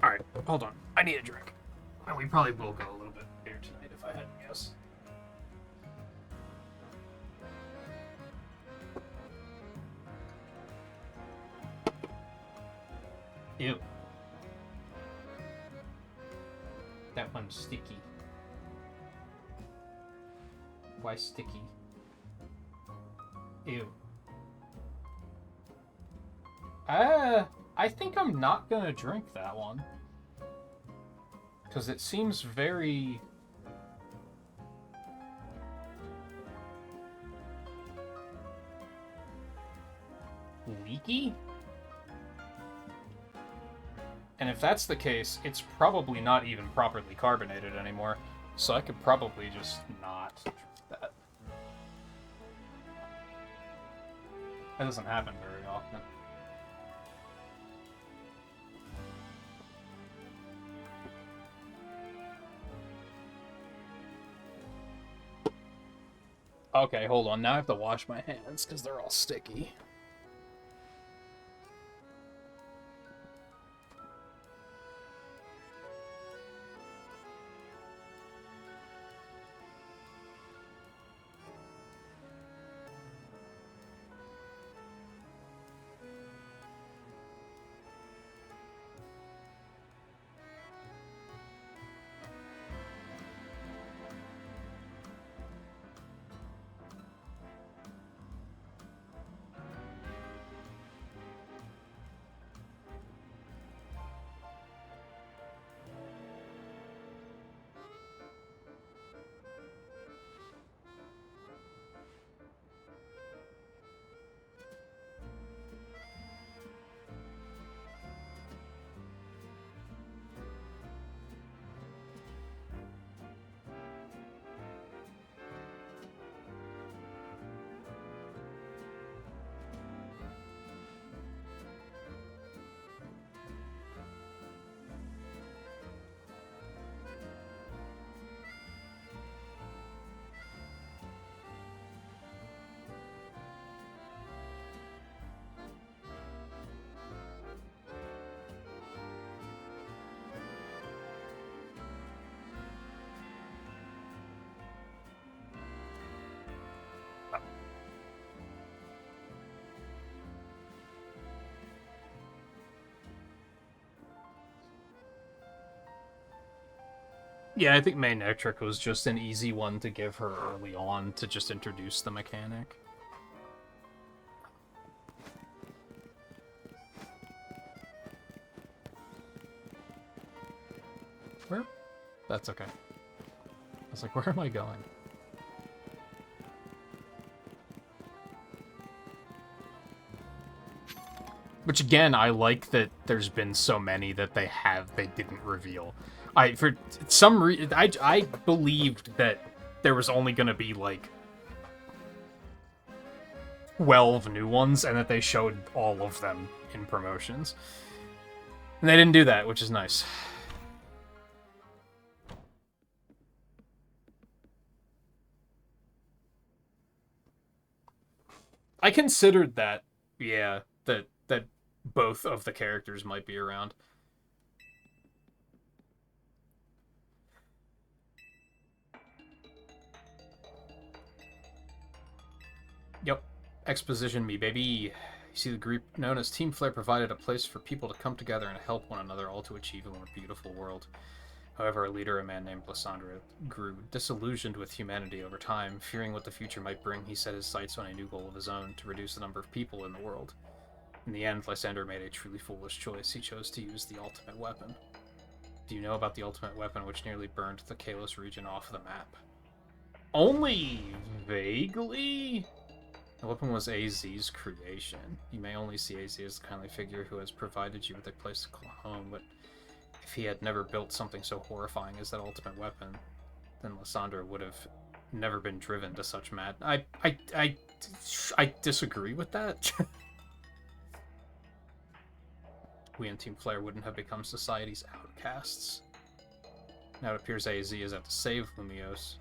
Alright, hold on. I need a drink. And we probably will go a little bit later tonight if I had to guess. Ew. That one's sticky. Why sticky? Ew. I think I'm not gonna drink that one. Because it seems very... leaky? And if that's the case, it's probably not even properly carbonated anymore. So I could probably just not drink that. That doesn't happen very often. Okay, hold on. Now I have to wash my hands because they're all sticky. Yeah, I think Manectric was just an easy one to give her early on to just introduce the mechanic. Where? That's okay. I was like, where am I going? Which again, I like that there's been so many that they didn't reveal. For some reason, I believed that there was only gonna be like 12 new ones, and that they showed all of them in promotions. And they didn't do that, which is nice. I considered that, yeah, that both of the characters might be around. Yep. Exposition me, baby. You see, the group known as Team Flare provided a place for people to come together and help one another, all to achieve a more beautiful world. However, our leader, a man named Lysandra, grew disillusioned with humanity over time. Fearing what the future might bring, he set his sights on a new goal of his own, to reduce the number of people in the world. In the end, Lysander made a truly foolish choice. He chose to use the ultimate weapon. Do you know about the ultimate weapon which nearly burned the Kalos region off the map? Only vaguely? The weapon was AZ's creation. You may only see AZ as the kindly figure who has provided you with a place to call home, but if he had never built something so horrifying as that ultimate weapon, then Lysandra would have never been driven to such mad. I disagree with that. We and Team Flare wouldn't have become society's outcasts. Now it appears AZ is out to save Lumios,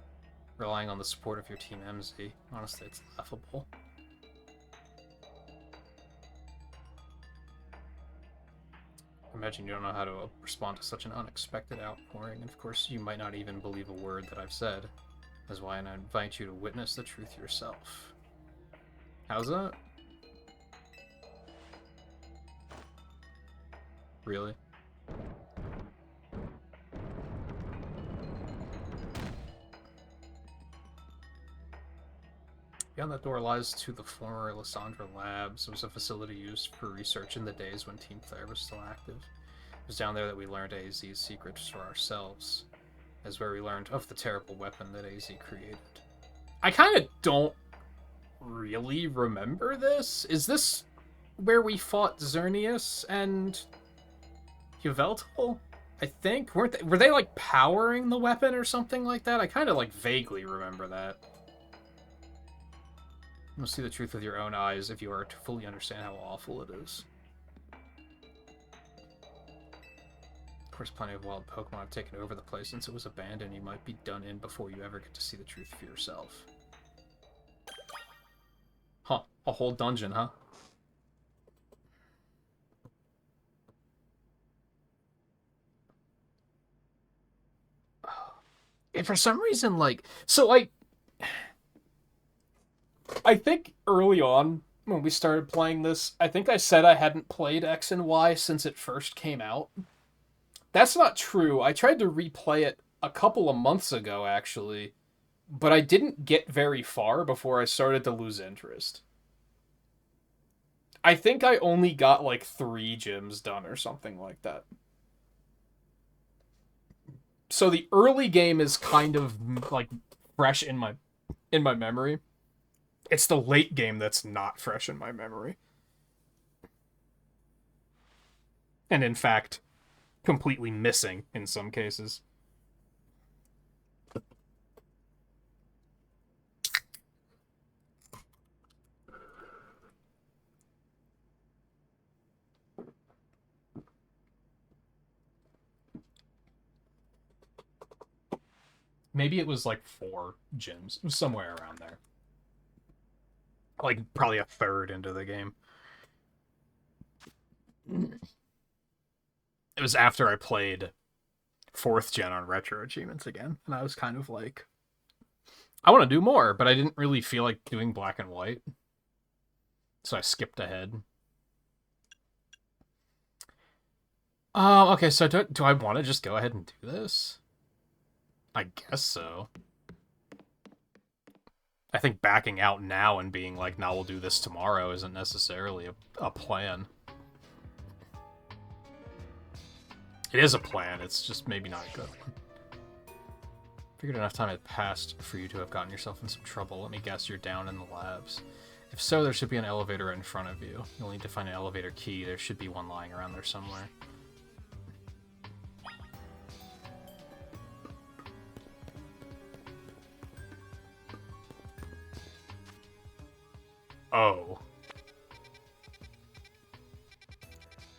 relying on the support of your Team MZ. Honestly, it's laughable. Imagine you don't know how to respond to such an unexpected outpouring, and of course you might not even believe a word that I've said. That's why I invite you to witness the truth yourself. How's that? Really? Beyond that door lies to the former Lysandra Labs. It was a facility used for research in the days when Team Flare was still active. It was down there that we learned AZ's secrets for ourselves. As where we learned of the terrible weapon that AZ created. I kind of don't really remember this. Is this where we fought Xerneas and Yveltal? I think. Were they like powering the weapon or something like that? I kind of like vaguely remember that. You'll see the truth with your own eyes if you are to fully understand how awful it is. Of course, plenty of wild Pokemon have taken over the place since it was abandoned. You might be done in before you ever get to see the truth for yourself. Huh. A whole dungeon, huh? And for some reason, like... So, like... I think early on, when we started playing this, I think I said I hadn't played X and Y since it first came out. That's not true. I tried to replay it a couple of months ago, actually, but I didn't get very far before I started to lose interest. I think I only got like 3 gyms done or something like that. So the early game is kind of like fresh in my memory. It's the late game that's not fresh in my memory. And in fact, completely missing in some cases. Maybe it was like 4 gyms. It was somewhere around there. Like, probably a third into the game. It was after I played 4th gen on Retro Achievements again, and I was kind of like, I want to do more, but I didn't really feel like doing black and white. So I skipped ahead. Okay, so do I want to just go ahead and do this? I guess so. I think backing out now and being like, nah, we'll do this tomorrow isn't necessarily a plan. It is a plan, it's just maybe not a good one. Figured enough time had passed for you to have gotten yourself in some trouble. Let me guess, you're down in the labs. If so, there should be an elevator in front of you. You'll need to find an elevator key. There should be one lying around there somewhere. Oh.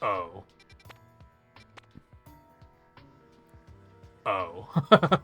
Oh. Oh.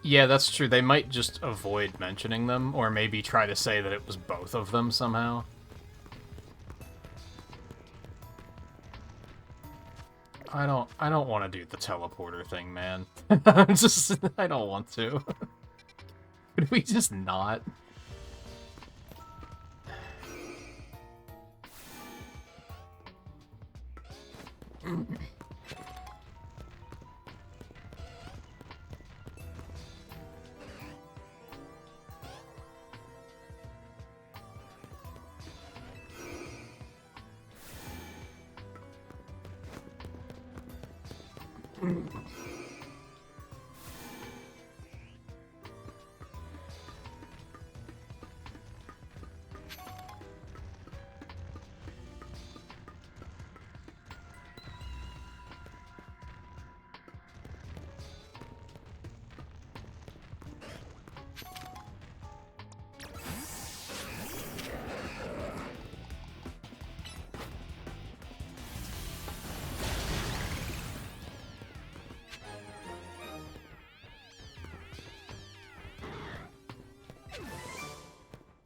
Yeah, that's true. They might just avoid mentioning them, or maybe try to say that it was both of them somehow. I don't want to do the teleporter thing, man. I don't want to. Could we just not?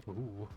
Ooh.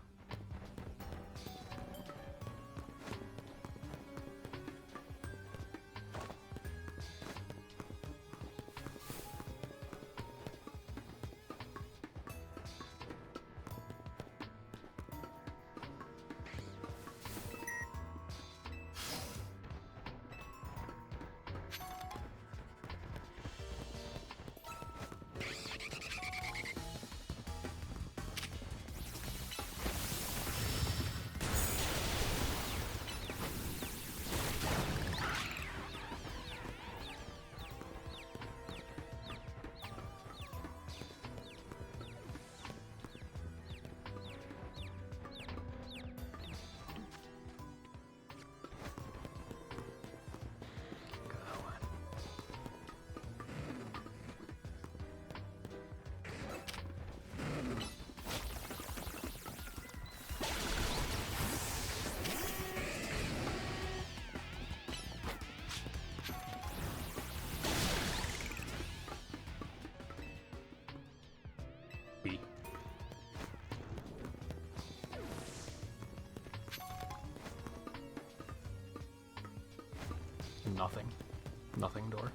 B. Nothing. Nothing door.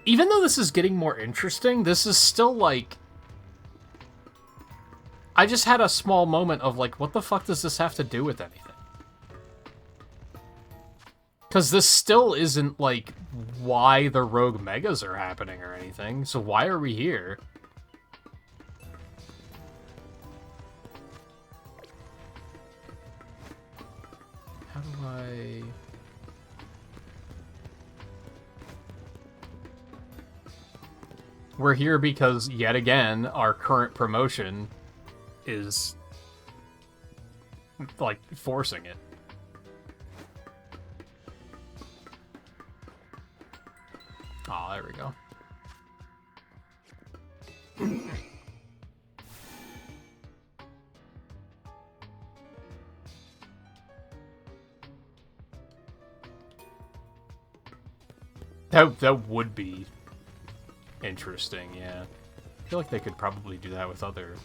Even though this is getting more interesting, this is still, like... I just had a small moment of, like, what the fuck does this have to do with anything? Because this still isn't, like, why the Rogue Megas are happening or anything, so why are we here? How do I... We're here because, yet again, our current promotion is, like, forcing it. Oh, there we go. That would be interesting, yeah. I feel like they could probably do that with other...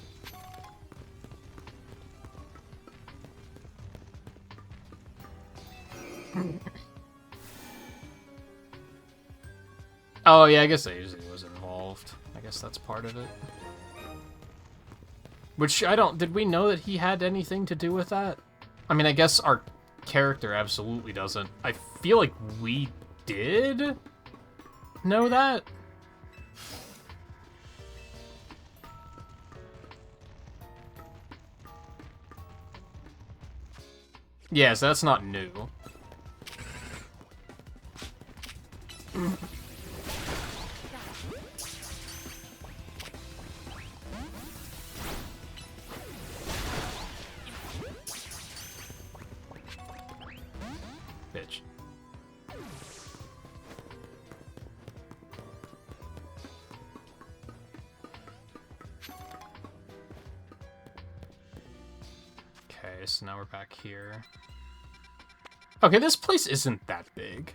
Oh, yeah, I guess Azy was involved. I guess that's part of it. Which, I don't... Did we know that he had anything to do with that? I mean, I guess our character absolutely doesn't. I feel like we did know that? Yeah, so that's not new. Bitch. Okay, so now we're back here. Okay, this place isn't that big.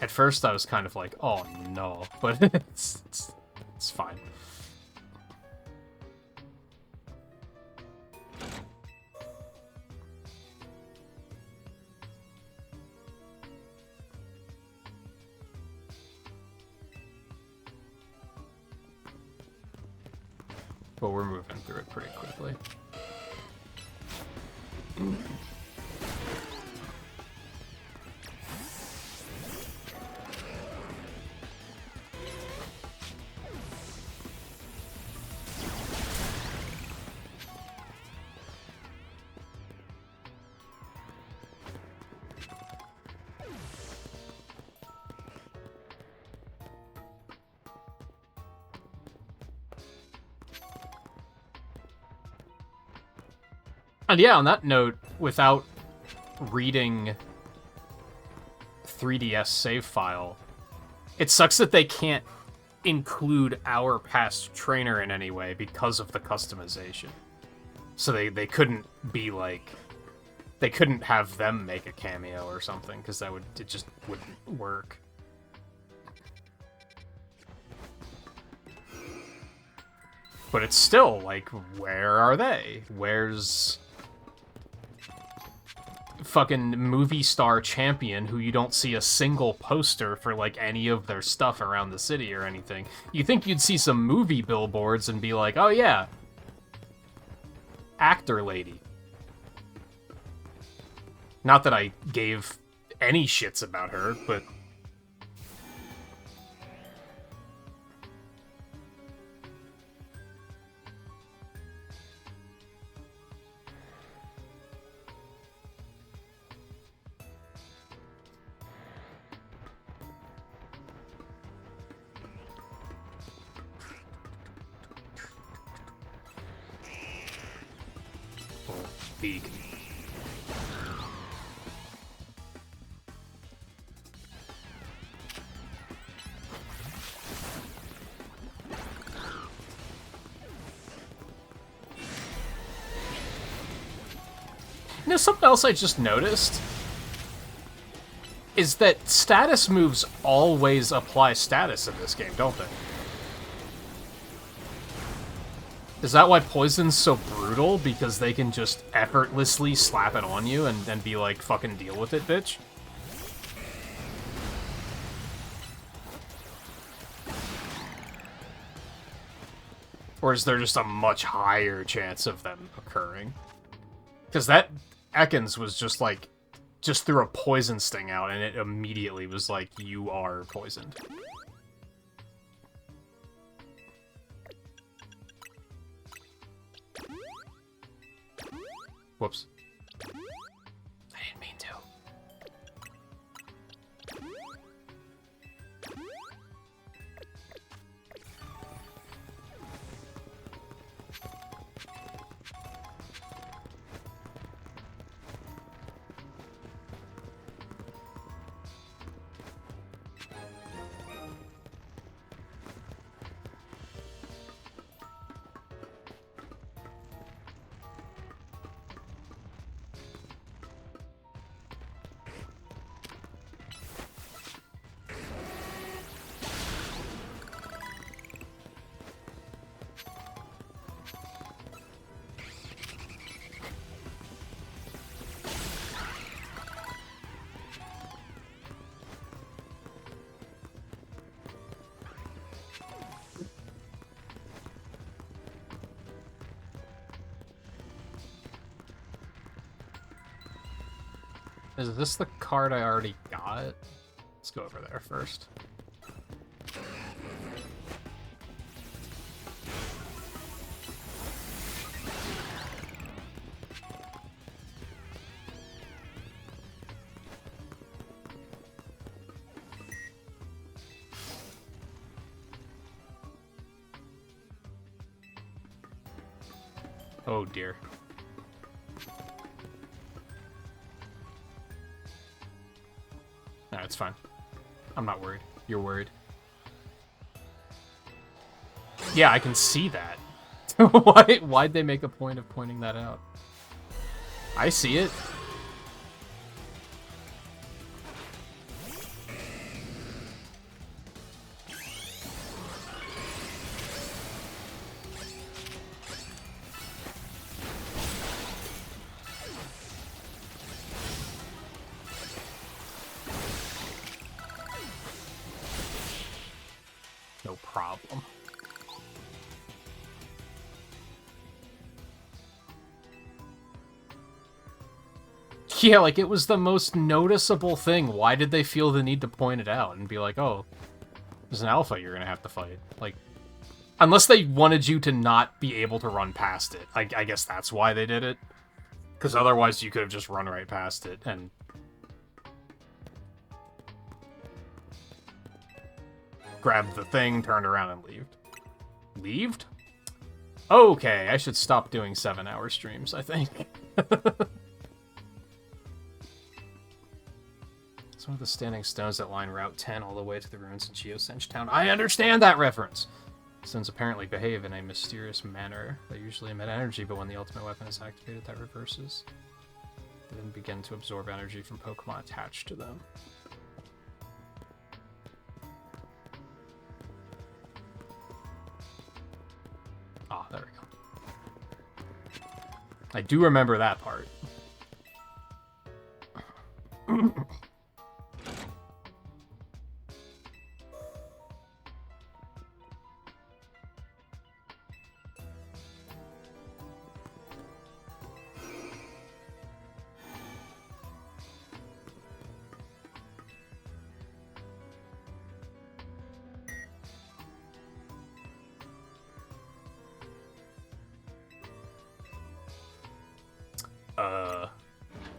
At first I was kind of like, oh no, but it's fine. But we're moving through it pretty quickly. And yeah, on that note, without reading 3DS save file, it sucks that they can't include our past trainer in any way because of the customization. So they couldn't be like, they couldn't have them make a cameo or something, because it just wouldn't work. But it's still like, where are they? Where's fucking movie star champion who you don't see a single poster for like any of their stuff around the city or anything? You think you'd see some movie billboards and be like, oh yeah, actor lady. Not that I gave any shits about her, but beak. You know, something else I just noticed is that status moves always apply status in this game, don't they? Is that why Poison's so brutal? Because they can just effortlessly slap it on you and then be like, fucking deal with it, bitch? Or is there just a much higher chance of them occurring? Because that Ekans was just like, just threw a poison sting out and it immediately was like, you are poisoned. Whoops. I didn't mean to. Is this the card I already got? Let's go over there first. Oh dear. No, it's fine. I'm not worried. You're worried. Yeah, I can see that. Why'd they make a point of pointing that out? I see it. No problem. Yeah, like, it was the most noticeable thing. Why did they feel the need to point it out and be like, oh, there's an alpha you're gonna have to fight? Like, unless they wanted you to not be able to run past it. I guess that's why they did it. Because otherwise you could have just run right past it and... grabbed the thing, turned around, and leaved. Leaved? Okay, I should stop doing 7-hour streams, I think. It's one of the standing stones that line Route 10 all the way to the ruins in Geosench Town. I understand that reference! Stones apparently behave in a mysterious manner. They usually emit energy, but when the ultimate weapon is activated, that reverses. They then begin to absorb energy from Pokemon attached to them. Ah, there we go. I do remember that part.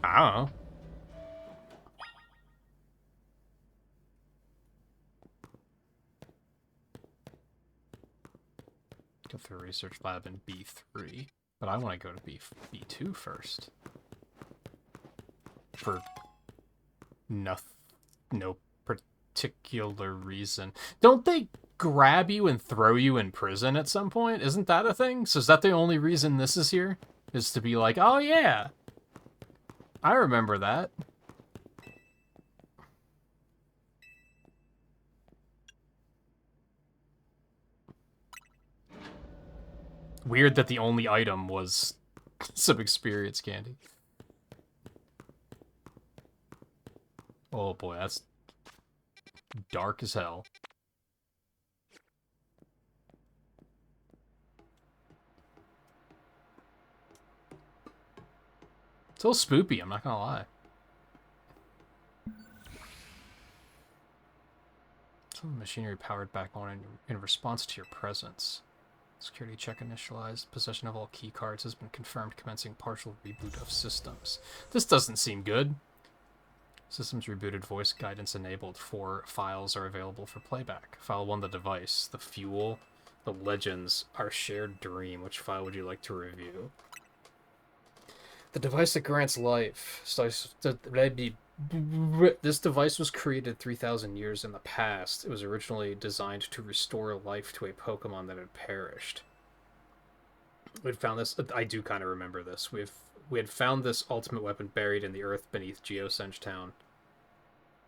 I don't know. Go through a research lab in B3, but I want to go to B2 first. For no particular reason. Don't they grab you and throw you in prison at some point? Isn't that a thing? So is that the only reason this is here? Is to be like, oh yeah, I remember that. Weird that the only item was some experience candy. Oh boy, that's dark as hell. It's a little spoopy, I'm not gonna lie. Some machinery powered back on in response to your presence. Security check initialized. Possession of all key cards has been confirmed, commencing partial reboot of systems. This doesn't seem good. Systems rebooted, voice guidance enabled. 4 files are available for playback. File 1, the device, the fuel, the legends, our shared dream. Which file would you like to review? The device that grants life. This device was created 3,000 years in the past. It was originally designed to restore life to a Pokemon that had perished. We'd found this. I do kind of remember this. We had found this ultimate weapon buried in the earth beneath Geosench Town.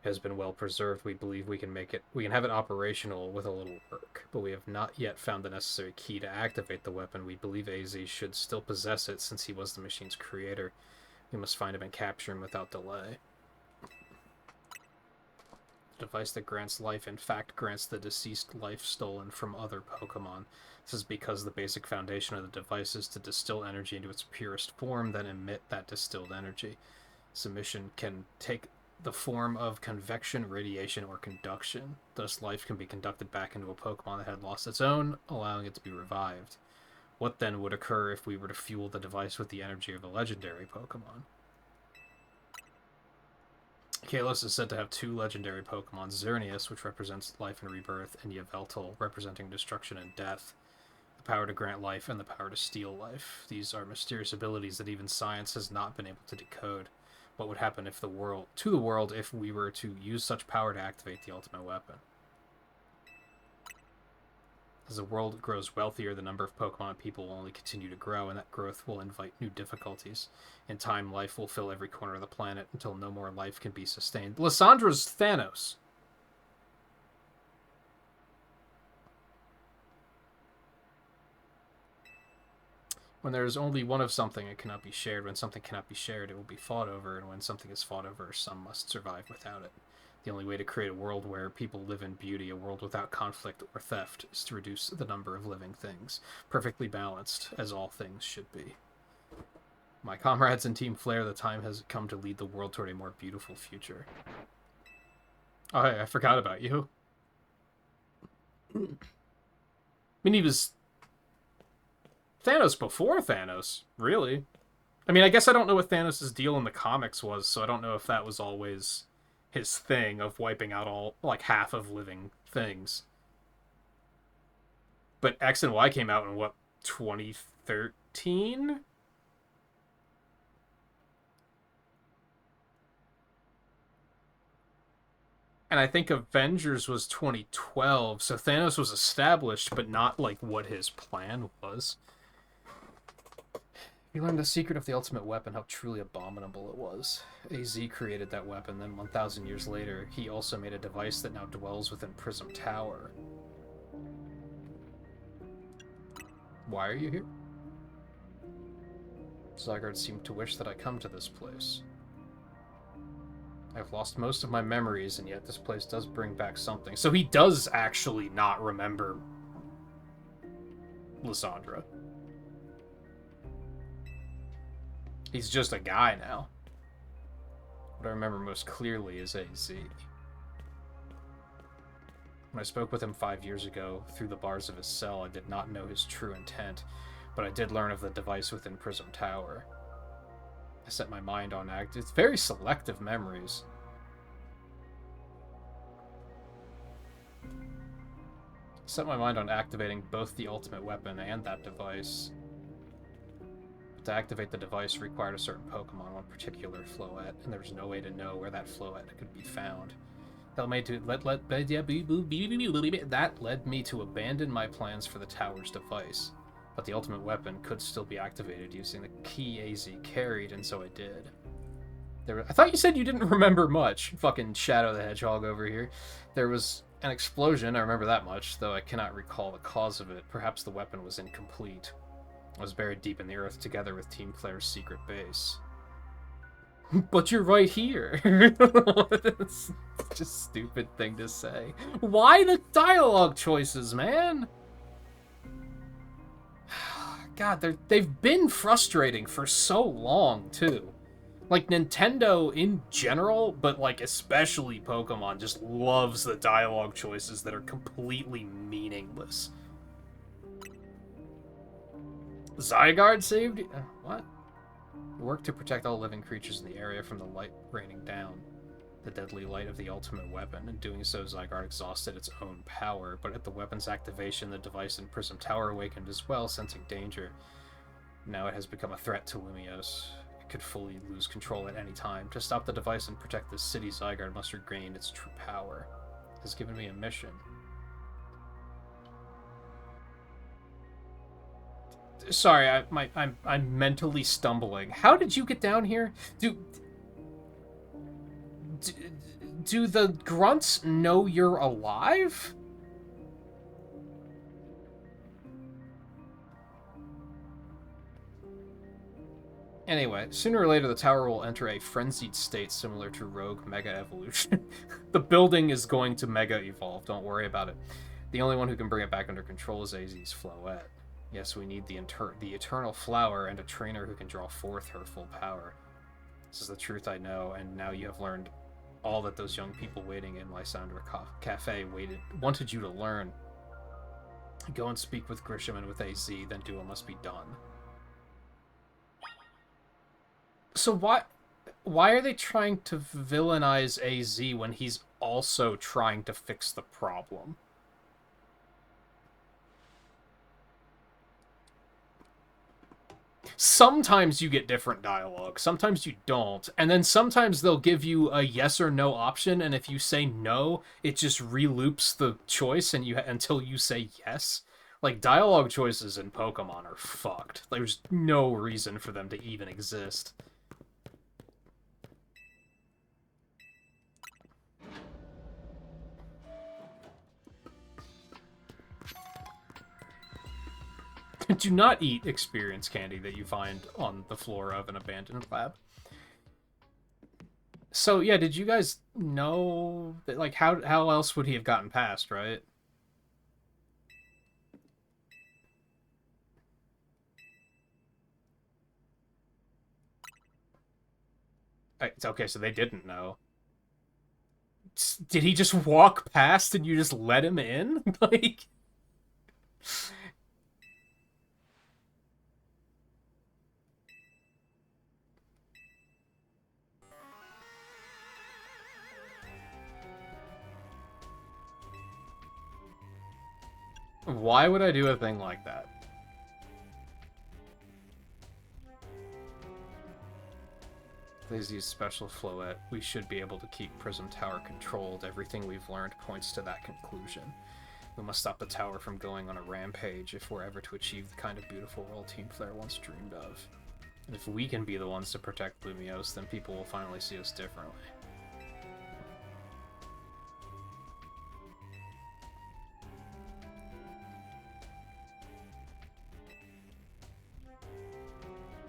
It has been well preserved. We believe we can have it operational with a little work, but we have not yet found the necessary key to activate the weapon. We believe AZ should still possess it since he was the machine's creator. We must find him and capture him without delay. The device that grants life, in fact, grants the deceased life stolen from other Pokemon. This is because the basic foundation of the device is to distill energy into its purest form, then emit that distilled energy. Submission can take the form of convection, radiation, or conduction. Thus, life can be conducted back into a Pokemon that had lost its own, allowing it to be revived. What then would occur if we were to fuel the device with the energy of a legendary Pokemon? Kalos is said to have 2 legendary Pokemon, Xerneas, which represents life and rebirth, and Yveltal, representing destruction and death. The power to grant life and the power to steal life. These are mysterious abilities that even science has not been able to decode. What would happen to the world if we were to use such power to activate the ultimate weapon? As the world grows wealthier, the number of Pokemon and people will only continue to grow, and that growth will invite new difficulties. In time, life will fill every corner of the planet until no more life can be sustained. Lyssandra's Thanos. When there is only one of something, it cannot be shared. When something cannot be shared, it will be fought over, and when something is fought over, some must survive without it. The only way to create a world where people live in beauty, a world without conflict or theft, is to reduce the number of living things, perfectly balanced, as all things should be. My comrades in Team Flare, the time has come to lead the world toward a more beautiful future. Oh, hey, I forgot about you. I mean, he was Thanos before Thanos, really. I mean, I guess I don't know what Thanos' deal in the comics was, so I don't know if that was always his thing of wiping out all, like, half of living things. But X and Y came out in, what, 2013? And I think Avengers was 2012, so Thanos was established, but not, like, what his plan was. He learned the secret of the ultimate weapon, how truly abominable it was. AZ created that weapon, then 1,000 years later, he also made a device that now dwells within Prism Tower. Why are you here? Zygarde seemed to wish that I come to this place. I've lost most of my memories, and yet this place does bring back something. So he does actually not remember Lysandra. He's just a guy now. What I remember most clearly is AZ. When I spoke with him 5 years ago, through the bars of his cell, I did not know his true intent, but I did learn of the device within Prism Tower. I set my mind on it's very selective memories. Set my mind on activating both the ultimate weapon and that device. To activate the device required a certain Pokemon, one particular Floette, and there was no way to know where that Floette could be found. That led me to abandon my plans for the tower's device. But the ultimate weapon could still be activated using the key AZ carried, and so I did. I thought you said you didn't remember much. Fucking Shadow the Hedgehog over here. There was an explosion, I remember that much, though I cannot recall the cause of it. Perhaps the weapon was incomplete. I was buried deep in the earth together with Team Flare's secret base. But you're right here. It's just a stupid thing to say. Why the dialogue choices, man? God, they've been frustrating for so long, too. Like, Nintendo in general, but, like, especially Pokemon, just loves the dialogue choices that are completely meaningless. Zygarde saved you? What? Work to protect all living creatures in the area from the light raining down. The deadly light of the ultimate weapon. In doing so, Zygarde exhausted its own power, but at the weapon's activation, the device in Prism Tower awakened as well, sensing danger. Now it has become a threat to Lumiose. It could fully lose control at any time. To stop the device and protect the city, Zygarde must regain its true power. It has given me a mission. Sorry, I'm mentally stumbling. How did you get down here? Do the grunts know you're alive? Anyway, sooner or later the tower will enter a frenzied state similar to Rogue Mega Evolution. The building is going to Mega Evolve, don't worry about it. The only one who can bring it back under control is AZ's Floette. Yes, we need the eternal flower and a trainer who can draw forth her full power. This is the truth I know, and now you have learned all that those young people waiting in Lysandra Cafe wanted you to learn. Go and speak with Grisham and with AZ, then do what must be done. So why are they trying to villainize AZ when he's also trying to fix the problem? Sometimes you get different dialogue, sometimes you don't, and then sometimes they'll give you a yes or no option, and if you say no, it just reloops the choice and until you say yes. Like, dialogue choices in Pokemon are fucked. There's no reason for them to even exist. Do not eat experience candy that you find on the floor of an abandoned lab. So, yeah, did you guys know that, like, how else would he have gotten past, right? It's okay, so they didn't know. Did he just walk past and you just let him in? Like... Why would I do a thing like that? Please use special Floette. We should be able to keep Prism Tower controlled. Everything we've learned points to that conclusion. We must stop the tower from going on a rampage if we're ever to achieve the kind of beautiful world Team Flare once dreamed of. And if we can be the ones to protect Lumiose, then people will finally see us differently.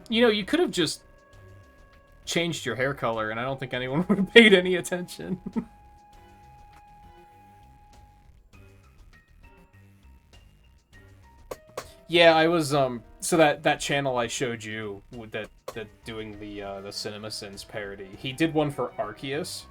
You know, you could have just changed your hair color, and I don't think anyone would have paid any attention. Yeah, I was so that channel I showed you with that doing the CinemaSins parody. He did one for Arceus.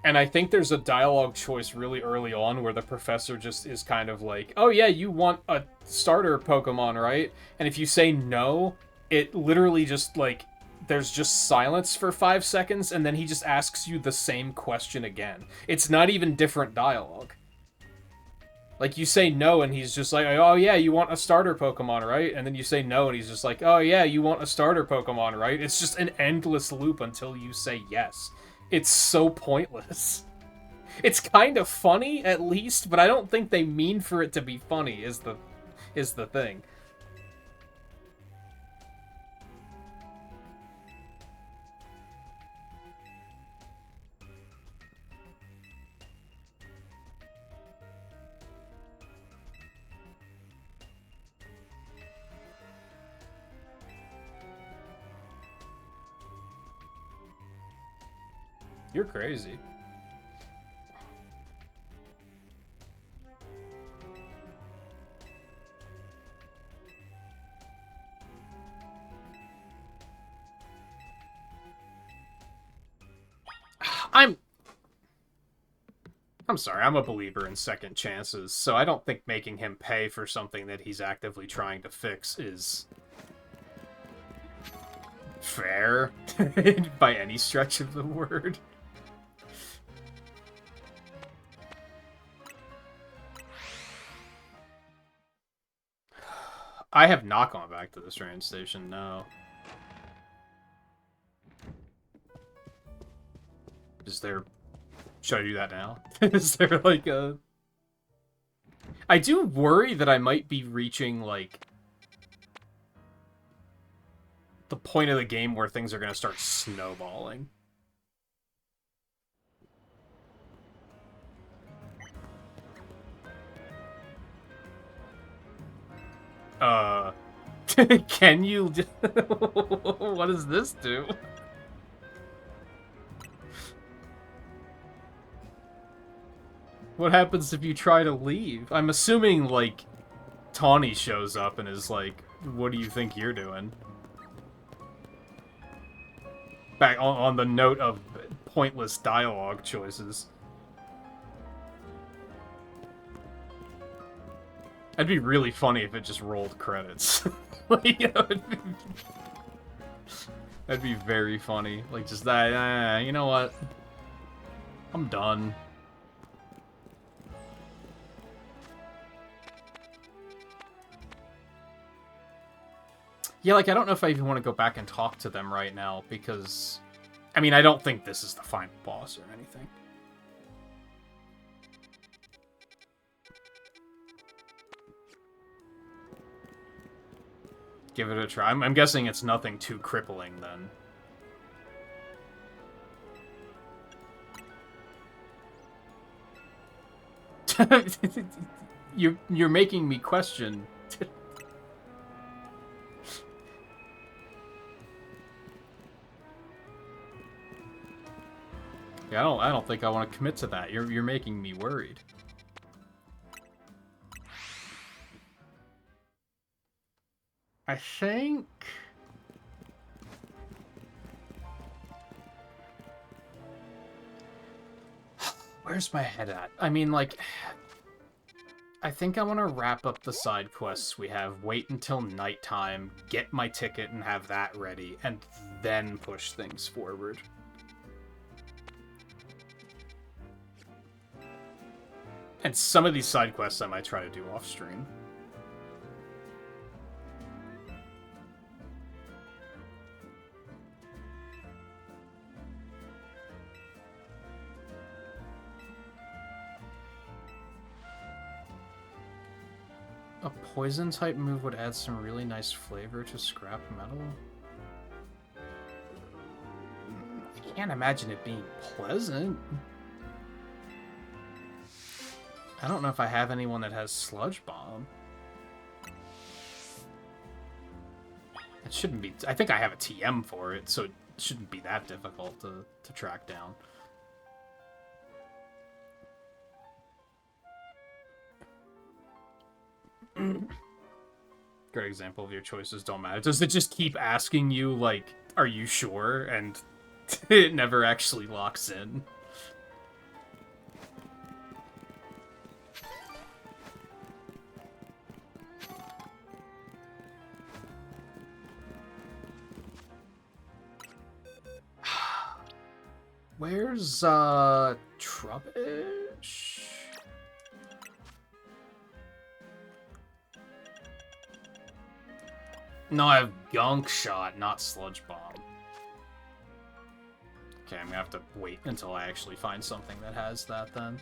And I think there's a dialogue choice really early on where the professor just is kind of like, "Oh yeah, you want a starter Pokemon, right?" And if you say no, it literally just like there's just silence for 5 seconds and then he just asks you the same question again. It's not even different dialogue. Like, you say no, and he's just like, "Oh, yeah, you want a starter Pokemon, right?" And then you say no, and he's just like, "Oh, yeah, you want a starter Pokemon, right?" It's just an endless loop until you say yes. It's so pointless. It's kind of funny, at least, but I don't think they mean for it to be funny, is the thing. You're crazy. I'm sorry, I'm a believer in second chances, so I don't think making him pay for something that he's actively trying to fix is fair by any stretch of the word. I have not gone back to this train station, no. Is there... Should I do that now? Is there, like, a... I do worry that I might be reaching, like, the point of the game where things are going to start snowballing. Can you... What does this do? What happens if you try to leave? I'm assuming, like, Tawny shows up and is like, "What do you think you're doing?" Back on the note of pointless dialogue choices. It'd be really funny if it just rolled credits. Like, you know, that'd be very funny. Like, just that, you know what? I'm done. Yeah, like, I don't know if I even want to go back and talk to them right now, because... I mean, I don't think this is the final boss or anything. Give it a try. I'm guessing it's nothing too crippling, then. You're making me question. Yeah, I don't think I want to commit to that. You're making me worried. I think... Where's my head at? I mean, like... I think I want to wrap up the side quests we have, wait until nighttime, get my ticket and have that ready, and then push things forward. And some of these side quests I might try to do off-stream. A poison-type move would add some really nice flavor to scrap metal. I can't imagine it being pleasant. I don't know if I have anyone that has Sludge Bomb. It shouldn't be... I think I have a TM for it, so it shouldn't be that difficult to track down. Great example of your choices don't matter. Does it just keep asking you, like, are you sure? And it never actually locks in. Where's, Trubbish? No, I have Gunk Shot, not Sludge Bomb. Okay, I'm gonna have to wait until I actually find something that has that, then.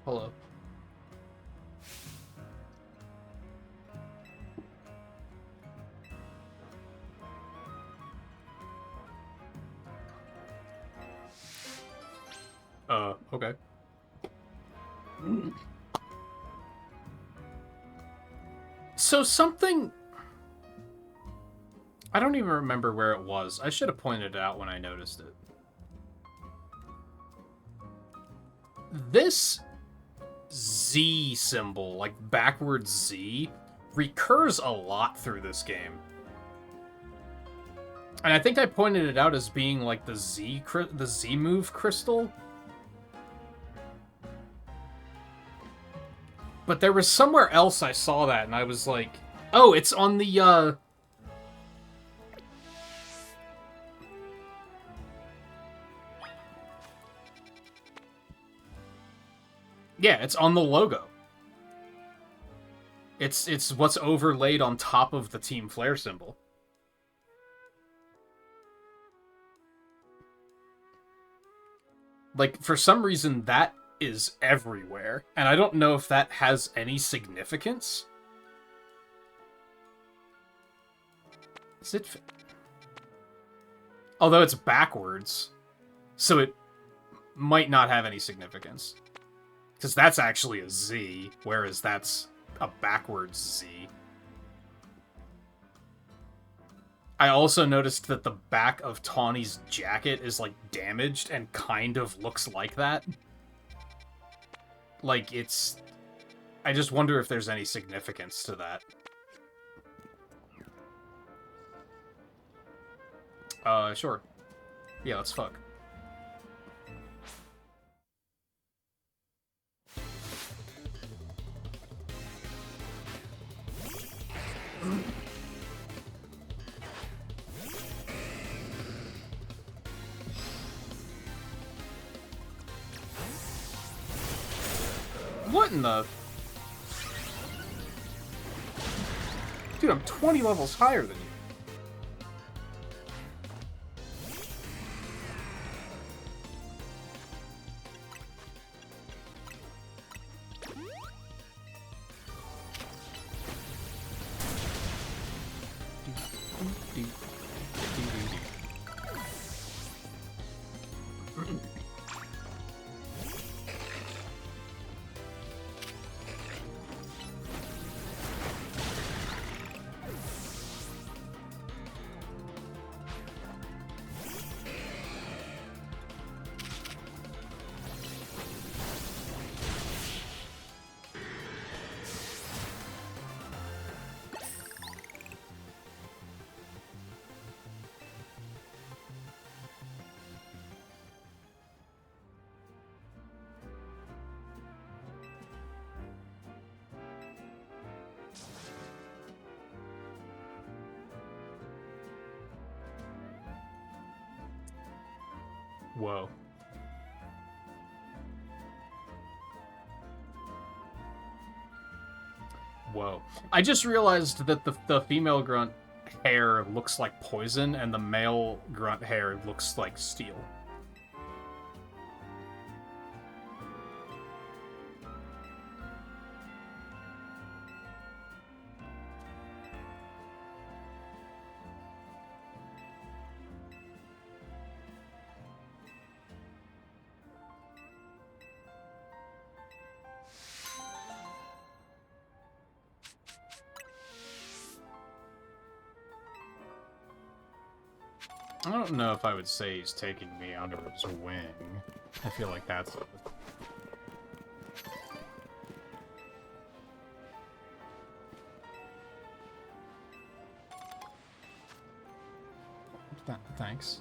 Hello. Okay. So something... I don't even remember where it was. I should have pointed it out when I noticed it. This Z symbol, like backwards Z, recurs a lot through this game. And I think I pointed it out as being like the Z move crystal. But there was somewhere else I saw that and I was like, oh, it's on the yeah, it's on the logo. It's what's overlaid on top of the Team Flare symbol. Like, for some reason, that is everywhere. And I don't know if that has any significance. Is it... Although it's backwards, so it might not have any significance. Because that's actually a Z, whereas that's a backwards Z. I also noticed that the back of Tawny's jacket is, like, damaged and kind of looks like that. Like, it's... I just wonder if there's any significance to that. Sure. Yeah, let's fuck. What in the... Dude, I'm 20 levels higher than you. Whoa. Whoa. I just realized that the female grunt hair looks like poison and the male grunt hair looks like steel. I don't know if I would say he's taking me under his wing. I feel like that's... Thanks.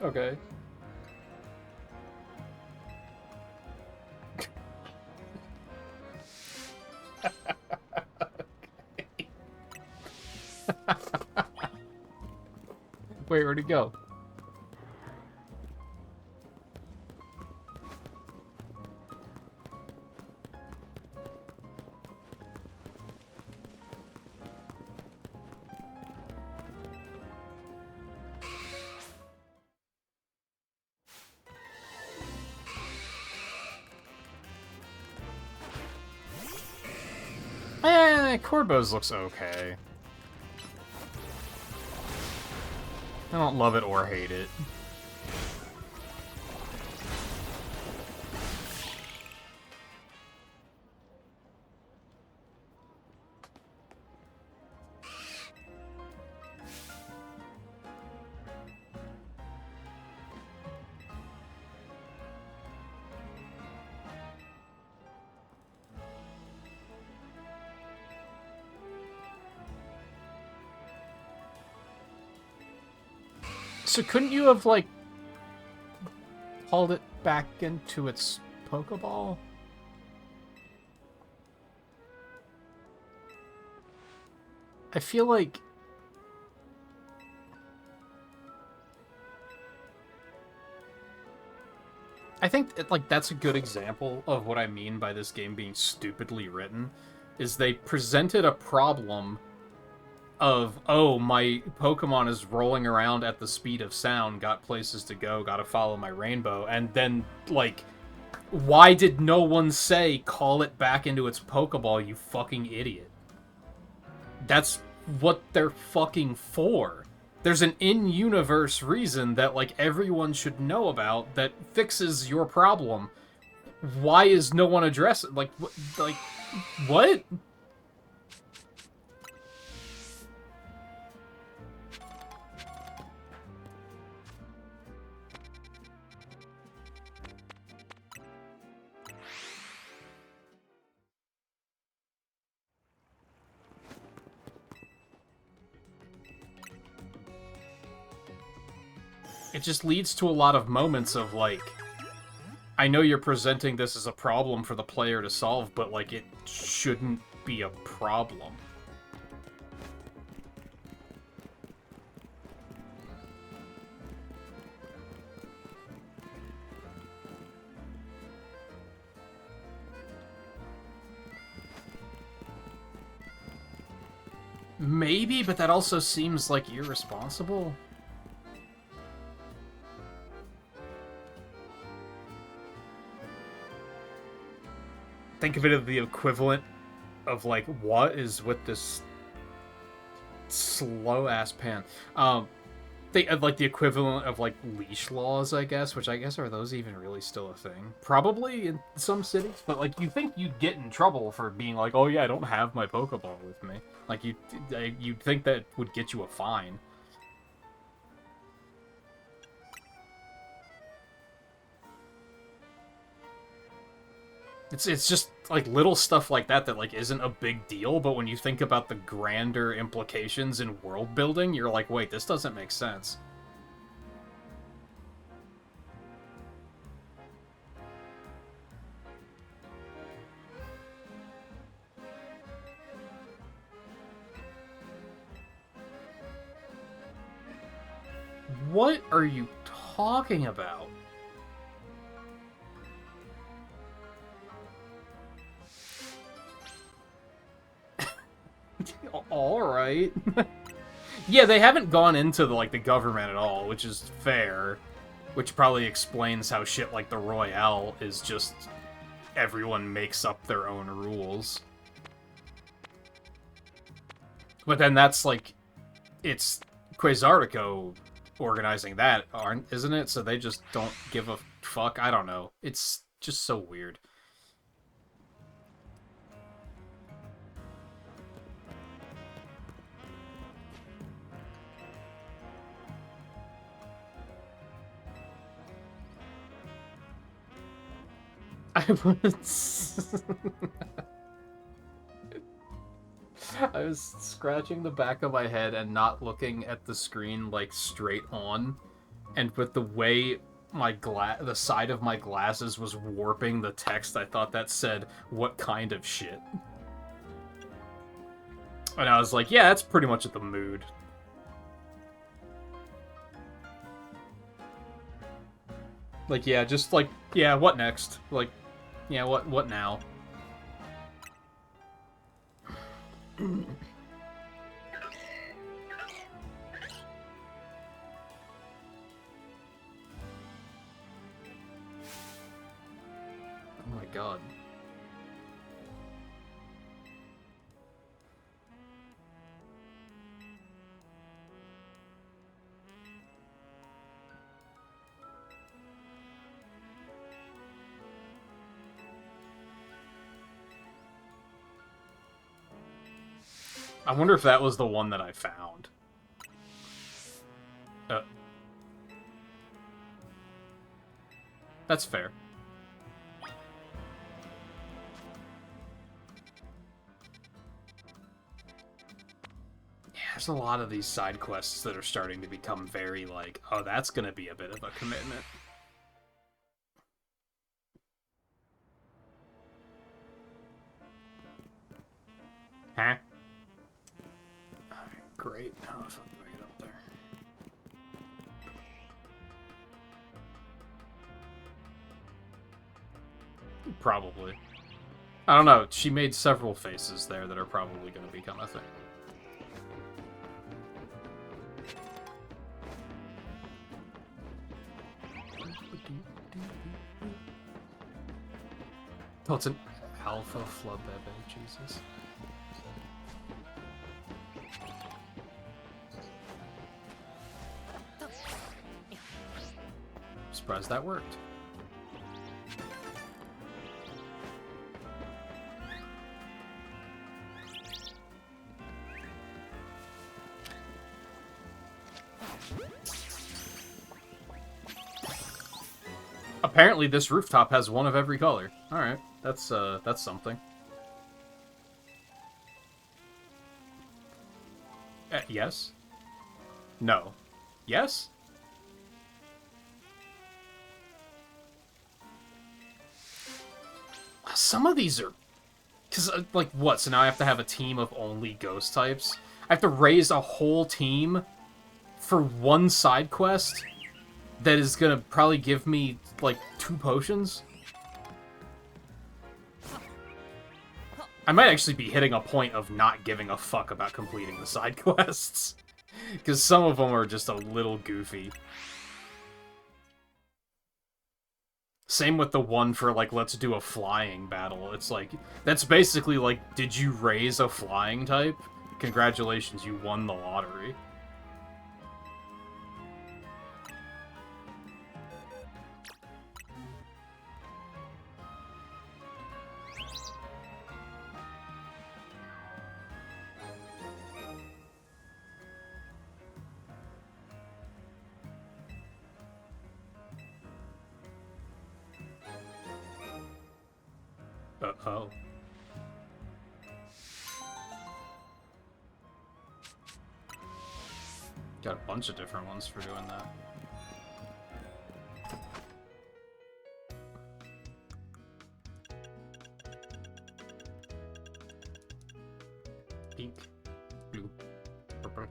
Okay. Wait, where'd he go? Corbo's looks okay. I don't love it or hate it. So couldn't you have, like, hauled it back into its Pokeball? I feel like... I think, that's a good example of what I mean by this game being stupidly written, is they presented a problem of, oh, my Pokemon is rolling around at the speed of sound, got places to go, gotta follow my rainbow, and then, like, why did no one say, call it back into its Pokeball, you fucking idiot? That's what they're fucking for. There's an in-universe reason that, like, everyone should know about that fixes your problem. Why is no one addressing? Like, what? It just leads to a lot of moments of, like, I know you're presenting this as a problem for the player to solve, but, like, it shouldn't be a problem. Maybe, but that also seems, like, irresponsible. Think of it as the equivalent of, like, what is with this slow-ass pan? They like the equivalent of, like, leash laws, I guess, which I guess are those even really still a thing? Probably in some cities, but, like, you think you'd get in trouble for being like, oh yeah, I don't have my Pokeball with me. Like, you'd think that would get you a fine. It's just, like, little stuff like that that, like, isn't a big deal, but when you think about the grander implications in world building, you're like, wait, this doesn't make sense. What are you talking about? Alright. Yeah, they haven't gone into the government at all, which is fair. Which probably explains how shit like the Royale is just everyone makes up their own rules. But then that's like, it's Quasartico organizing that, isn't it? So they just don't give a fuck. I don't know. It's just so weird. I was scratching the back of my head and not looking at the screen, like, straight on, and with the way the side of my glasses was warping the text, I thought that said, "What kind of shit?" And I was like, yeah, that's pretty much the mood. Like, yeah, just like, yeah, what next? Like, yeah, what now? Oh my god. I wonder if that was the one that I found. That's fair. Yeah, there's a lot of these side quests that are starting to become very like, oh, that's gonna be a bit of a commitment. Huh? Alright, great. How the fuck do I get up there? Probably. I don't know. She made several faces there that are probably going to become a thing. Oh, it's an alpha flubebe, Jesus. surprised that worked. Apparently this rooftop has one of every color. Alright, that's something. Yes? No. Yes? Some of these are... Because, like, what? So now I have to have a team of only ghost types? I have to raise a whole team for one side quest that is gonna probably give me, like, 2 potions? I might actually be hitting a point of not giving a fuck about completing the side quests. Because some of them are just a little goofy. Same with the one for, like, let's do a flying battle. It's like, that's basically like, did you raise a flying type? Congratulations, you won the lottery. Uh-oh. Got a bunch of different ones for doing that. Pink, blue, purple.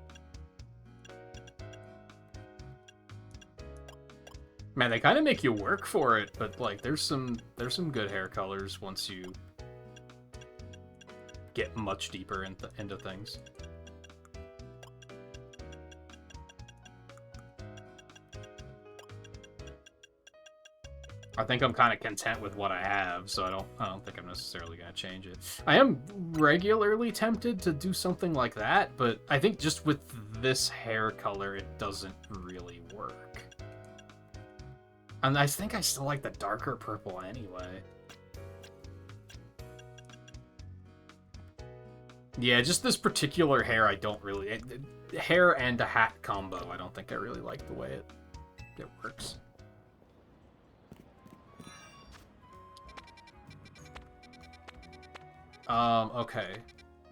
Man, they kind of make you work for it, but like, there's some good hair colors once you get much deeper into things. I think I'm kind of content with what I have, so I don't think I'm necessarily gonna change it. I am regularly tempted to do something like that, but I think just with this hair color, it doesn't really work. And I think I still like the darker purple anyway. Yeah, just this particular hair I don't really... hair and a hat combo, I don't think I really like the way it works. Okay.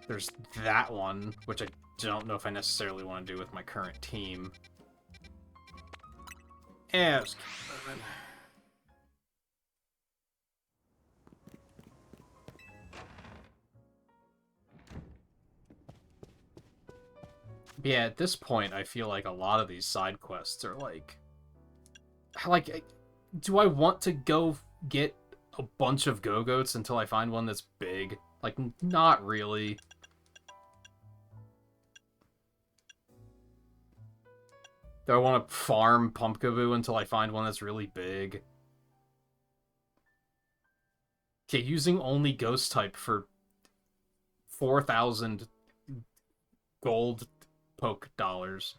There's that one, which I don't know if I necessarily want to do with my current team. Yeah, let's keep moving. Yeah, at this point, I feel like a lot of these side quests are like, do I want to go get a bunch of go-goats until I find one that's big? Like, not really. Do I want to farm Pumpkaboo until I find one that's really big? Okay, using only ghost type for 4,000 gold poke dollars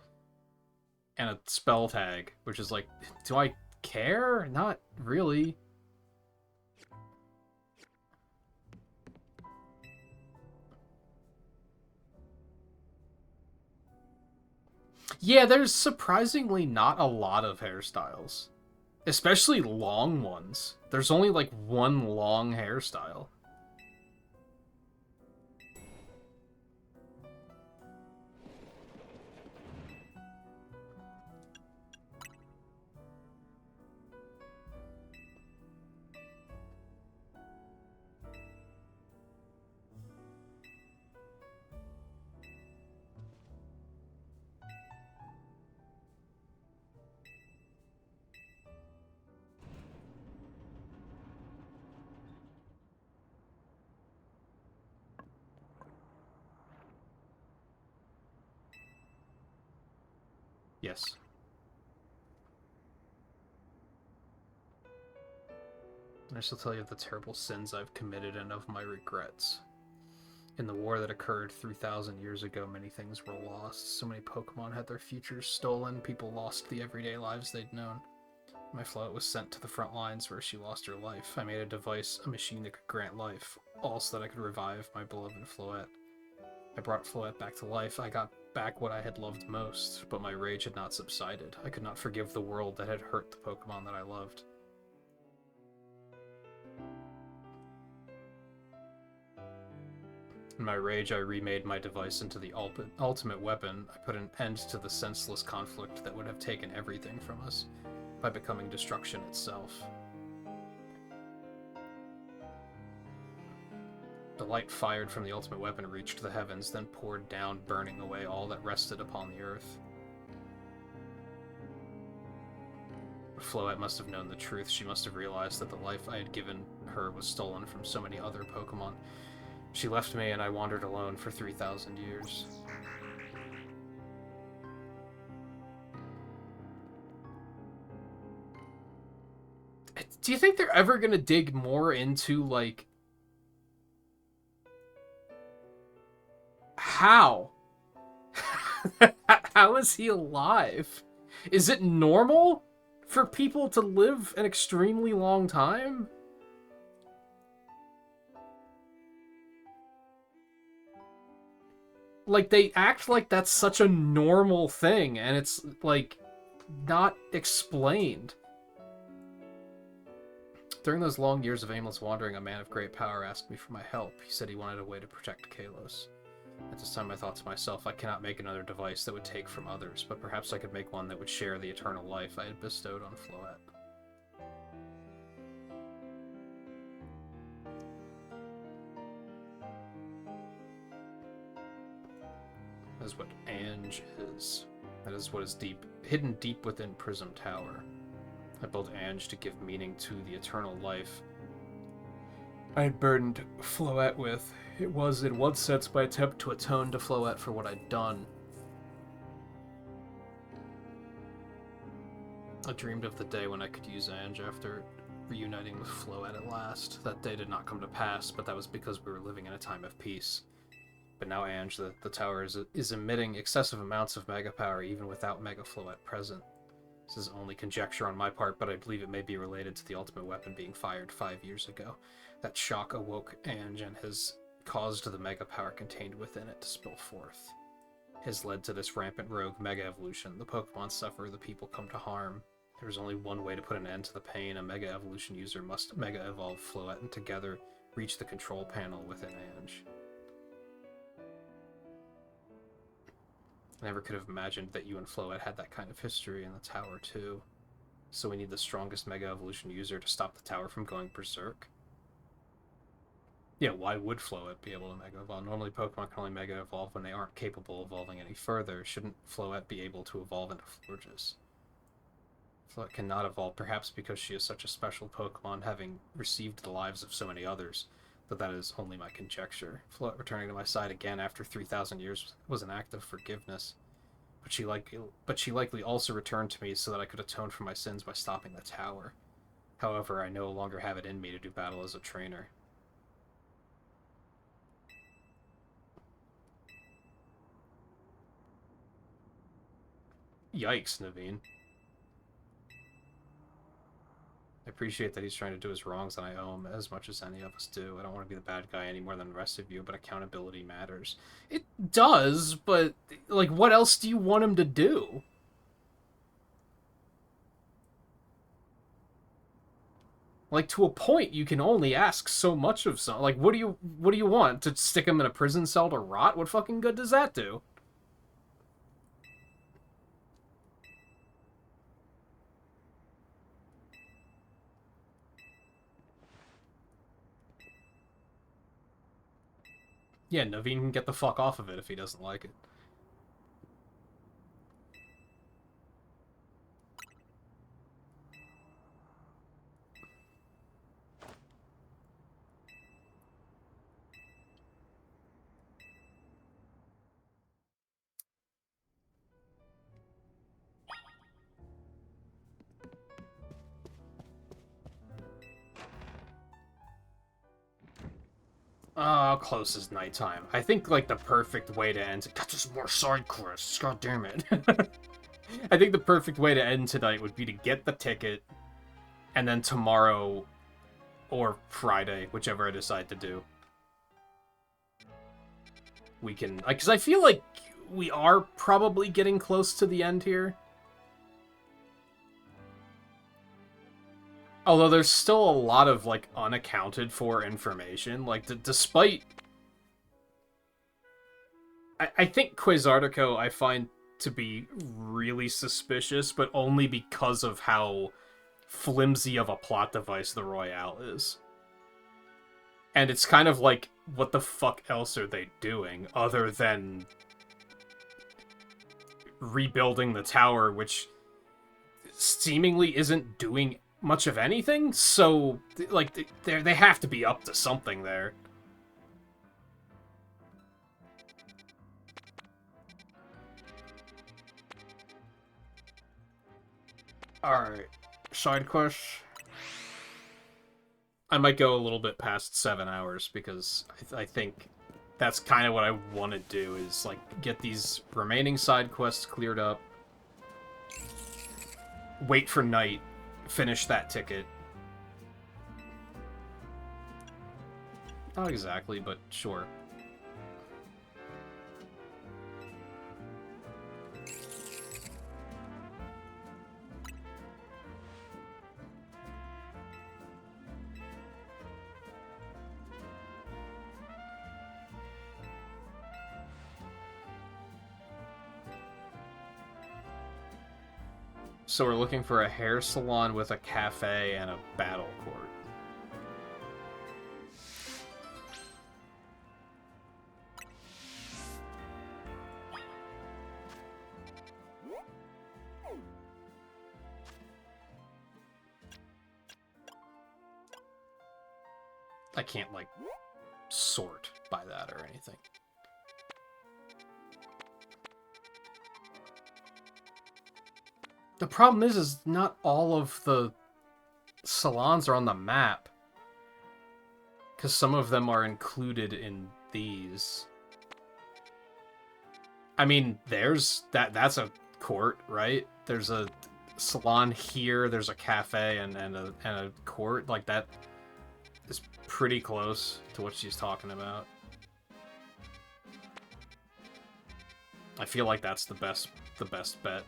and a spell tag, which is like, do I care? Not really. Yeah, there's surprisingly not a lot of hairstyles. Especially long ones. There's only like one long hairstyle. Yes. I shall tell you of the terrible sins I've committed and of my regrets. In the war that occurred 3,000 years ago, many things were lost. So many Pokemon had their futures stolen. People lost the everyday lives they'd known. My Floette was sent to the front lines where she lost her life. I made a device, a machine that could grant life, all so that I could revive my beloved Floette. I brought Floette back to life. I got back what I had loved most, but my rage had not subsided. I could not forgive the world that had hurt the Pokemon that I loved. In my rage, I remade my device into the ultimate weapon. I put an end to the senseless conflict that would have taken everything from us by becoming destruction itself. The light fired from the ultimate weapon reached the heavens, then poured down, burning away all that rested upon the earth. Floette must have known the truth. She must have realized that the life I had given her was stolen from so many other Pokemon. She left me, and I wandered alone for 3,000 years. Do you think they're ever gonna dig more into, like... How? How is he alive? Is it normal for people to live an extremely long time? Like, they act like that's such a normal thing, and it's, like, not explained. During those long years of aimless wandering, a man of great power asked me for my help. He said he wanted a way to protect Kalos. At this time I thought to myself, I cannot make another device that would take from others, but perhaps I could make one that would share the eternal life I had bestowed on Floette. That is what Ange is. That is what is hidden deep within Prism Tower. I built Ange to give meaning to the eternal life I had burdened Floette with. It was, in one sense, my attempt to atone to Floette for what I'd done. I dreamed of the day when I could use Ange after reuniting with Floette at last. That day did not come to pass, but that was because we were living in a time of peace. But now Ange, the tower, is emitting excessive amounts of Mega Power even without Mega Floette present. This is only conjecture on my part, but I believe it may be related to the ultimate weapon being fired 5 years ago. That shock awoke Ange and has caused the Mega Power contained within it to spill forth. It has led to this rampant rogue Mega Evolution. The Pokemon suffer, the people come to harm. There is only one way to put an end to the pain. A Mega Evolution user must Mega Evolve Floette and together reach the control panel within Ange. I never could have imagined that you and Floette had that kind of history in the tower, too. So we need the strongest Mega Evolution user to stop the tower from going berserk. Yeah, why would Floette be able to Mega Evolve? Normally Pokemon can only Mega Evolve when they aren't capable of evolving any further. Shouldn't Floette be able to evolve into Florges? Floette cannot evolve, perhaps because she is such a special Pokemon, having received the lives of so many others, but that is only my conjecture. Floette returning to my side again after 3,000 years was an act of forgiveness, but she likely also returned to me so that I could atone for my sins by stopping the tower. However, I no longer have it in me to do battle as a trainer. Yikes, Naveen. I appreciate that he's trying to do his wrongs, and I owe him as much as any of us do. I don't want to be the bad guy any more than the rest of you, but accountability matters. It does, but, like, what else do you want him to do? Like, to a point, you can only ask so much of someone. Like, what do you want? To stick him in a prison cell to rot? What fucking good does that do? Yeah, Naveen can get the fuck off of it if he doesn't like it. How close is nighttime? I think, like, the perfect way to end... God, there's more side quests. God damn it. I think the perfect way to end tonight would be to get the ticket, And then tomorrow or Friday, whichever I decide to do, we can... Because I feel like we are probably getting close to the end here. Although there's still a lot of, like, unaccounted for information. Like, despite... I think Quasartico I find to be really suspicious, but only because of how flimsy of a plot device the Royale is. And it's kind of like, what the fuck else are they doing other than rebuilding the tower, which seemingly isn't doing much of anything? So, like, they have to be up to something there. Alright, side quests. I might go a little bit past 7 hours, because I think that's kind of what I want to do, is, like, get these remaining side quests cleared up, wait for night, finish that ticket. Not exactly, but sure. So we're looking for a hair salon with a cafe and a battle court. I can't, like, sort by that or anything. The problem is not all of the salons are on the map. Because some of them are included in these. I mean, there's... That's a court, right? There's a salon here, there's a cafe, and a court. Like, that is pretty close to what she's talking about. I feel like that's the best bet.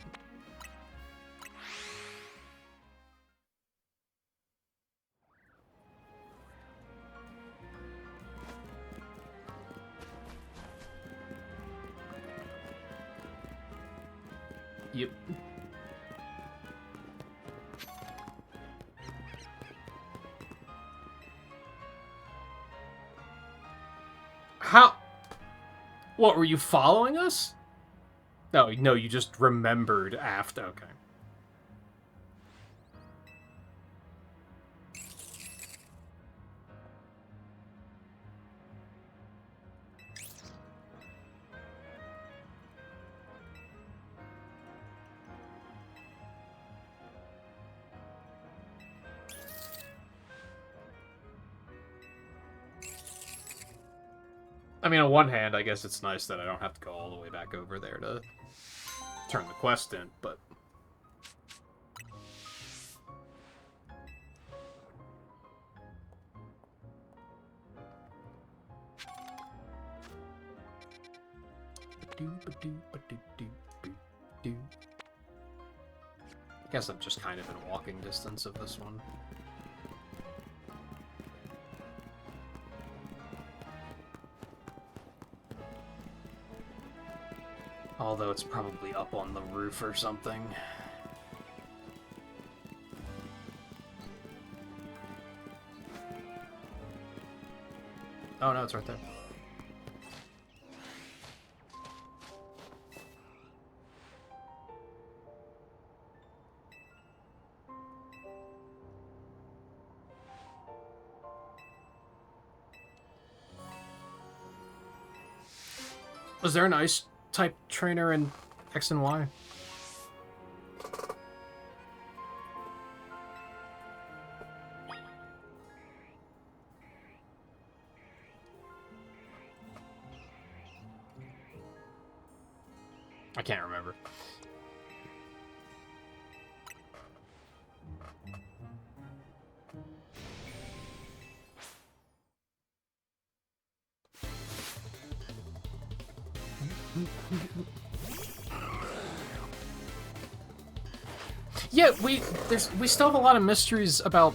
Yep. How? What, were you following us? No, you just remembered after. Okay. I mean, on one hand, I guess it's nice that I don't have to go all the way back over there to turn the quest in, but... I guess I'm just kind of in walking distance of this one. Although it's probably up on the roof or something. Oh no, it's right there. Was there an ice type trainer in X and Y? I can't remember. Yeah, we still have a lot of mysteries about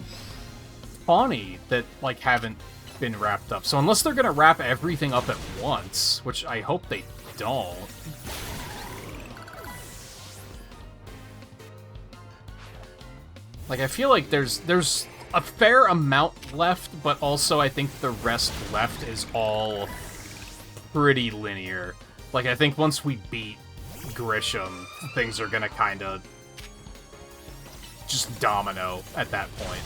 Pawnee that like haven't been wrapped up. So unless they're gonna wrap everything up at once, which I hope they don't. Like, I feel like there's a fair amount left, but also I think the rest left is all pretty linear. Like, I think once we beat Grisham, things are gonna kind of just domino at that point.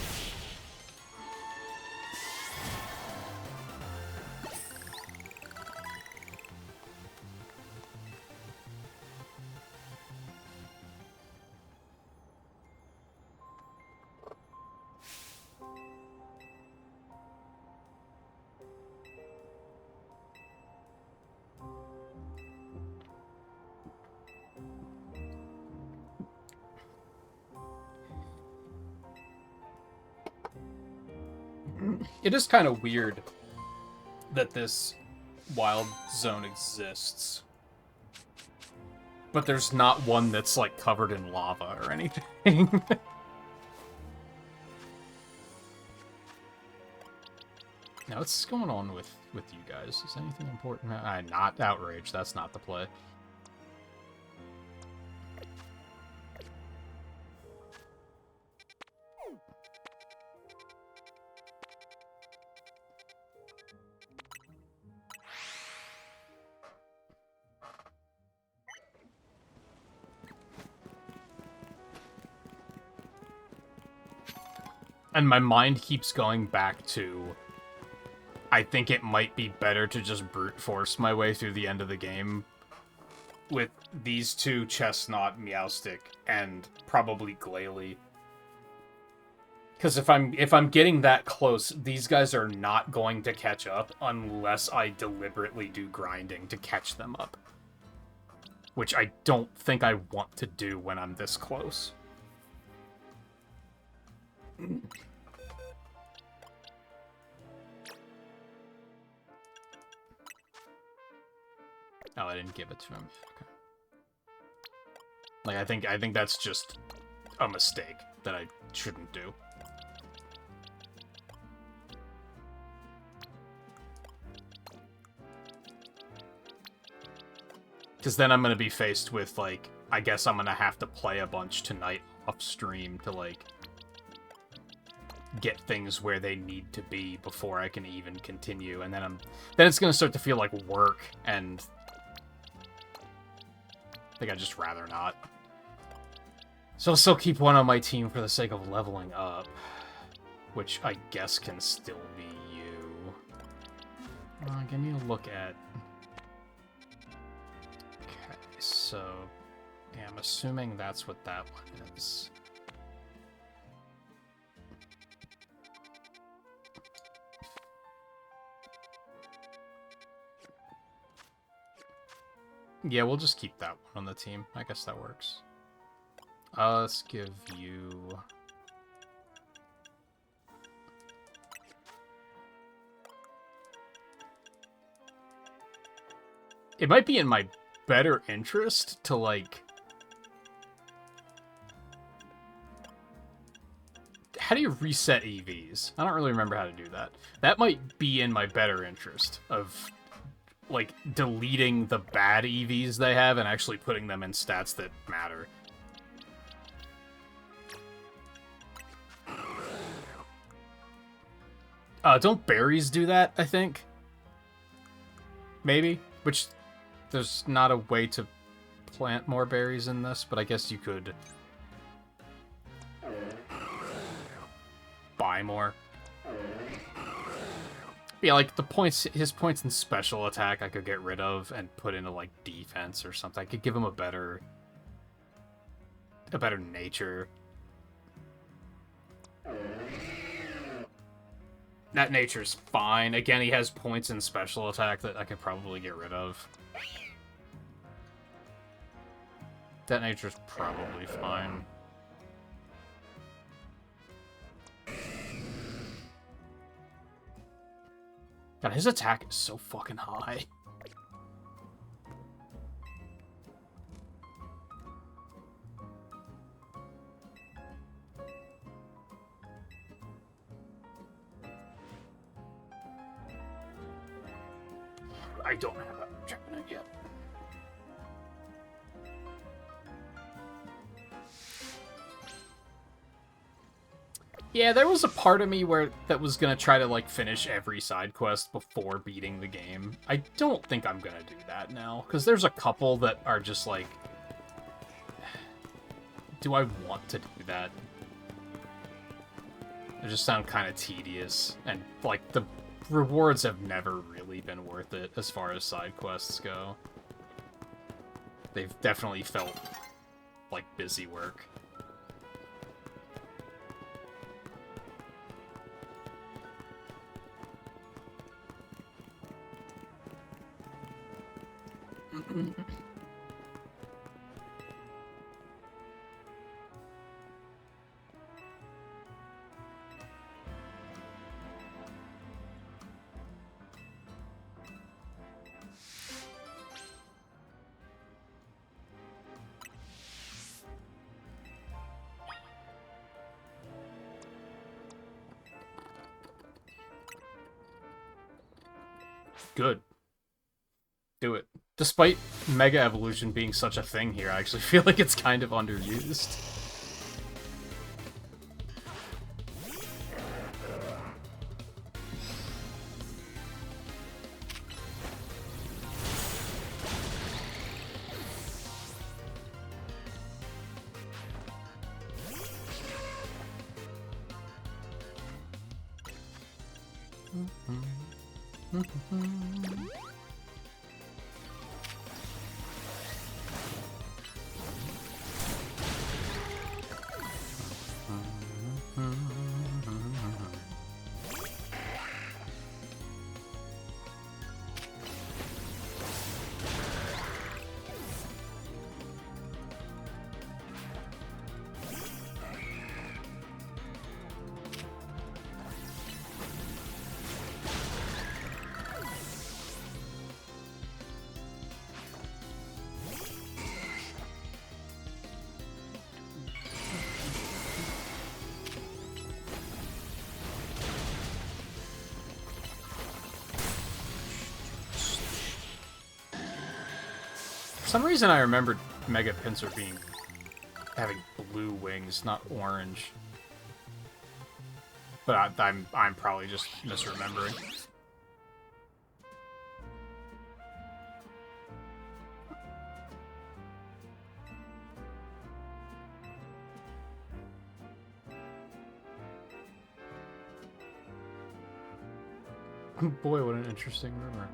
It is kind of weird that this wild zone exists, but there's not one that's like covered in lava or anything. Now, what's going on with you guys? Is anything important? Not outrage. That's not the play. And my mind keeps going back to, I think it might be better to just brute force my way through the end of the game with these two, Chestnut, Meowstic, and probably Glalie. Because if I'm getting that close, these guys are not going to catch up unless I deliberately do grinding to catch them up. Which I don't think I want to do when I'm this close. Oh, I didn't give it to him. Okay. Like, I think that's just a mistake that I shouldn't do. Because then I'm going to be faced with, like, I guess I'm going to have to play a bunch tonight off stream to, like, get things where they need to be before I can even continue. And then it's going to start to feel like work, and I think I'd just rather not. So I'll still keep one on my team for the sake of leveling up, which I guess can still be you. Give me a look at... Okay, so... Yeah, I'm assuming that's what that one is. Yeah, we'll just keep that one on the team. I guess that works. Let's give you... It might be in my better interest to, like... How do you reset EVs? I don't really remember how to do that. That might be in my better interest of, like, deleting the bad EVs they have and actually putting them in stats that matter. Don't berries do that, I think? Maybe? Which, there's not a way to plant more berries in this, but I guess you could buy more. Yeah, like, the points, his points in special attack I could get rid of and put into, like, defense or something. I could give him a better nature. That nature's fine. Again, he has points in special attack that I could probably get rid of. That nature's probably fine. God, his attack is so fucking high. I don't have a Dragonite yet. Yeah, there was a part of me that was gonna try to, like, finish every side quest before beating the game. I don't think I'm gonna do that now, because there's a couple that are just like... Do I want to do that? They just sound kind of tedious, and, like, the rewards have never really been worth it as far as side quests go. They've definitely felt like busy work. Good. Do it. Despite Mega Evolution being such a thing here, I actually feel like it's kind of underused. For some reason, I remembered Mega Pinsir having blue wings, not orange. But I'm probably just misremembering. Boy, what an interesting rumor.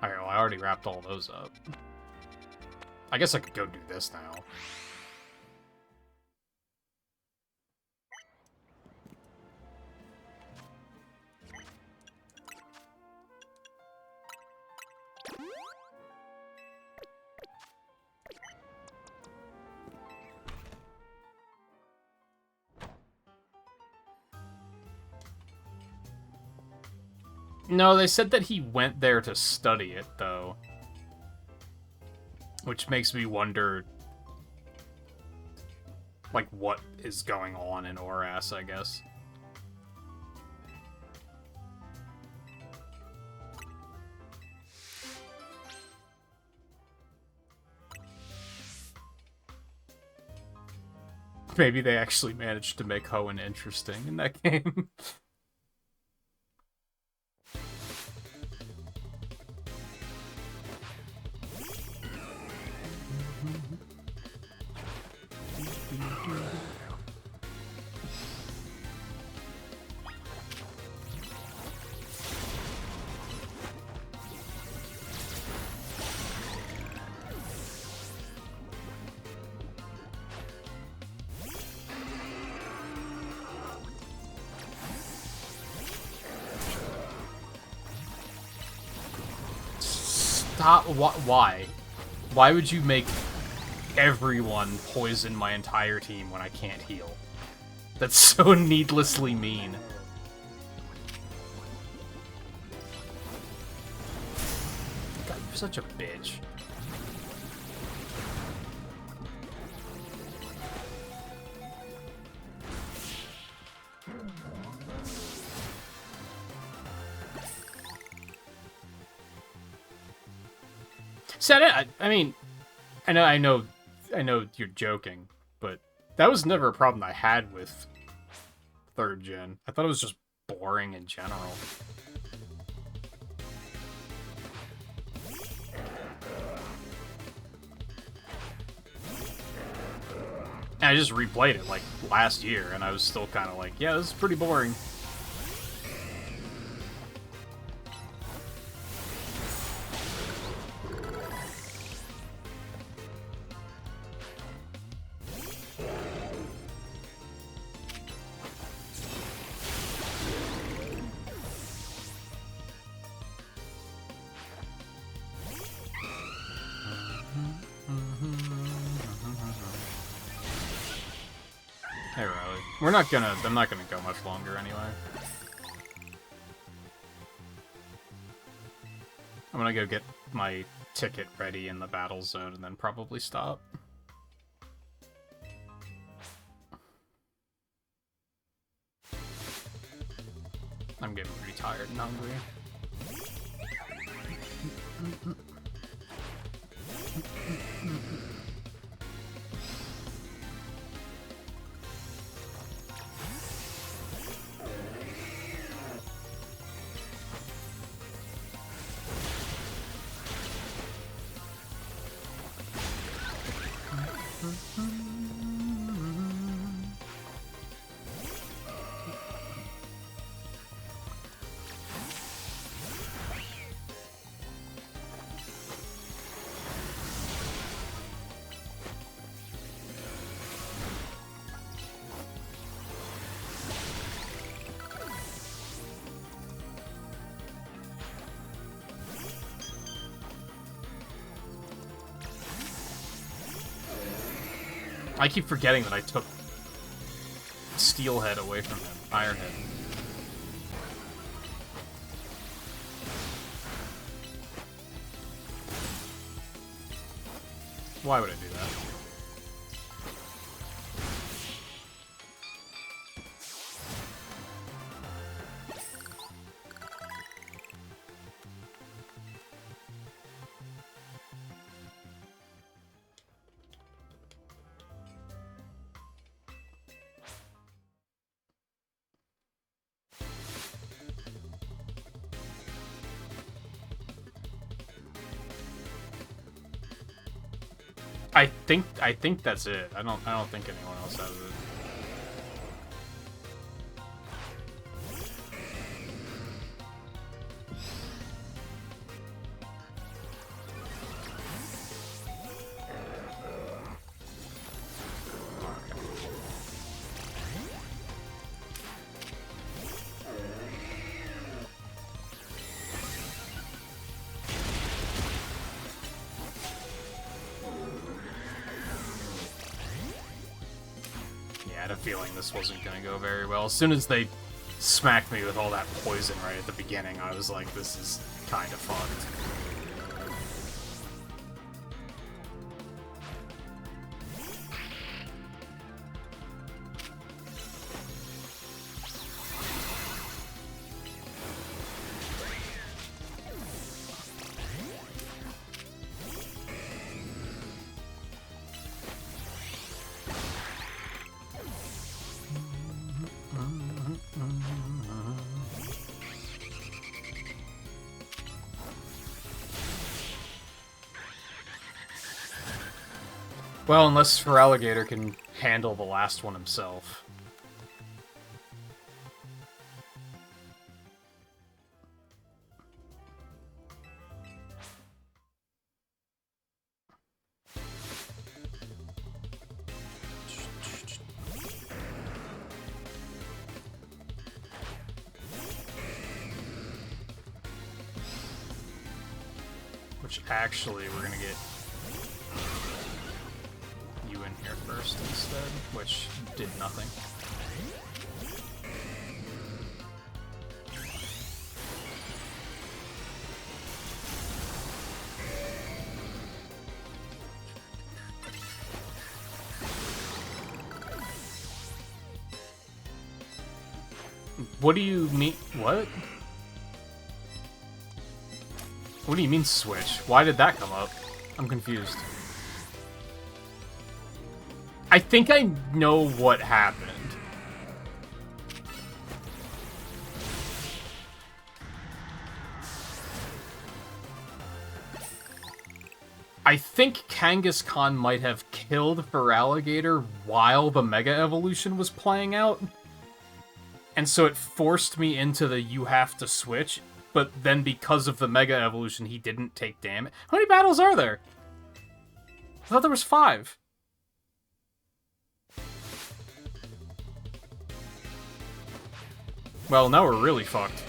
Alright, well, I already wrapped all those up. I guess I could go do this now. No, they said that he went there to study it, though. Which makes me wonder, like, what is going on in Oras, I guess. Maybe they actually managed to make Hoenn interesting in that game. Stop. Why? Why would you make everyone poison my entire team when I can't heal. That's so needlessly mean. God, you're such a bitch. See, I mean, I know you're joking, but that was never a problem I had with 3rd gen. I thought it was just boring in general. And I just replayed it like last year, and I was still kind of like, yeah, this is pretty boring. Hey, Riley. I'm not gonna go much longer anyway. I'm gonna go get my ticket ready in the battle zone and then probably stop. I'm getting pretty tired and hungry. I keep forgetting that I took Steelhead away from him. Ironhead. Why would I do that? I think that's it. I don't think anyone else has it. Feeling this wasn't gonna go very well. As soon as they smacked me with all that poison right at the beginning, I was like, this is kind of fucked. Well, unless Feraligatr can handle the last one himself. Which actually we're gonna get Burst instead, which did nothing. What do you mean? What? What do you mean switch? Why did that come up? I'm confused. I think I know what happened. I think Kangaskhan might have killed Feraligatr while the Mega Evolution was playing out. And so it forced me into the you have to switch, but then because of the Mega Evolution, he didn't take damage. How many battles are there? I thought there was 5. Well, now we're really fucked.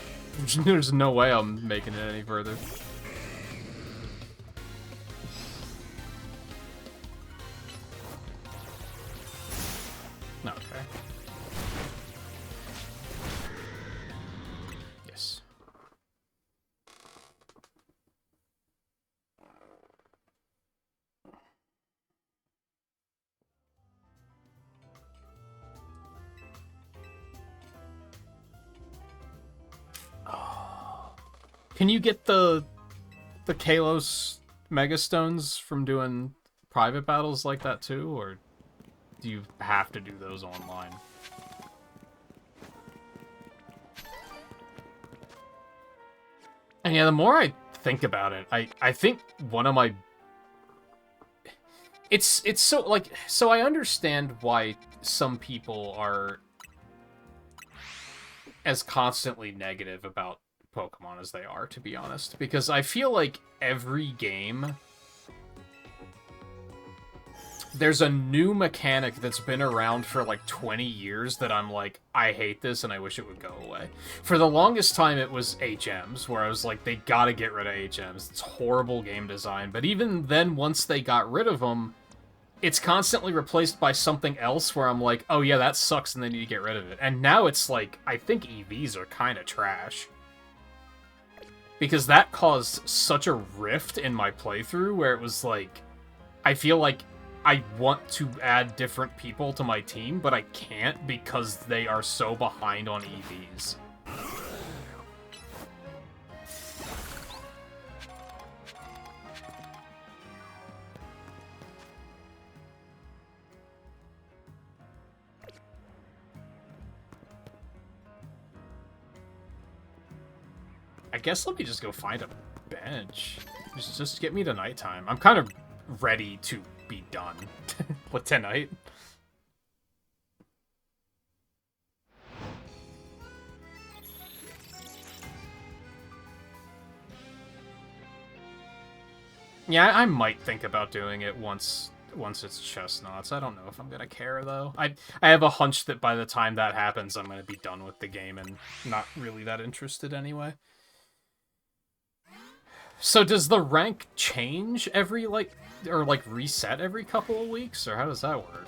There's no way I'm making it any further. Okay. Yes. Oh. Can you get the Kalos Megastones from doing private battles like that too, or do you have to do those online? And yeah, the more I think about it, I think one of my... It's so, like... So I understand why some people are as constantly negative about Pokemon as they are, to be honest. Because I feel like every game... There's a new mechanic that's been around for like 20 years that I'm like, I hate this and I wish it would go away. For the longest time, it was HMs, where I was like, they gotta get rid of HMs. It's horrible game design. But even then, once they got rid of them, it's constantly replaced by something else where I'm like, oh yeah, that sucks and they need to get rid of it. And now it's like, I think EVs are kind of trash. Because that caused such a rift in my playthrough where it was like, I feel like I want to add different people to my team, but I can't because they are so behind on EVs. I guess let me just go find a bench. Just get me to nighttime. I'm kind of ready to be done with tonight. Yeah, I might think about doing it once it's Chestnuts. I don't know if I'm gonna care though. I have a hunch that by the time that happens, I'm gonna be done with the game and not really that interested anyway. So does the rank change every, like, or, like, reset every couple of weeks? Or how does that work?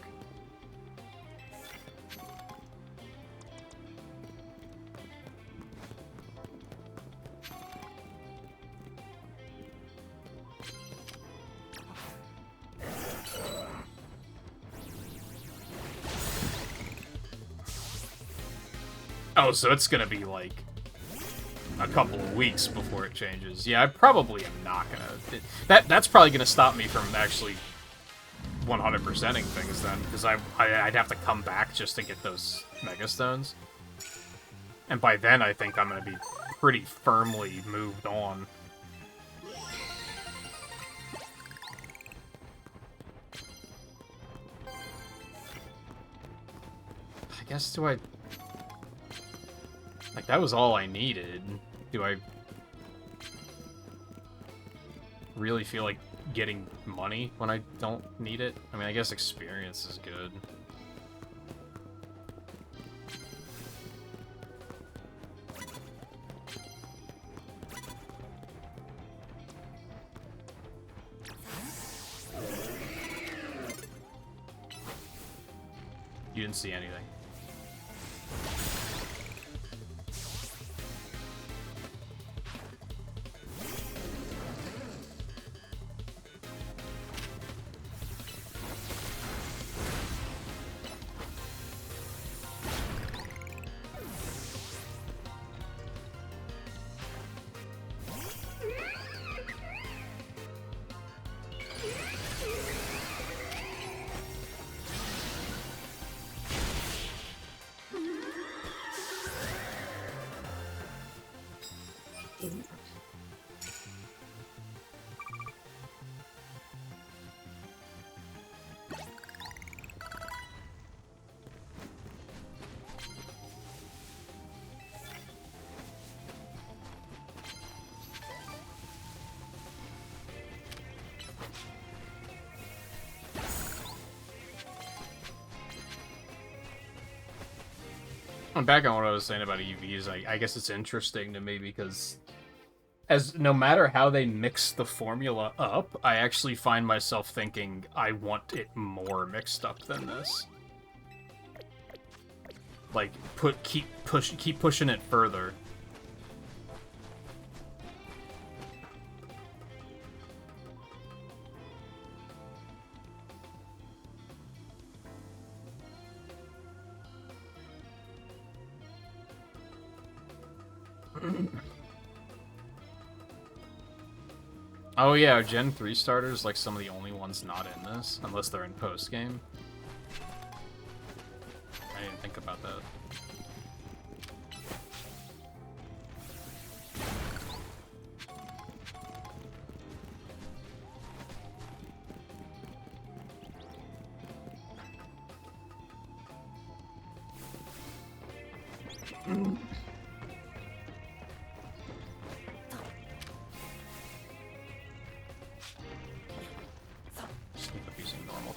Oh, so it's gonna be, like, a couple of weeks before it changes. Yeah, I probably am not gonna... That's probably gonna stop me from actually 100%ing things then, because I'd have to come back just to get those Mega Stones. And by then, I think I'm gonna be pretty firmly moved on. I guess, do I... Like, that was all I needed. Do I really feel like getting money when I don't need it? I mean, I guess experience is good. You didn't see anything. I'm back on what I was saying about EVs. I guess it's interesting to me because as no matter how they mix the formula up, I actually find myself thinking I want it more mixed up than this. Like keep pushing it further. Oh yeah, are Gen 3 starters like some of the only ones not in this? Unless they're in post-game? I didn't think about that.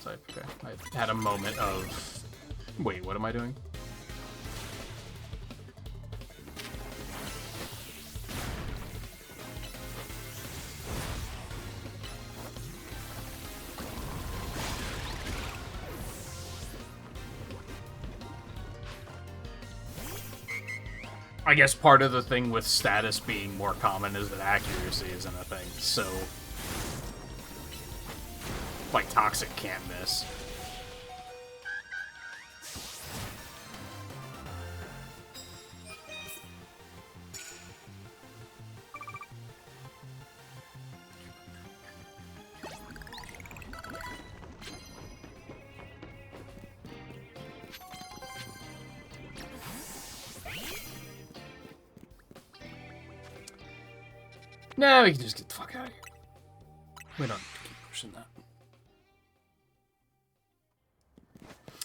Okay, I had a moment of... Wait, what am I doing? I guess part of the thing with status being more common is that accuracy isn't a thing, so... Like, Toxic can't miss. Nah, we can just get the fuck out of here. We don't need to keep pushing that.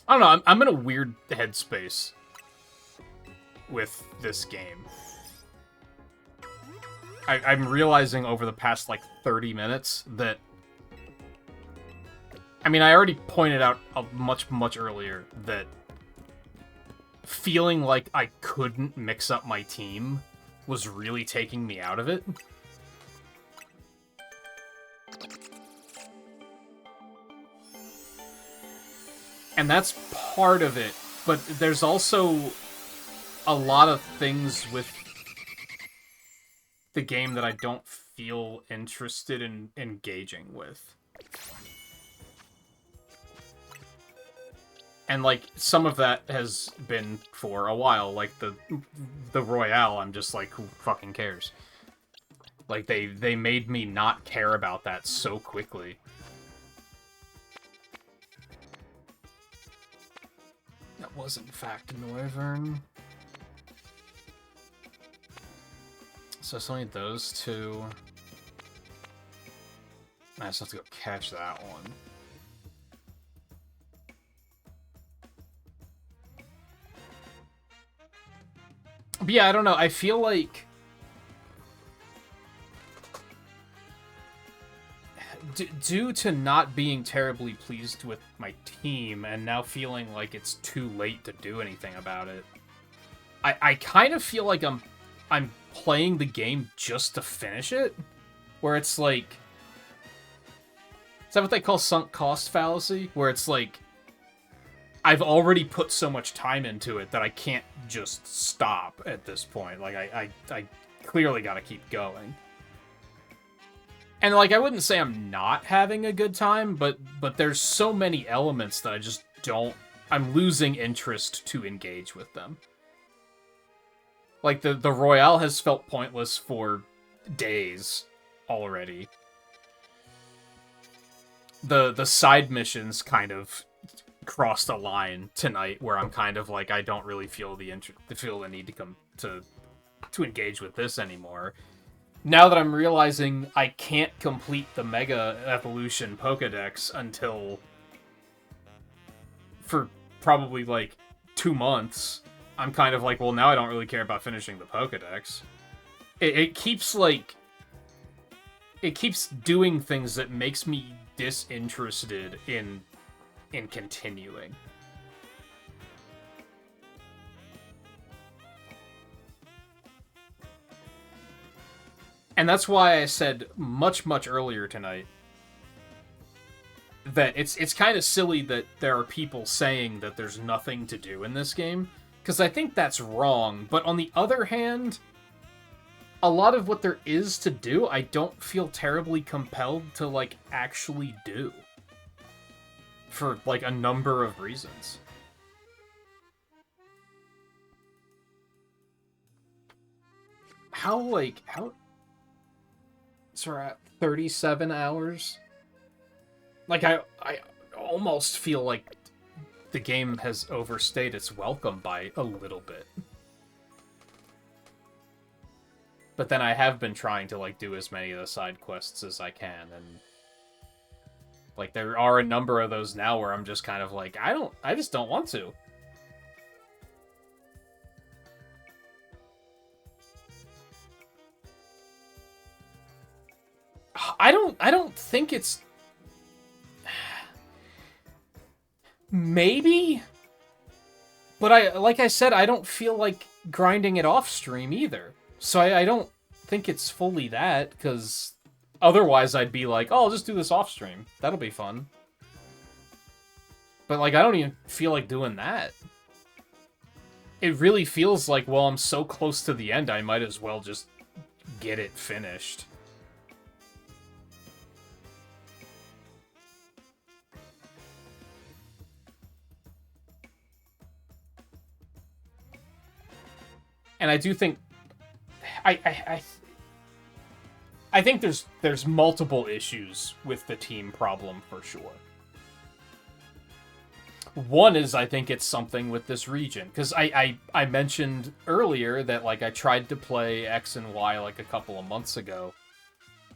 I don't know, I'm in a weird headspace with this game. I'm realizing over the past, like, 30 minutes that... I mean, I already pointed out much earlier that feeling like I couldn't mix up my team was really taking me out of it. And that's part of it, but there's also a lot of things with the game that I don't feel interested in engaging with. And, like, some of that has been for a while, like the Royale, I'm just like, who fucking cares? Like, they made me not care about that so quickly. That was, in fact, Noivern. So it's only those two. I just have to go catch that one. But yeah, I don't know. I feel like... due to not being terribly pleased with my team and now feeling like it's too late to do anything about it, I kind of feel like I'm playing the game just to finish it, where it's like, is that what they call sunk cost fallacy? Where it's like, I've already put so much time into it that I can't just stop at this point. Like, I clearly gotta keep going. And, like, I wouldn't say I'm not having a good time, but there's so many elements that I just don't... I'm losing interest to engage with them. Like, the Royale has felt pointless for days already. The side missions kind of crossed a line tonight where I'm kind of like, I don't really feel the need to come to engage with this anymore. Now that I'm realizing I can't complete the Mega Evolution Pokédex until for probably like 2 months, I'm kind of like, well, now I don't really care about finishing the Pokédex. It keeps like... It keeps doing things that makes me disinterested in continuing. And that's why I said much earlier tonight that it's kind of silly that there are people saying that there's nothing to do in this game, because I think that's wrong. But on the other hand, a lot of what there is to do, I don't feel terribly compelled to, like, actually do. For, like, a number of reasons. How... So we're at 37 hours? Like, I almost feel like the game has overstayed its welcome by a little bit. But then I have been trying to, like, do as many of the side quests as I can, and... Like, there are a number of those now where I'm just kind of like, I just don't want to. I don't think it's... Maybe? But like I said, I don't feel like grinding it off stream either. So I don't think it's fully that, because otherwise I'd be like, oh, I'll just do this off stream. That'll be fun. But, like, I don't even feel like doing that. It really feels like, well, I'm so close to the end, I might as well just get it finished. And I do think... I think there's multiple issues with the team problem, for sure. One is, I think it's something with this region. Because I mentioned earlier that, like, I tried to play X and Y, like, a couple of months ago.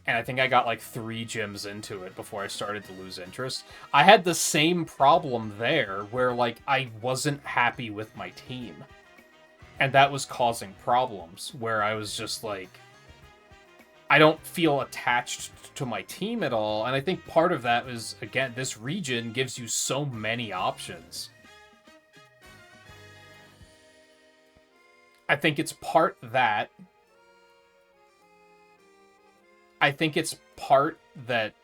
And I think I got, like, 3 gyms into it before I started to lose interest. I had the same problem there, where, like, I wasn't happy with my team. And that was causing problems, where I was just like, I don't feel attached to my team at all. And I think part of that is, again, this region gives you so many options. I think it's part that. I think it's part that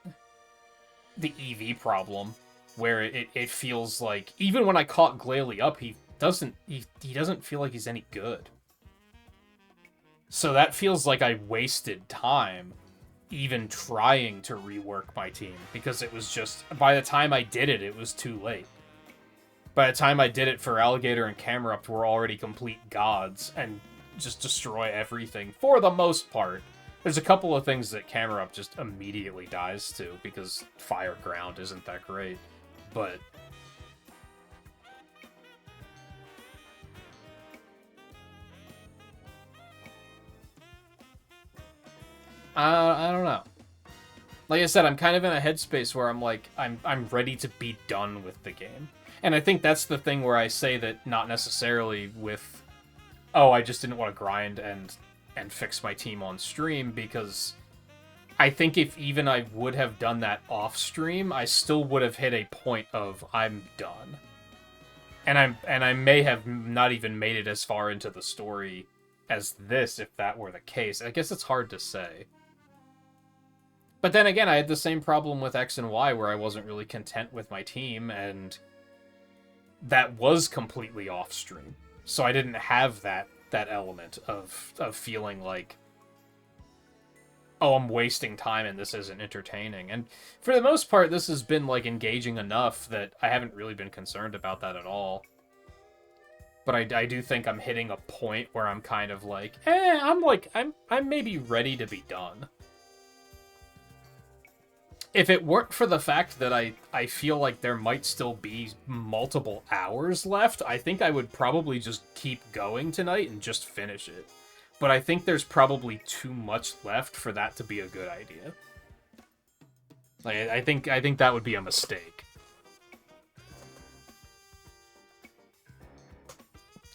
the EV problem, where it feels like, even when I caught Glalie up, he doesn't feel like he's any good. So that feels like I wasted time even trying to rework my team, because it was just, by the time I did it, it was too late. By the time I did it for Alligator and Camerupt, we're already complete gods and just destroy everything for the most part. There's a couple of things that Camerupt just immediately dies to, because Fire Ground isn't that great. But I don't know. Like I said, I'm kind of in a headspace where I'm like, I'm ready to be done with the game. And I think that's the thing where I say that not necessarily with, oh, I just didn't want to grind and fix my team on stream, because I think if even I would have done that off stream, I still would have hit a point of I'm done. And I may have not even made it as far into the story as this if that were the case. I guess it's hard to say. But then again, I had the same problem with X and Y, where I wasn't really content with my team, and that was completely off stream. So I didn't have that element of feeling like, oh, I'm wasting time and this isn't entertaining. And for the most part, this has been like engaging enough that I haven't really been concerned about that at all. But I do think I'm hitting a point where I'm kind of like, I'm maybe ready to be done. If it weren't for the fact that I feel like there might still be multiple hours left, I think I would probably just keep going tonight and just finish it. But I think there's probably too much left for that to be a good idea. Like, I think that would be a mistake.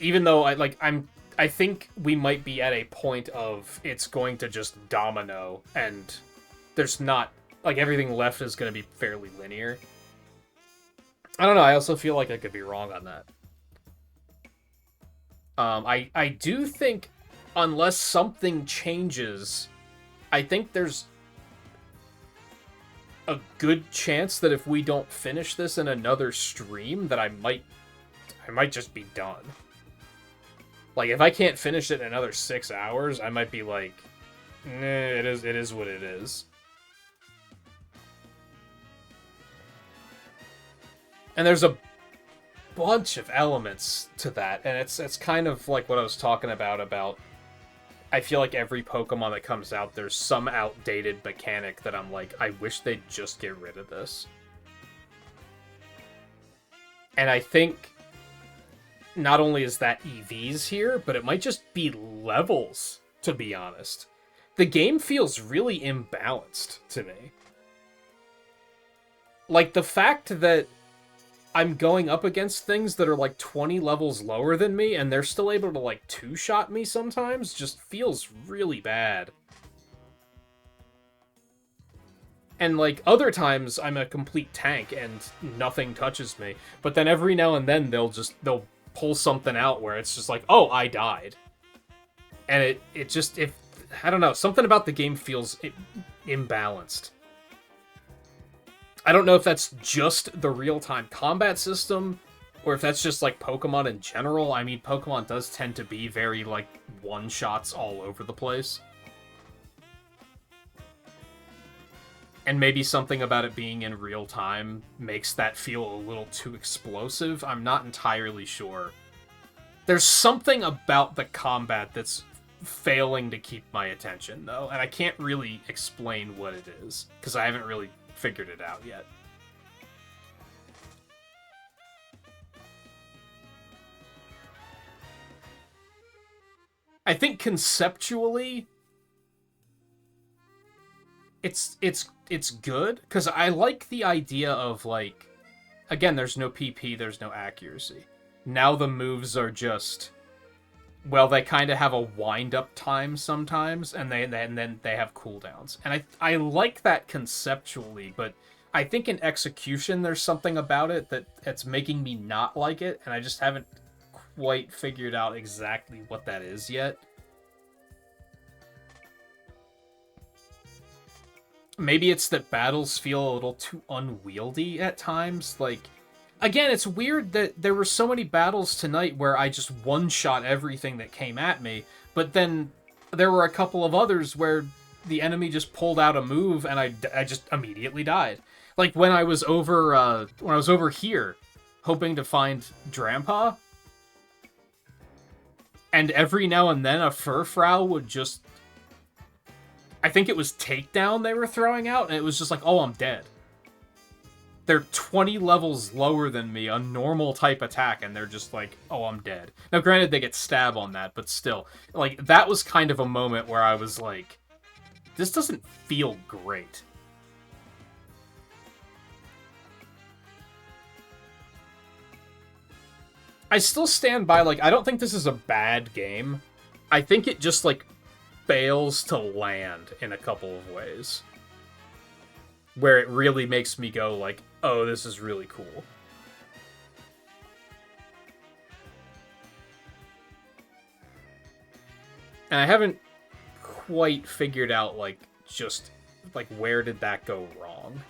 Even though I think we might be at a point of it's going to just domino and there's not, like, everything left is going to be fairly linear. I don't know, I also feel like I could be wrong on that. I do think, unless something changes, I think there's a good chance that if we don't finish this in another stream, that I might just be done. Like, if I can't finish it in another 6 hours, I might be like, it is what it is. And there's a bunch of elements to that, and it's kind of like what I was talking about I feel like every Pokemon that comes out, there's some outdated mechanic that I'm like, I wish they'd just get rid of this. And I think not only is that EVs here, but it might just be levels, to be honest. The game feels really imbalanced to me. Like, the fact that I'm going up against things that are like 20 levels lower than me, and they're still able to like two-shot me sometimes, just feels really bad. And like other times, I'm a complete tank and nothing touches me. But then every now and then they'll pull something out where it's just like, oh, I died. And I don't know, something about the game feels imbalanced. I don't know if that's just the real-time combat system, or if that's just, like, Pokemon in general. I mean, Pokemon does tend to be very, like, one-shots all over the place. And maybe something about it being in real time makes that feel a little too explosive. I'm not entirely sure. There's something about the combat that's failing to keep my attention, though, and I can't really explain what it is, because I haven't really figured it out yet. I think conceptually it's good, because I like the idea of, like, again, there's no PP, there's no accuracy. Now the moves are just, well, they kind of have a wind-up time sometimes, and then they have cooldowns. And I like that conceptually, but I think in execution there's something about it that's making me not like it, and I just haven't quite figured out exactly what that is yet. Maybe it's that battles feel a little too unwieldy at times, like, again, it's weird that there were so many battles tonight where I just one-shot everything that came at me, but then there were a couple of others where the enemy just pulled out a move and I just immediately died. Like when I was over here, hoping to find Drampa, and every now and then a Furfrou would just, I think it was Takedown they were throwing out, and it was just like, oh, I'm dead. They're 20 levels lower than me, a normal type attack, and they're just like, oh, I'm dead. Now, granted, they get stab on that, but still. Like, that was kind of a moment where I was like, this doesn't feel great. I still stand by, like, I don't think this is a bad game. I think it just, like, fails to land in a couple of ways. Where it really makes me go like, oh, this is really cool. And I haven't quite figured out, like, just, like, where did that go wrong?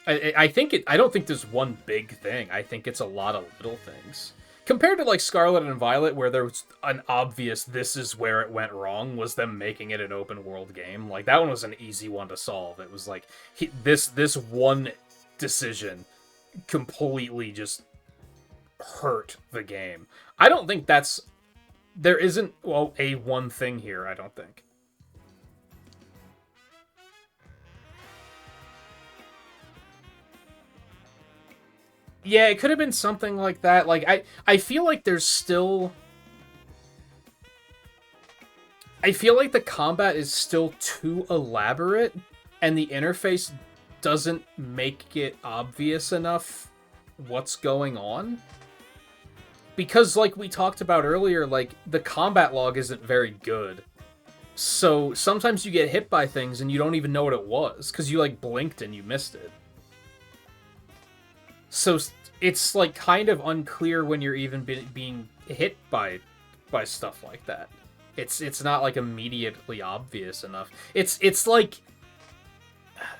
I think I don't think there's one big thing. I think it's a lot of little things. Compared to like Scarlet and Violet, where there was an obvious "this is where it went wrong," was them making it an open world game. Like that one was an easy one to solve. It was like this one decision completely just hurt the game. I don't think there isn't a one thing here. I don't think. Yeah, it could have been something like that. Like I feel like there's still I feel like the combat is still too elaborate and the interface doesn't make it obvious enough what's going on. Because like we talked about earlier, like the combat log isn't very good. So sometimes you get hit by things and you don't even know what it was cuz you like blinked and you missed it. So it's like kind of unclear when you're even being hit by stuff like that. It's not like immediately obvious enough. It's like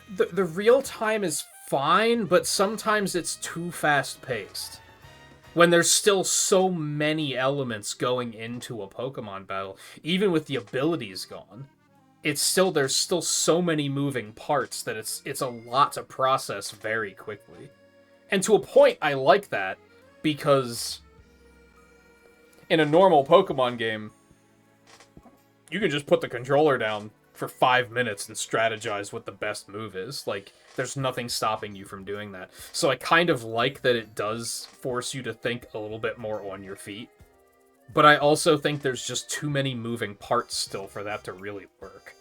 the real time is fine, but sometimes it's too fast paced. When there's still so many elements going into a Pokemon battle, even with the abilities gone, there's still so many moving parts that it's a lot to process very quickly. And to a point, I like that, because in a normal Pokemon game, you can just put the controller down for 5 minutes and strategize what the best move is. Like, there's nothing stopping you from doing that. So I kind of like that it does force you to think a little bit more on your feet. But I also think there's just too many moving parts still for that to really work.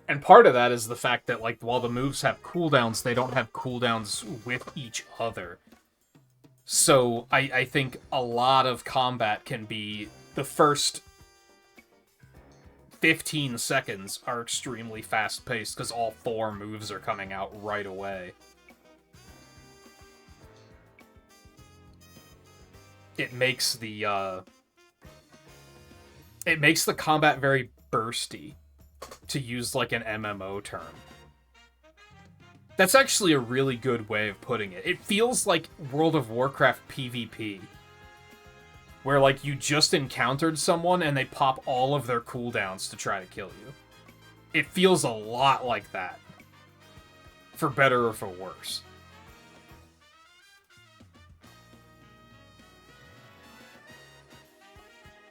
And part of that is the fact that, like, while the moves have cooldowns, they don't have cooldowns with each other. So I think a lot of combat can be the first 15 seconds are extremely fast-paced because all 4 moves are coming out right away. It makes the combat very bursty, to use like an MMO term. That's actually a really good way of putting it. It feels like World of Warcraft PvP, where like you just encountered someone and they pop all of their cooldowns to try to kill you. It feels a lot like that, for better or for worse.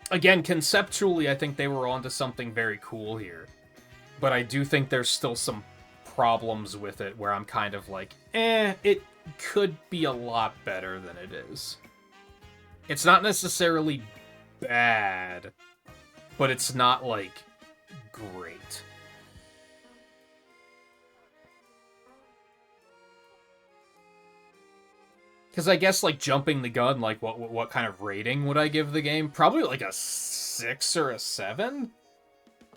Again, conceptually, I think they were onto something very cool here. But I do think there's still some problems with it where I'm kind of like, it could be a lot better than it is. It's not necessarily bad, but it's not, like, great. Because I guess, like, jumping the gun, like, what kind of rating would I give the game? Probably, like, a 6 or a 7?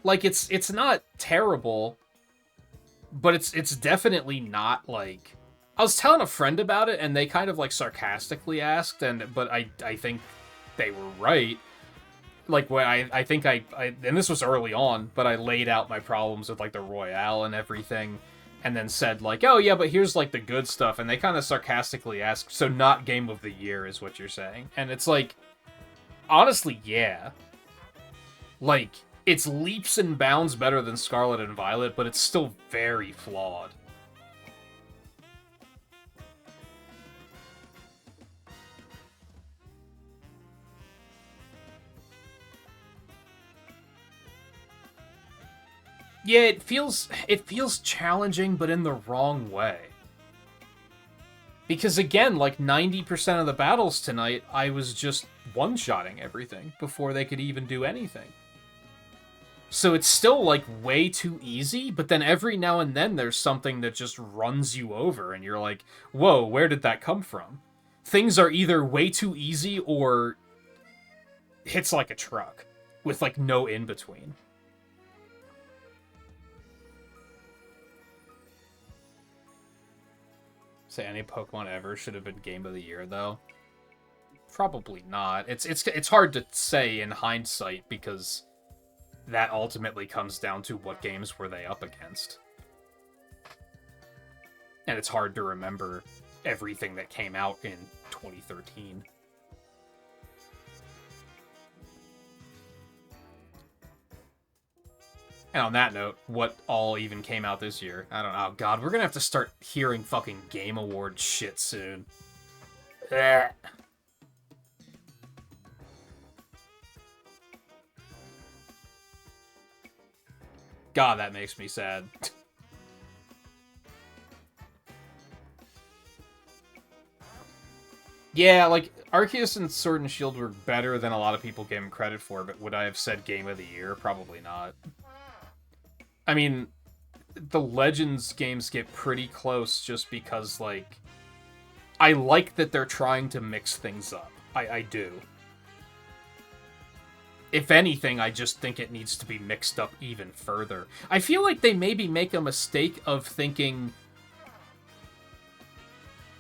Like, it's not terrible, but it's definitely not, like... I was telling a friend about it, and they kind of, like, sarcastically asked, but I think they were right. Like, when I think and this was early on, but I laid out my problems with, like, the Royale and everything, and then said, like, oh, yeah, but here's, like, the good stuff, and they kind of sarcastically asked, so not Game of the Year is what you're saying? And it's like, honestly, yeah. Like, it's leaps and bounds better than Scarlet and Violet, but it's still very flawed. Yeah, it feels challenging, but in the wrong way. Because again, like 90% of the battles tonight, I was just one-shotting everything before they could even do anything. So it's still like way too easy, but then every now and then there's something that just runs you over and you're like, whoa, where did that come from? Things are either way too easy or hits like a truck with like no in-between. Say any Pokemon ever should have been Game of the Year, though. Probably not. It's hard to say in hindsight because that ultimately comes down to what games were they up against. And it's hard to remember everything that came out in 2013. And on that note, what all even came out this year? I don't know. Oh, God, we're gonna have to start hearing fucking Game Awards shit soon. Ugh. God, that makes me sad. Yeah, like, Arceus and Sword and Shield were better than a lot of people gave him credit for, but would I have said Game of the Year? Probably not. I mean, the Legends games get pretty close just because, like, I like that they're trying to mix things up. I do. If anything, I just think it needs to be mixed up even further. I feel like they maybe make a mistake of thinking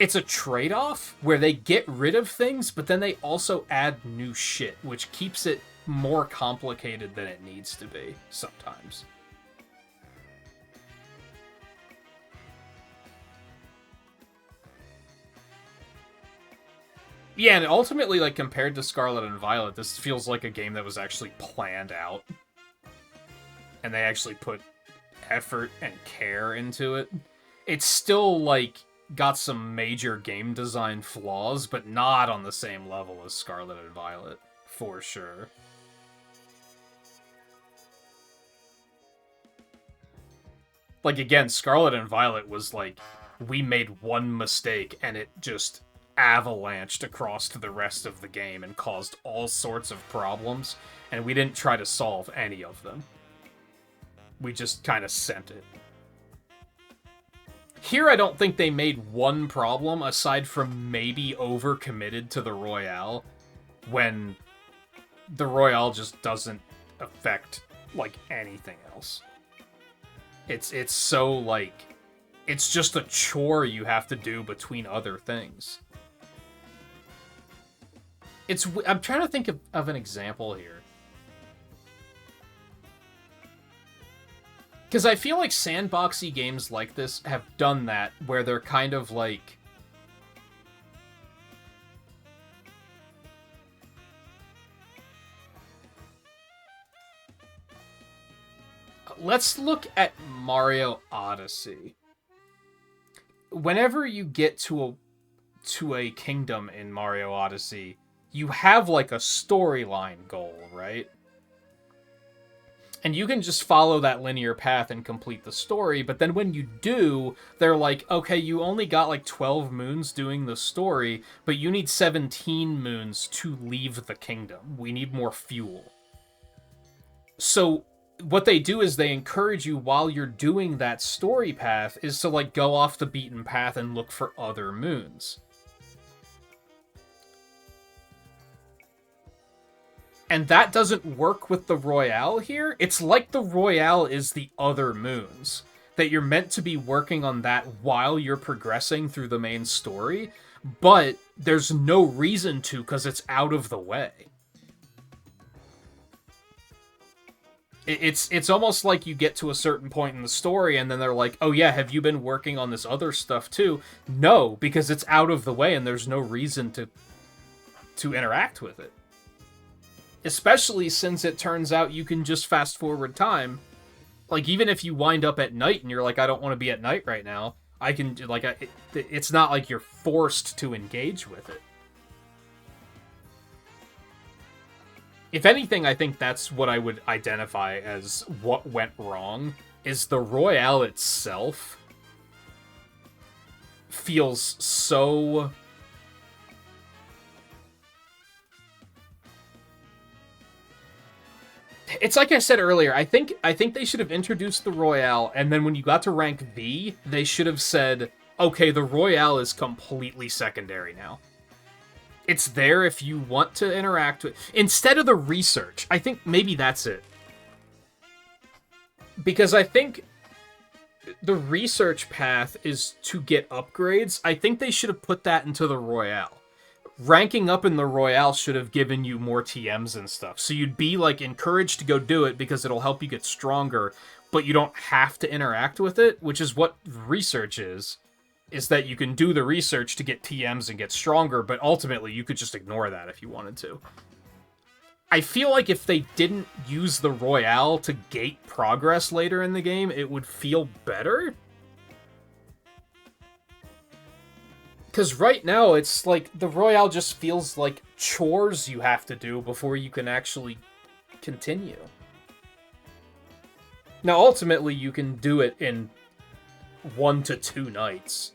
it's a trade-off where they get rid of things, but then they also add new shit, which keeps it more complicated than it needs to be sometimes. Yeah, and ultimately, like, compared to Scarlet and Violet, this feels like a game that was actually planned out. And they actually put effort and care into it. It's still, like, got some major game design flaws, but not on the same level as Scarlet and Violet, for sure. Like, again, Scarlet and Violet was like, we made one mistake and it just avalanched across to the rest of the game and caused all sorts of problems, and we didn't try to solve any of them. We just kind of sent it. Here, I don't think they made one problem, aside from maybe overcommitted to the Royale, when the Royale just doesn't affect, like, anything else. It's so, like, it's just a chore you have to do between other things. I'm trying to think of an example here. Because I feel like sandboxy games like this have done that, where they're kind of like... Let's look at Mario Odyssey. Whenever you get to a kingdom in Mario Odyssey, you have, like, a storyline goal, right? And you can just follow that linear path and complete the story, but then when you do, they're like, okay, you only got, like, 12 moons doing the story, but you need 17 moons to leave the kingdom. We need more fuel. So what they do is they encourage you, while you're doing that story path, is to, like, go off the beaten path and look for other moons. And that doesn't work with the Royale here. It's like the Royale is the other moons. That you're meant to be working on that while you're progressing through the main story, but there's no reason to, because it's out of the way. It's almost like you get to a certain point in the story, and then they're like, oh yeah, have you been working on this other stuff too? No, because it's out of the way, and there's no reason to interact with it. Especially since it turns out you can just fast forward time. Like, even if you wind up at night and you're like, I don't want to be at night right now, I can, like, it's not like you're forced to engage with it. If anything, I think that's what I would identify as what went wrong, is the Royale itself feels so... It's like I said earlier, I think they should have introduced the Royale, and then when you got to rank V, they should have said, okay, the Royale is completely secondary now. It's there if you want to interact with... Instead of the research, I think maybe that's it. Because I think the research path is to get upgrades. I think they should have put that into the Royale. ranking up in the Royale should have given you more TMs and stuff. So you'd be, like, encouraged to go do it because it'll help you get stronger, but you don't have to interact with it, which is what research is that you can do the research to get TMs and get stronger, but ultimately you could just ignore that if you wanted to. I feel like if they didn't use the Royale to gate progress later in the game, it would feel better. Because right now, it's like, the Royale just feels like chores you have to do before you can actually continue. Now, ultimately, you can do it in 1 to 2 nights.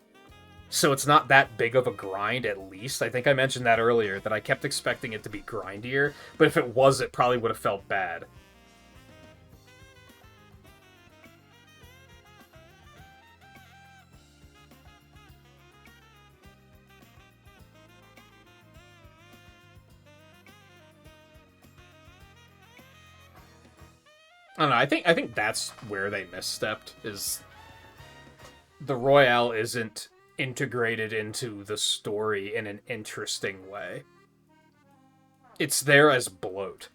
So it's not that big of a grind, at least. I think I mentioned that earlier, that I kept expecting it to be grindier, but if it was, it probably would have felt bad. I don't know, I think that's where they misstepped, is the Royale isn't integrated into the story in an interesting way. It's there as bloat.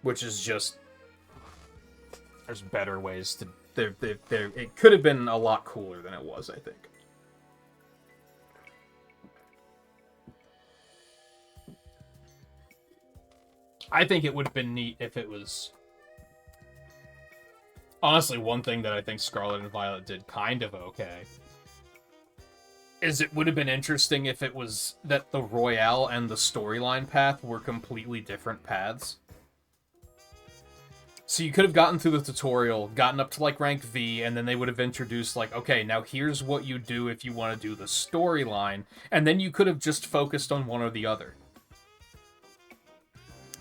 Which is just... There's better ways to... It could have been a lot cooler than it was, I think. I think it would have been neat if it was... Honestly, one thing that I think Scarlet and Violet did kind of okay is it would have been interesting if it was that the Royale and the storyline path were completely different paths. So you could have gotten through the tutorial, gotten up to, like, rank V, and then they would have introduced, like, okay, now here's what you do if you want to do the storyline, and then you could have just focused on one or the other.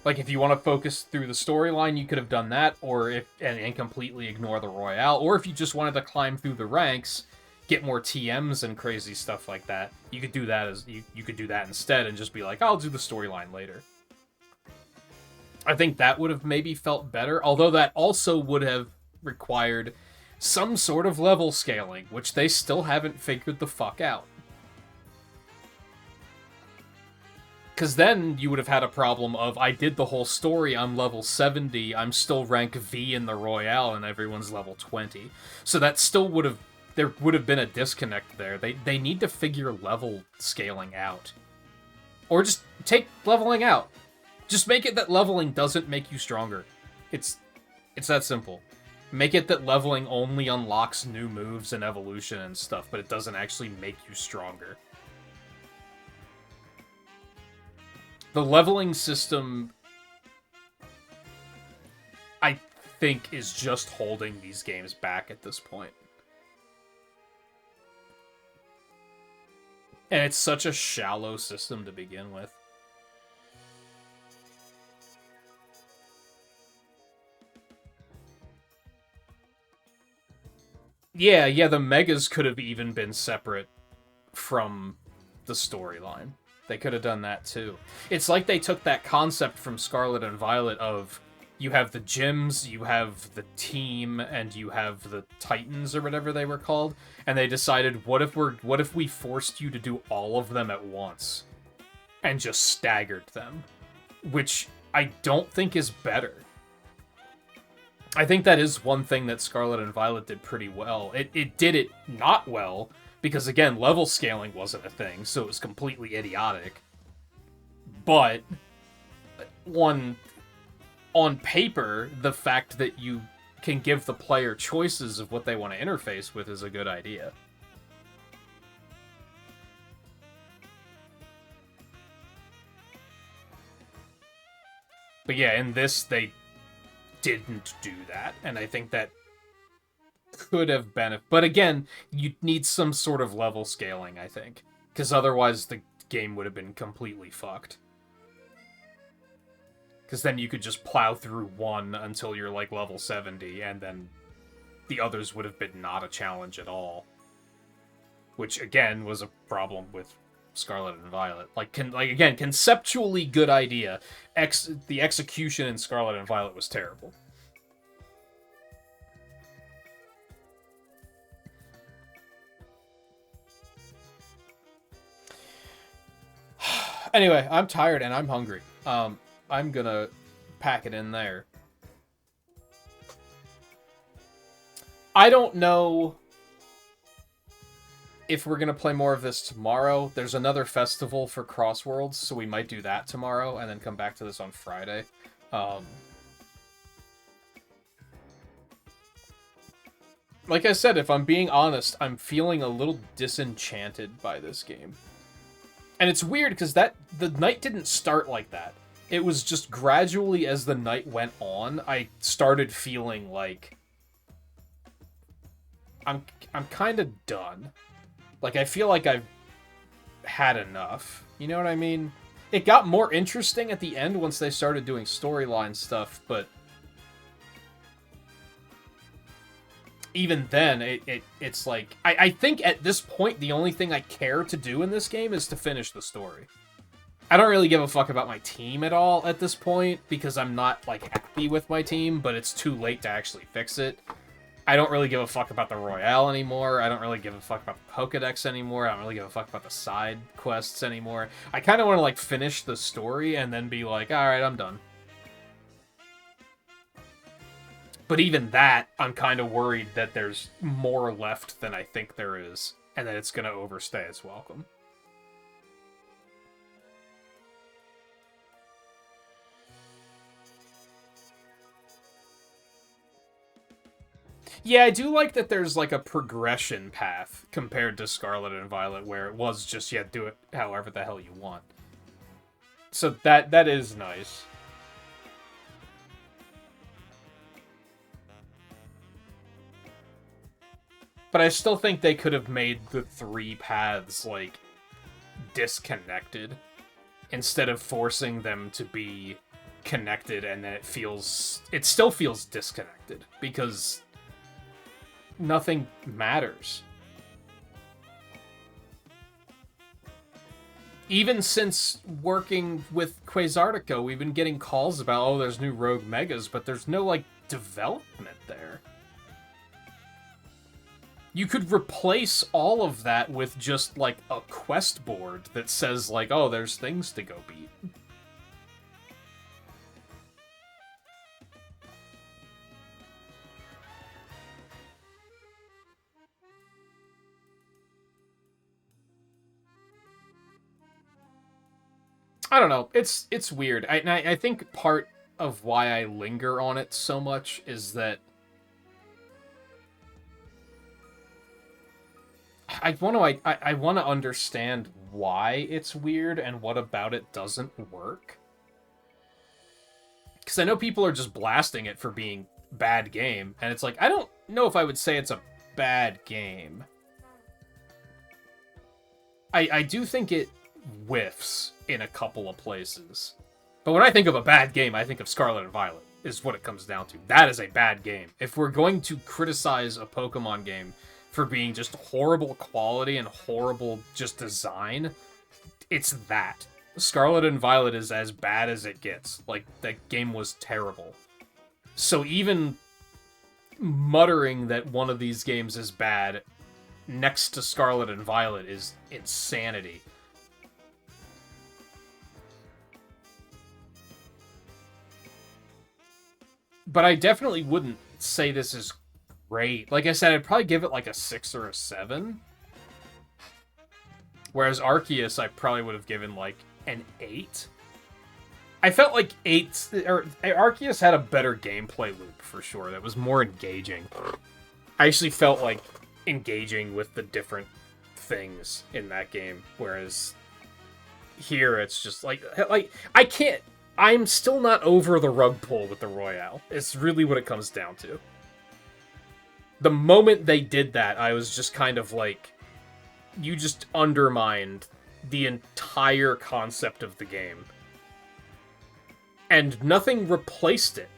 Like, if you want to focus through the storyline, you could have done that, or and completely ignore the Royale. Or if you just wanted to climb through the ranks, get more TMs and crazy stuff like that, you could do that you could do that instead and just be like, I'll do the storyline later. I think that would have maybe felt better, although that also would have required some sort of level scaling, which they still haven't figured the fuck out. Because then you would have had a problem of, I did the whole story, I'm level 70, I'm still rank V in the Royale, and everyone's level 20. So that still would have... There would have been a disconnect there. They need to figure level scaling out. Or just take leveling out. Just make it that leveling doesn't make you stronger. It's that simple. Make it that leveling only unlocks new moves and evolution and stuff, but it doesn't actually make you stronger. The leveling system, I think, is just holding these games back at this point. And it's such a shallow system to begin with. Yeah, the Megas could have even been separate from the storyline. They could have done that too. It's like they took that concept from Scarlet and Violet of you have the gyms, you have the team, and you have the Titans or whatever they were called, and they decided, what if we forced you to do all of them at once and just staggered them, which I don't think is better. I think that is one thing that Scarlet and Violet did pretty well. It did it not well, because, again, level scaling wasn't a thing, so it was completely idiotic. But, on paper, the fact that you can give the player choices of what they want to interface with is a good idea. But yeah, in this, they didn't do that, and I think that could have benefited. But again, you'd need some sort of level scaling, I think. Because otherwise the game would have been completely fucked. Because then you could just plow through one until you're like level 70, and then the others would have been not a challenge at all. Which, again, was a problem with Scarlet and Violet. Again, conceptually good idea. The execution in Scarlet and Violet was terrible. Anyway, I'm tired and I'm hungry. I'm gonna pack it in there. I don't know if we're gonna play more of this tomorrow. There's another festival for Crossworlds, so we might do that tomorrow and then come back to this on Friday. Like I said, if I'm being honest, I'm feeling a little disenchanted by this game. And it's weird because the night didn't start like that. It was just gradually as the night went on, I started feeling like I'm kind of done. Like, I feel like I've had enough. You know what I mean? It got more interesting at the end once they started doing storyline stuff, but even then, it's like... I think at this point, the only thing I care to do in this game is to finish the story. I don't really give a fuck about my team at all at this point, because I'm not, like, happy with my team, but it's too late to actually fix it. I don't really give a fuck about the Royale anymore. I don't really give a fuck about the Pokédex anymore. I don't really give a fuck about the side quests anymore. I kind of want to, like, finish the story and then be like, alright, I'm done. But even that, I'm kind of worried that there's more left than I think there is, and that it's going to overstay its welcome. Yeah, I do like that there's, like, a progression path compared to Scarlet and Violet, where it was just, yeah, do it however the hell you want. So that is nice. But I still think they could have made the 3 paths, like, disconnected, instead of forcing them to be connected, and then it still feels disconnected, because nothing matters. Even since working with Quasartico, we've been getting calls about, oh, there's new Rogue Megas, but there's no, like, development there. You could replace all of that with just, like, a quest board that says, like, oh, there's things to go beat. I don't know. It's weird. I think part of why I linger on it so much is that I want to understand why it's weird and what about it doesn't work. Because I know people are just blasting it for being bad game, and it's like, I don't know if I would say it's a bad game. I do think it whiffs in a couple of places. But when I think of a bad game, I think of Scarlet and Violet, is what it comes down to. That is a bad game. If we're going to criticize a Pokemon game for being just horrible quality and horrible just design, it's that. Scarlet and Violet is as bad as it gets. Like, that game was terrible. So even muttering that one of these games is bad next to Scarlet and Violet is insanity. But I definitely wouldn't say this is great. Like I said, I'd probably give it like a 6 or a 7. Whereas Arceus, I probably would have given like an 8. I felt like Arceus had a better gameplay loop for sure. That was more engaging. I actually felt like engaging with the different things in that game, whereas here it's just like I can't. I'm still not over the rug pull with the Royale. It's really what it comes down to. The moment they did that, I was just kind of like, you just undermined the entire concept of the game. And nothing replaced it.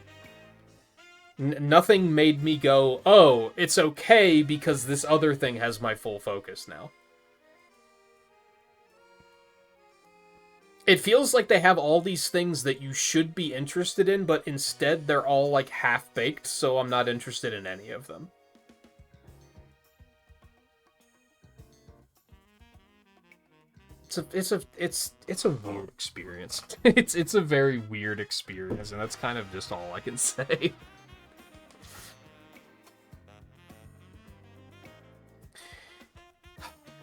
Nothing made me go, oh, it's okay because this other thing has my full focus now. It feels like they have all these things that you should be interested in, but instead they're all like half-baked, so I'm not interested in any of them. it's a weird experience. It's a very weird experience, and that's kind of just all I can say.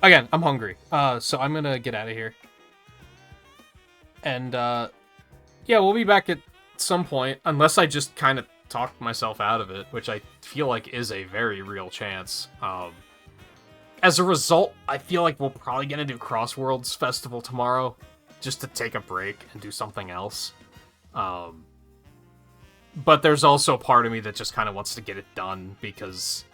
Again, I'm hungry, so I'm gonna get out of here. And yeah, we'll be back at some point, unless I just kind of talk myself out of it, which I feel like is a very real chance. As a result, I feel like we're probably gonna do Crossworlds Festival tomorrow, just to take a break and do something else. But there's also a part of me that just kind of wants to get it done, because...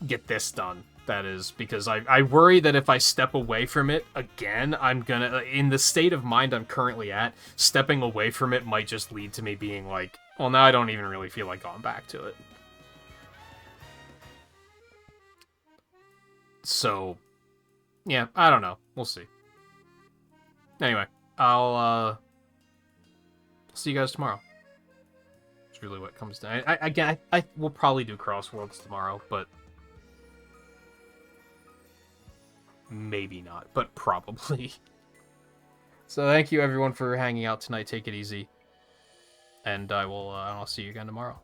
Get this done, that is, because I worry that if I step away from it again, I'm gonna... In the state of mind I'm currently at, stepping away from it might just lead to me being like, well, now I don't even really feel like going back to it. So, yeah, I don't know. We'll see. Anyway, I'll see you guys tomorrow. It's really what comes down. I will probably do Crossworlds tomorrow, but maybe not, but probably. So thank you everyone for hanging out tonight. Take it easy, and I'll see you again tomorrow.